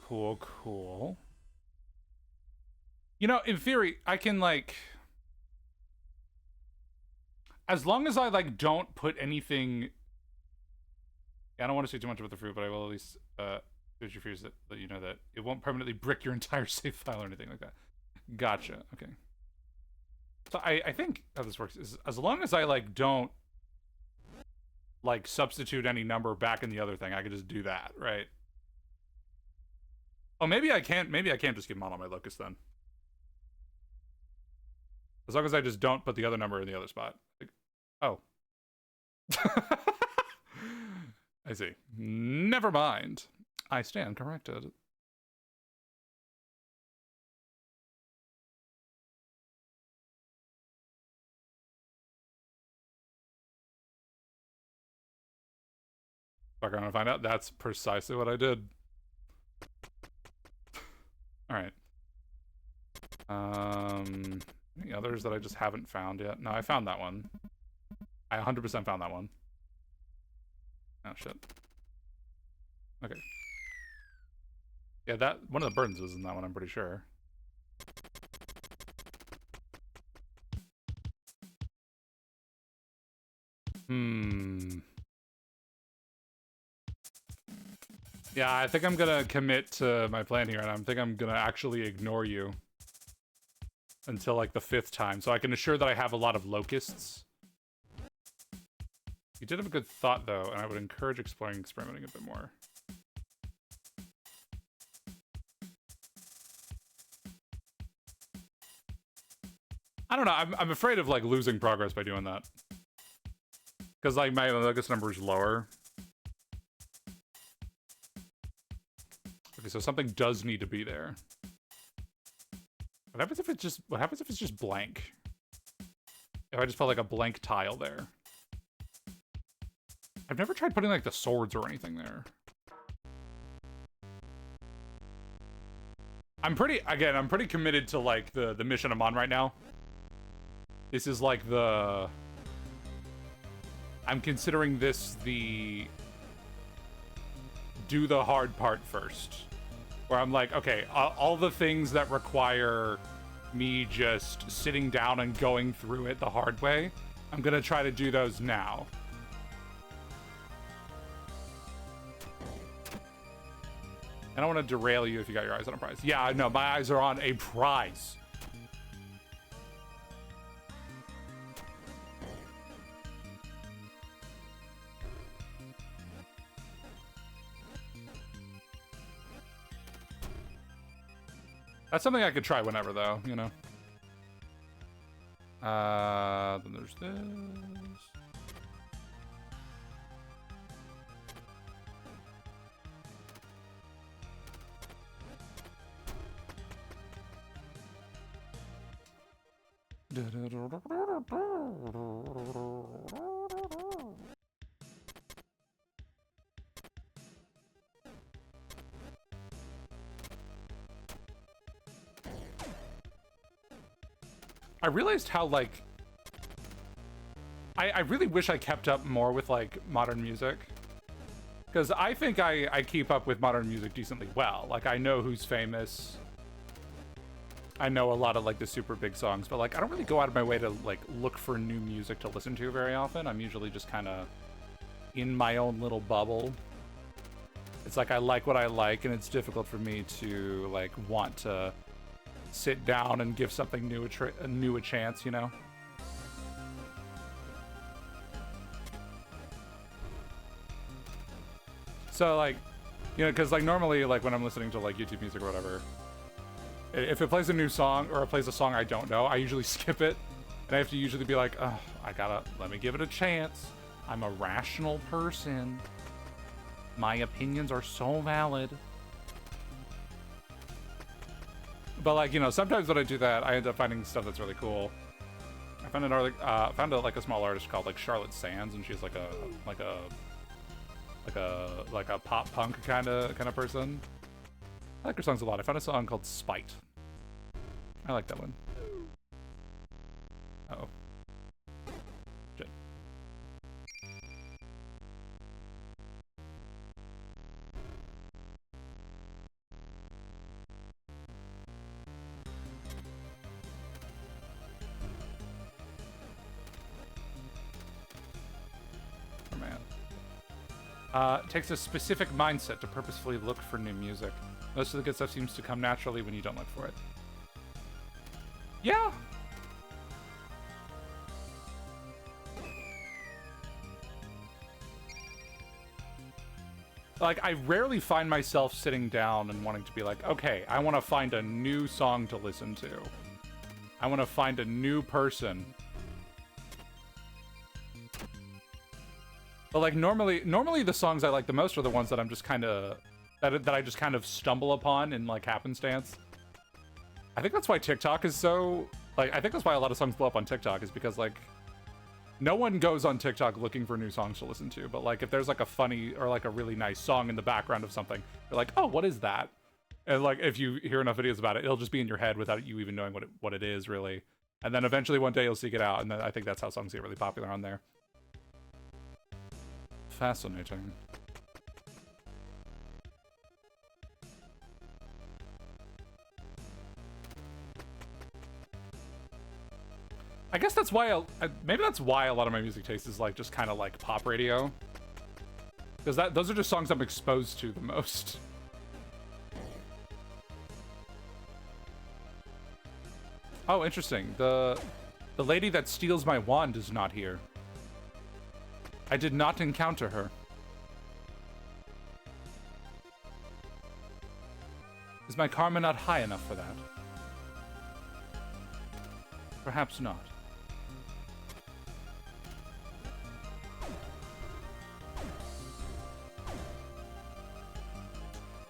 Cool, cool. You know, in theory, I can, like... As long as I, like, don't put anything... I don't want to say too much about the fruit, but I will at least, there's your fears that let you know that it won't permanently brick your entire save file or anything like that. Gotcha, okay. So I think how this works is, as long as I, like, don't, like, substitute any number back in the other thing, I can just do that, right? Oh, maybe I can't just give mono my locust then. As long as I just don't put the other number in the other spot. Like, oh. I see. Never mind. I stand corrected. Fuck, I'm gonna find out. That's precisely what I did. Alright. Any others that I just haven't found yet? No, I found that one. I 100% found that one. Oh, shit. Okay. Yeah, that one of the burdens was in that one, I'm pretty sure. Yeah, I think I'm gonna commit to my plan here, and I think I'm gonna actually ignore you until, like, the 5th time, so I can assure that I have a lot of locusts. You did have a good thought, though, and I would encourage exploring and experimenting a bit more. I don't know. I'm afraid of like losing progress by doing that. Because like my Locust number is lower. Okay, so something does need to be there. What happens if it's just blank? If I just felt like a blank tile there. I've never tried putting like the swords or anything there. I'm pretty committed to like the mission I'm on right now. This is like I'm considering this the do the hard part first. Where I'm like, okay, all the things that require me just sitting down and going through it the hard way, I'm gonna try to do those now. I don't want to derail you if you got your eyes on a prize. Yeah, no, my eyes are on a prize. That's something I could try whenever, though, you know. Then there's this. I realized how, like, I really wish I kept up more with, like, modern music. Because I think I keep up with modern music decently well. Like, I know who's famous. I know a lot of, like, the super big songs. But, like, I don't really go out of my way to, like, look for new music to listen to very often. I'm usually just kind of in my own little bubble. It's like I like what I like, and it's difficult for me to, like, want to sit down and give something new a chance, you know? So, like, you know, because, like, normally, like, when I'm listening to, like, YouTube music or whatever, if it plays a new song or it plays a song I don't know, I usually skip it. And I have to usually be like, oh, let me give it a chance. I'm a rational person. My opinions are so valid. But, like, you know, sometimes when I do that, I end up finding stuff that's really cool. I found a small artist called, like, Charlotte Sands, and she's like a pop punk kind of person. I like her songs a lot. I found a song called Spite. I like that one. Uh-oh. Shit. Oh, man. It takes a specific mindset to purposefully look for new music. Most of the good stuff seems to come naturally when you don't look for it. Yeah! Like, I rarely find myself sitting down and wanting to be like, okay, I want to find a new song to listen to. I want to find a new person. But, like, normally the songs I like the most are the ones that I'm just kind of... That I just kind of stumble upon in, like, happenstance. I think that's why TikTok is so... Like, I think that's why a lot of songs blow up on TikTok, is because, like, no one goes on TikTok looking for new songs to listen to. But, like, if there's, like, a funny or, like, a really nice song in the background of something, you're like, oh, what is that? And, like, if you hear enough videos about it, it'll just be in your head without you even knowing what it is, really. And then eventually one day you'll seek it out, and then I think that's how songs get really popular on there. Fascinating. I guess that's why maybe that's why a lot of my music taste is like just kind of like pop radio, because those are just songs I'm exposed to the most. Oh, interesting. The lady that steals my wand is not here. I did not encounter her. Is my karma not high enough for that? Perhaps not.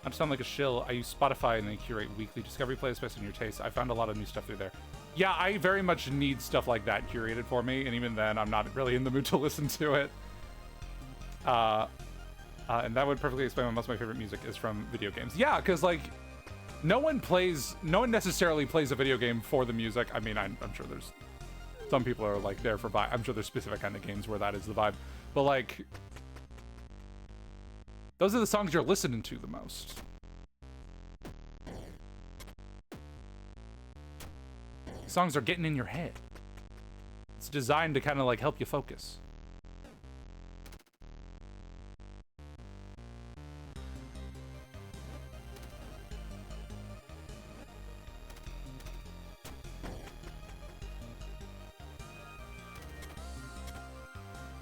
I sound like a shill. I use Spotify and they curate weekly discovery playlists based on your taste. I found a lot of new stuff through there. Yeah, I very much need stuff like that curated for me, and even then, I'm not really in the mood to listen to it. And that would perfectly explain why most of my favorite music is from video games. Yeah, because, like, no one necessarily plays a video game for the music. I mean, I'm sure there's some people are, like, there for vibe. I'm sure there's specific kind of games where that is the vibe. But, like, those are the songs you're listening to the most. These songs are getting in your head. It's designed to kind of like help you focus.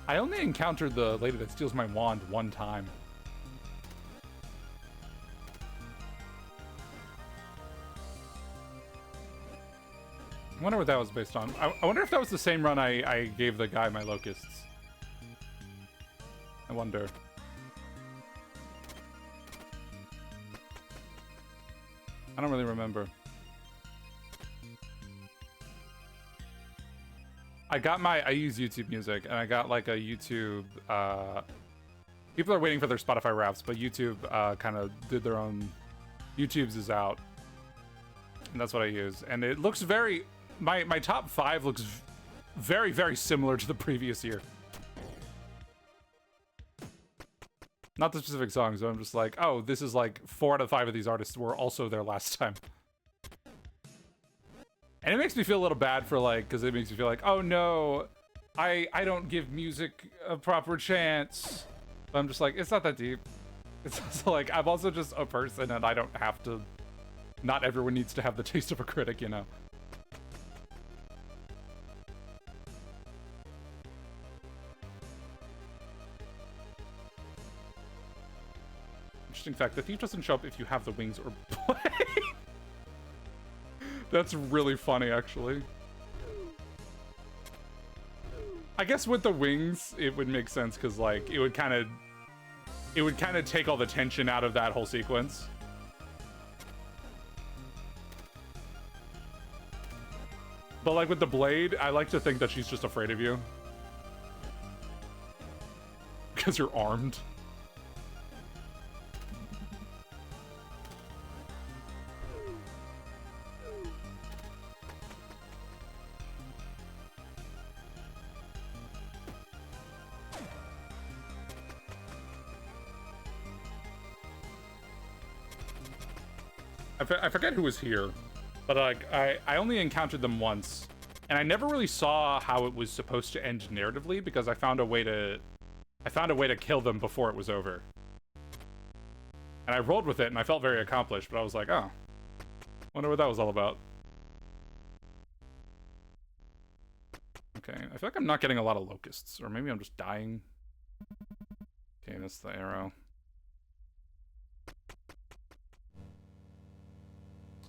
I only encountered the lady that steals my wand one time. I wonder what that was based on. I wonder if that was the same run I gave the guy my locusts. I wonder. I don't really remember. I use YouTube Music, and I got like a YouTube, people are waiting for their Spotify Wraps, but YouTube kind of did their own. YouTube's is out. And that's what I use. And it looks very, my top 5 looks very, very similar to the previous year. Not the specific songs, but I'm just like, oh, this is like 4 out of 5 of these artists were also there last time. And it makes me feel a little bad for like, because it makes me feel like, oh no, I don't give music a proper chance. But I'm just like, it's not that deep. It's also like, I'm also just a person and I don't have to, not everyone needs to have the taste of a critic, you know? Interesting fact, the thief doesn't show up if you have the wings or play. That's really funny, actually. I guess with the wings, it would make sense because, like, it would kind of take all the tension out of that whole sequence. But, like, with the blade, I like to think that she's just afraid of you. Because you're armed. I forget who was here, but like I only encountered them once, and I never really saw how it was supposed to end narratively because I found a way to kill them before it was over. And I rolled with it and I felt very accomplished, but I was like, oh, wonder what that was all about. Okay, I feel like I'm not getting a lot of locusts, or maybe I'm just dying. Okay, that's the arrow.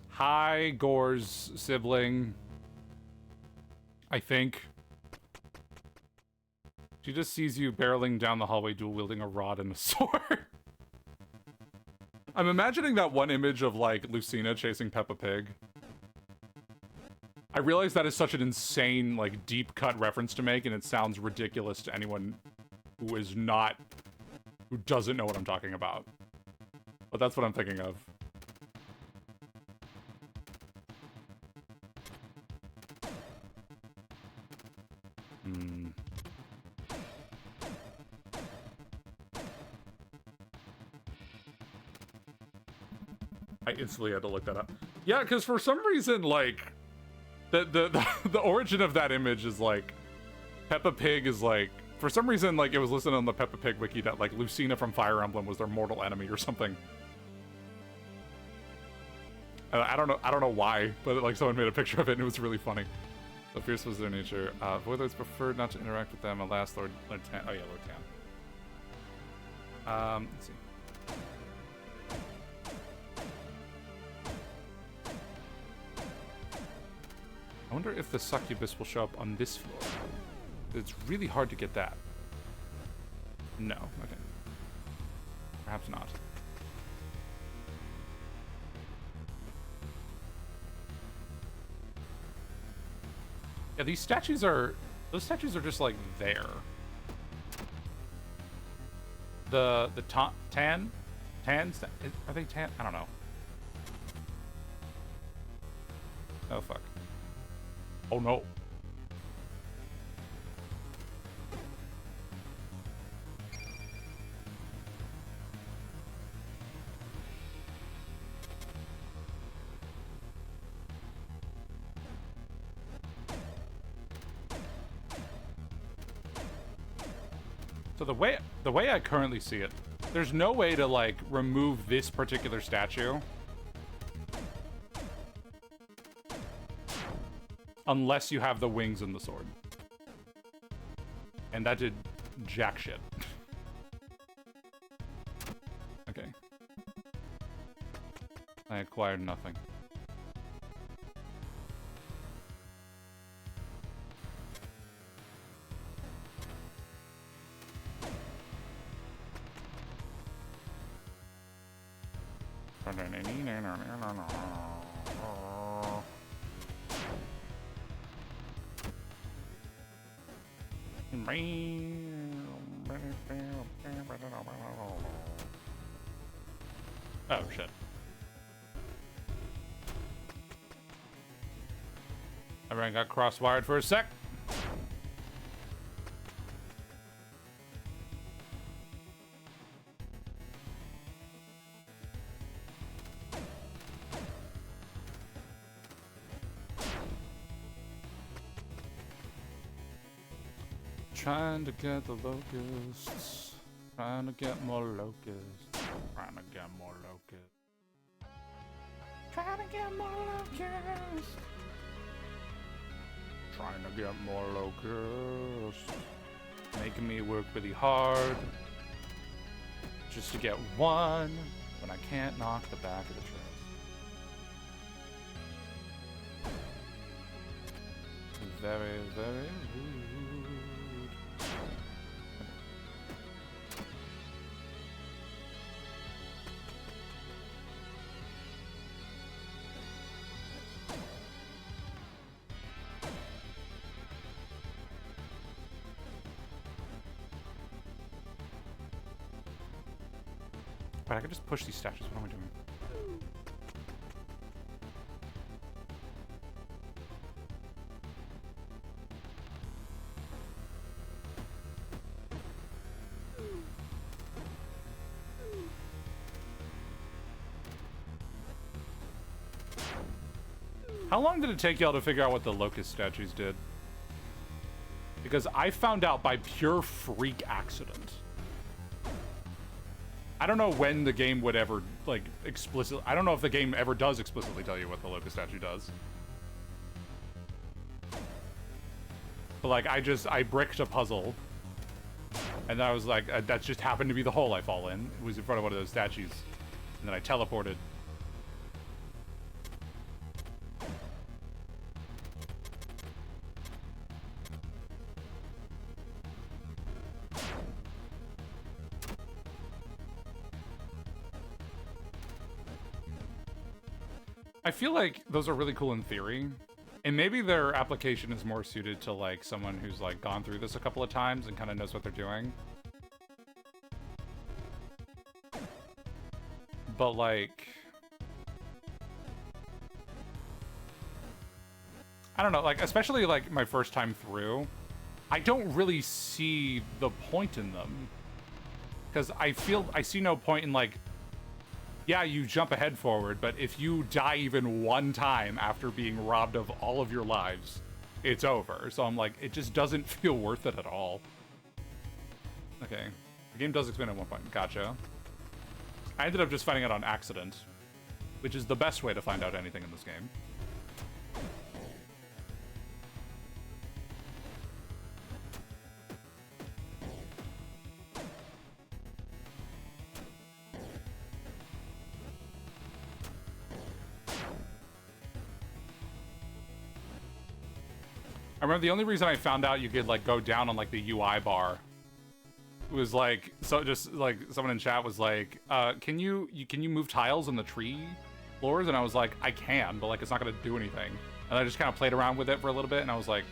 Hi, Gore's sibling. I think. She just sees you barreling down the hallway dual-wielding a rod and a sword. I'm imagining that one image of, like, Lucina chasing Peppa Pig. I realize that is such an insane, like, deep-cut reference to make, and it sounds ridiculous to anyone who doesn't know what I'm talking about. But that's what I'm thinking of. I instantly had to look that up. Yeah, because for some reason, like, the origin of that image is, like, Peppa Pig is, like, for some reason, like, it was listed on the Peppa Pig wiki that, like, Lucina from Fire Emblem was their mortal enemy or something. I don't know why, but, like, someone made a picture of it and it was really funny. So fierce was their nature. Voidlords preferred not to interact with them. Alas, Lord Tan. Oh yeah, Lord Tan. Let's see. I wonder if the succubus will show up on this floor. It's really hard to get that. No. Okay. Perhaps not. Yeah, these statues are... Those statues are just, like, there. The tan? Tans? Are they tan? I don't know. Oh, fuck. Oh, no. So the way I currently see it, there's no way to, like, remove this particular statue unless you have the wings and the sword. And that did jack shit. Okay. I acquired nothing. Oh, shit. Everyone got cross-wired for a sec. Trying to get the locusts. Trying to get more locusts. Trying to get more locusts. Trying to get more locusts. Trying to get more locusts. Making me work really hard. Just to get one. When I can't knock the back of the truck. Very, very rude. But I could just push these statues. What am I doing? How long did it take y'all to figure out what the locust statues did? Because I found out by pure freak accident. I don't know when the game would ever, like, explicitly... I don't know if the game ever does explicitly tell you what the locust statue does. But, like, I bricked a puzzle. And I was like, that just happened to be the hole I fall in. It was in front of one of those statues. And then I teleported. I feel like those are really cool in theory, and maybe their application is more suited to, like, someone who's, like, gone through this a couple of times and kind of knows what they're doing. But, like... I don't know, like, especially, like, my first time through, I don't really see the point in them. Because I see no point in, like... Yeah, you jump ahead forward, but if you die even one time after being robbed of all of your lives, it's over. So I'm like, it just doesn't feel worth it at all. Okay. The game does explain at one point. Gotcha. I ended up just finding out on accident, which is the best way to find out anything in this game. remember the only reason I found out you could like go down on like the UI bar was like, so just like someone in chat was like, can you move tiles on the tree floors? And I was like, I can, but like it's not gonna do anything. And I just kind of played around with it for a little bit, and I was like,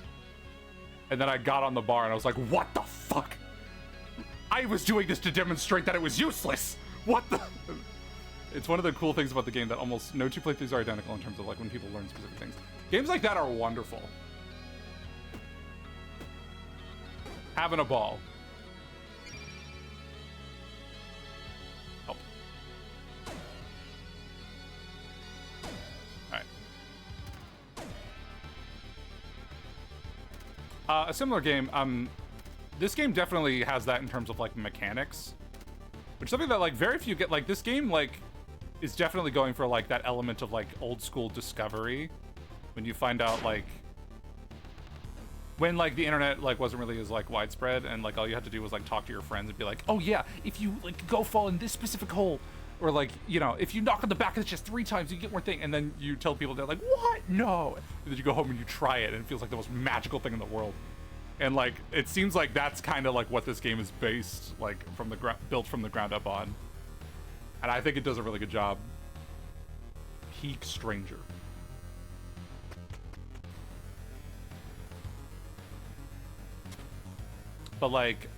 and then I got on the bar and I was like, what the fuck? I was doing this to demonstrate that it was useless. What the? It's one of the cool things about the game that almost no two playthroughs are identical in terms of like when people learn specific things. Games like that are wonderful. Having a ball. Help. Alright. A similar game, this game definitely has that in terms of like mechanics. Which is something that like very few get. Like this game like is definitely going for like that element of like old school discovery. When you find out like when like the internet like wasn't really as like widespread, and like all you had to do was like talk to your friends and be like, oh yeah, if you like go fall in this specific hole, or like, you know, if you knock on the back of the chest 3 times you get more thing, and then you tell people, they're like, what? No. And then you go home and you try it and it feels like the most magical thing in the world. And like it seems like that's kind of like what this game is based like from the built from the ground up on. And I think it does a really good job. Peak Stranger. But like,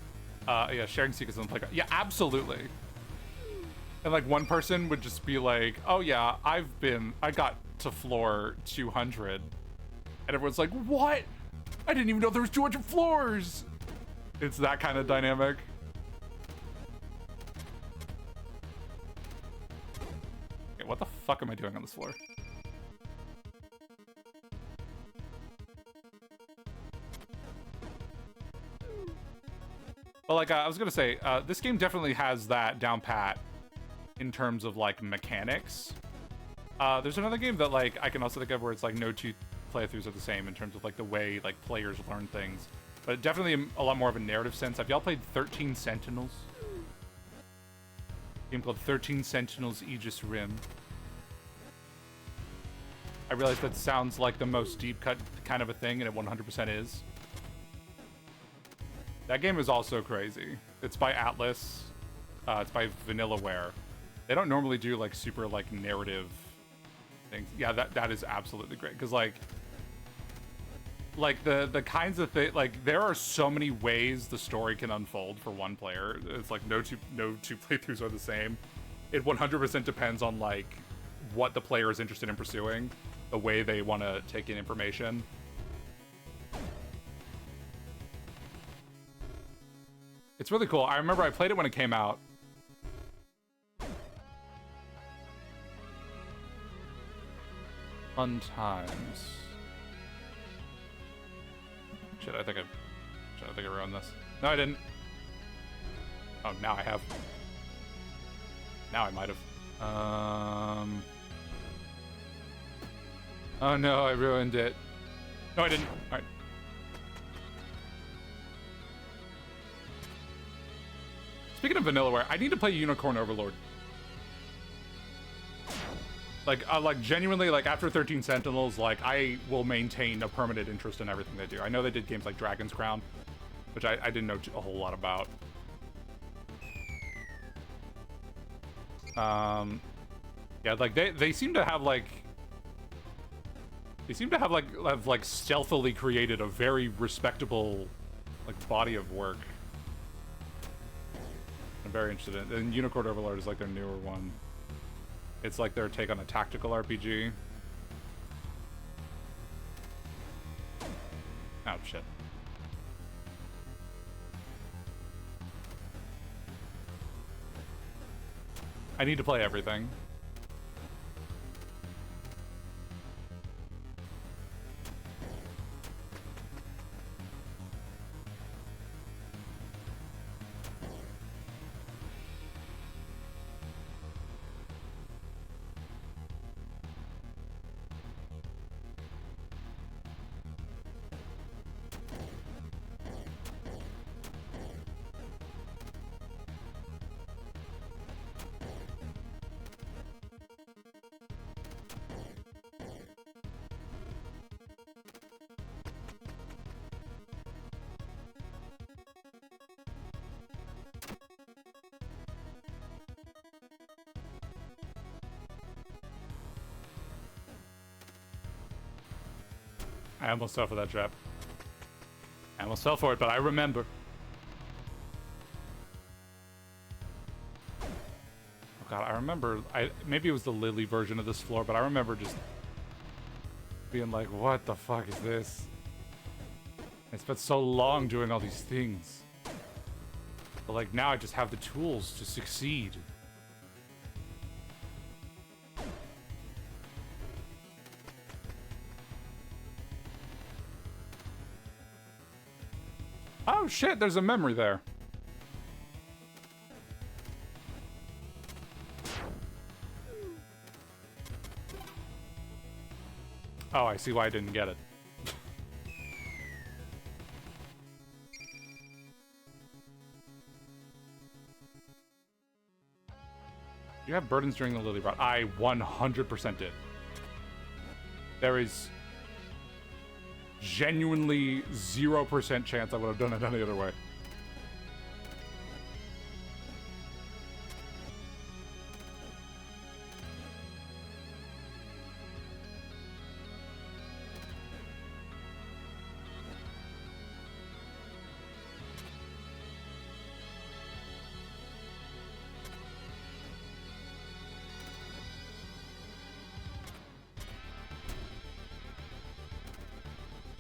yeah, sharing secrets and like, yeah, absolutely. And like one person would just be like, oh yeah, I got to floor 200. And everyone's like, what? I didn't even know there was 200 floors. It's that kind of dynamic. Okay, what the fuck am I doing on this floor? Well, like, I was gonna say, this game definitely has that down pat in terms of, like, mechanics. There's another game that, like, I can also think of where it's, like, no two playthroughs are the same in terms of, like, the way, like, players learn things. But definitely a lot more of a narrative sense. Have y'all played 13 Sentinels? A game called 13 Sentinels Aegis Rim. I realize that sounds like the most deep cut kind of a thing, and it 100% is. That game is also crazy. It's by Atlas. It's by Vanillaware. They don't normally do like super like narrative things. Yeah, that is absolutely great because like the kinds of things, like there are so many ways the story can unfold for one player. It's like no two playthroughs are the same. It 100% depends on like what the player is interested in pursuing, the way they want to take in information. It's really cool. I remember I played it when it came out. Fun times. Shit, I think I ruined this. No, I didn't. Oh, now I have. Now I might have. Oh no, I ruined it. No, I didn't. All right. Speaking of Vanillaware, I need to play Unicorn Overlord. Like genuinely, like after 13 Sentinels, like I will maintain a permanent interest in everything they do. I know they did games like Dragon's Crown, which I didn't know a whole lot about. Yeah, like they seem to have like have stealthily created a very respectable like body of work. I'm very interested in it. And Unicorn Overlord is like their newer one. It's like their take on a tactical RPG. Oh shit. I need to play everything. I almost fell for that trap. I almost fell for it, but I remember. Oh god, I remember. Maybe it was the Lily version of this floor, but I remember just being like, what the fuck is this? I spent so long doing all these things. But like now I just have the tools to succeed. Oh shit, there's a memory there. Oh, I see why I didn't get it. Do you have burdens during the Lily Rot? I 100% did. There is genuinely 0% chance I would have done it any other way.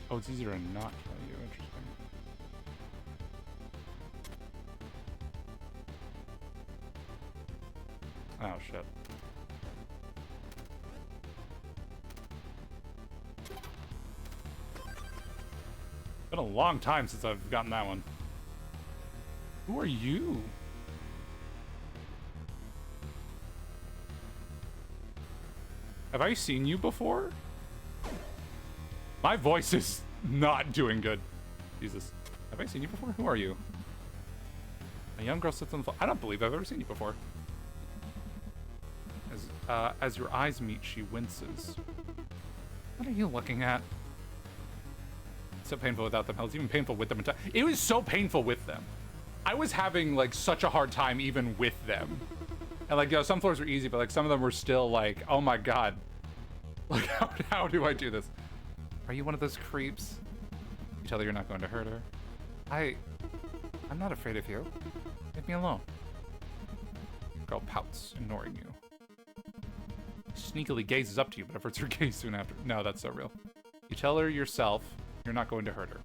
Oh, it's easier to not kill you. Interesting. Oh, shit. Been a long time since I've gotten that one. Who are you? Have I seen you before? My voice is not doing good. Jesus. Have I seen you before? Who are you? A young girl sits on the floor. I don't believe I've ever seen you before. As your eyes meet, she winces. What are you looking at? It's so painful without them. Hell, it's even painful with them. It was so painful with them. I was having, like, such a hard time even with them. And, like, you know, some floors were easy, but, like, some of them were still, like, oh my god. Like, how do I do this? Are you one of those creeps? You tell her you're not going to hurt her. I'm not afraid of you. Leave me alone. Girl pouts, ignoring you. Sneakily gazes up to you, but averts her gaze soon after. No, that's so real. You tell her yourself you're not going to hurt her.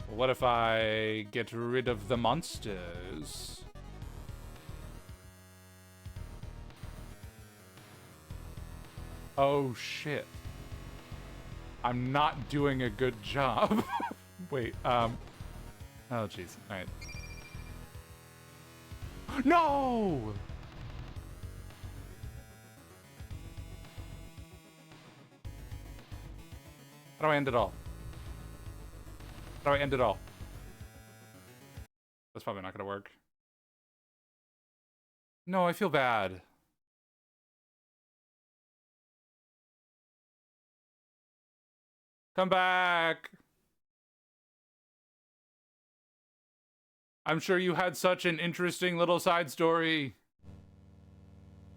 What if I get rid of the monsters? Oh shit. I'm not doing a good job. Wait, oh jeez. Alright. No! How do I end it all? How do I end it all? That's probably not gonna work. No, I feel bad. Come back! I'm sure you had such an interesting little side story.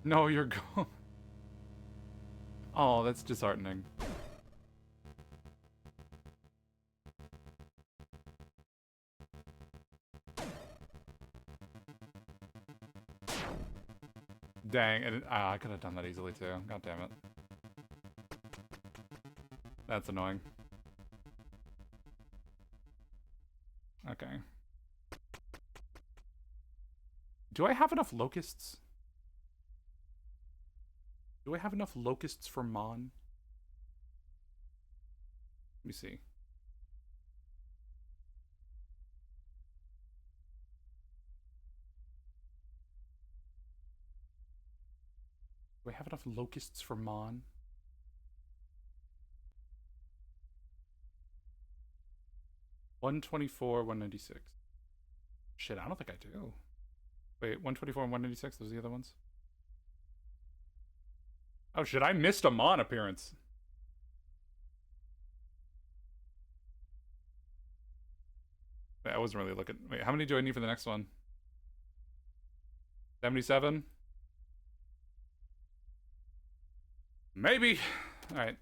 No, you're gone. Oh, that's disheartening. Dang, I could have done that easily too. God damn it. That's annoying. Okay. Do I have enough locusts? Do I have enough locusts for Mon? Let me see. Do I have enough locusts for Mon? $124, $196. Shit, I don't think I do. Wait, 124 and 196, those are the other ones? Oh shit, I missed a Mon appearance. Wait, I wasn't really looking. Wait, how many do I need for the next one? 77? Maybe. All right.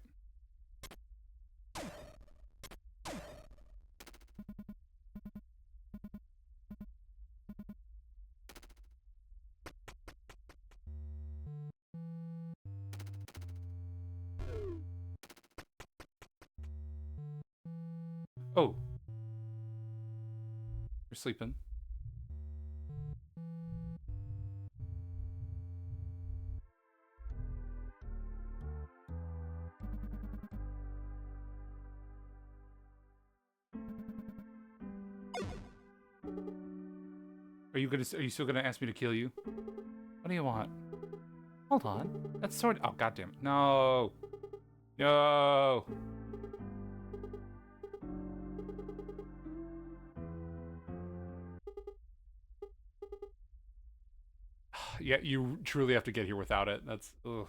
Oh. You're sleeping. Are you still gonna ask me to kill you? What do you want? Hold on. That's sword. Oh, goddamn it. No. No. Yeah, you truly have to get here without it. That's, ugh.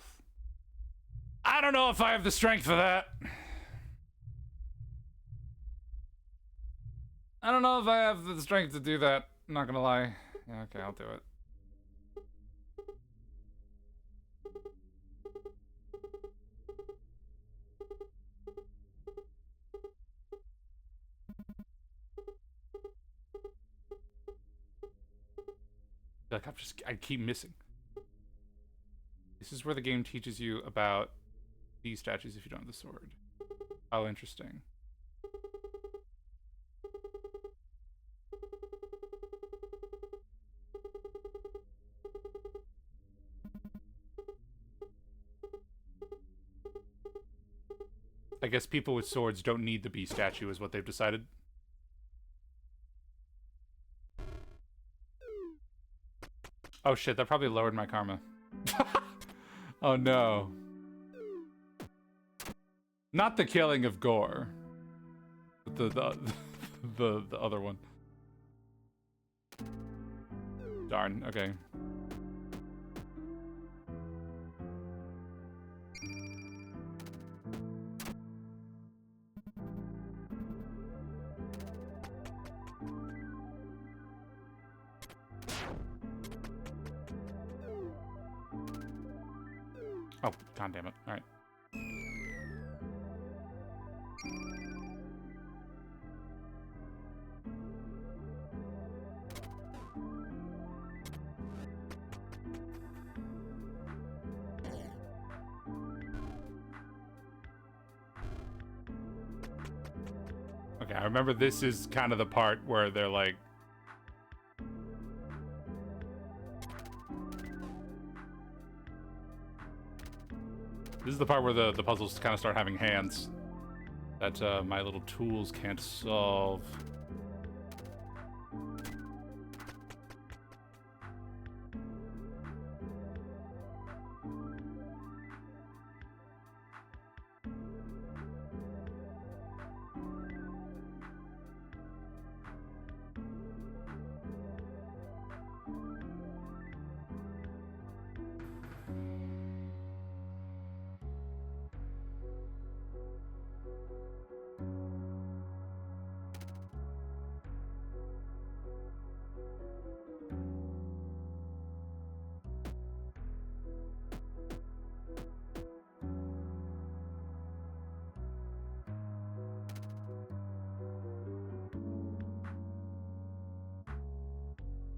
I don't know if I have the strength for that. I don't know if I have the strength to do that. I'm not gonna lie. Yeah, okay, I'll do it. Like, I keep missing. This is where the game teaches you about these statues if you don't have the sword. Oh, interesting. I guess people with swords don't need the bee statue is what they've decided. Oh shit, that probably lowered my karma. Oh no. Not the killing of Gore. But the other one. Darn, okay. Oh, god damn it. Alright. Okay, I remember this is kind of the part where they're like... This is the part where the puzzles kind of start having hands that my little tools can't solve.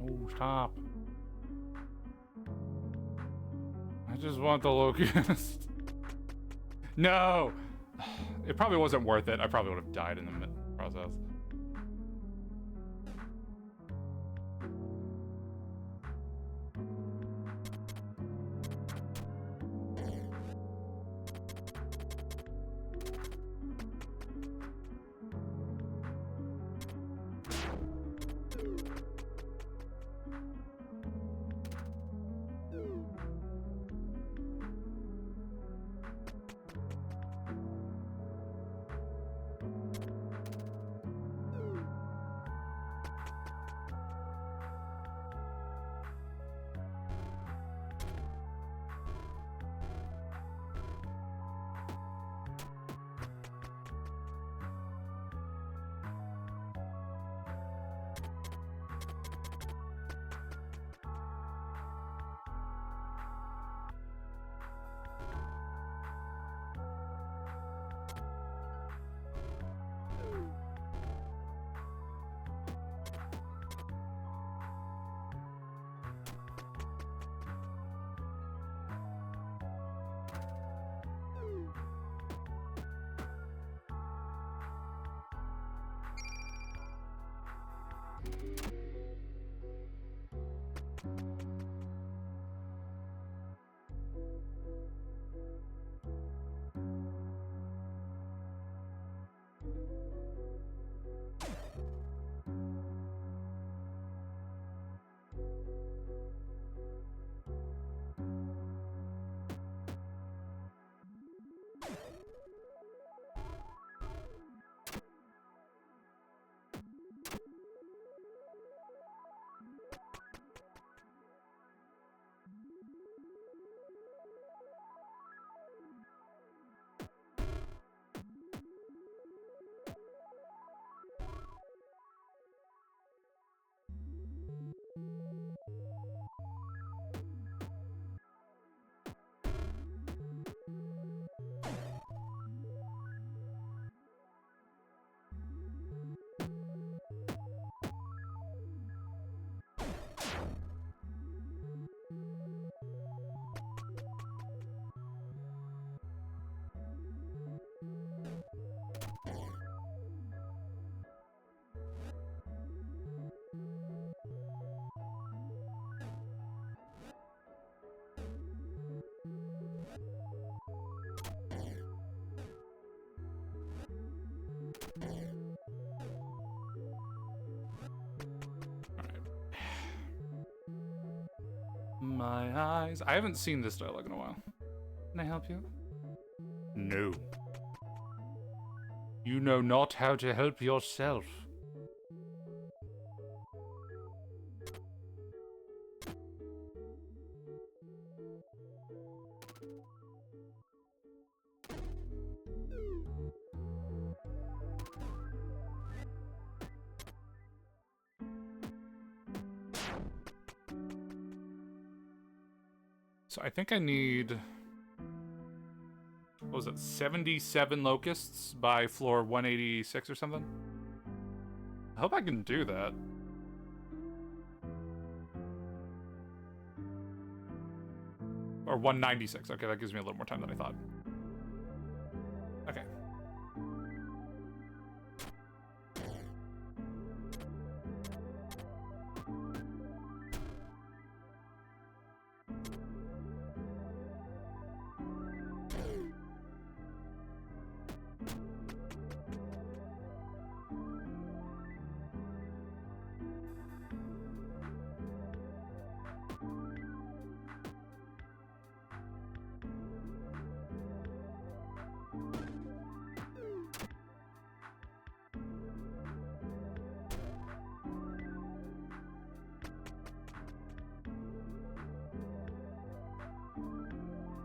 Oh, stop. I just want the locust. No! It probably wasn't worth it. I probably would have died in the process. My eyes. I haven't seen this dialogue in a while. Can I help you? No. You know not how to help yourself. So I think I need, what was it, 77 locusts by floor 186 or something? I hope I can do that. Or 196. Okay, that gives me a little more time than I thought. Okay.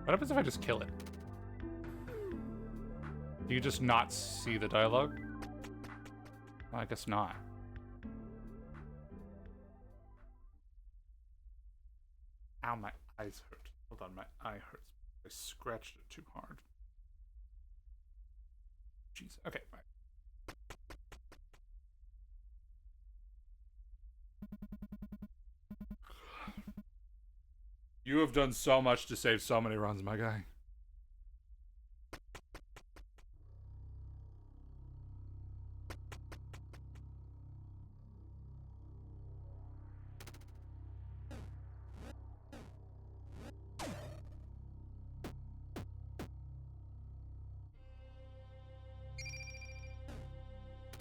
What happens if I just kill it? Do you just not see the dialogue? Well, I guess not. Ow, my eyes hurt. Hold on, my eye hurts. I scratched it too hard. Jeez. Okay, fine. You have done so much to save so many runs, my guy.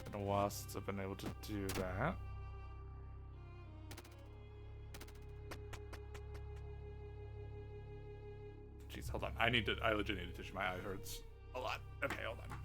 Been a while since I've been able to do that. Jeez, hold on. I legit need a tissue. My eye hurts a lot. Okay, hold on.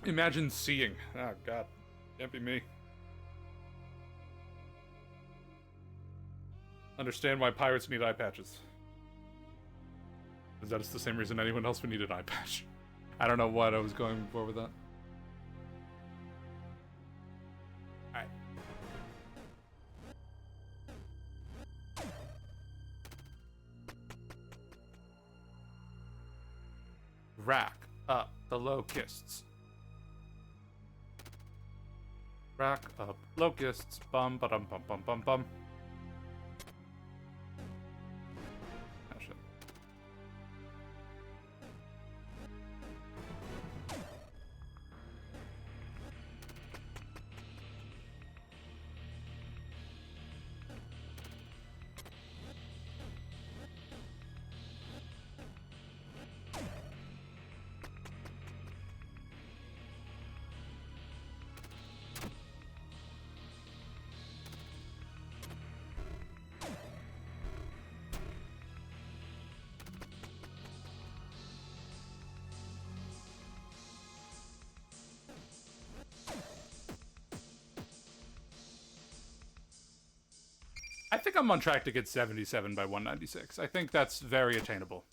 Imagine seeing. Oh, God. Can't be me. Understand why pirates need eye patches. Is that the same reason anyone else would need an eye patch? I don't know what I was going for with that. Rack up the locusts. Rack up locusts. Bum ba dum bum bum bum bum. Oh shit. I think I'm on track to get 77 by 196. I think that's very attainable.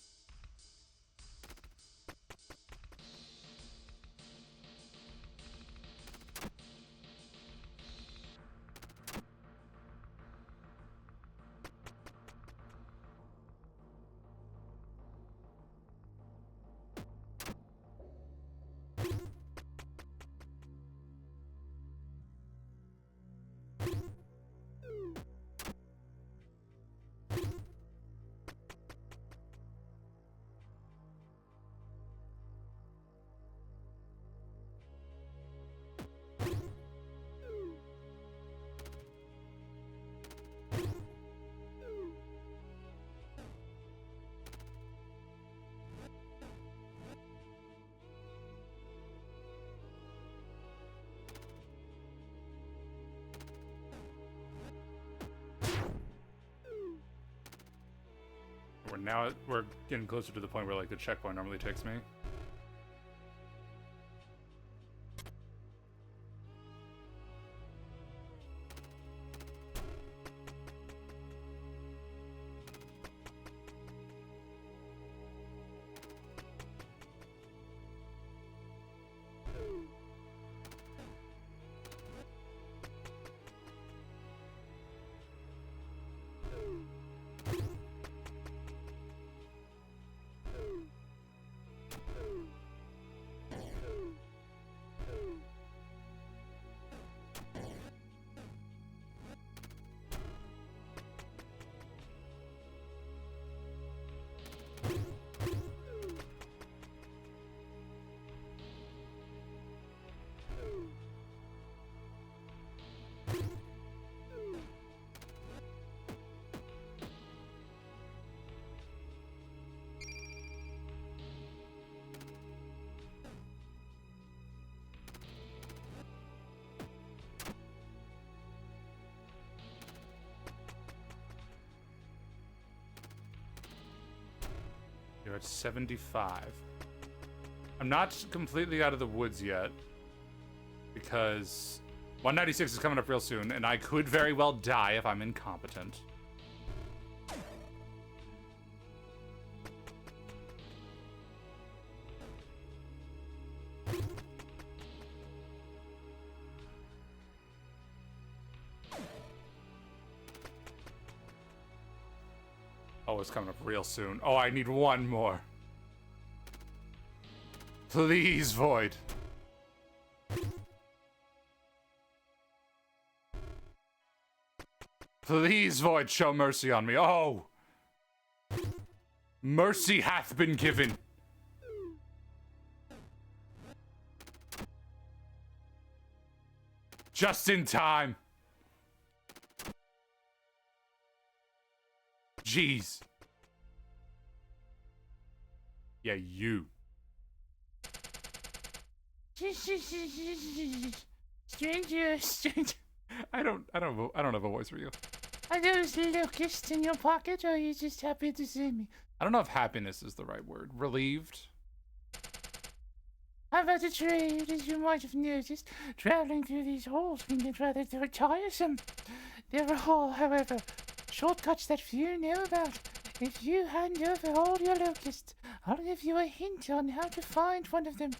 We're getting closer to the point where like the checkpoint normally takes me. You're at 75. I'm not completely out of the woods yet, because 196 is coming up real soon, and I could very well die if I'm incompetent. Oh, it's coming up real soon. Oh, I need one more. Please, Void. Please, Void, show mercy on me. Oh! Mercy hath been given. Just in time. Jeez. Yeah, you. Stranger. I don't have a voice for you. Are those locusts in your pocket, or are you just happy to see me? I don't know if happiness is the right word. Relieved? How about a trade? As you might have noticed, traveling through these halls can get rather tiresome. There are all, however, shortcuts that few know about. If you hand over all your locusts, I'll give you a hint on how to find one of them.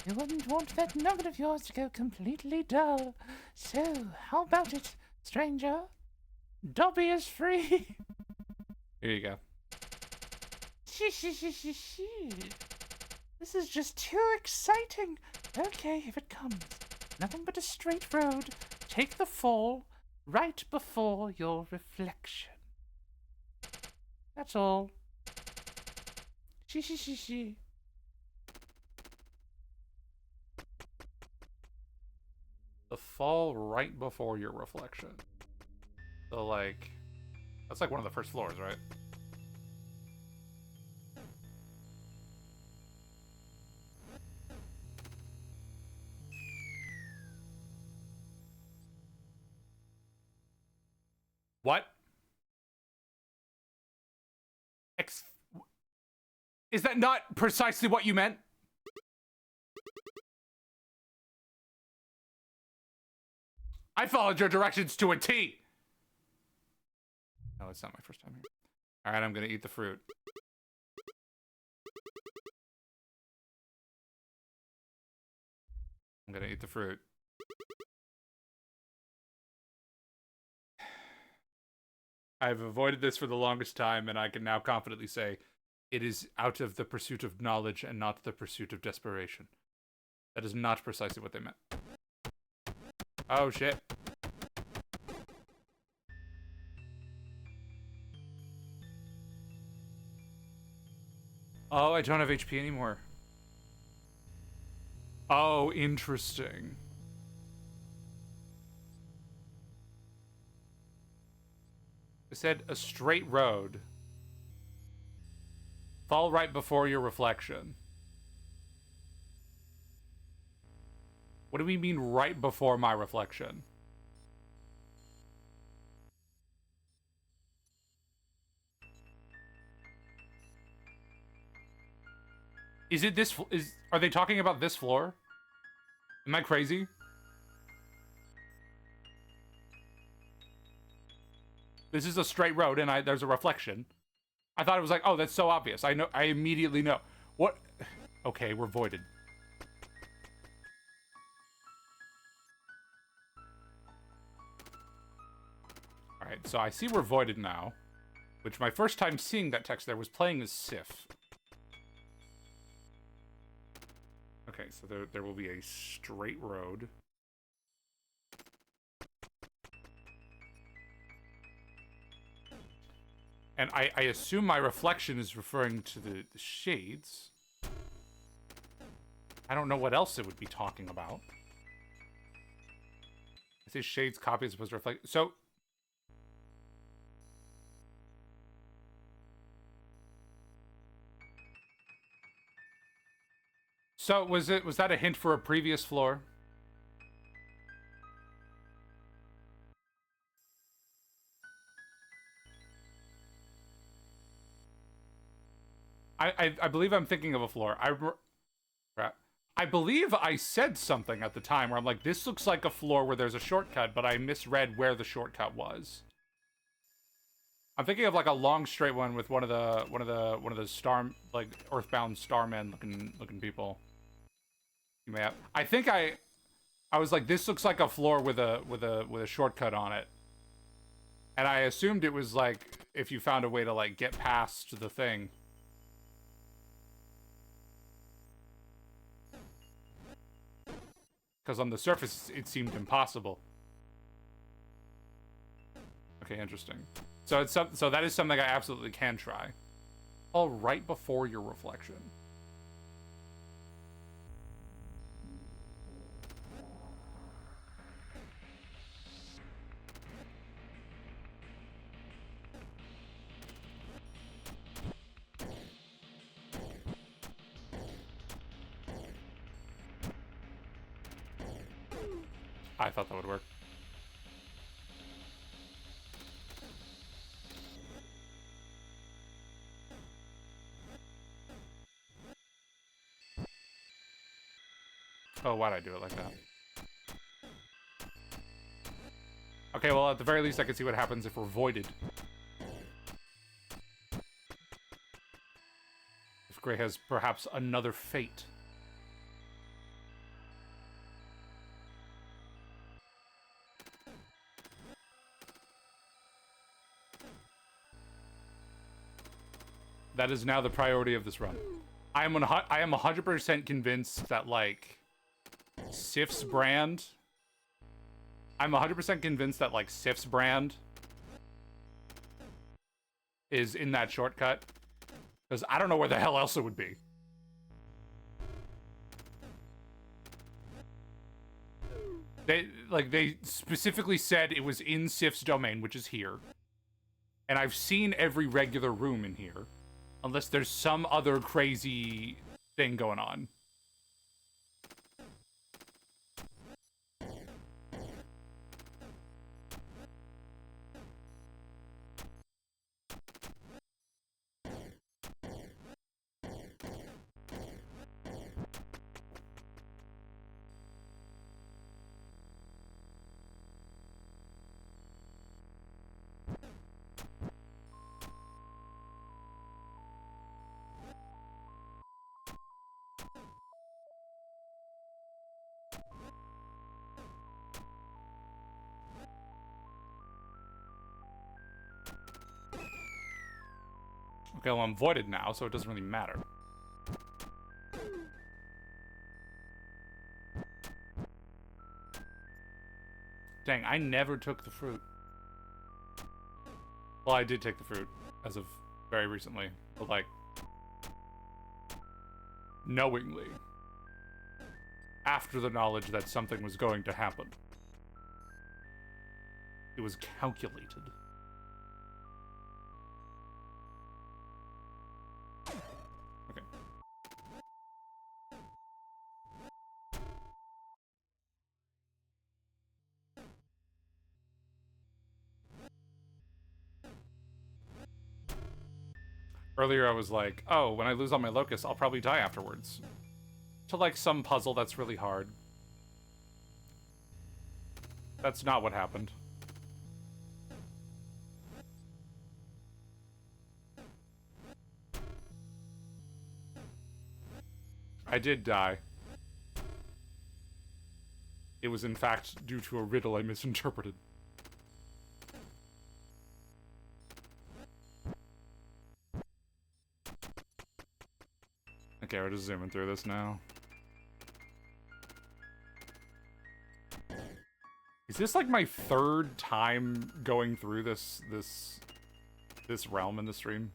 You wouldn't want that nugget of yours to go completely dull. So, how about it, stranger? Dobby is free. Here you go. This is just too exciting. Okay, if it comes. Nothing but a straight road. Take the fall right before your reflection. That's all. She. The fall right before your reflection. So, like, that's like one of the first floors, right? What? Is that not precisely what you meant? I followed your directions to a T. No, it's not my first time here. All right, I'm gonna eat the fruit. I'm gonna eat the fruit. I've avoided this for the longest time, and I can now confidently say it is out of the pursuit of knowledge and not the pursuit of desperation. That is not precisely what they meant. Oh, shit. Oh, I don't have HP anymore. Oh, interesting. It said a straight road. Fall right before your reflection. What do we mean right before my reflection? Is it this? Are they talking about this floor? Am I crazy? This is a straight road, and there's a reflection. I thought it was like, oh, that's so obvious. I know. I immediately know. What? Okay, we're voided. All right, so I see we're voided now, which my first time seeing that text there was playing as Sif. Okay, so there will be a straight road. And I assume my reflection is referring to the shades. I don't know what else it would be talking about. I say shades copy as opposed to reflect. So was that a hint for a previous floor? I believe I'm thinking of a floor. I believe I said something at the time where I'm like, this looks like a floor where there's a shortcut, but I misread where the shortcut was. I'm thinking of like a long straight one with one of the star, like Earthbound Starman looking people. You may have. I think I was like, this looks like a floor with a shortcut on it, and I assumed it was like if you found a way to like get past the thing. Because on the surface, it seemed impossible. Okay, interesting. So so that is something I absolutely can try. Oh, right before your reflection. I thought that would work. Oh, why'd I do it like that? Okay, well, at the very least, I can see what happens if we're voided. If Gray has perhaps another fate. That is now the priority of this run. I am 100% convinced that, like, Sif's brand... I'm 100% convinced that, like, Sif's brand is in that shortcut. Because I don't know where the hell else it would be. They specifically said it was in Sif's domain, which is here. And I've seen every regular room in here. Unless there's some other crazy thing going on. Okay, well, I'm voided now, so it doesn't really matter. Dang, I never took the fruit. Well, I did take the fruit, as of very recently. But, like, knowingly. After the knowledge that something was going to happen. It was calculated. Okay. Earlier I was like, oh, when I lose all my locusts, I'll probably die afterwards. To, like, some puzzle that's really hard. That's not what happened. I did die. It was in fact due to a riddle I misinterpreted. Okay, we're just zooming through this now. Is this like my third time going through this realm in the stream?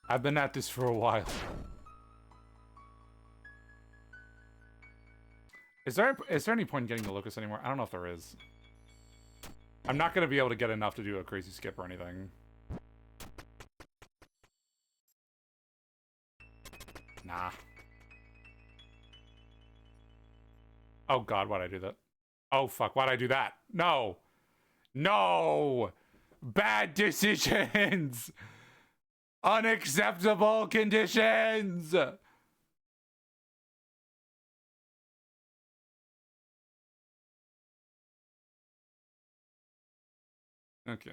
I've been at this for a while. Is there any point in getting the locust anymore? I don't know if there is. I'm not going to be able to get enough to do a crazy skip or anything. Nah. Oh god, why'd I do that? Oh fuck, why'd I do that? No! No! Bad decisions! Unacceptable conditions! Okay.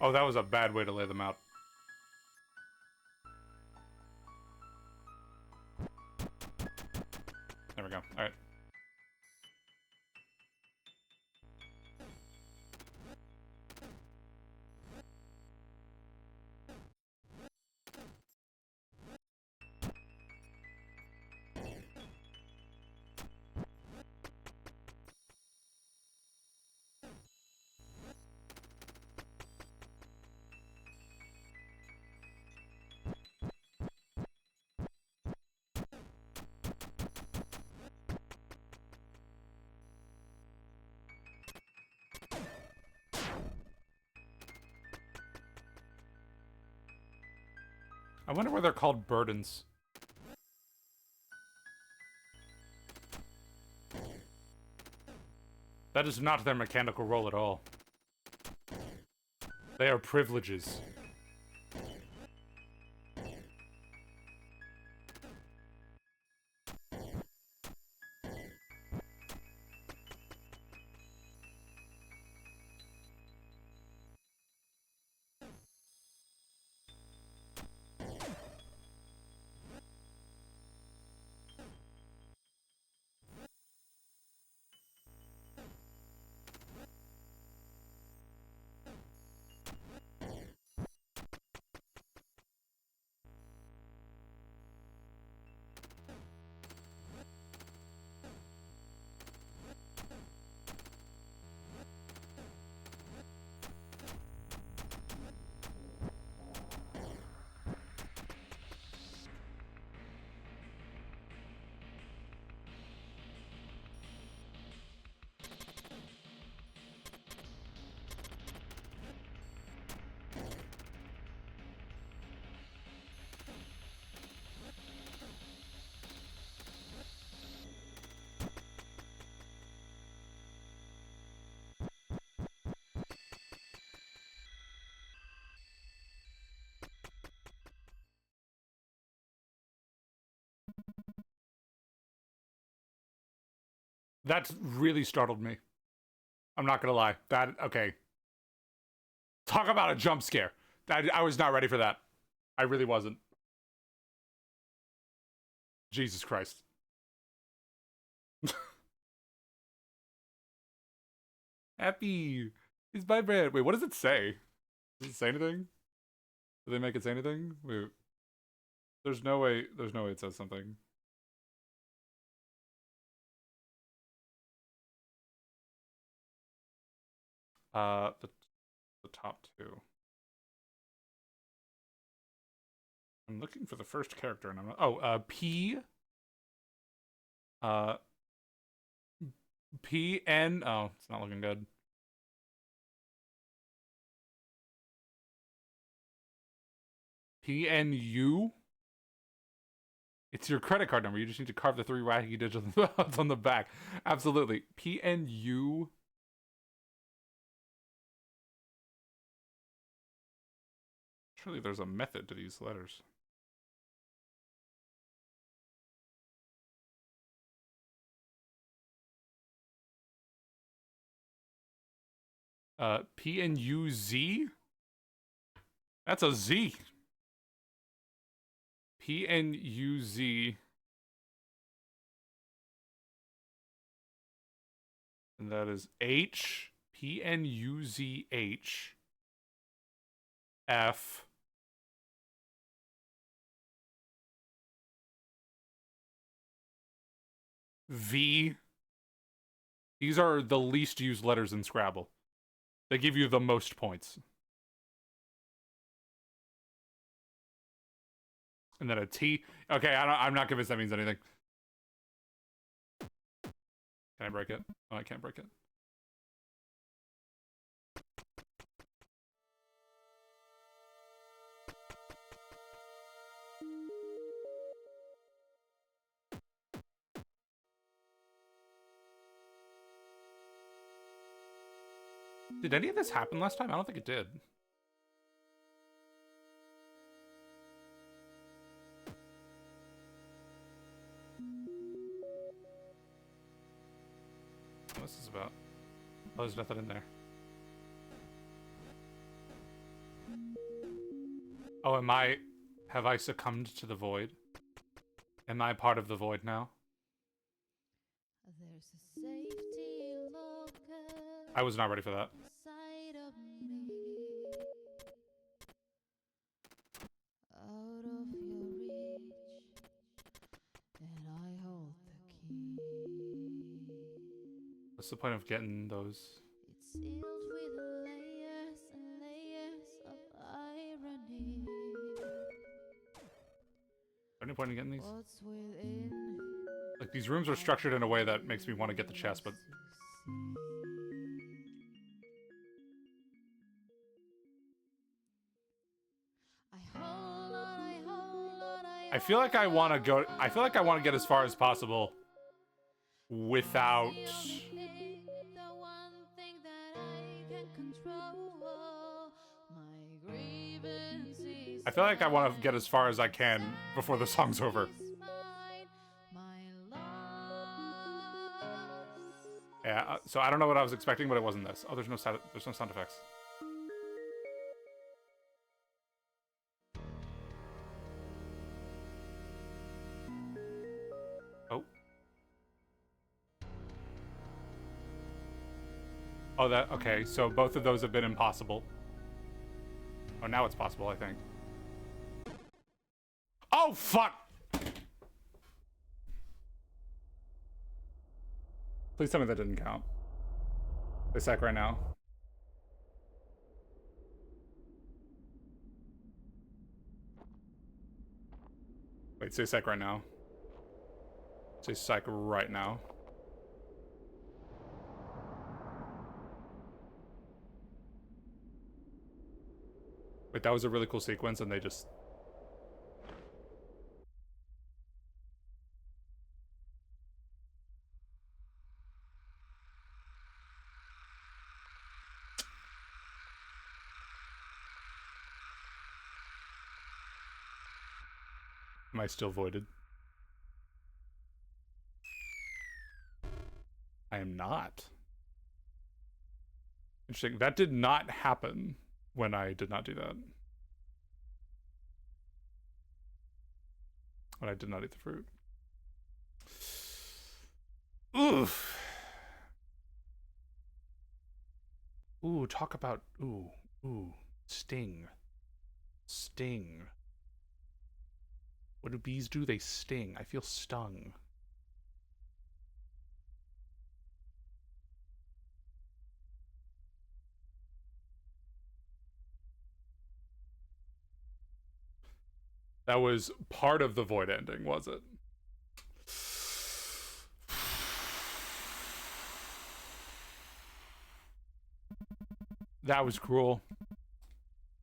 Oh, that was a bad way to lay them out. There we go. All right. I wonder why they're called burdens. That is not their mechanical role at all. They are privileges. That really startled me. I'm not gonna lie. Okay. Talk about a jump scare. I was not ready for that. I really wasn't. Jesus Christ. Happy. It's my brand. Wait, what does it say? Does it say anything? Did they make it say anything? Wait. There's no way it says something. The top two. I'm looking for the first character and I'm not, P N, oh, it's not looking good. PNU? It's your credit card number. You just need to carve the 3 wacky digits on the back. Absolutely. PNU. Surely there's a method to these letters. PNUZ? That's a Z. PNUZ. And that is H. PNUZH. F. V. These are the least used letters in Scrabble. They give you the most points. And then a T. Okay, I'm not convinced that means anything. Can I break it? Oh, I can't break it. Did any of this happen last time? I don't think it did. What's this about? Oh, there's nothing in there. Oh, have I succumbed to the void? Am I part of the void now? There's a safety locker I was not ready for that. inside of me, out of your reach, and I hold the key. What's the point of getting those? It's sealed with layers and layers of irony. Any point in getting these? What's within? Like, these rooms are structured in a way that makes me want to get the chest, but I hold on, I hold I feel like I want to go. I feel like I want to get as far as possible without. I feel like I want to get as far as I can before the song's over. Yeah, so I don't know what I was expecting, but it wasn't this. Oh, there's no sound effects. Oh. Oh, okay, so both of those have been impossible. Oh, now it's possible, I think. Oh, fuck! Please tell me that didn't count. Say sec right now. Wait, say sec right now. Say sec right now. Wait, that was a really cool sequence and they just... Am I still voided? I am not. Interesting. That did not happen when I did not do that. When I did not eat the fruit. Oof. Ooh, talk about... Ooh. Sting. Sting. What do bees do? They sting. I feel stung. That was part of the void ending, was it? That was cruel.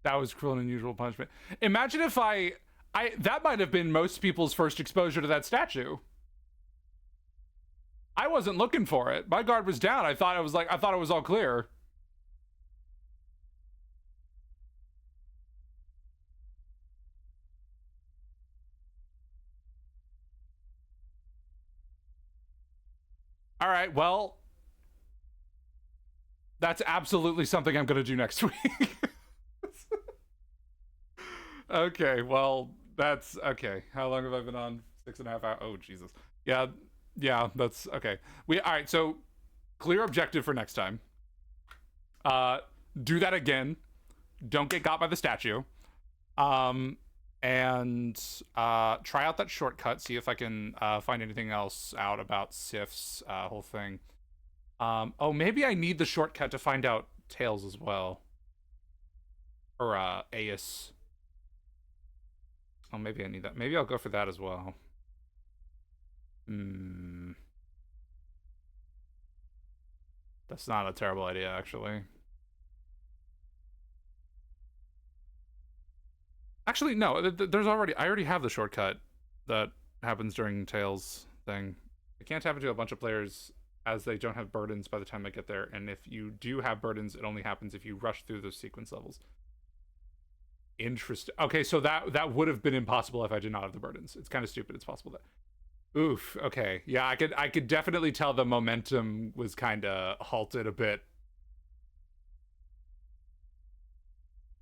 That was cruel and unusual punishment. Imagine if that might have been most people's first exposure to that statue. I wasn't looking for it. My guard was down. I thought it was all clear. All right, well, that's absolutely something I'm going to do next week. Okay, well, that's okay. How long have I been on? 6.5 hours. Oh, Jesus. Yeah, that's okay. All right, so clear objective for next time. Do that again. Don't get got by the statue. And try out that shortcut, see if I can find anything else out about Sif's whole thing. Oh, maybe I need the shortcut to find out Tails as well. Or Aeus. Oh, maybe I need that. Maybe I'll go for that as well. That's not a terrible idea, actually. Actually, no. I already have the shortcut that happens during Tails thing. I can't tap into a bunch of players as they don't have burdens by the time I get there. And if you do have burdens, it only happens if you rush through those sequence levels. Interesting. Okay, so that would have been impossible if I did not have the burdens. It's kind of stupid. It's possible that. Oof. Okay. Yeah, I could definitely tell the momentum was kind of halted a bit.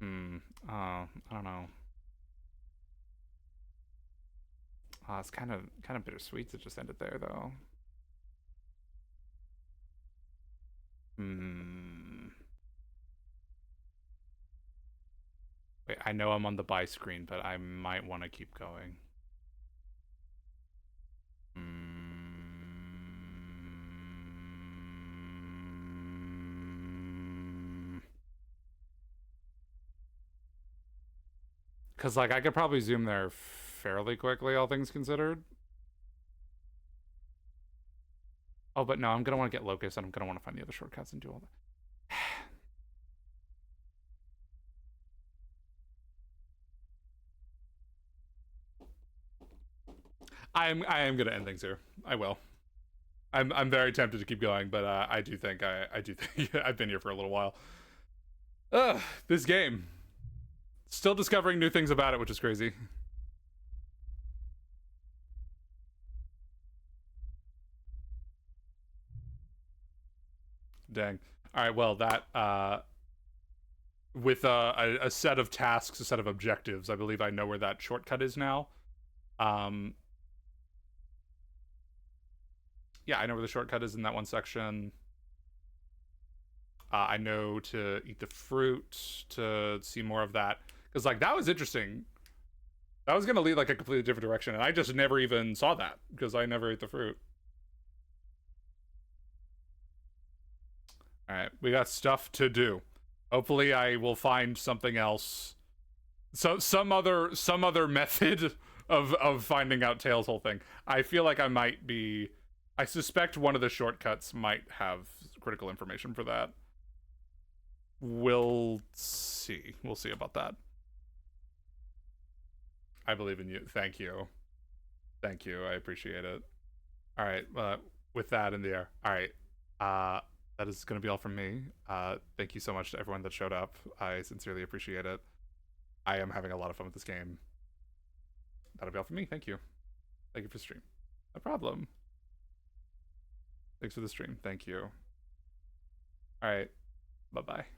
I don't know. It's kind of bittersweet to just end it there, though. Wait, I know I'm on the buy screen, but I might want to keep going. Because, like, I could probably zoom there fairly quickly, all things considered. Oh, but no, I'm going to want to get Locust, and I'm going to want to find the other shortcuts and do all that. I am gonna end things here. I will. I'm very tempted to keep going, but I do think I've been here for a little while. This game. Still discovering new things about it, which is crazy. Dang. All right, well, that with a set of tasks, a set of objectives, I believe I know where that shortcut is now. Yeah, I know where the shortcut is in that one section. I know to eat the fruit to see more of that. Because, like, that was interesting. That was going to lead, like, a completely different direction. And I just never even saw that. Because I never ate the fruit. Alright, we got stuff to do. Hopefully I will find something else. So, some other method of finding out Tails' whole thing. I feel like I might be... I suspect one of the shortcuts might have critical information for that. We'll see. We'll see about that. I believe in you. Thank you. Thank you. I appreciate it. All right. With that in the air. All right. That is going to be all from me. Thank you so much to everyone that showed up. I sincerely appreciate it. I am having a lot of fun with this game. That'll be all from me. Thank you. Thank you for the stream. No problem. Thanks for the stream. Thank you. All right. Bye-bye.